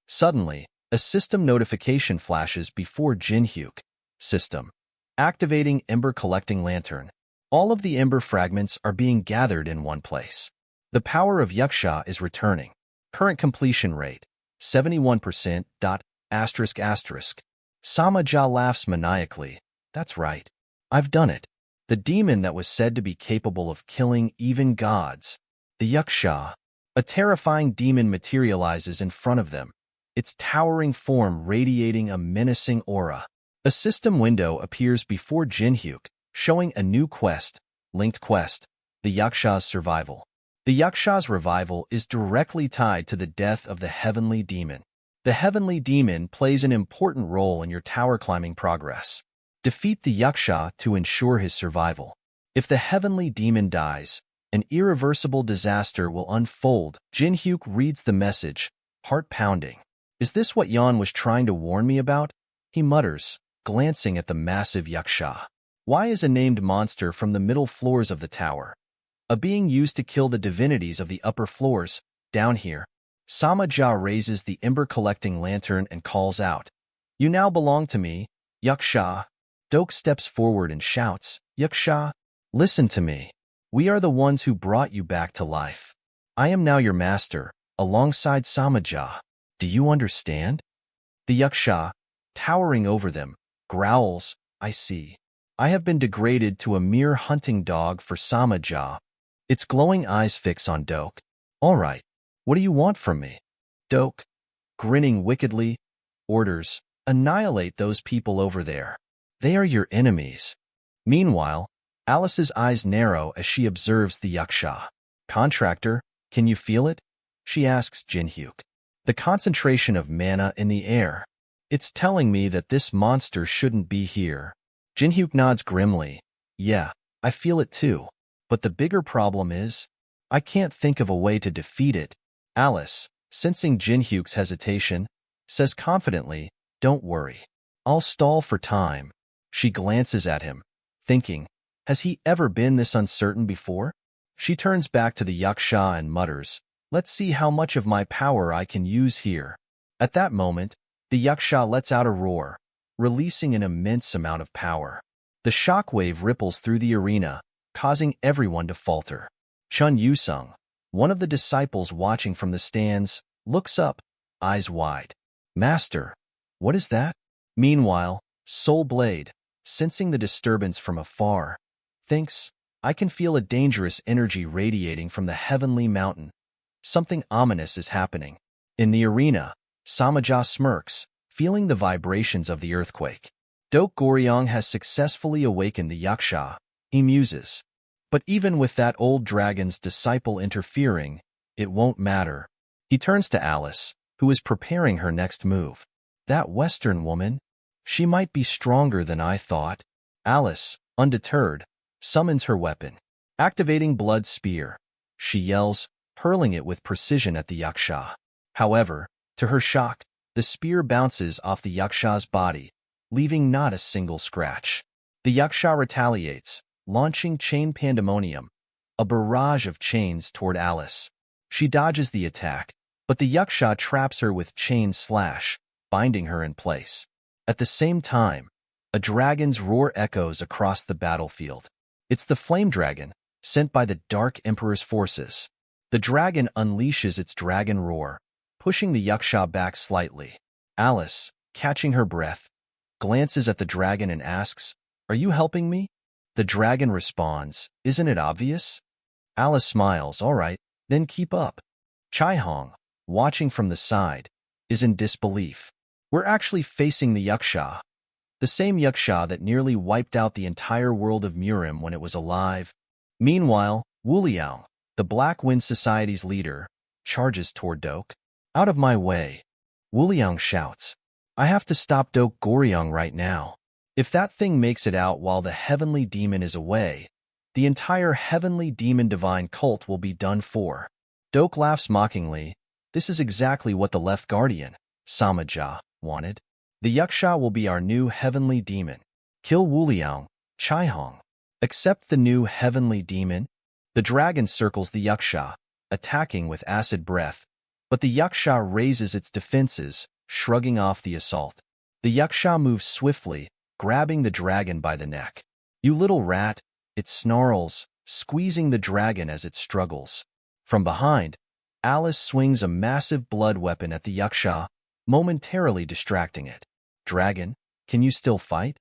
Suddenly, a system notification flashes before Jinhyuk. System. Activating Ember Collecting Lantern. All of the ember fragments are being gathered in one place. The power of Yaksha is returning. Current completion rate, 71%. Samaja laughs maniacally. "That's right. I've done it. The demon that was said to be capable of killing even gods. The Yaksha." A terrifying demon materializes in front of them, its towering form radiating a menacing aura. A system window appears before Jinhyuk, showing a new quest, linked quest, the Yaksha's survival. The Yaksha's revival is directly tied to the death of the heavenly demon. The heavenly demon plays an important role in your tower climbing progress. Defeat the Yaksha to ensure his survival. If the heavenly demon dies, an irreversible disaster will unfold. Jinhyuk reads the message, heart pounding. "Is this what Yan was trying to warn me about?" he mutters, glancing at the massive Yaksha. "Why is a named monster from the middle floors of the tower? A being used to kill the divinities of the upper floors, down here." Samaja raises the ember-collecting lantern and calls out, "You now belong to me, Yaksha." Dok steps forward and shouts, "Yaksha, listen to me. We are the ones who brought you back to life. I am now your master, alongside Samaja. Do you understand?" The Yaksha, towering over them, growls, "I see. I have been degraded to a mere hunting dog for Samaja." Its glowing eyes fix on Dok. "All right, what do you want from me?" Doke, grinning wickedly, orders, "Annihilate those people over there. They are your enemies." Meanwhile, Alice's eyes narrow as she observes the yaksha. "Contractor, can you feel it?" she asks Jinhyuk. "The concentration of mana in the air. It's telling me that this monster shouldn't be here." Jinhyuk nods grimly. "Yeah, I feel it too. But the bigger problem is, I can't think of a way to defeat it." Alice, sensing Jinhyuk's hesitation, says confidently, "Don't worry. I'll stall for time." She glances at him, thinking, has he ever been this uncertain before? She turns back to the yaksha and mutters, "Let's see how much of my power I can use here." At that moment, the yaksha lets out a roar, releasing an immense amount of power. The shockwave ripples through the arena, causing everyone to falter. Chun Yusung, one of the disciples watching from the stands, looks up, eyes wide. "Master, what is that?" Meanwhile, Soul Blade, sensing the disturbance from afar, thinks, "I can feel a dangerous energy radiating from the heavenly mountain. Something ominous is happening." In the arena, Samaja smirks, feeling the vibrations of the earthquake. Doke Goryong has successfully awakened the yaksha, he muses. But even with that old dragon's disciple interfering, it won't matter. He turns to Alice, who is preparing her next move. "That Western woman? She might be stronger than I thought." Alice, undeterred, summons her weapon. Activating Blood Spear, she yells, hurling it with precision at the yaksha. However, to her shock, the spear bounces off the yaksha's body, leaving not a single scratch. The yaksha retaliates, launching Chain Pandemonium, a barrage of chains toward Alice. She dodges the attack, but the yaksha traps her with Chain Slash, binding her in place. At the same time, a dragon's roar echoes across the battlefield. It's the Flame Dragon, sent by the Dark Emperor's forces. The dragon unleashes its dragon roar, pushing the yaksha back slightly. Alice, catching her breath, glances at the dragon and asks, "Are you helping me?" The dragon responds, "Isn't it obvious?" Alice smiles, "All right, then keep up." Chai Hong, watching from the side, is in disbelief. "We're actually facing the yaksha. The same yaksha that nearly wiped out the entire world of Murim when it was alive." Meanwhile, Wu Liang, the Black Wind Society's leader, charges toward Doke. "Out of my way," Wu Liang shouts. "I have to stop Doke Goryong right now. If that thing makes it out while the Heavenly Demon is away, the entire Heavenly Demon Divine cult will be done for." Doke laughs mockingly. "This is exactly what the Left Guardian, Samaja, wanted. The yaksha will be our new Heavenly Demon. Kill Wu Liang, Chai Hong. Accept the new Heavenly Demon." The dragon circles the yaksha, attacking with acid breath, but the yaksha raises its defenses, shrugging off the assault. The yaksha moves swiftly, grabbing the dragon by the neck. "You little rat," it snarls, squeezing the dragon as it struggles. From behind, Alice swings a massive blood weapon at the yaksha, momentarily distracting it. "Dragon, can you still fight?"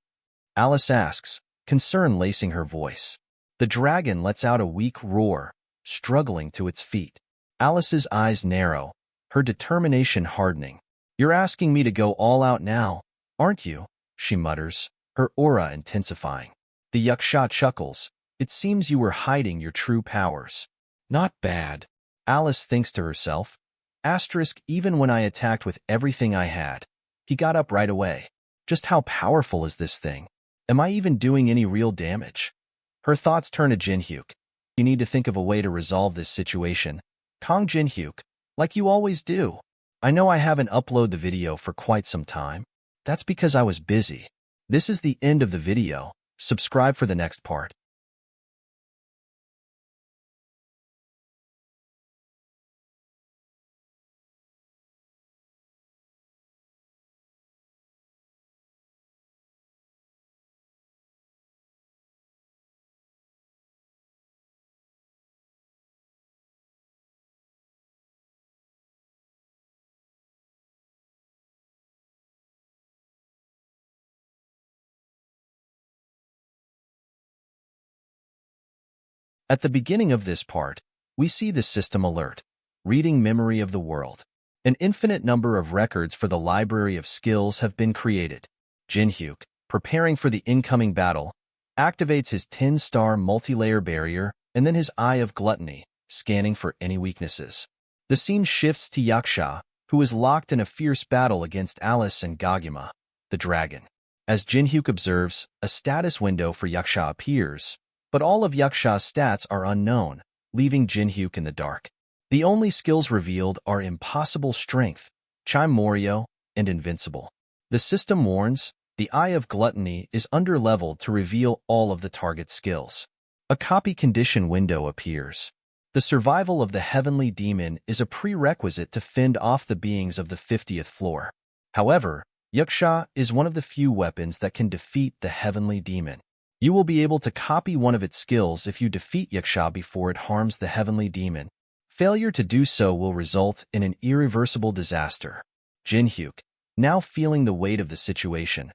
Alice asks, concern lacing her voice. The dragon lets out a weak roar, struggling to its feet. Alice's eyes narrow, her determination hardening. "You're asking me to go all out now, aren't you?" she mutters, her aura intensifying. The yaksha chuckles. "It seems you were hiding your true powers." "Not bad," Alice thinks to herself. Even when I attacked with everything I had, he got up right away. Just how powerful is this thing? Am I even doing any real damage?" Her thoughts turn to Jinhyuk. "You need to think of a way to resolve this situation. Kong Jinhyuk, like you always do." "I know I haven't uploaded the video for quite some time. That's because I was busy." This is the end of the video. Subscribe for the next part. At the beginning of this part, we see the system alert, reading memory of the world. An infinite number of records for the library of skills have been created. Jinhyuk, preparing for the incoming battle, activates his 10-star multi-layer barrier and then his Eye of Gluttony, scanning for any weaknesses. The scene shifts to Yaksha, who is locked in a fierce battle against Alice and Gaguma, the dragon. As Jinhyuk observes, a status window for Yaksha appears, but all of Yaksha's stats are unknown, leaving Jinhyuk in the dark. The only skills revealed are Impossible Strength, Chime Morio, and Invincible. The system warns, the Eye of Gluttony is underleveled to reveal all of the target skills. A copy condition window appears. The survival of the heavenly demon is a prerequisite to fend off the beings of the 50th floor. However, Yaksha is one of the few weapons that can defeat the heavenly demon. You will be able to copy one of its skills if you defeat Yaksha before it harms the heavenly demon. Failure to do so will result in an irreversible disaster. Jinhyuk, now feeling the weight of the situation,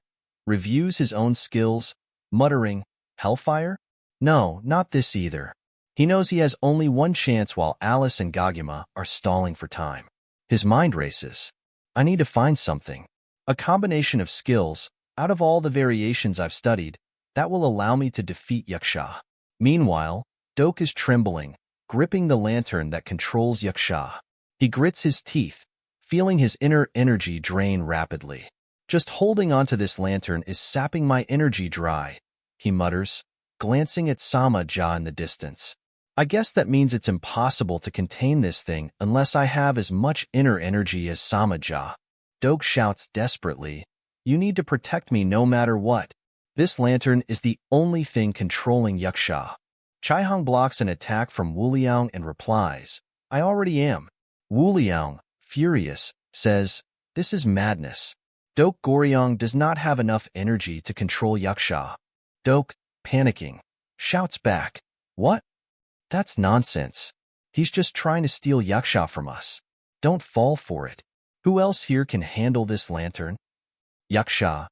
reviews his own skills, muttering, "Hellfire? No, not this either." He knows he has only one chance while Alice and Gaguma are stalling for time. His mind races. I need to find something. A combination of skills, out of all the variations I've studied, that will allow me to defeat Yaksha. Meanwhile, Dok is trembling, gripping the lantern that controls Yaksha. He grits his teeth, feeling his inner energy drain rapidly. Just holding onto this lantern is sapping my energy dry, he mutters, glancing at Sama-ja in the distance. I guess that means it's impossible to contain this thing unless I have as much inner energy as Sama-ja. Dok shouts desperately, "You need to protect me no matter what." This lantern is the only thing controlling Yaksha. Chaihong blocks an attack from Wuliang and replies, "I already am." Wuliang, furious, says, "This is madness." Dok Goryong does not have enough energy to control Yaksha. Dok, panicking, shouts back, "What? That's nonsense. He's just trying to steal Yaksha from us. Don't fall for it. Who else here can handle this lantern?" Yaksha,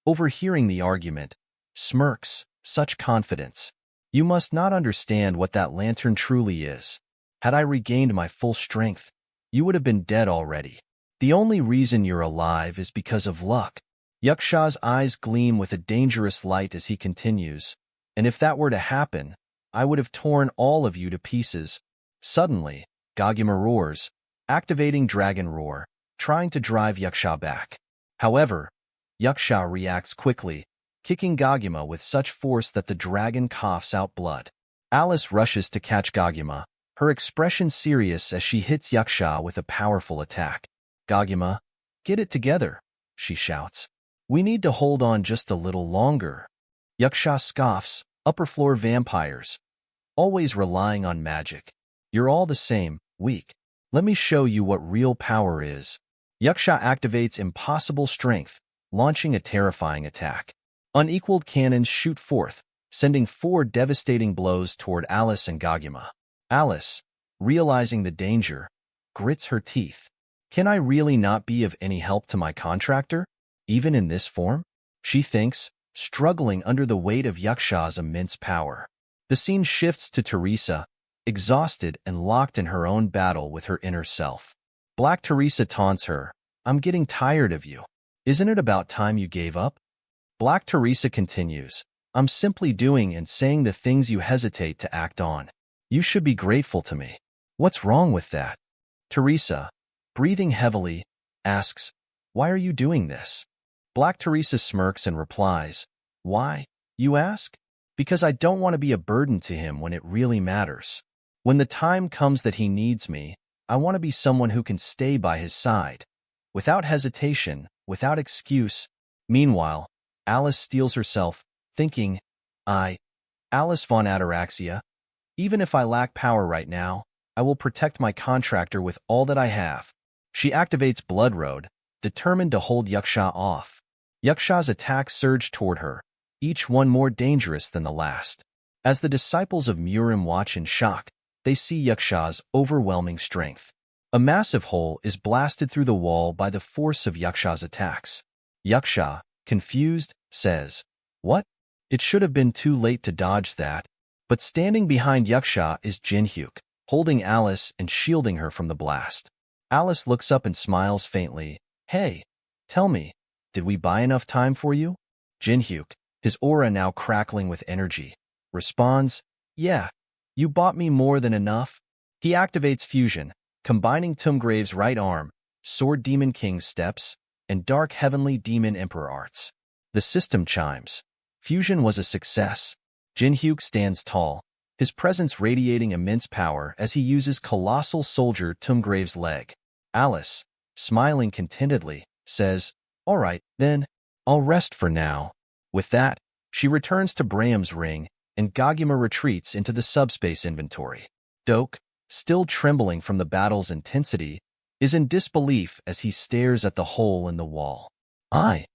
overhearing the argument, smirks, such confidence. "You must not understand what that lantern truly is. Had I regained my full strength, you would have been dead already. The only reason you're alive is because of luck." Yaksha's eyes gleam with a dangerous light as he continues, "And if that were to happen, I would have torn all of you to pieces." Suddenly, Gaguma roars, activating Dragon Roar, trying to drive Yaksha back. However, Yaksha reacts quickly, kicking Gaguma with such force that the dragon coughs out blood. Alice rushes to catch Gaguma, her expression serious as she hits Yaksha with a powerful attack. "Gaguma, get it together," she shouts. "We need to hold on just a little longer." Yaksha scoffs, "Upper floor vampires, always relying on magic. You're all the same, weak. Let me show you what real power is." Yaksha activates Impossible Strength, launching a terrifying attack. Unequaled cannons shoot forth, sending 4 devastating blows toward Alice and Gaguma. Alice, realizing the danger, grits her teeth. "Can I really not be of any help to my contractor, even in this form?" she thinks, struggling under the weight of Yaksha's immense power. The scene shifts to Teresa, exhausted and locked in her own battle with her inner self. Black Teresa taunts her, "I'm getting tired of you. Isn't it about time you gave up?" Black Teresa continues, "I'm simply doing and saying the things you hesitate to act on. You should be grateful to me. What's wrong with that?" Teresa, breathing heavily, asks, "Why are you doing this?" Black Teresa smirks and replies, "Why, you ask? Because I don't want to be a burden to him when it really matters. When the time comes that he needs me, I want to be someone who can stay by his side, without hesitation, without excuse." Meanwhile, Alice steels herself, thinking, Alice von Ataraxia, even if I lack power right now, I will protect my contractor with all that I have." She activates Blood Road, determined to hold Yaksha off. Yaksha's attacks surge toward her, each one more dangerous than the last. As the disciples of Murim watch in shock, they see Yaksha's overwhelming strength. A massive hole is blasted through the wall by the force of Yaksha's attacks. Yaksha, confused, says, "What? It should have been too late to dodge that." But standing behind Yaksha is Jinhyuk, holding Alice and shielding her from the blast. Alice looks up and smiles faintly. Hey, tell me, did we buy enough time for you? Jinhyuk, his aura now crackling with energy, responds, yeah, you bought me more than enough. He activates fusion, combining Tumgrave's right arm, Sword Demon King's steps, and Dark Heavenly Demon Emperor arts. The system chimes. Fusion was a success. Jinhyuk stands tall, his presence radiating immense power as he uses Colossal Soldier Tumgrave's leg. Alice, smiling contentedly, says, all right, then, I'll rest for now. With that, she returns to Braham's ring, and Goguma retreats into the subspace inventory. Doke, still trembling from the battle's intensity, is in disbelief as he stares at the hole in the wall. I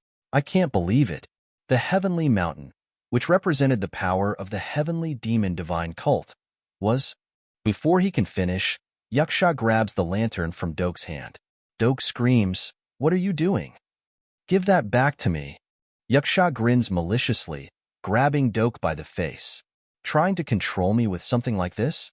can't believe it. The Heavenly Mountain, which represented the power of the Heavenly Demon Divine Cult, was... Before he can finish, Yaksha grabs the lantern from Doke's hand. Doke screams, what are you doing? Give that back to me. Yaksha grins maliciously, grabbing Doke by the face. Trying to control me with something like this?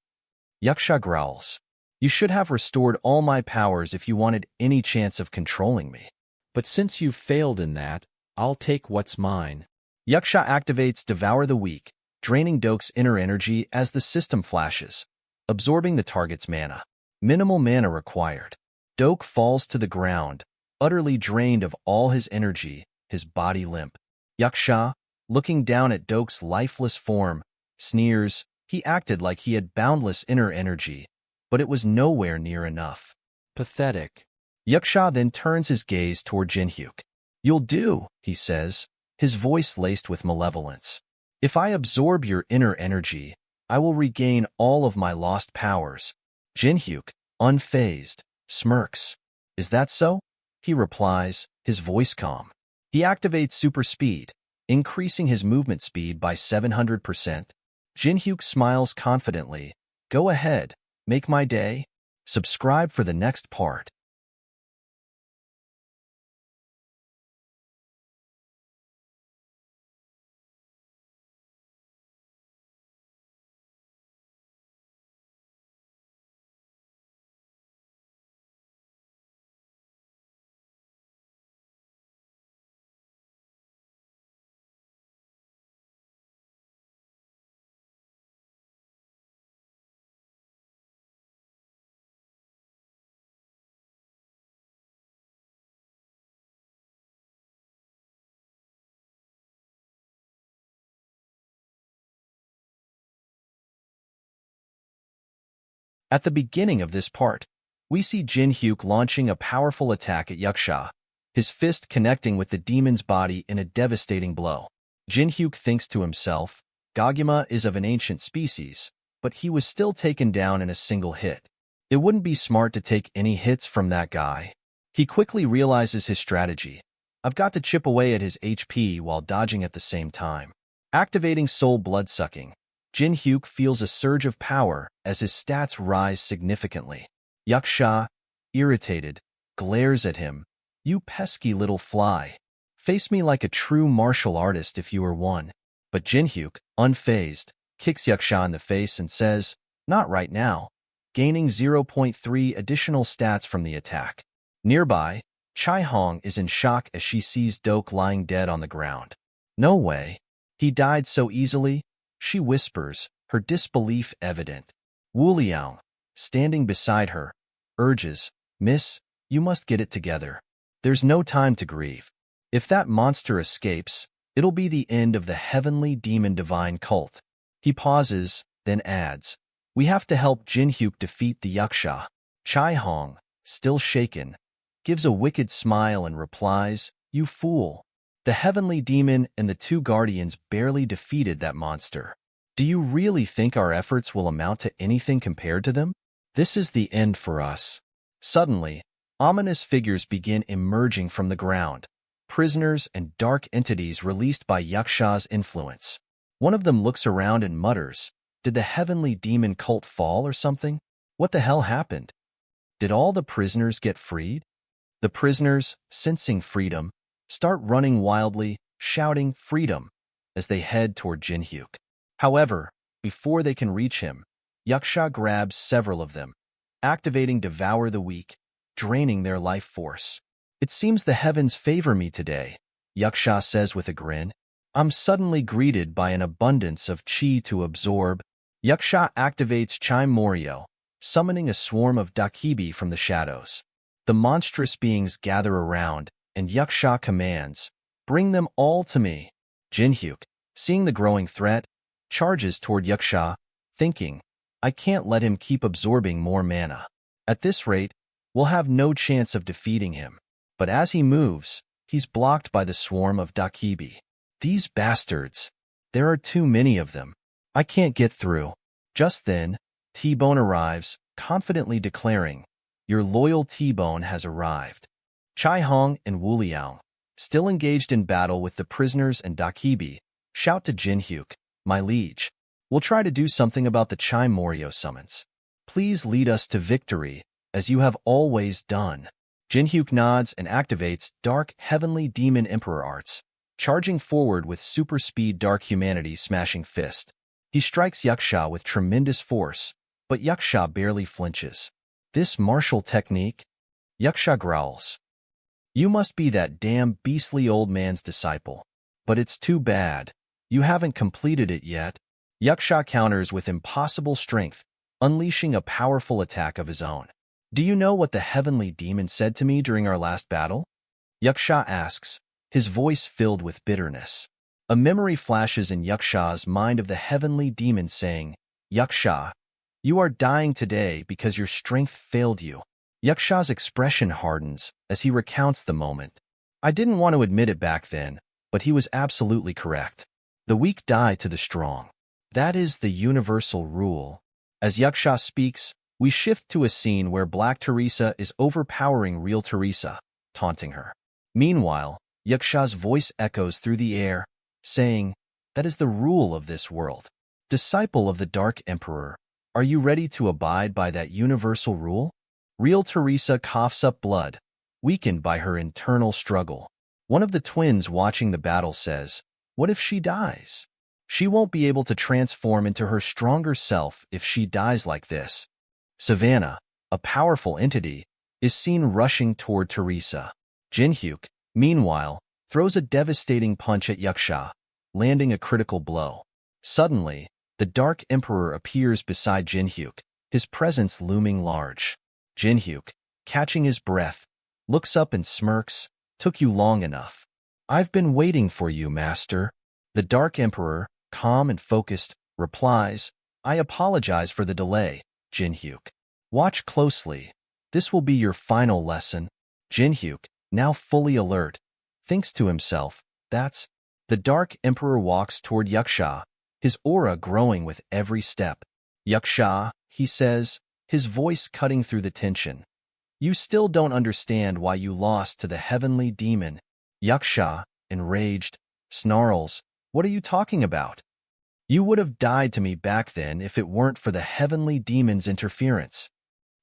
Yaksha growls. You should have restored all my powers if you wanted any chance of controlling me. But since you've failed in that, I'll take what's mine. Yaksha activates Devour the Weak, draining Doke's inner energy as the system flashes, absorbing the target's mana. Minimal mana required. Doke falls to the ground, utterly drained of all his energy, his body limp. Yaksha, looking down at Doke's lifeless form, sneers. He acted like he had boundless inner energy, but it was nowhere near enough. Pathetic. Yaksha then turns his gaze toward Jinhyuk. You'll do, he says, his voice laced with malevolence. If I absorb your inner energy, I will regain all of my lost powers. Jinhyuk, unfazed, smirks. Is that so? He replies, his voice calm. He activates super speed, increasing his movement speed by 700%. Jinhyuk smiles confidently. Go ahead, make my day. Subscribe for the next part. At the beginning of this part, we see Jinhyuk launching a powerful attack at Yaksha, his fist connecting with the demon's body in a devastating blow. Jinhyuk thinks to himself, Goguma is of an ancient species, but he was still taken down in a single hit. It wouldn't be smart to take any hits from that guy. He quickly realizes his strategy. I've got to chip away at his HP while dodging at the same time. Activating Soul Bloodsucking, Jinhyuk feels a surge of power as his stats rise significantly. Yaksha, irritated, glares at him. You pesky little fly. Face me like a true martial artist if you were one. But Jinhyuk, unfazed, kicks Yaksha in the face and says, not right now, gaining 0.3 additional stats from the attack. Nearby, Chai Hong is in shock as she sees Doke lying dead on the ground. No way. He died so easily, she whispers, her disbelief evident. Wu Liang, standing beside her, urges, Miss, you must get it together. There's no time to grieve. If that monster escapes, it'll be the end of the Heavenly Demon Divine Cult. He pauses, then adds, we have to help Jinhyuk defeat the Yaksha. Chai Hong, still shaken, gives a wicked smile and replies, you fool. The Heavenly Demon and the two Guardians barely defeated that monster. Do you really think our efforts will amount to anything compared to them? This is the end for us. Suddenly, ominous figures begin emerging from the ground, prisoners and dark entities released by Yaksha's influence. One of them looks around and mutters, did the Heavenly Demon Cult fall or something? What the hell happened? Did all the prisoners get freed? The prisoners, sensing freedom, start running wildly, shouting freedom, as they head toward Jinhyuk. However, before they can reach him, Yaksha grabs several of them, activating Devour the Weak, draining their life force. It seems the heavens favor me today, Yaksha says with a grin. I'm suddenly greeted by an abundance of chi to absorb. Yaksha activates Chime Morio, summoning a swarm of Dakibi from the shadows. The monstrous beings gather around, and Yaksha commands, "Bring them all to me." Jinhyuk, seeing the growing threat, charges toward Yaksha, thinking, I can't let him keep absorbing more mana. At this rate, we'll have no chance of defeating him. But as he moves, he's blocked by the swarm of Dakibi. These bastards. There are too many of them. I can't get through. Just then, T-Bone arrives, confidently declaring, Your loyal T-Bone has arrived. Chai Hong and Wu Liang, still engaged in battle with the prisoners and Dakibi, shout to Jinhyuk, My liege, we'll try to do something about the Chime Morio summons. Please lead us to victory, as you have always done. Jinhyuk nods and activates Dark Heavenly Demon Emperor Arts, charging forward with super speed Dark Humanity Smashing Fist. He strikes Yaksha with tremendous force, but Yaksha barely flinches. This martial technique? Yaksha growls. You must be that damn beastly old man's disciple. But it's too bad. You haven't completed it yet. Yaksha counters with impossible strength, unleashing a powerful attack of his own. Do you know what the heavenly demon said to me during our last battle? Yaksha asks, his voice filled with bitterness. A memory flashes in Yaksha's mind of the heavenly demon saying, Yaksha, you are dying today because your strength failed you. Yaksha's expression hardens as he recounts the moment. I didn't want to admit it back then, but he was absolutely correct. The weak die to the strong. That is the universal rule. As Yaksha speaks, we shift to a scene where Black Teresa is overpowering real Teresa, taunting her. Meanwhile, Yaksha's voice echoes through the air, saying, That is the rule of this world. Disciple of the Dark Emperor, are you ready to abide by that universal rule? Real Teresa coughs up blood, weakened by her internal struggle. One of the twins watching the battle says, What if she dies? She won't be able to transform into her stronger self if she dies like this. Savannah, a powerful entity, is seen rushing toward Teresa. Jinhyuk, meanwhile, throws a devastating punch at Yaksha, landing a critical blow. Suddenly, the Dark Emperor appears beside Jinhyuk, his presence looming large. Jinhyuk, catching his breath, looks up and smirks, Took you long enough. I've been waiting for you, master. The Dark Emperor, calm and focused, replies, I apologize for the delay, Jinhyuk. Watch closely. This will be your final lesson. Jinhyuk, now fully alert, thinks to himself, That's... The Dark Emperor walks toward Yaksha, his aura growing with every step. Yaksha, he says, his voice cutting through the tension. You still don't understand why you lost to the heavenly demon. Yaksha, enraged, snarls, What are you talking about? You would have died to me back then if it weren't for the heavenly demon's interference.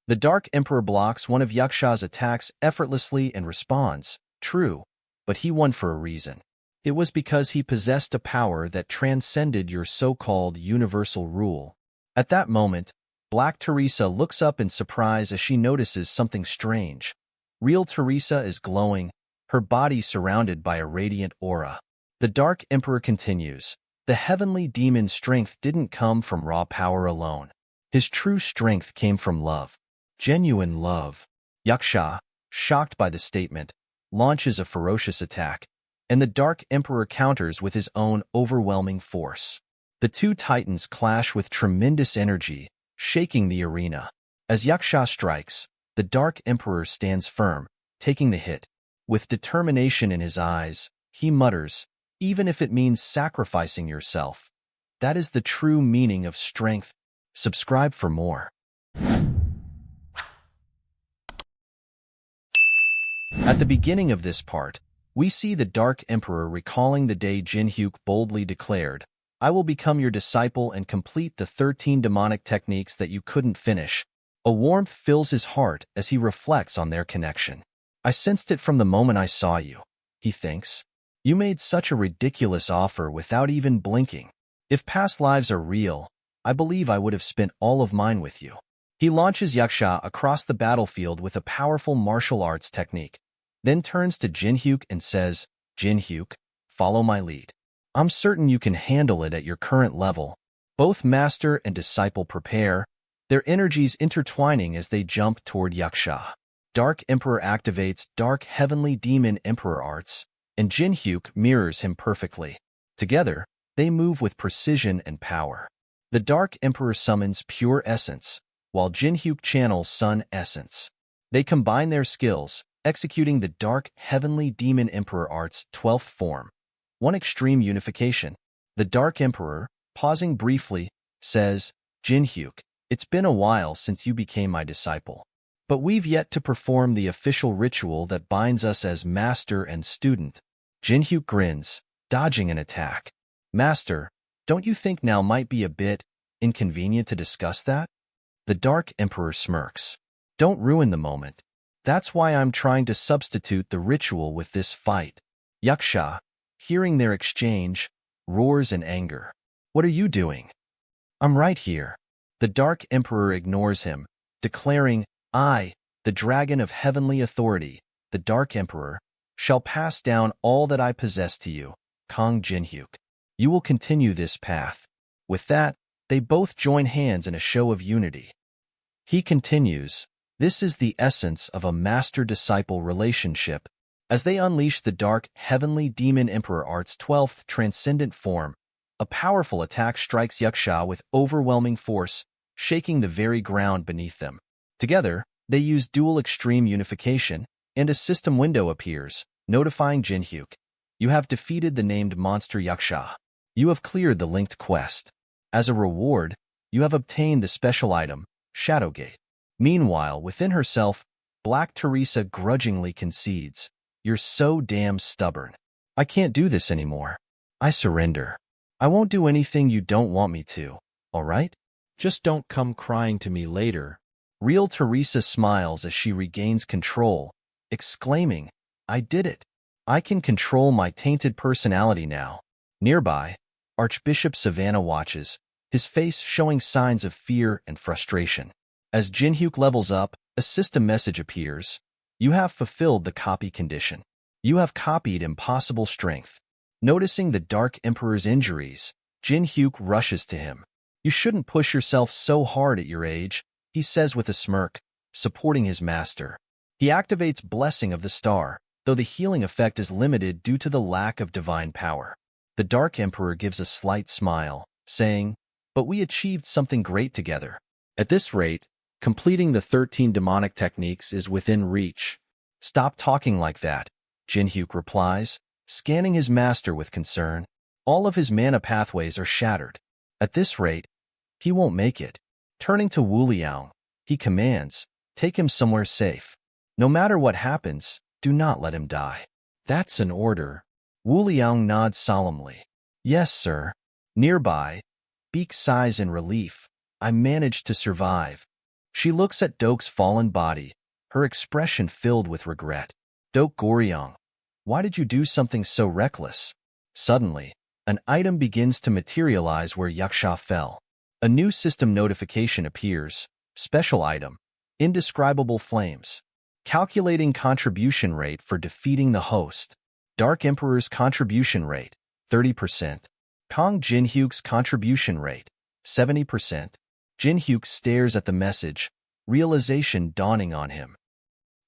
The Dark Emperor blocks one of Yaksha's attacks effortlessly and responds, True, but he won for a reason. It was because he possessed a power that transcended your so-called universal rule. At that moment, Black Teresa looks up in surprise as she notices something strange. Real Teresa is glowing, her body surrounded by a radiant aura. The Dark Emperor continues, The heavenly demon's strength didn't come from raw power alone. His true strength came from love. Genuine love. Yaksha, shocked by the statement, launches a ferocious attack, and the Dark Emperor counters with his own overwhelming force. The two titans clash with tremendous energy, shaking the arena. As Yaksha strikes, the Dark Emperor stands firm, taking the hit. With determination in his eyes, he mutters, Even if it means sacrificing yourself. That is the true meaning of strength. Subscribe for more. At the beginning of this part, we see the Dark Emperor recalling the day Jinhyuk boldly declared, I will become your disciple and complete the 13 demonic techniques that you couldn't finish. A warmth fills his heart as he reflects on their connection. I sensed it from the moment I saw you, he thinks. You made such a ridiculous offer without even blinking. If past lives are real, I believe I would have spent all of mine with you. He launches Yaksha across the battlefield with a powerful martial arts technique, then turns to Jinhyuk and says, Jinhyuk, follow my lead. I'm certain you can handle it at your current level. Both master and disciple prepare, their energies intertwining as they jump toward Yaksha. Dark Emperor activates Dark Heavenly Demon Emperor arts, and Jinhyuk mirrors him perfectly. Together, they move with precision and power. The Dark Emperor summons Pure Essence, while Jinhyuk channels Sun Essence. They combine their skills, executing the Dark Heavenly Demon Emperor art's 12th form. One extreme unification. The Dark Emperor, pausing briefly, says, Jinhyuk, it's been a while since you became my disciple. But we've yet to perform the official ritual that binds us as master and student. Jinhyuk grins, dodging an attack. Master, don't you think now might be a bit inconvenient to discuss that? The Dark Emperor smirks. Don't ruin the moment. That's why I'm trying to substitute the ritual with this fight. Yaksha, hearing their exchange, roars in anger. What are you doing? I'm right here. The Dark Emperor ignores him, declaring, I, the Dragon of Heavenly Authority, the Dark Emperor, shall pass down all that I possess to you, Kong Jinhyuk. You will continue this path. With that, they both join hands in a show of unity. He continues, this is the essence of a master-disciple relationship. As they unleash the Dark Heavenly Demon Emperor art's 12th transcendent form, a powerful attack strikes Yaksha with overwhelming force, shaking the very ground beneath them. Together, they use dual extreme unification, and a system window appears, notifying Jinhyuk. You have defeated the named monster Yaksha. You have cleared the linked quest. As a reward, you have obtained the special item, Shadowgate. Meanwhile, within herself, Black Teresa grudgingly concedes, You're so damn stubborn. I can't do this anymore. I surrender. I won't do anything you don't want me to, all right? Just don't come crying to me later. Real Teresa smiles as she regains control, exclaiming, I did it. I can control my tainted personality now. Nearby, Archbishop Savannah watches, his face showing signs of fear and frustration. As Jinhyuk levels up, a system message appears. You have fulfilled the copy condition. You have copied impossible strength. Noticing the Dark Emperor's injuries, Jinhyuk rushes to him. You shouldn't push yourself so hard at your age, he says with a smirk, supporting his master. He activates Blessing of the Star, though the healing effect is limited due to the lack of divine power. The Dark Emperor gives a slight smile, saying, But we achieved something great together. At this rate, completing the 13 demonic techniques is within reach. Stop talking like that, Jinhyuk replies, scanning his master with concern. All of his mana pathways are shattered. At this rate, he won't make it. Turning to Wu Liang, he commands, Take him somewhere safe. No matter what happens, do not let him die. That's an order. Wu Liang nods solemnly. Yes, sir. Nearby, Beak sighs in relief. I managed to survive. She looks at Dok's fallen body, her expression filled with regret. Dok Goryong, why did you do something so reckless? Suddenly, an item begins to materialize where Yaksha fell. A new system notification appears. Special item, Indescribable Flames. Calculating contribution rate for defeating the host. Dark Emperor's contribution rate, 30%. Kong Jinhyuk's contribution rate, 70%. Jinhyuk stares at the message, realization dawning on him.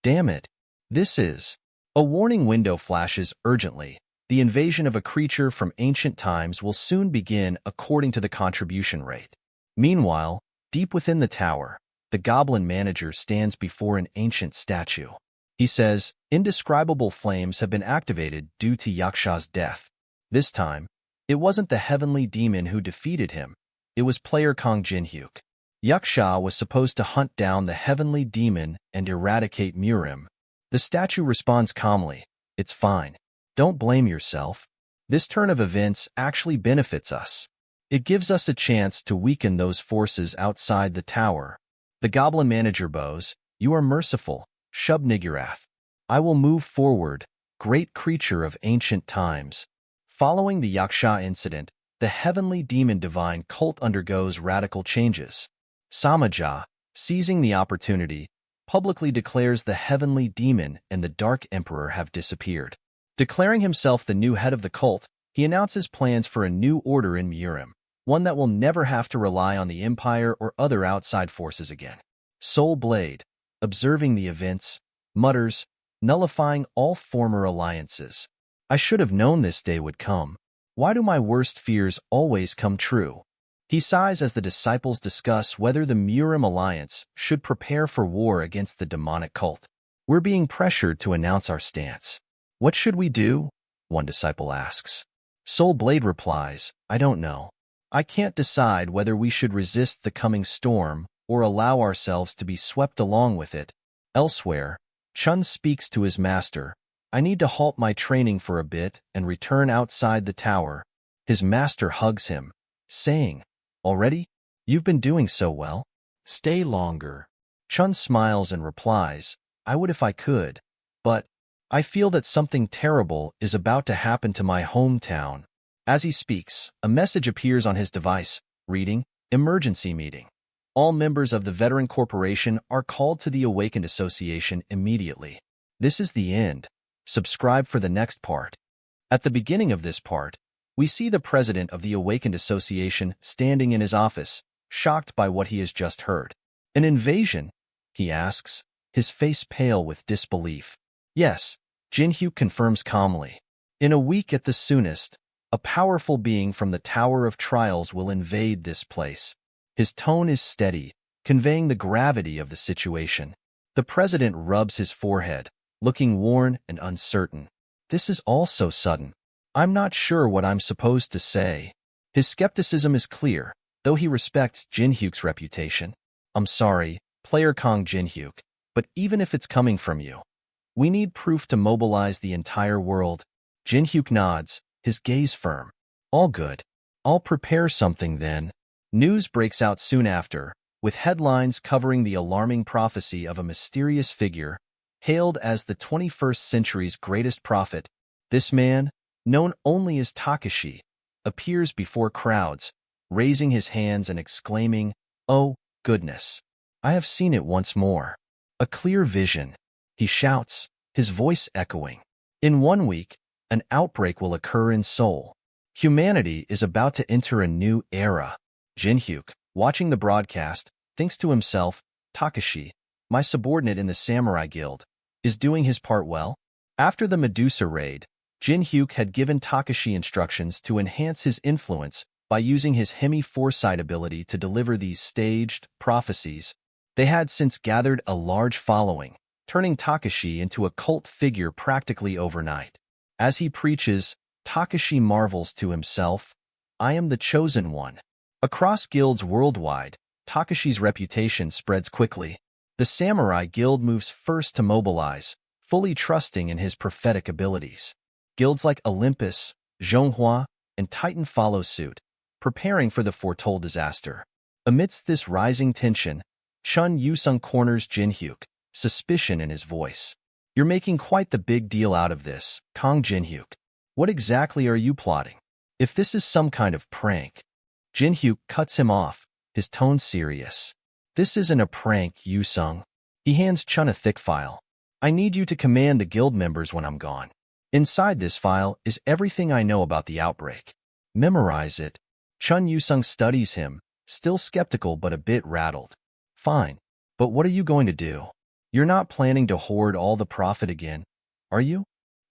Damn it. This is... A warning window flashes urgently. The invasion of a creature from ancient times will soon begin according to the contribution rate. Meanwhile, deep within the tower, the goblin manager stands before an ancient statue. He says, Indescribable flames have been activated due to Yaksha's death. This time, it wasn't the heavenly demon who defeated him. It was player Kong Jinhyuk. Yaksha was supposed to hunt down the heavenly demon and eradicate Murim. The statue responds calmly, It's fine. Don't blame yourself. This turn of events actually benefits us. It gives us a chance to weaken those forces outside the tower. The goblin manager bows, You are merciful, Shub-Niggurath. I will move forward, great creature of ancient times. Following the Yaksha incident, the heavenly demon divine cult undergoes radical changes. Samaja, seizing the opportunity, publicly declares the heavenly demon and the dark emperor have disappeared. Declaring himself the new head of the cult, he announces plans for a new order in Murim, one that will never have to rely on the Empire or other outside forces again. Soul Blade, observing the events, mutters, nullifying all former alliances. I should have known this day would come. Why do my worst fears always come true? He sighs as the disciples discuss whether the Murim alliance should prepare for war against the demonic cult. We're being pressured to announce our stance. What should we do? One disciple asks. Soul Blade replies, I don't know. I can't decide whether we should resist the coming storm or allow ourselves to be swept along with it. Elsewhere, Chun speaks to his master. I need to halt my training for a bit and return outside the tower. His master hugs him, saying, Already? You've been doing so well. Stay longer. Chun smiles and replies, I would if I could, but I feel that something terrible is about to happen to my hometown. As he speaks, a message appears on his device, reading, Emergency Meeting. All members of the Veteran Corporation are called to the Awakened Association immediately. This is the end. Subscribe for the next part. At the beginning of this part, we see the president of the Awakened Association standing in his office, shocked by what he has just heard. An invasion? He asks, his face pale with disbelief. Yes, Jinhyuk confirms calmly. In a week at the soonest, a powerful being from the Tower of Trials will invade this place. His tone is steady, conveying the gravity of the situation. The president rubs his forehead, looking worn and uncertain. This is all so sudden. I'm not sure what I'm supposed to say. His skepticism is clear, though he respects Jinhyuk's reputation. I'm sorry, player Kong Jinhyuk, but even if it's coming from you, we need proof to mobilize the entire world. Jinhyuk nods, his gaze firm. All good. I'll prepare something then. News breaks out soon after, with headlines covering the alarming prophecy of a mysterious figure, hailed as the 21st century's greatest prophet. This man, known only as Takashi, appears before crowds, raising his hands and exclaiming, Oh, goodness! I have seen it once more. A clear vision. He shouts, his voice echoing. In 1 week, an outbreak will occur in Seoul. Humanity is about to enter a new era. Jinhyuk, watching the broadcast, thinks to himself, Takashi, my subordinate in the Samurai Guild, is doing his part well. After the Medusa raid, Jinhyuk had given Takashi instructions to enhance his influence by using his hemi-foresight ability to deliver these staged prophecies. They had since gathered a large following, turning Takashi into a cult figure practically overnight. As he preaches, Takashi marvels to himself, I am the chosen one. Across guilds worldwide, Takashi's reputation spreads quickly. The Samurai Guild moves first to mobilize, fully trusting in his prophetic abilities. Guilds like Olympus, Zhonghua, and Titan follow suit, preparing for the foretold disaster. Amidst this rising tension, Chun Yusung corners Jinhyuk, suspicion in his voice. You're making quite the big deal out of this, Kong Jinhyuk. What exactly are you plotting? If this is some kind of prank. Jinhyuk cuts him off, his tone serious. This isn't a prank, Yusung. He hands Chun a thick file. I need you to command the guild members when I'm gone. Inside this file is everything I know about the outbreak. Memorize it. Chun Yusung studies him, still skeptical but a bit rattled. Fine, but what are you going to do? You're not planning to hoard all the profit again, are you?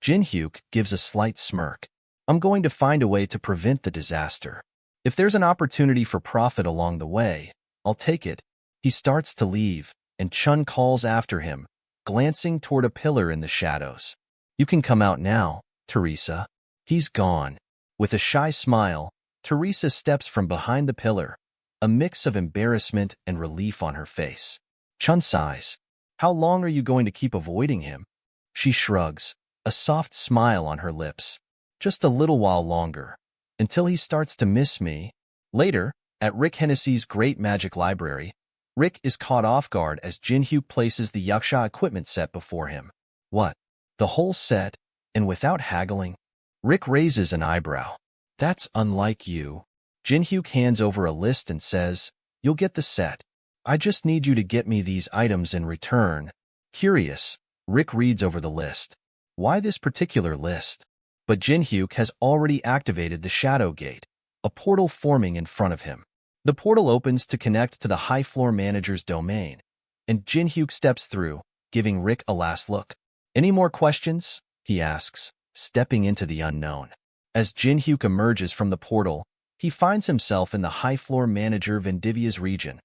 Jinhyuk gives a slight smirk. I'm going to find a way to prevent the disaster. If there's an opportunity for profit along the way, I'll take it. He starts to leave, and Chun calls after him, glancing toward a pillar in the shadows. You can come out now, Teresa. He's gone. With a shy smile, Teresa steps from behind the pillar, a mix of embarrassment and relief on her face. Chun sighs. How long are you going to keep avoiding him? She shrugs, a soft smile on her lips. Just a little while longer, until he starts to miss me. Later, at Rick Hennessy's Great Magic Library, Rick is caught off guard as Jinhyuk places the Yaksha equipment set before him. What? The whole set, and without haggling? Rick raises an eyebrow. That's unlike you. Jinhyuk hands over a list and says, You'll get the set. I just need you to get me these items in return. Curious, Rick reads over the list. Why this particular list? But Jinhyuk has already activated the Shadow Gate, a portal forming in front of him. The portal opens to connect to the high floor manager's domain, and Jinhyuk steps through, giving Rick a last look. Any more questions? He asks, stepping into the unknown. As Jinhyuk emerges from the portal, he finds himself in the high floor manager Vendivia's region,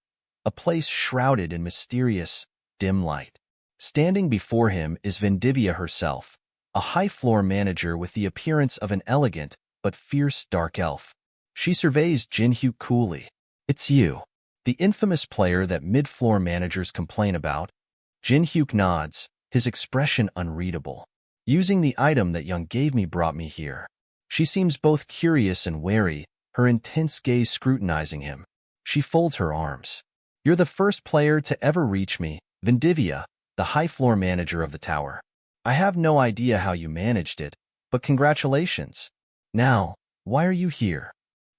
a place shrouded in mysterious, dim light. Standing before him is Vendivia herself, a high floor manager with the appearance of an elegant but fierce dark elf. She surveys Jinhyuk coolly. It's you, the infamous player that mid-floor managers complain about. Jinhyuk nods, his expression unreadable. Using the item that Young gave me brought me here. She seems both curious and wary, her intense gaze scrutinizing him. She folds her arms. You're the first player to ever reach me, Vendivia, the high floor manager of the tower. I have no idea how you managed it, but congratulations. Now, why are you here?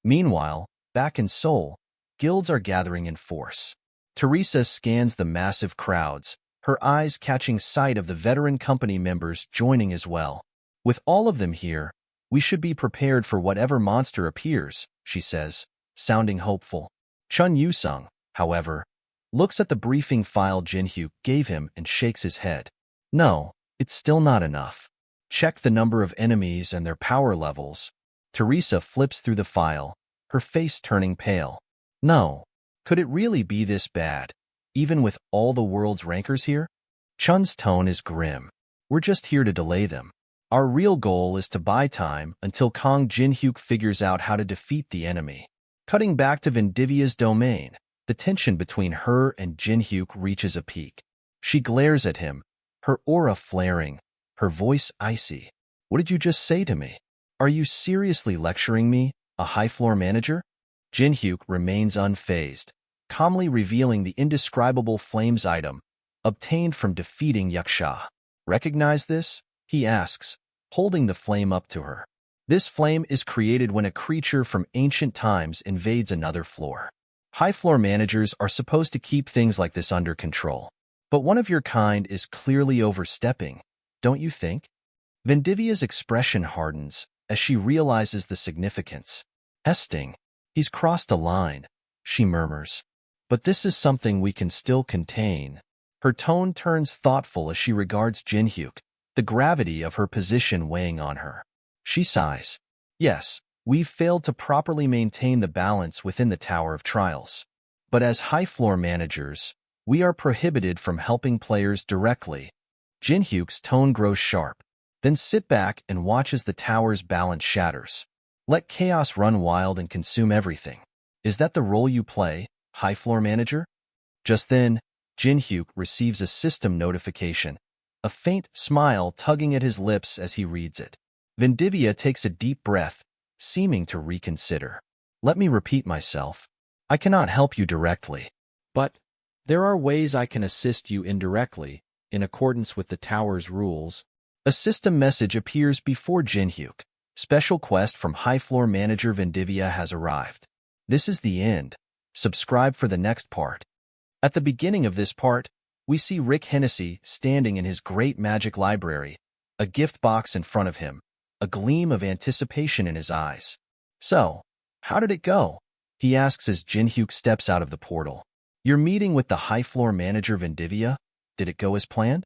Meanwhile, back in Seoul, guilds are gathering in force. Teresa scans the massive crowds, her eyes catching sight of the veteran company members joining as well. With all of them here, we should be prepared for whatever monster appears, she says, sounding hopeful. Chun Yusung, however, looks at the briefing file Jinhyuk gave him and shakes his head. No, it's still not enough. Check the number of enemies and their power levels. Teresa flips through the file, her face turning pale. No, could it really be this bad, even with all the world's rankers here? Chun's tone is grim. We're just here to delay them. Our real goal is to buy time until Kong Jinhyuk figures out how to defeat the enemy. Cutting back to Vendivia's domain, the tension between her and Jinhyuk reaches a peak. She glares at him, her aura flaring, her voice icy. What did you just say to me? Are you seriously lecturing me, a high-floor manager? Jinhyuk remains unfazed, calmly revealing the indescribable flames item obtained from defeating Yaksha. Recognize this? He asks, holding the flame up to her. This flame is created when a creature from ancient times invades another floor. High-floor managers are supposed to keep things like this under control. But one of your kind is clearly overstepping, don't you think? Vendivia's expression hardens as she realizes the significance. Esting, he's crossed a line, she murmurs. But this is something we can still contain. Her tone turns thoughtful as she regards Jinhyuk, the gravity of her position weighing on her. She sighs. Yes, we've failed to properly maintain the balance within the Tower of Trials. But as high-floor managers, we are prohibited from helping players directly. Jinhyuk's tone grows sharp. Then sit back and watch as the tower's balance shatters. Let chaos run wild and consume everything. Is that the role you play, high-floor manager? Just then, Jinhyuk receives a system notification, a faint smile tugging at his lips as he reads it. Vendivia takes a deep breath, seeming to reconsider. Let me repeat myself. I cannot help you directly, but there are ways I can assist you indirectly, in accordance with the tower's rules. A system message appears before Jinhyuk. Special quest from high-floor manager Vendivia has arrived. This is the end. Subscribe for the next part. At the beginning of this part, we see Rick Hennessy standing in his great magic library, a gift box in front of him, a gleam of anticipation in his eyes. So, how did it go? He asks as Jinhyuk steps out of the portal. Your meeting with the high-floor manager Vendivia? Did it go as planned?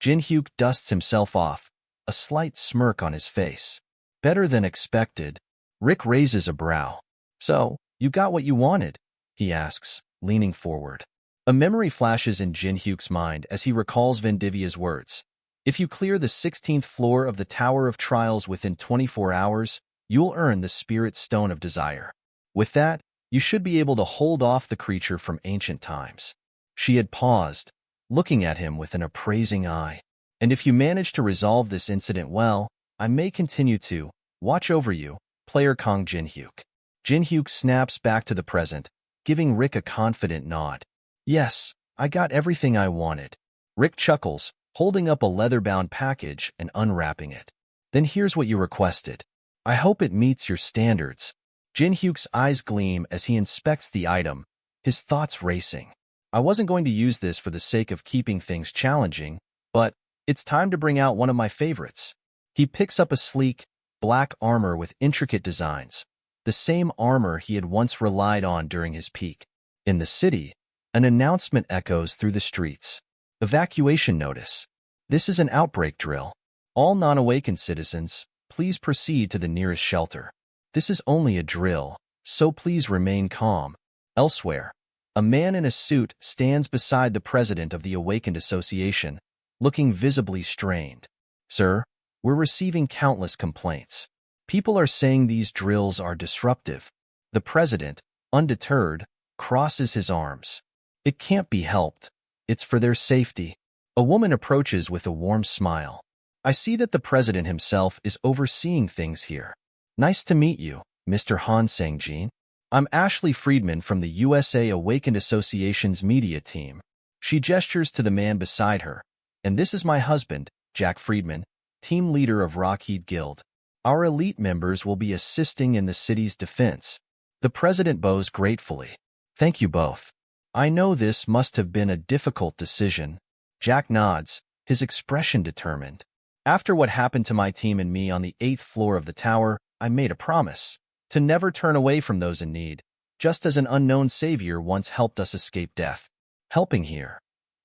Jinhyuk dusts himself off, a slight smirk on his face. Better than expected. Rick raises a brow. So, you got what you wanted? He asks, leaning forward. A memory flashes in Jinhyuk's mind as he recalls Vendivia's words. If you clear the 16th floor of the Tower of Trials within 24 hours, you'll earn the Spirit Stone of Desire. With that, you should be able to hold off the creature from ancient times. She had paused, looking at him with an appraising eye. And if you manage to resolve this incident well, I may continue to watch over you, player Kong Jinhyuk. Jinhyuk snaps back to the present, giving Rick a confident nod. Yes, I got everything I wanted. Rick chuckles, holding up a leather-bound package and unwrapping it. Then here's what you requested. I hope it meets your standards. Jinhyuk's eyes gleam as he inspects the item, his thoughts racing. I wasn't going to use this for the sake of keeping things challenging, but it's time to bring out one of my favorites. He picks up a sleek, black armor with intricate designs, the same armor he had once relied on during his peak. In the city, an announcement echoes through the streets. Evacuation notice. This is an outbreak drill. All non-awakened citizens, please proceed to the nearest shelter. This is only a drill, so please remain calm. Elsewhere, a man in a suit stands beside the president of the Awakened Association, looking visibly strained. Sir, we're receiving countless complaints. People are saying these drills are disruptive. The president, undeterred, crosses his arms. It can't be helped. It's for their safety. A woman approaches with a warm smile. I see that the president himself is overseeing things here. Nice to meet you, Mr. Han Sang-jin. I'm Ashley Friedman from the USA Awakened Association's media team. She gestures to the man beside her. And this is my husband, Jack Friedman, team leader of Rockheed Guild. Our elite members will be assisting in the city's defense. The president bows gratefully. Thank you both. I know this must have been a difficult decision. Jack nods, his expression determined. After what happened to my team and me on the 8th floor of the tower, I made a promise to never turn away from those in need, just as an unknown savior once helped us escape death. Helping here.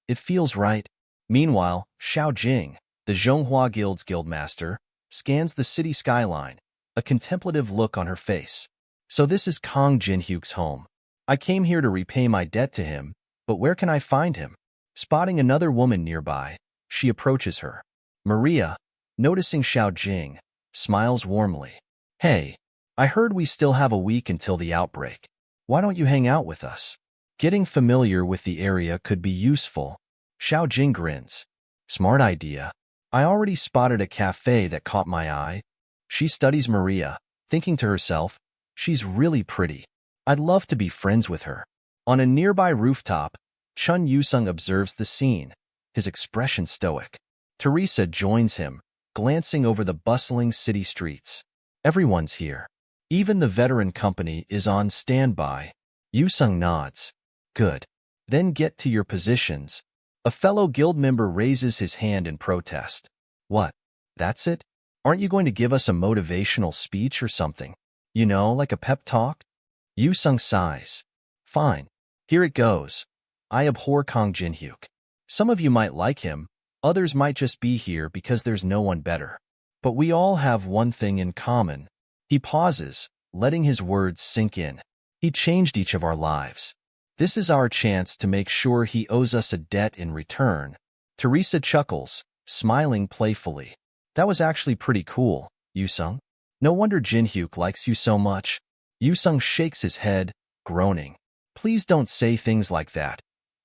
It feels right. Meanwhile, Xiao Jing, the Zhonghua Guild's guildmaster, scans the city skyline, a contemplative look on her face. So this is Kong Jinhyuk's home. I came here to repay my debt to him, but where can I find him? Spotting another woman nearby, she approaches her. Maria, noticing Xiao Jing, smiles warmly. Hey, I heard we still have a week until the outbreak. Why don't you hang out with us? Getting familiar with the area could be useful. Xiao Jing grins. Smart idea. I already spotted a cafe that caught my eye. She studies Maria, thinking to herself, she's really pretty. I'd love to be friends with her. On a nearby rooftop, Chun Yusung observes the scene, his expression stoic. Teresa joins him, glancing over the bustling city streets. Everyone's here. Even the veteran company is on standby. Yusung nods. Good. Then get to your positions. A fellow guild member raises his hand in protest. What? That's it? Aren't you going to give us a motivational speech or something? You know, like a pep talk? Yusung sighs. Fine. Here it goes. I abhor Kong Jinhyuk. Some of you might like him, others might just be here because there's no one better. But we all have one thing in common. He pauses, letting his words sink in. He changed each of our lives. This is our chance to make sure he owes us a debt in return. Teresa chuckles, smiling playfully. That was actually pretty cool, Yusung. No wonder Jinhyuk likes you so much. Yusung shakes his head, groaning. Please don't say things like that.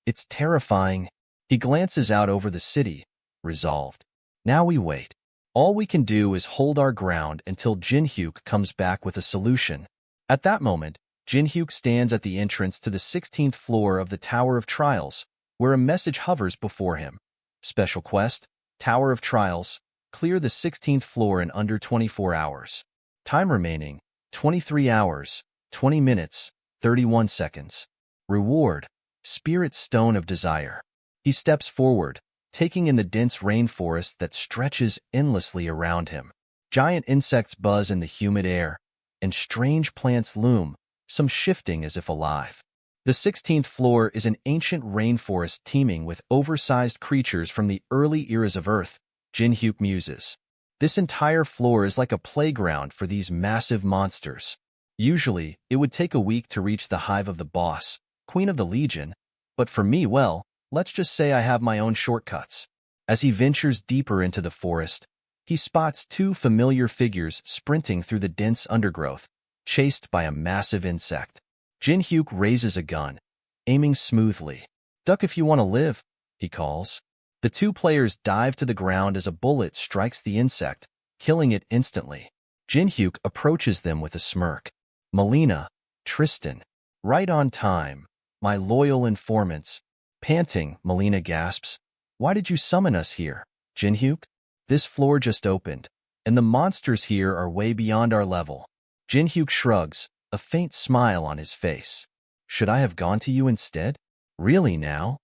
It's terrifying. He glances out over the city, resolved. Now we wait. All we can do is hold our ground until Jinhyuk comes back with a solution. At that moment, Jinhyuk stands at the entrance to the 16th floor of the Tower of Trials, where a message hovers before him. Special quest, Tower of Trials, clear the 16th floor in under 24 hours. Time remaining, 23 hours, 20 minutes, 31 seconds. Reward, Spirit Stone of Desire. He steps forward, taking in the dense rainforest that stretches endlessly around him. Giant insects buzz in the humid air, and strange plants loom, some shifting as if alive. The 16th floor is an ancient rainforest teeming with oversized creatures from the early eras of Earth, Jinhyuk muses. This entire floor is like a playground for these massive monsters. Usually, it would take a week to reach the hive of the boss, Queen of the Legion, but for me, well, let's just say I have my own shortcuts. As he ventures deeper into the forest, he spots two familiar figures sprinting through the dense undergrowth, chased by a massive insect. Jinhyuk raises a gun, aiming smoothly. Duck if you want to live, he calls. The two players dive to the ground as a bullet strikes the insect, killing it instantly. Jinhyuk approaches them with a smirk. Melina, Tristan. Right on time, my loyal informants. Panting, Melina gasps. Why did you summon us here, Jinhyuk? This floor just opened, and the monsters here are way beyond our level. Jinhyuk shrugs, a faint smile on his face. Should I have gone to you instead? Really now?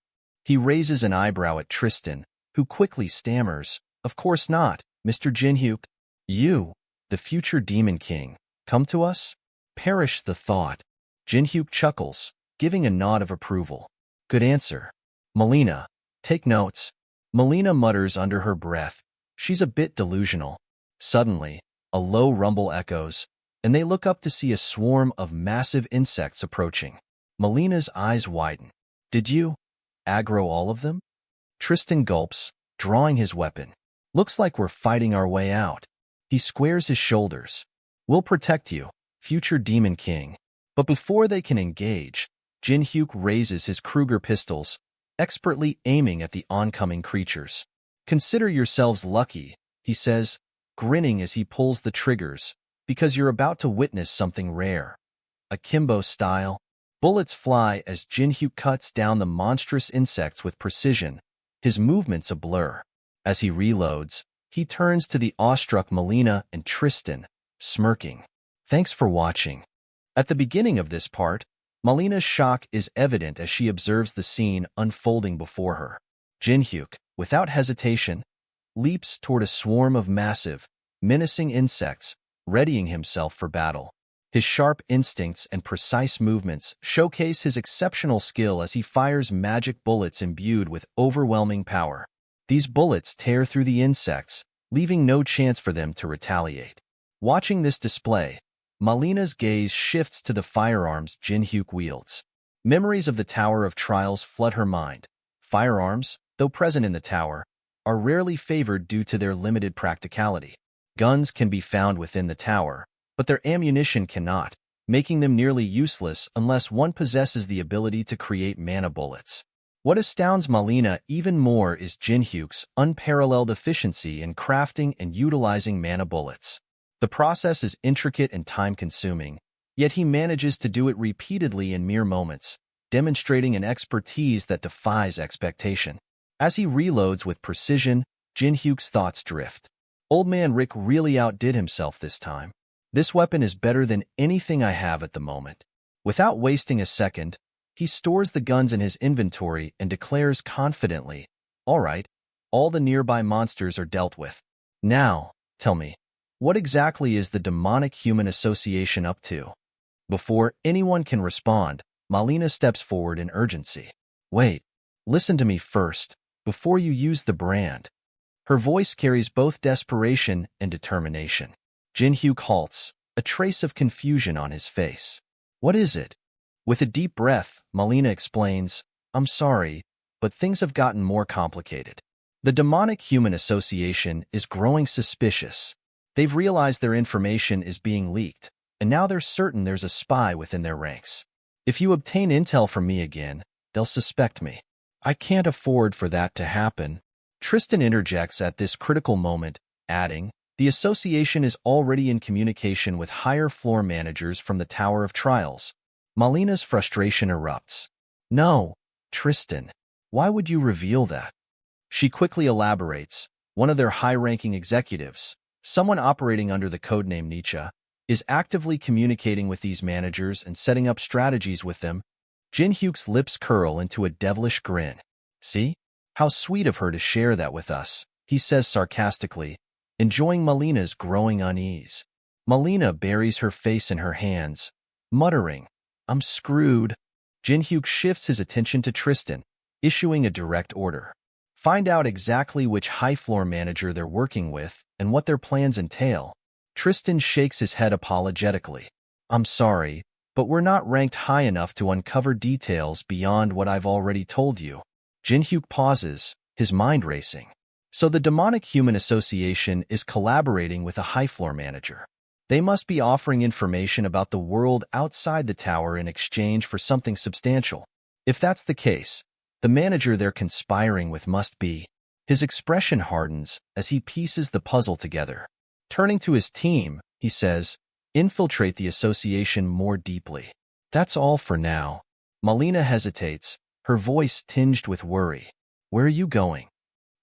He raises an eyebrow at Tristan, who quickly stammers, "Of course not, Mr. Jinhyuk. You, the future Demon King, come to us? Perish the thought." Jinhyuk chuckles, giving a nod of approval. "Good answer. Melina, take notes." Melina mutters under her breath. She's a bit delusional. Suddenly, a low rumble echoes, and they look up to see a swarm of massive insects approaching. Melina's eyes widen. "Did you aggro all of them?" Tristan gulps, drawing his weapon. "Looks like we're fighting our way out." He squares his shoulders. "We'll protect you, future Demon King." But before they can engage, Jinhyuk raises his Kruger pistols, expertly aiming at the oncoming creatures. "Consider yourselves lucky," he says, grinning as he pulls the triggers, "because you're about to witness something rare." Akimbo style. Bullets fly as Jinhyuk cuts down the monstrous insects with precision, his movements a blur. As he reloads, he turns to the awestruck Melina and Tristan, smirking. "Thanks for watching." At the beginning of this part, Melina's shock is evident as she observes the scene unfolding before her. Jinhyuk, without hesitation, leaps toward a swarm of massive, menacing insects, readying himself for battle. His sharp instincts and precise movements showcase his exceptional skill as he fires magic bullets imbued with overwhelming power. These bullets tear through the insects, leaving no chance for them to retaliate. Watching this display, Melina's gaze shifts to the firearms Jinhyuk wields. Memories of the Tower of Trials flood her mind. Firearms, though present in the tower, are rarely favored due to their limited practicality. Guns can be found within the tower, but their ammunition cannot, making them nearly useless unless one possesses the ability to create mana bullets. What astounds Melina even more is Jinhyuk's unparalleled efficiency in crafting and utilizing mana bullets. The process is intricate and time-consuming, yet he manages to do it repeatedly in mere moments, demonstrating an expertise that defies expectation. As he reloads with precision, Jinhyuk's thoughts drift. Old man Rick really outdid himself this time. This weapon is better than anything I have at the moment. Without wasting a second, he stores the guns in his inventory and declares confidently, "All right, all the nearby monsters are dealt with. Now, tell me, what exactly is the Demonic Human Association up to?" Before anyone can respond, Melina steps forward in urgency. "Wait, listen to me first, before you use the brand." Her voice carries both desperation and determination. Jinhyuk halts, a trace of confusion on his face. "What is it?" With a deep breath, Melina explains, "I'm sorry, but things have gotten more complicated. The Demonic Human Association is growing suspicious. They've realized their information is being leaked, and now they're certain there's a spy within their ranks. If you obtain intel from me again, they'll suspect me. I can't afford for that to happen." Tristan interjects at this critical moment, adding, "The association is already in communication with higher floor managers from the Tower of Trials." Melina's frustration erupts. "No, Tristan, why would you reveal that?" She quickly elaborates. One of their high-ranking executives, someone operating under the codename Nietzsche, is actively communicating with these managers and setting up strategies with them. Jinhyuk's lips curl into a devilish grin. "See? How sweet of her to share that with us," he says sarcastically, enjoying Melina's growing unease. Melina buries her face in her hands, muttering, "I'm screwed." Jinhyuk shifts his attention to Tristan, issuing a direct order. "Find out exactly which high-floor manager they're working with and what their plans entail." Tristan shakes his head apologetically. "I'm sorry, but we're not ranked high enough to uncover details beyond what I've already told you." Jinhyuk pauses, his mind racing. So the Demonic Human Association is collaborating with a high-floor manager. They must be offering information about the world outside the tower in exchange for something substantial. If that's the case, the manager they're conspiring with must be. His expression hardens as he pieces the puzzle together. Turning to his team, he says, "Infiltrate the association more deeply." "That's all for now." Melina hesitates, her voice tinged with worry. "Where are you going?"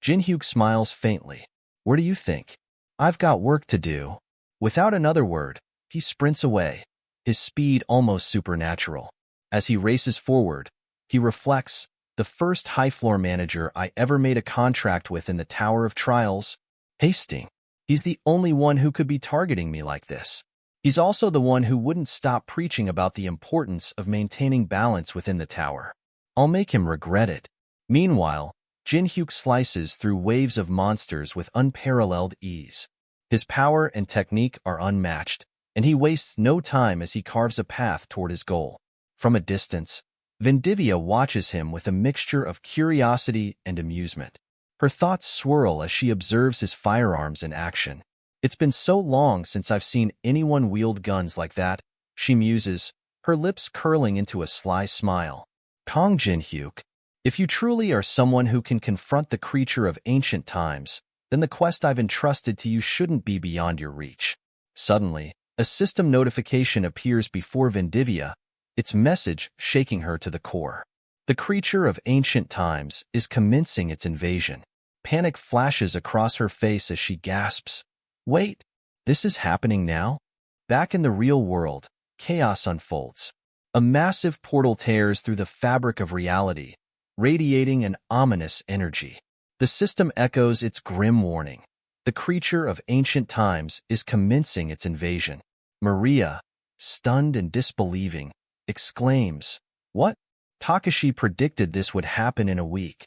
Jinhyuk smiles faintly. "Where do you think? I've got work to do." Without another word, he sprints away, his speed almost supernatural. As he races forward, He reflects, the first high-floor manager I ever made a contract with in the Tower of Trials. Hasting. He's the only one who could be targeting me like this. He's also the one who wouldn't stop preaching about the importance of maintaining balance within the tower. I'll make him regret it. Meanwhile, Jin-hyuk slices through waves of monsters with unparalleled ease. His power and technique are unmatched, and he wastes no time as he carves a path toward his goal. From a distance, Vendivia watches him with a mixture of curiosity and amusement. Her thoughts swirl as she observes his firearms in action. It's been so long since I've seen anyone wield guns like that, she muses, her lips curling into a sly smile. Kong Jin-hyuk, if you truly are someone who can confront the creature of ancient times, then the quest I've entrusted to you shouldn't be beyond your reach. Suddenly, a system notification appears before Vendivia, its message shaking her to the core. The creature of ancient times is commencing its invasion. Panic flashes across her face as she gasps. Wait, this is happening now? Back in the real world, chaos unfolds. A massive portal tears through the fabric of reality, radiating an ominous energy. The system echoes its grim warning. The creature of ancient times is commencing its invasion. Maria, stunned and disbelieving, exclaims, "What?" Takashi predicted this would happen in a week.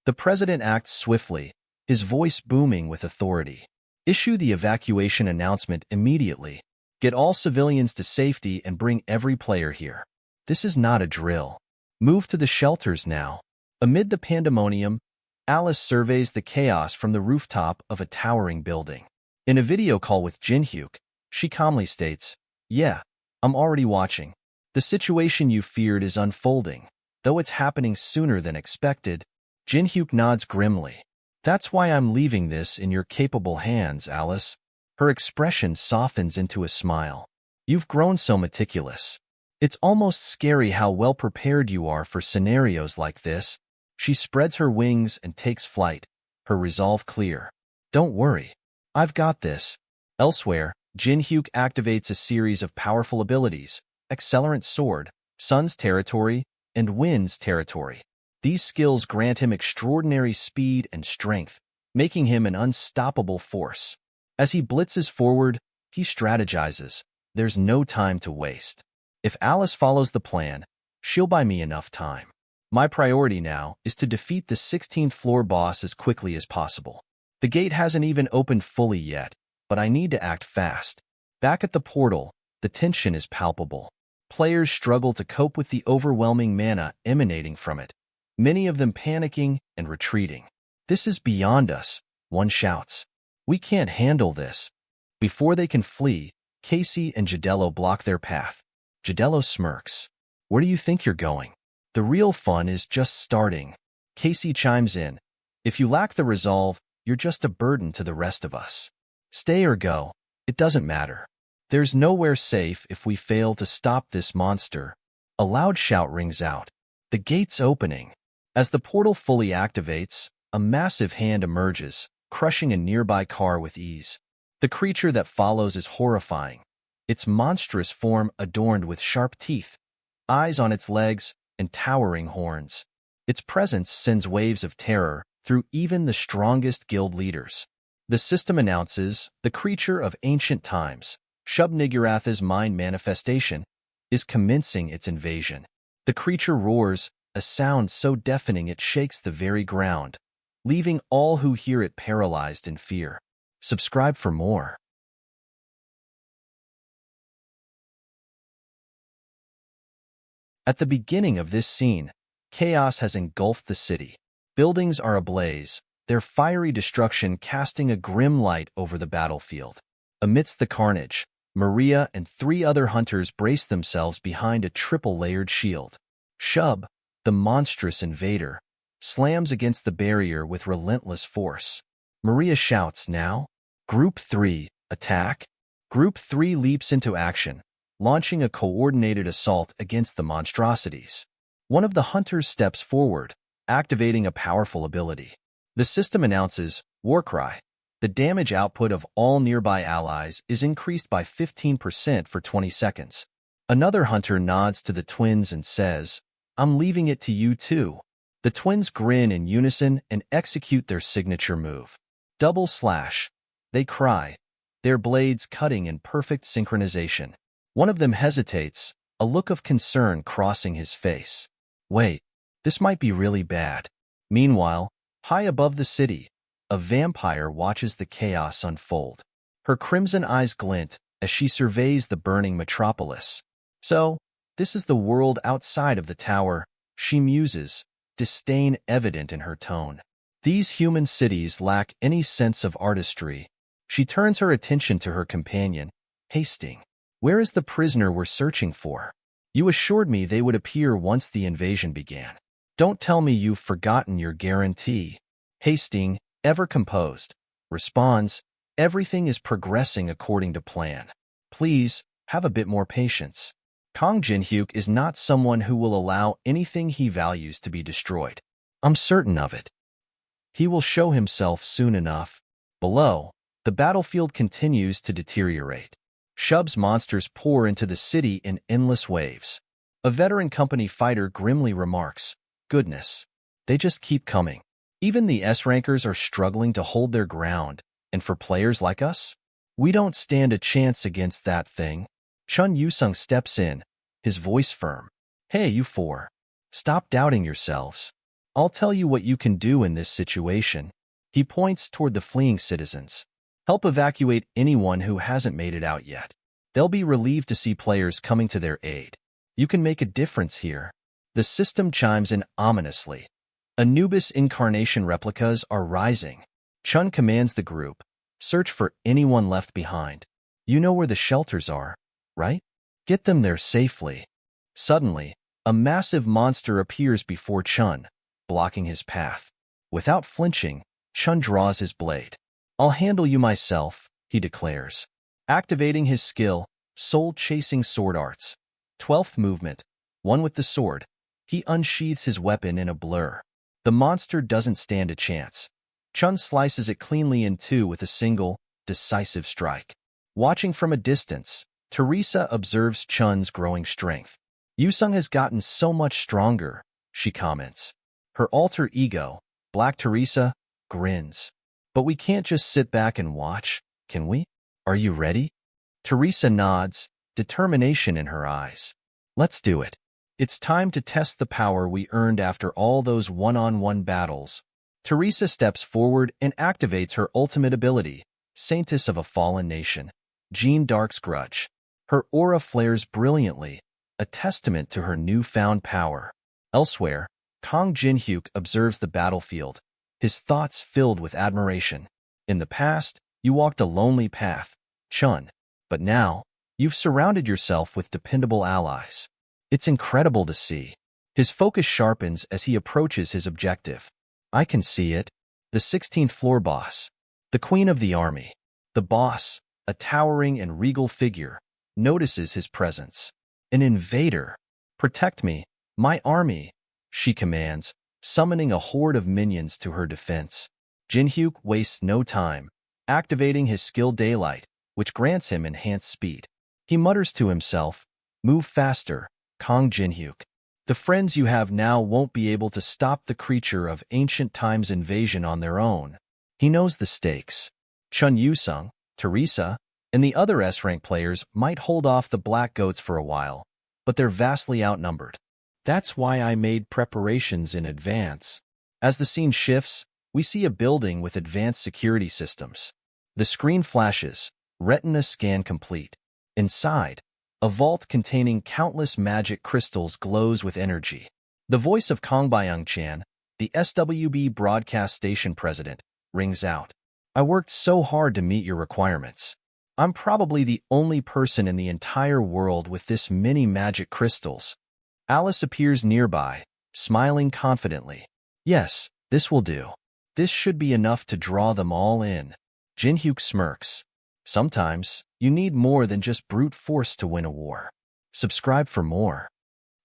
The president acts swiftly, his voice booming with authority. Issue the evacuation announcement immediately. Get all civilians to safety and bring every player here. This is not a drill. Move to the shelters now. Amid the pandemonium, Alice surveys the chaos from the rooftop of a towering building. In a video call with Jin-hyuk, she calmly states, "Yeah, I'm already watching. The situation you feared is unfolding, though it's happening sooner than expected." Jin-hyuk nods grimly. "That's why I'm leaving this in your capable hands, Alice." Her expression softens into a smile. "You've grown so meticulous. It's almost scary how well prepared you are for scenarios like this." She spreads her wings and takes flight, her resolve clear. "Don't worry. I've got this." Elsewhere, Jin-hyuk activates a series of powerful abilities: Accelerant Sword, Sun's Territory, and Wind's Territory. These skills grant him extraordinary speed and strength, making him an unstoppable force. As he blitzes forward, he strategizes. There's no time to waste. If Alice follows the plan, she'll buy me enough time. My priority now is to defeat the 16th floor boss as quickly as possible. The gate hasn't even opened fully yet, but I need to act fast. Back at the portal, the tension is palpable. Players struggle to cope with the overwhelming mana emanating from it, many of them panicking and retreating. "This is beyond us," one shouts. "We can't handle this." Before they can flee, Casey and Yahello block their path. Yahello smirks. "Where do you think you're going? The real fun is just starting." Casey chimes in. "If you lack the resolve, you're just a burden to the rest of us. Stay or go, it doesn't matter. There's nowhere safe if we fail to stop this monster." A loud shout rings out. The gate's opening. As the portal fully activates, a massive hand emerges, crushing a nearby car with ease. The creature that follows is horrifying, its monstrous form adorned with sharp teeth, eyes on its legs, and towering horns. Its presence sends waves of terror through even the strongest guild leaders. The system announces the creature of ancient times, Shub-Niggurath's mind manifestation, is commencing its invasion. The creature roars, a sound so deafening it shakes the very ground, leaving all who hear it paralyzed in fear. Subscribe for more. At the beginning of this scene, chaos has engulfed the city. Buildings are ablaze, their fiery destruction casting a grim light over the battlefield. Amidst the carnage, Maria and 3 other hunters brace themselves behind a triple-layered shield. Shub, the monstrous invader, slams against the barrier with relentless force. Maria shouts, "Now? Group 3, attack!" Group 3 leaps into action, launching a coordinated assault against the monstrosities. One of the hunters steps forward, activating a powerful ability. The system announces, "Warcry." The damage output of all nearby allies is increased by 15% for 20 seconds. Another hunter nods to the twins and says, I'm leaving it to you too. The twins grin in unison and execute their signature move. Double slash. They cry, their blades cutting in perfect synchronization. One of them hesitates, a look of concern crossing his face. Wait, this might be really bad. Meanwhile, high above the city, a vampire watches the chaos unfold. Her crimson eyes glint as she surveys the burning metropolis. So, this is the world outside of the tower, she muses, disdain evident in her tone. These human cities lack any sense of artistry. She turns her attention to her companion, Hasting. Where is the prisoner we're searching for? You assured me they would appear once the invasion began. Don't tell me you've forgotten your guarantee. Hasting, ever composed, responds, everything is progressing according to plan. Please, have a bit more patience. Kang Jin-hyuk is not someone who will allow anything he values to be destroyed. I'm certain of it. He will show himself soon enough. Below, the battlefield continues to deteriorate. Shub's monsters pour into the city in endless waves. A veteran company fighter grimly remarks, "Goodness, they just keep coming." Even the S-rankers are struggling to hold their ground, and for players like us, we don't stand a chance against that thing. Chun Yusung steps in, his voice firm. Hey, you four. Stop doubting yourselves. I'll tell you what you can do in this situation. He points toward the fleeing citizens. Help evacuate anyone who hasn't made it out yet. They'll be relieved to see players coming to their aid. You can make a difference here. The system chimes in ominously. Anubis incarnation replicas are rising. Chun commands the group. Search for anyone left behind. You know where the shelters are, right? Get them there safely. Suddenly, a massive monster appears before Chun, blocking his path. Without flinching, Chun draws his blade. I'll handle you myself, he declares. Activating his skill, soul-chasing sword arts. 12th movement, one with the sword. He unsheathes his weapon in a blur. The monster doesn't stand a chance. Chun slices it cleanly in two with a single, decisive strike. Watching from a distance, Teresa observes Chun's growing strength. Yusung has gotten so much stronger, she comments. Her alter ego, Black Teresa, grins. But we can't just sit back and watch, can we? Are you ready? Teresa nods, determination in her eyes. Let's do it. It's time to test the power we earned after all those one-on-one battles. Teresa steps forward and activates her ultimate ability, Saintess of a Fallen Nation, Jean Dark's Grudge. Her aura flares brilliantly, a testament to her newfound power. Elsewhere, Kang Jin-hyuk observes the battlefield, his thoughts filled with admiration. In the past, you walked a lonely path, Chun, but now, you've surrounded yourself with dependable allies. It's incredible to see. His focus sharpens as he approaches his objective. I can see it. The 16th floor boss, the queen of the army. The boss, a towering and regal figure, notices his presence. An invader. Protect me, my army, she commands, summoning a horde of minions to her defense. Jin-hyuk wastes no time, activating his skill Daylight, which grants him enhanced speed. He mutters to himself, move faster, Kang Jin-hyuk. The friends you have now won't be able to stop the creature of ancient times invasion on their own. He knows the stakes. Chun Yusung, Teresa, and the other S-rank players might hold off the Black Goats for a while, but they're vastly outnumbered. That's why I made preparations in advance. As the scene shifts, we see a building with advanced security systems. The screen flashes, retina scan complete. Inside, a vault containing countless magic crystals glows with energy. The voice of Kang Byung-chan, the SWB broadcast station president, rings out. I worked so hard to meet your requirements. I'm probably the only person in the entire world with this many magic crystals. Alice appears nearby, smiling confidently. Yes, this will do. This should be enough to draw them all in. Jin-hyuk smirks. Sometimes, you need more than just brute force to win a war. Subscribe for more.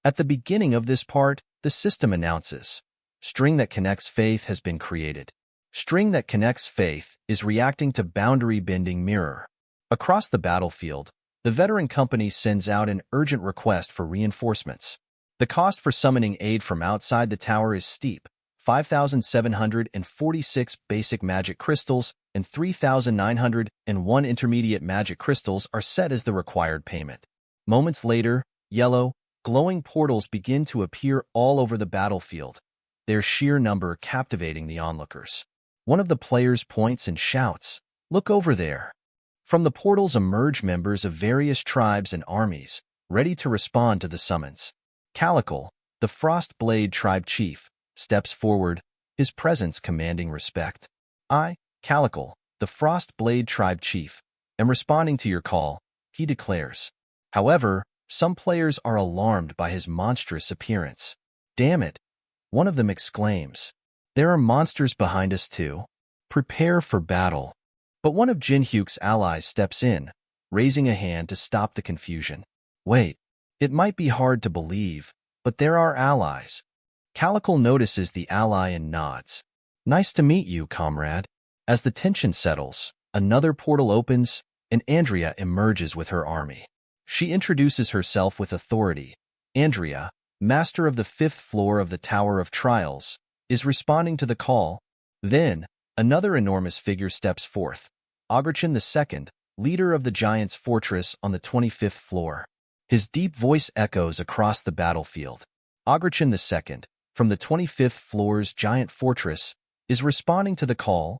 At the beginning of this part, the system announces, String that connects faith has been created. String that connects faith is reacting to boundary-bending mirror. Across the battlefield, the veteran company sends out an urgent request for reinforcements. The cost for summoning aid from outside the tower is steep: 5,746 basic magic crystals and 3,901 intermediate magic crystals are set as the required payment. Moments later, yellow, glowing portals begin to appear all over the battlefield, their sheer number captivating the onlookers. One of the players points and shouts, "Look over there!" From the portals emerge members of various tribes and armies, ready to respond to the summons. Calical, the Frost Blade tribe chief, steps forward, his presence commanding respect. "I, Calical, the Frost Blade tribe chief, am responding to your call," he declares. However, some players are alarmed by his monstrous appearance. "Damn it!" one of them exclaims. "There are monsters behind us too. Prepare for battle." But one of Jinhyuk's allies steps in, raising a hand to stop the confusion. "Wait, it might be hard to believe, but there are allies." Calical notices the ally and nods. "Nice to meet you, comrade." As the tension settles, another portal opens, and Andrea emerges with her army. She introduces herself with authority. Andrea, master of the 5th floor of the Tower of Trials, is responding to the call. Then, another enormous figure steps forth, Agrichan II, leader of the Giant's Fortress on the 25th floor. His deep voice echoes across the battlefield. Agrichan II, from the 25th floor's Giant Fortress, is responding to the call.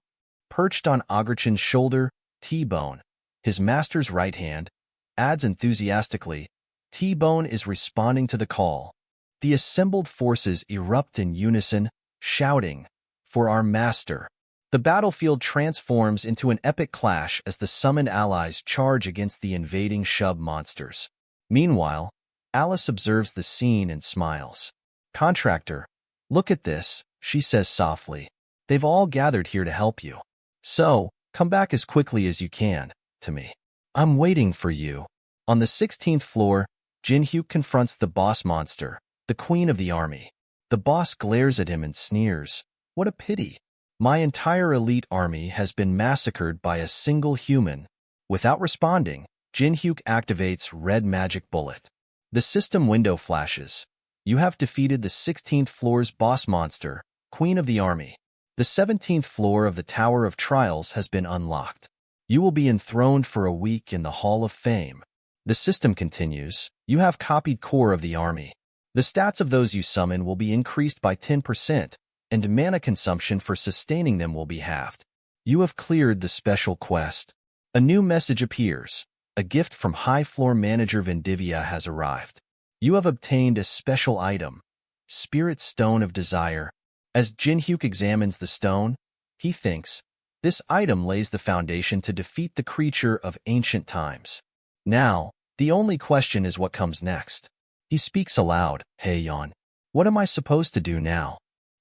Perched on Agrichan's shoulder, T-Bone, his master's right hand, adds enthusiastically, "T-Bone is responding to the call." The assembled forces erupt in unison, shouting, "For our master!" The battlefield transforms into an epic clash as the summoned allies charge against the invading shub monsters. Meanwhile, Alice observes the scene and smiles. "Contractor, look at this," she says softly. "They've all gathered here to help you. So, come back as quickly as you can, to me. I'm waiting for you." On the 16th floor, Jinhyuk confronts the boss monster, the queen of the army. The boss glares at him and sneers. "What a pity. My entire elite army has been massacred by a single human." Without responding, Jinhyuk activates Red Magic Bullet. The system window flashes. "You have defeated the 16th floor's boss monster, Queen of the Army. The 17th floor of the Tower of Trials has been unlocked. You will be enthroned for a week in the Hall of Fame." The system continues. "You have copied core of the army. The stats of those you summon will be increased by 10%, and mana consumption for sustaining them will be halved. You have cleared the special quest." A new message appears. "A gift from High Floor Manager Vendivia has arrived. You have obtained a special item, Spirit Stone of Desire." As Jinhyuk examines the stone, he thinks, this item lays the foundation to defeat the creature of ancient times. Now, the only question is what comes next. He speaks aloud. "Haeyeon, what am I supposed to do now?"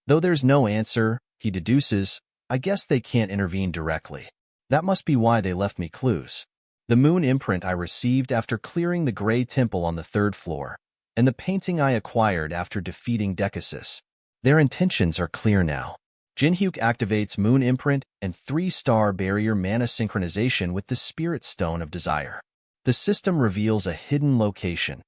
Though there's no answer, he deduces, "I guess they can't intervene directly. That must be why they left me clues. The moon imprint I received after clearing the Gray Temple on the 3rd floor, and the painting I acquired after defeating Decasus. Their intentions are clear now." Jinhyuk activates Moon Imprint and 3-star Barrier Mana Synchronization with the Spirit Stone of Desire. The system reveals a hidden location,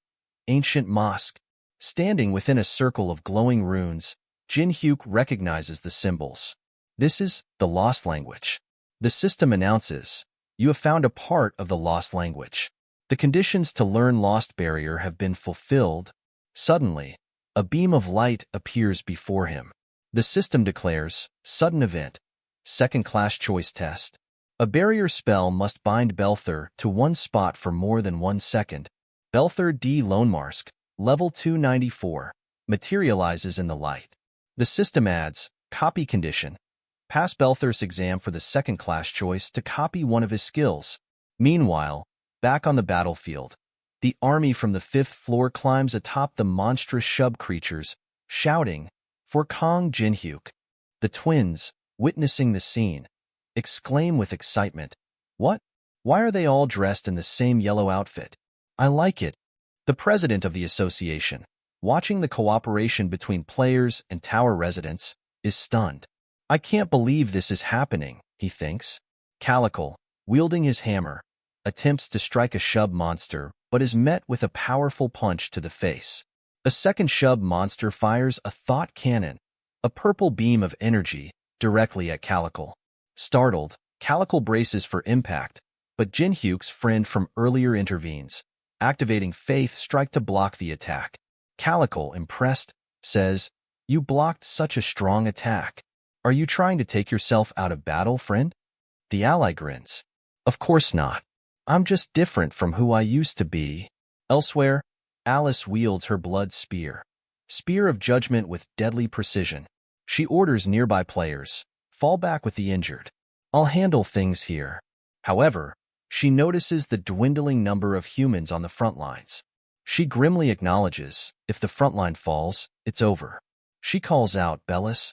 Ancient Mosque. Standing within a circle of glowing runes, Jinhyuk recognizes the symbols. This is the Lost Language. The system announces, "You have found a part of the Lost Language. The conditions to learn Lost Barrier have been fulfilled." Suddenly, a beam of light appears before him. The system declares, "Sudden event, 2nd class choice test. A barrier spell must bind Belther to one spot for more than 1 second. Belther D. Lonemarsk, level 294, materializes in the light." The system adds, "Copy condition. Pass Belther's exam for the 2nd class choice to copy one of his skills." Meanwhile, back on the battlefield, the army from the 5th floor climbs atop the monstrous shub creatures, shouting, "For Kong Jinhyuk." The twins, witnessing the scene, exclaim with excitement, "What? Why are they all dressed in the same yellow outfit? I like it." The president of the association, watching the cooperation between players and tower residents, is stunned. "I can't believe this is happening," he thinks. Calical, wielding his hammer, attempts to strike a shub monster but is met with a powerful punch to the face. A second shub monster fires a thought cannon, a purple beam of energy, directly at Calical. Startled, Calical braces for impact, but Jinhyuk's friend from earlier intervenes, activating Faith Strike to block the attack. Calical, impressed, says, "You blocked such a strong attack. Are you trying to take yourself out of battle, friend?" The ally grins. "Of course not. I'm just different from who I used to be." Elsewhere, Alice wields her blood spear. Spear of Judgment with deadly precision. She orders nearby players, "Fall back with the injured. I'll handle things here." However, she notices the dwindling number of humans on the front lines. She grimly acknowledges, if the front line falls, it's over. She calls out, "Bellis?"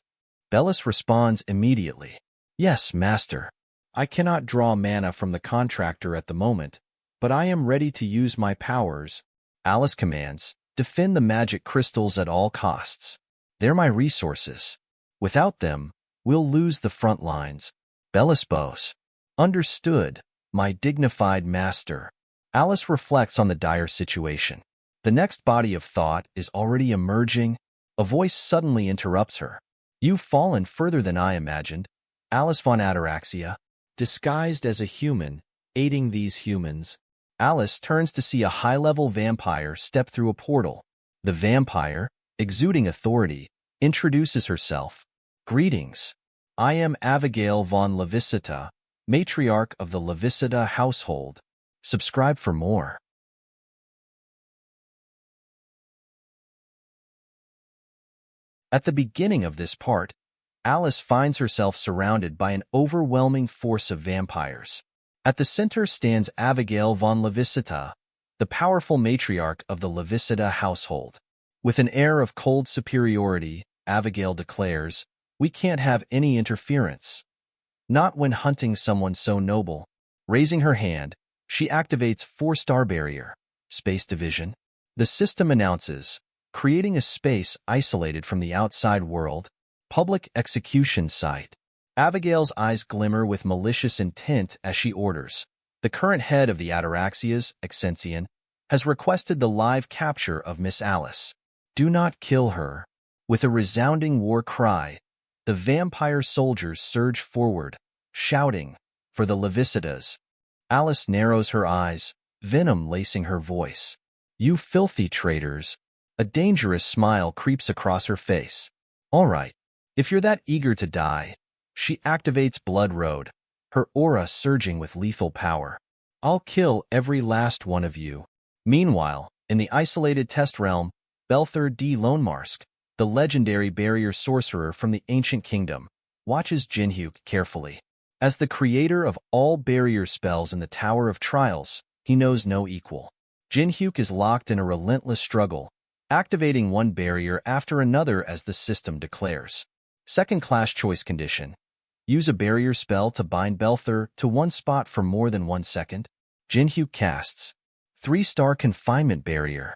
Bellis responds immediately, "Yes, master. I cannot draw mana from the contractor at the moment, but I am ready to use my powers." Alice commands, "Defend the magic crystals at all costs. They're my resources. Without them, we'll lose the front lines." Bellis bows, "Understood, my dignified master." Alice reflects on the dire situation. The next body of thought is already emerging. A voice suddenly interrupts her. "You've fallen further than I imagined." Alice von Ataraxia, disguised as a human, aiding these humans. Alice turns to see a high-level vampire step through a portal. The vampire, exuding authority, introduces herself. "Greetings. I am Abigail von Levisita, matriarch of the Levisita household. Subscribe for more." At the beginning of this part, Alice finds herself surrounded by an overwhelming force of vampires. At the center stands Abigail von Levisita, the powerful matriarch of the Levisita household. With an air of cold superiority, Abigail declares, "We can't have any interference. Not when hunting someone so noble." Raising her hand, she activates 4-star barrier, space division. The system announces, creating a space isolated from the outside world, public execution site. Abigail's eyes glimmer with malicious intent as she orders. The current head of the Ataraxias, Exensian, has requested the live capture of Miss Alice. Do not kill her. With a resounding war cry, the vampire soldiers surge forward, shouting, "For the Levisitas." Alice narrows her eyes, venom lacing her voice. "You filthy traitors." A dangerous smile creeps across her face. "All right, if you're that eager to die." She activates Blood Road, her aura surging with lethal power. "I'll kill every last one of you." Meanwhile, in the isolated test realm, Belther D. Lonemarsk, the legendary barrier sorcerer from the ancient kingdom, watches Jinhyuk carefully. As the creator of all barrier spells in the Tower of Trials, he knows no equal. Jinhyuk is locked in a relentless struggle, activating one barrier after another as the system declares. Second-class choice condition. Use a barrier spell to bind Belther to one spot for more than 1 second. Jinhyuk casts 3-star confinement barrier,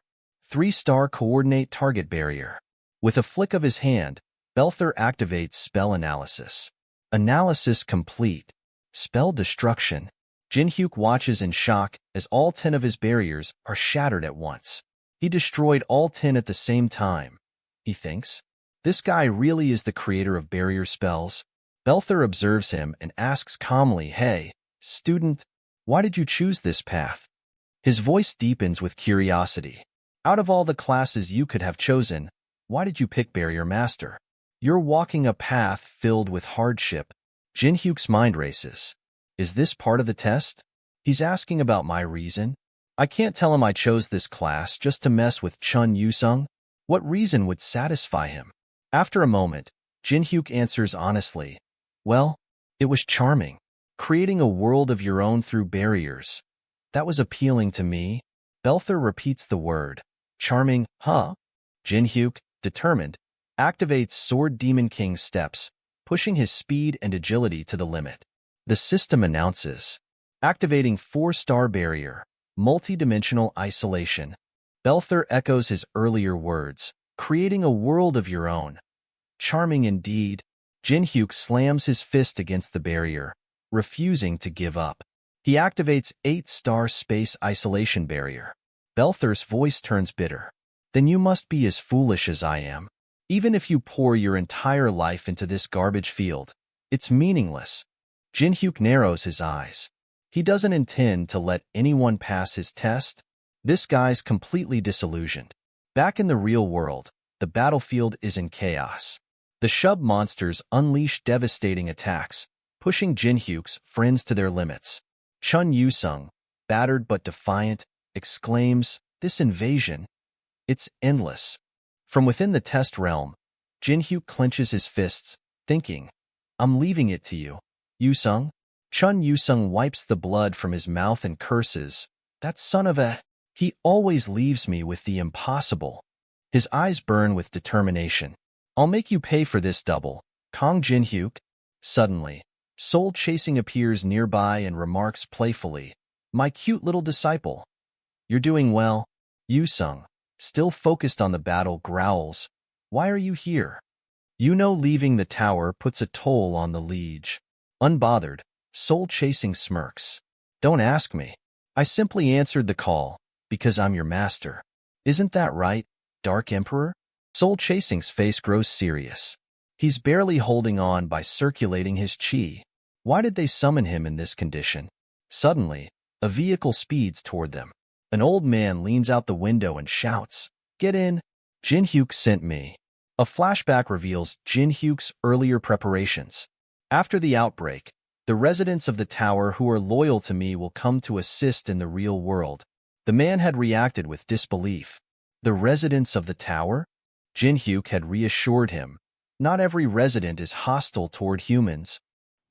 3-star coordinate target barrier. With a flick of his hand, Belther activates spell analysis. Analysis complete. Spell destruction. Jinhyuk watches in shock as all 10 of his barriers are shattered at once. He destroyed all 10 at the same time. He thinks, "This guy really is the creator of barrier spells." Belther observes him and asks calmly, "Hey, student, why did you choose this path?" His voice deepens with curiosity. "Out of all the classes you could have chosen, why did you pick Barrier Master? You're walking a path filled with hardship." Jinhyuk's mind races. Is this part of the test? He's asking about my reason? I can't tell him I chose this class just to mess with Chun Yusung. What reason would satisfy him? After a moment, Jinhyuk answers honestly, "Well, it was charming. Creating a world of your own through barriers. That was appealing to me." Belther repeats the word. "Charming, huh?" Jinhyuk, determined, activates Sword Demon King steps, pushing his speed and agility to the limit. The system announces, activating 4-star barrier, multi-dimensional isolation. Belther echoes his earlier words, creating a world of your own. Charming indeed. Jinhyuk slams his fist against the barrier, refusing to give up. He activates 8-star space isolation barrier. Belther's voice turns bitter. then you must be as foolish as I am. Even if you pour your entire life into this garbage field, it's meaningless. Jinhyuk narrows his eyes. He doesn't intend to let anyone pass his test. This guy's completely disillusioned. Back in the real world, the battlefield is in chaos. The shub monsters unleash devastating attacks, pushing Jinhyuk's friends to their limits. Chun Yusung, battered but defiant, exclaims, "This invasion, it's endless." From within the test realm, Jinhyuk clenches his fists, thinking, "I'm leaving it to you, Yusung." Chun Yusung wipes the blood from his mouth and curses, "That son of a... He always leaves me with the impossible." His eyes burn with determination. "I'll make you pay for this double, Kong Jinhyuk." Suddenly, Soul Chasing appears nearby and remarks playfully, "My cute little disciple. You're doing well." Yusung, still focused on the battle, growls, "Why are you here?" "You know leaving the tower puts a toll on the liege." Unbothered, Soul Chasing smirks. "Don't ask me. I simply answered the call, because I'm your master. Isn't that right, Dark Emperor?" Soul Chasing's face grows serious. He's barely holding on by circulating his chi. Why did they summon him in this condition? Suddenly, a vehicle speeds toward them. An old man leans out the window and shouts, "Get in! Jinhyuk sent me." A flashback reveals Jinhyuk's earlier preparations. "After the outbreak, the residents of the tower who are loyal to me will come to assist in the real world." The man had reacted with disbelief. The residents of the tower? Jinhyuk had reassured him. Not every resident is hostile toward humans.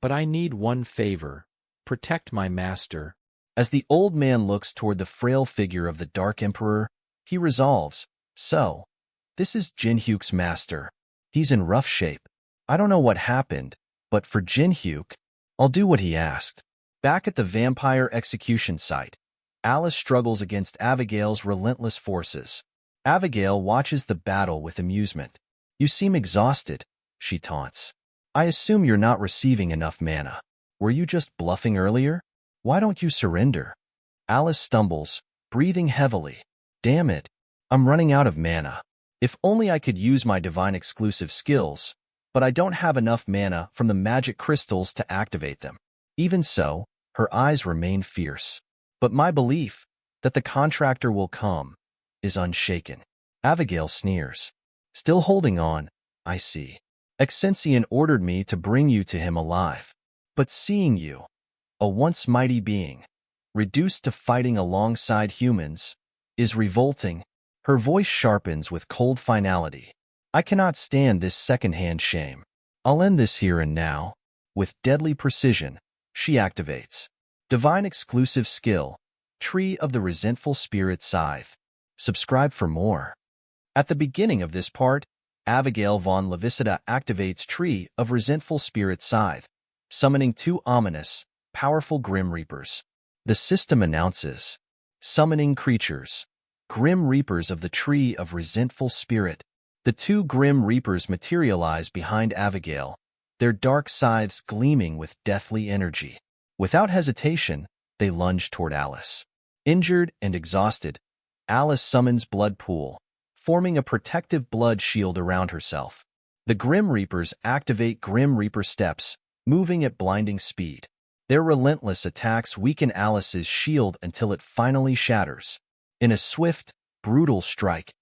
But I need one favor. Protect my master. As the old man looks toward the frail figure of the Dark Emperor, he resolves, "So, this is Jinhyuk's master. He's in rough shape. I don't know what happened, but for Jinhyuk, I'll do what he asked." Back at the vampire execution site, Alice struggles against Abigail's relentless forces. Abigail watches the battle with amusement. "You seem exhausted," she taunts. "I assume you're not receiving enough mana. Were you just bluffing earlier? Why don't you surrender?" Alice stumbles, breathing heavily. "Damn it, I'm running out of mana. If only I could use my divine exclusive skills, but I don't have enough mana from the magic crystals to activate them." Even so, her eyes remain fierce. "But my belief that the contractor will come is unshaken." Abigail sneers. "Still holding on, I see. Exensian ordered me to bring you to him alive. But seeing you, a once mighty being, reduced to fighting alongside humans, is revolting." Her voice sharpens with cold finality. "I cannot stand this second-hand shame. I'll end this here and now." With deadly precision, she activates Divine Exclusive Skill, Tree of the Resentful Spirit Scythe. Subscribe for more. At the beginning of this part, Abigail von Levisida activates Tree of Resentful Spirit Scythe, summoning two ominous, powerful Grim Reapers. The system announces, "Summoning creatures, Grim Reapers of the Tree of Resentful Spirit." The two Grim Reapers materialize behind Abigail, their dark scythes gleaming with deathly energy. Without hesitation, they lunge toward Alice. Injured and exhausted, Alice summons Blood Pool, forming a protective blood shield around herself. The Grim Reapers activate Grim Reaper Steps, moving at blinding speed. Their relentless attacks weaken Alice's shield until it finally shatters. In a swift, brutal strike,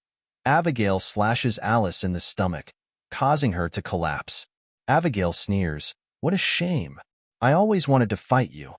Abigail slashes Alice in the stomach, causing her to collapse. Abigail sneers, "What a shame. I always wanted to fight you,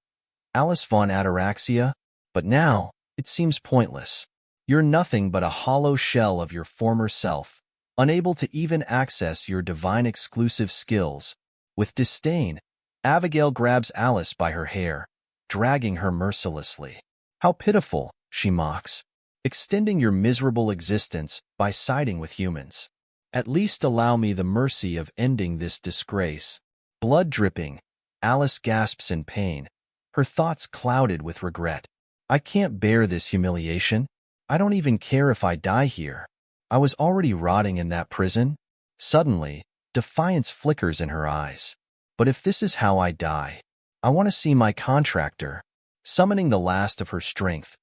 Alice von Ataraxia, but now it seems pointless. You're nothing but a hollow shell of your former self, unable to even access your divine exclusive skills." With disdain, Abigail grabs Alice by her hair, dragging her mercilessly. "How pitiful," she mocks, "extending your miserable existence by siding with humans. At least allow me the mercy of ending this disgrace." Blood dripping, Alice gasps in pain, her thoughts clouded with regret. "I can't bear this humiliation. I don't even care if I die here. I was already rotting in that prison." Suddenly, defiance flickers in her eyes. "But if this is how I die, I want to see my contractor." Summoning the last of her strength,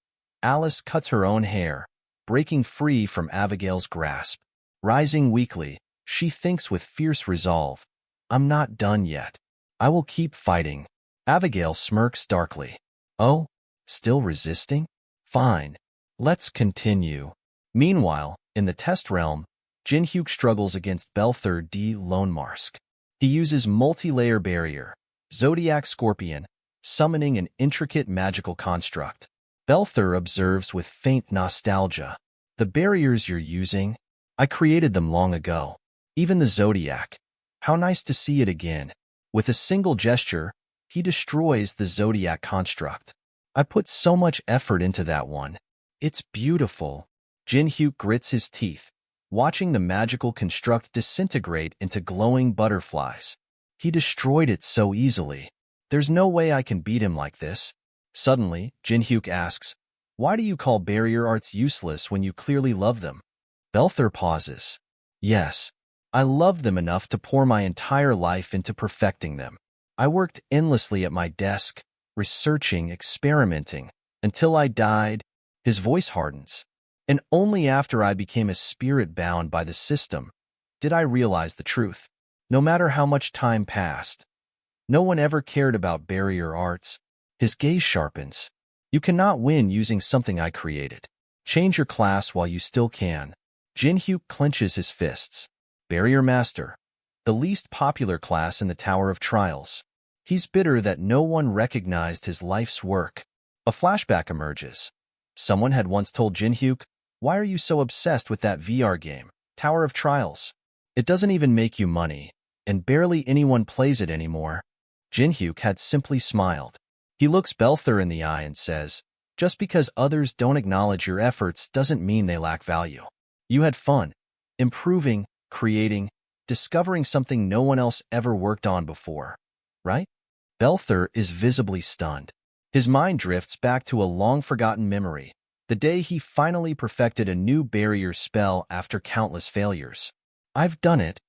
Alice cuts her own hair, breaking free from Abigail's grasp. Rising weakly, she thinks with fierce resolve, I'm not done yet. I will keep fighting. Abigail smirks darkly. Oh, still resisting? Fine. Let's continue. Meanwhile, in the test realm, Jinhyuk struggles against Belther D. Lonemarsk. He uses multi-layer barrier, Zodiac Scorpion, summoning an intricate magical construct. Belther observes with faint nostalgia. The barriers you're using? I created them long ago. Even the Zodiac. How nice to see it again. With a single gesture, he destroys the Zodiac construct. I put so much effort into that one. It's beautiful. Jinhyuk grits his teeth, watching the magical construct disintegrate into glowing butterflies. He destroyed it so easily. There's no way I can beat him like this. Suddenly, Jinhyuk asks, why do you call barrier arts useless when you clearly love them? Belther pauses. Yes, I love them enough to pour my entire life into perfecting them. I worked endlessly at my desk, researching, experimenting, until I died. His voice hardens. And only after I became a spirit bound by the system did I realize the truth. No matter how much time passed, no one ever cared about barrier arts. His gaze sharpens. You cannot win using something I created. Change your class while you still can. Jinhyuk clenches his fists. Barrier Master, the least popular class in the Tower of Trials. He's bitter that no one recognized his life's work. A flashback emerges. Someone had once told Jinhyuk, why are you so obsessed with that VR game, Tower of Trials? It doesn't even make you money, and barely anyone plays it anymore. Jinhyuk had simply smiled. He looks Belther in the eye and says, just because others don't acknowledge your efforts doesn't mean they lack value. You had fun, improving, creating, discovering something no one else ever worked on before, right? Belther is visibly stunned. His mind drifts back to a long-forgotten memory, the day he finally perfected a new barrier spell after countless failures. I've done it.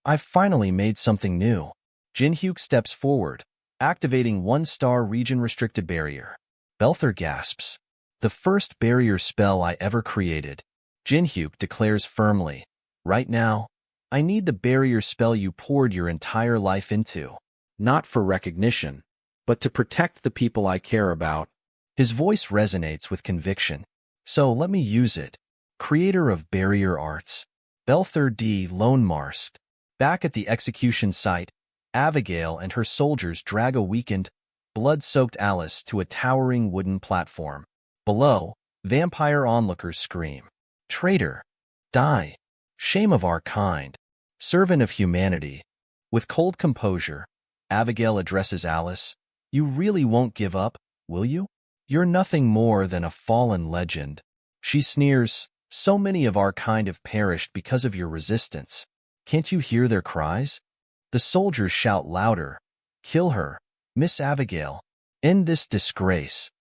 I've finally made something new. Jinhyuk steps forward, activating one-star region-restricted barrier. Belther gasps. The first barrier spell I ever created. Jinhyuk declares firmly, right now, I need the barrier spell you poured your entire life into. Not for recognition, but to protect the people I care about. His voice resonates with conviction. So let me use it. Creator of barrier arts. Belther D. Lonemarsk. Back at the execution site, Abigail and her soldiers drag a weakened, blood-soaked Alice to a towering wooden platform. Below, vampire onlookers scream. Traitor! Die! Shame of our kind! Servant of humanity! With cold composure, Abigail addresses Alice. You really won't give up, will you? You're nothing more than a fallen legend. She sneers. So many of our kind have perished because of your resistance. Can't you hear their cries? The soldiers shout louder. Kill her. Miss Abigail. End this disgrace.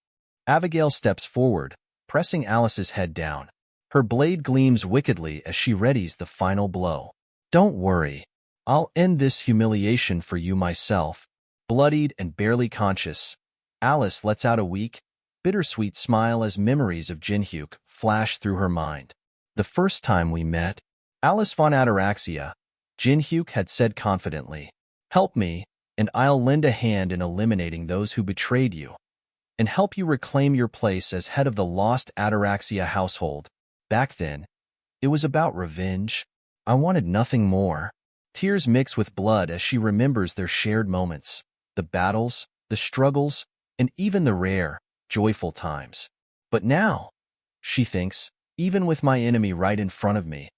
Abigail steps forward, pressing Alice's head down. Her blade gleams wickedly as she readies the final blow. Don't worry. I'll end this humiliation for you myself. Bloodied and barely conscious, Alice lets out a weak, bittersweet smile as memories of Jinhyuk flash through her mind. The first time we met, Alice von Ataraxia, Jinhyuk had said confidently, help me, and I'll lend a hand in eliminating those who betrayed you, and help you reclaim your place as head of the lost Ataraxia household. Back then, it was about revenge. I wanted nothing more. Tears mix with blood as she remembers their shared moments, the battles, the struggles, and even the rare, joyful times. But now, she thinks, even with my enemy right in front of me,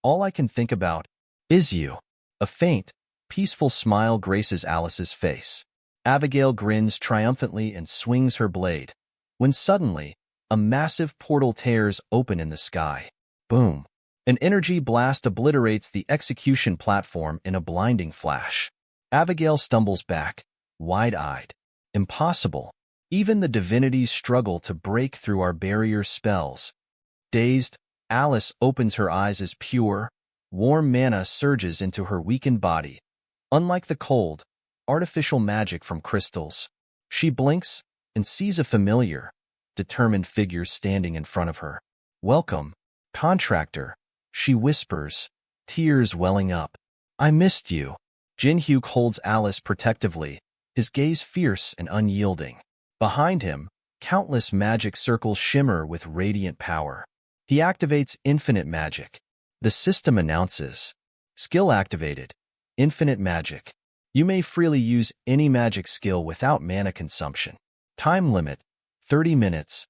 all I can think about is you. A faint, peaceful smile graces Alice's face. Abigail grins triumphantly and swings her blade, when suddenly, a massive portal tears open in the sky. Boom. An energy blast obliterates the execution platform in a blinding flash. Abigail stumbles back, wide-eyed. Impossible. Even the divinities struggle to break through our barrier spells. Dazed, Alice opens her eyes as pure, warm mana surges into her weakened body. Unlike the cold, artificial magic from crystals, she blinks and sees a familiar, determined figure standing in front of her. Welcome, Contractor, she whispers, tears welling up. I missed you. Jin-hyuk holds Alice protectively, his gaze fierce and unyielding. Behind him, countless magic circles shimmer with radiant power. He activates infinite magic. The system announces, skill activated, infinite magic. You may freely use any magic skill without mana consumption. Time limit, 30 minutes.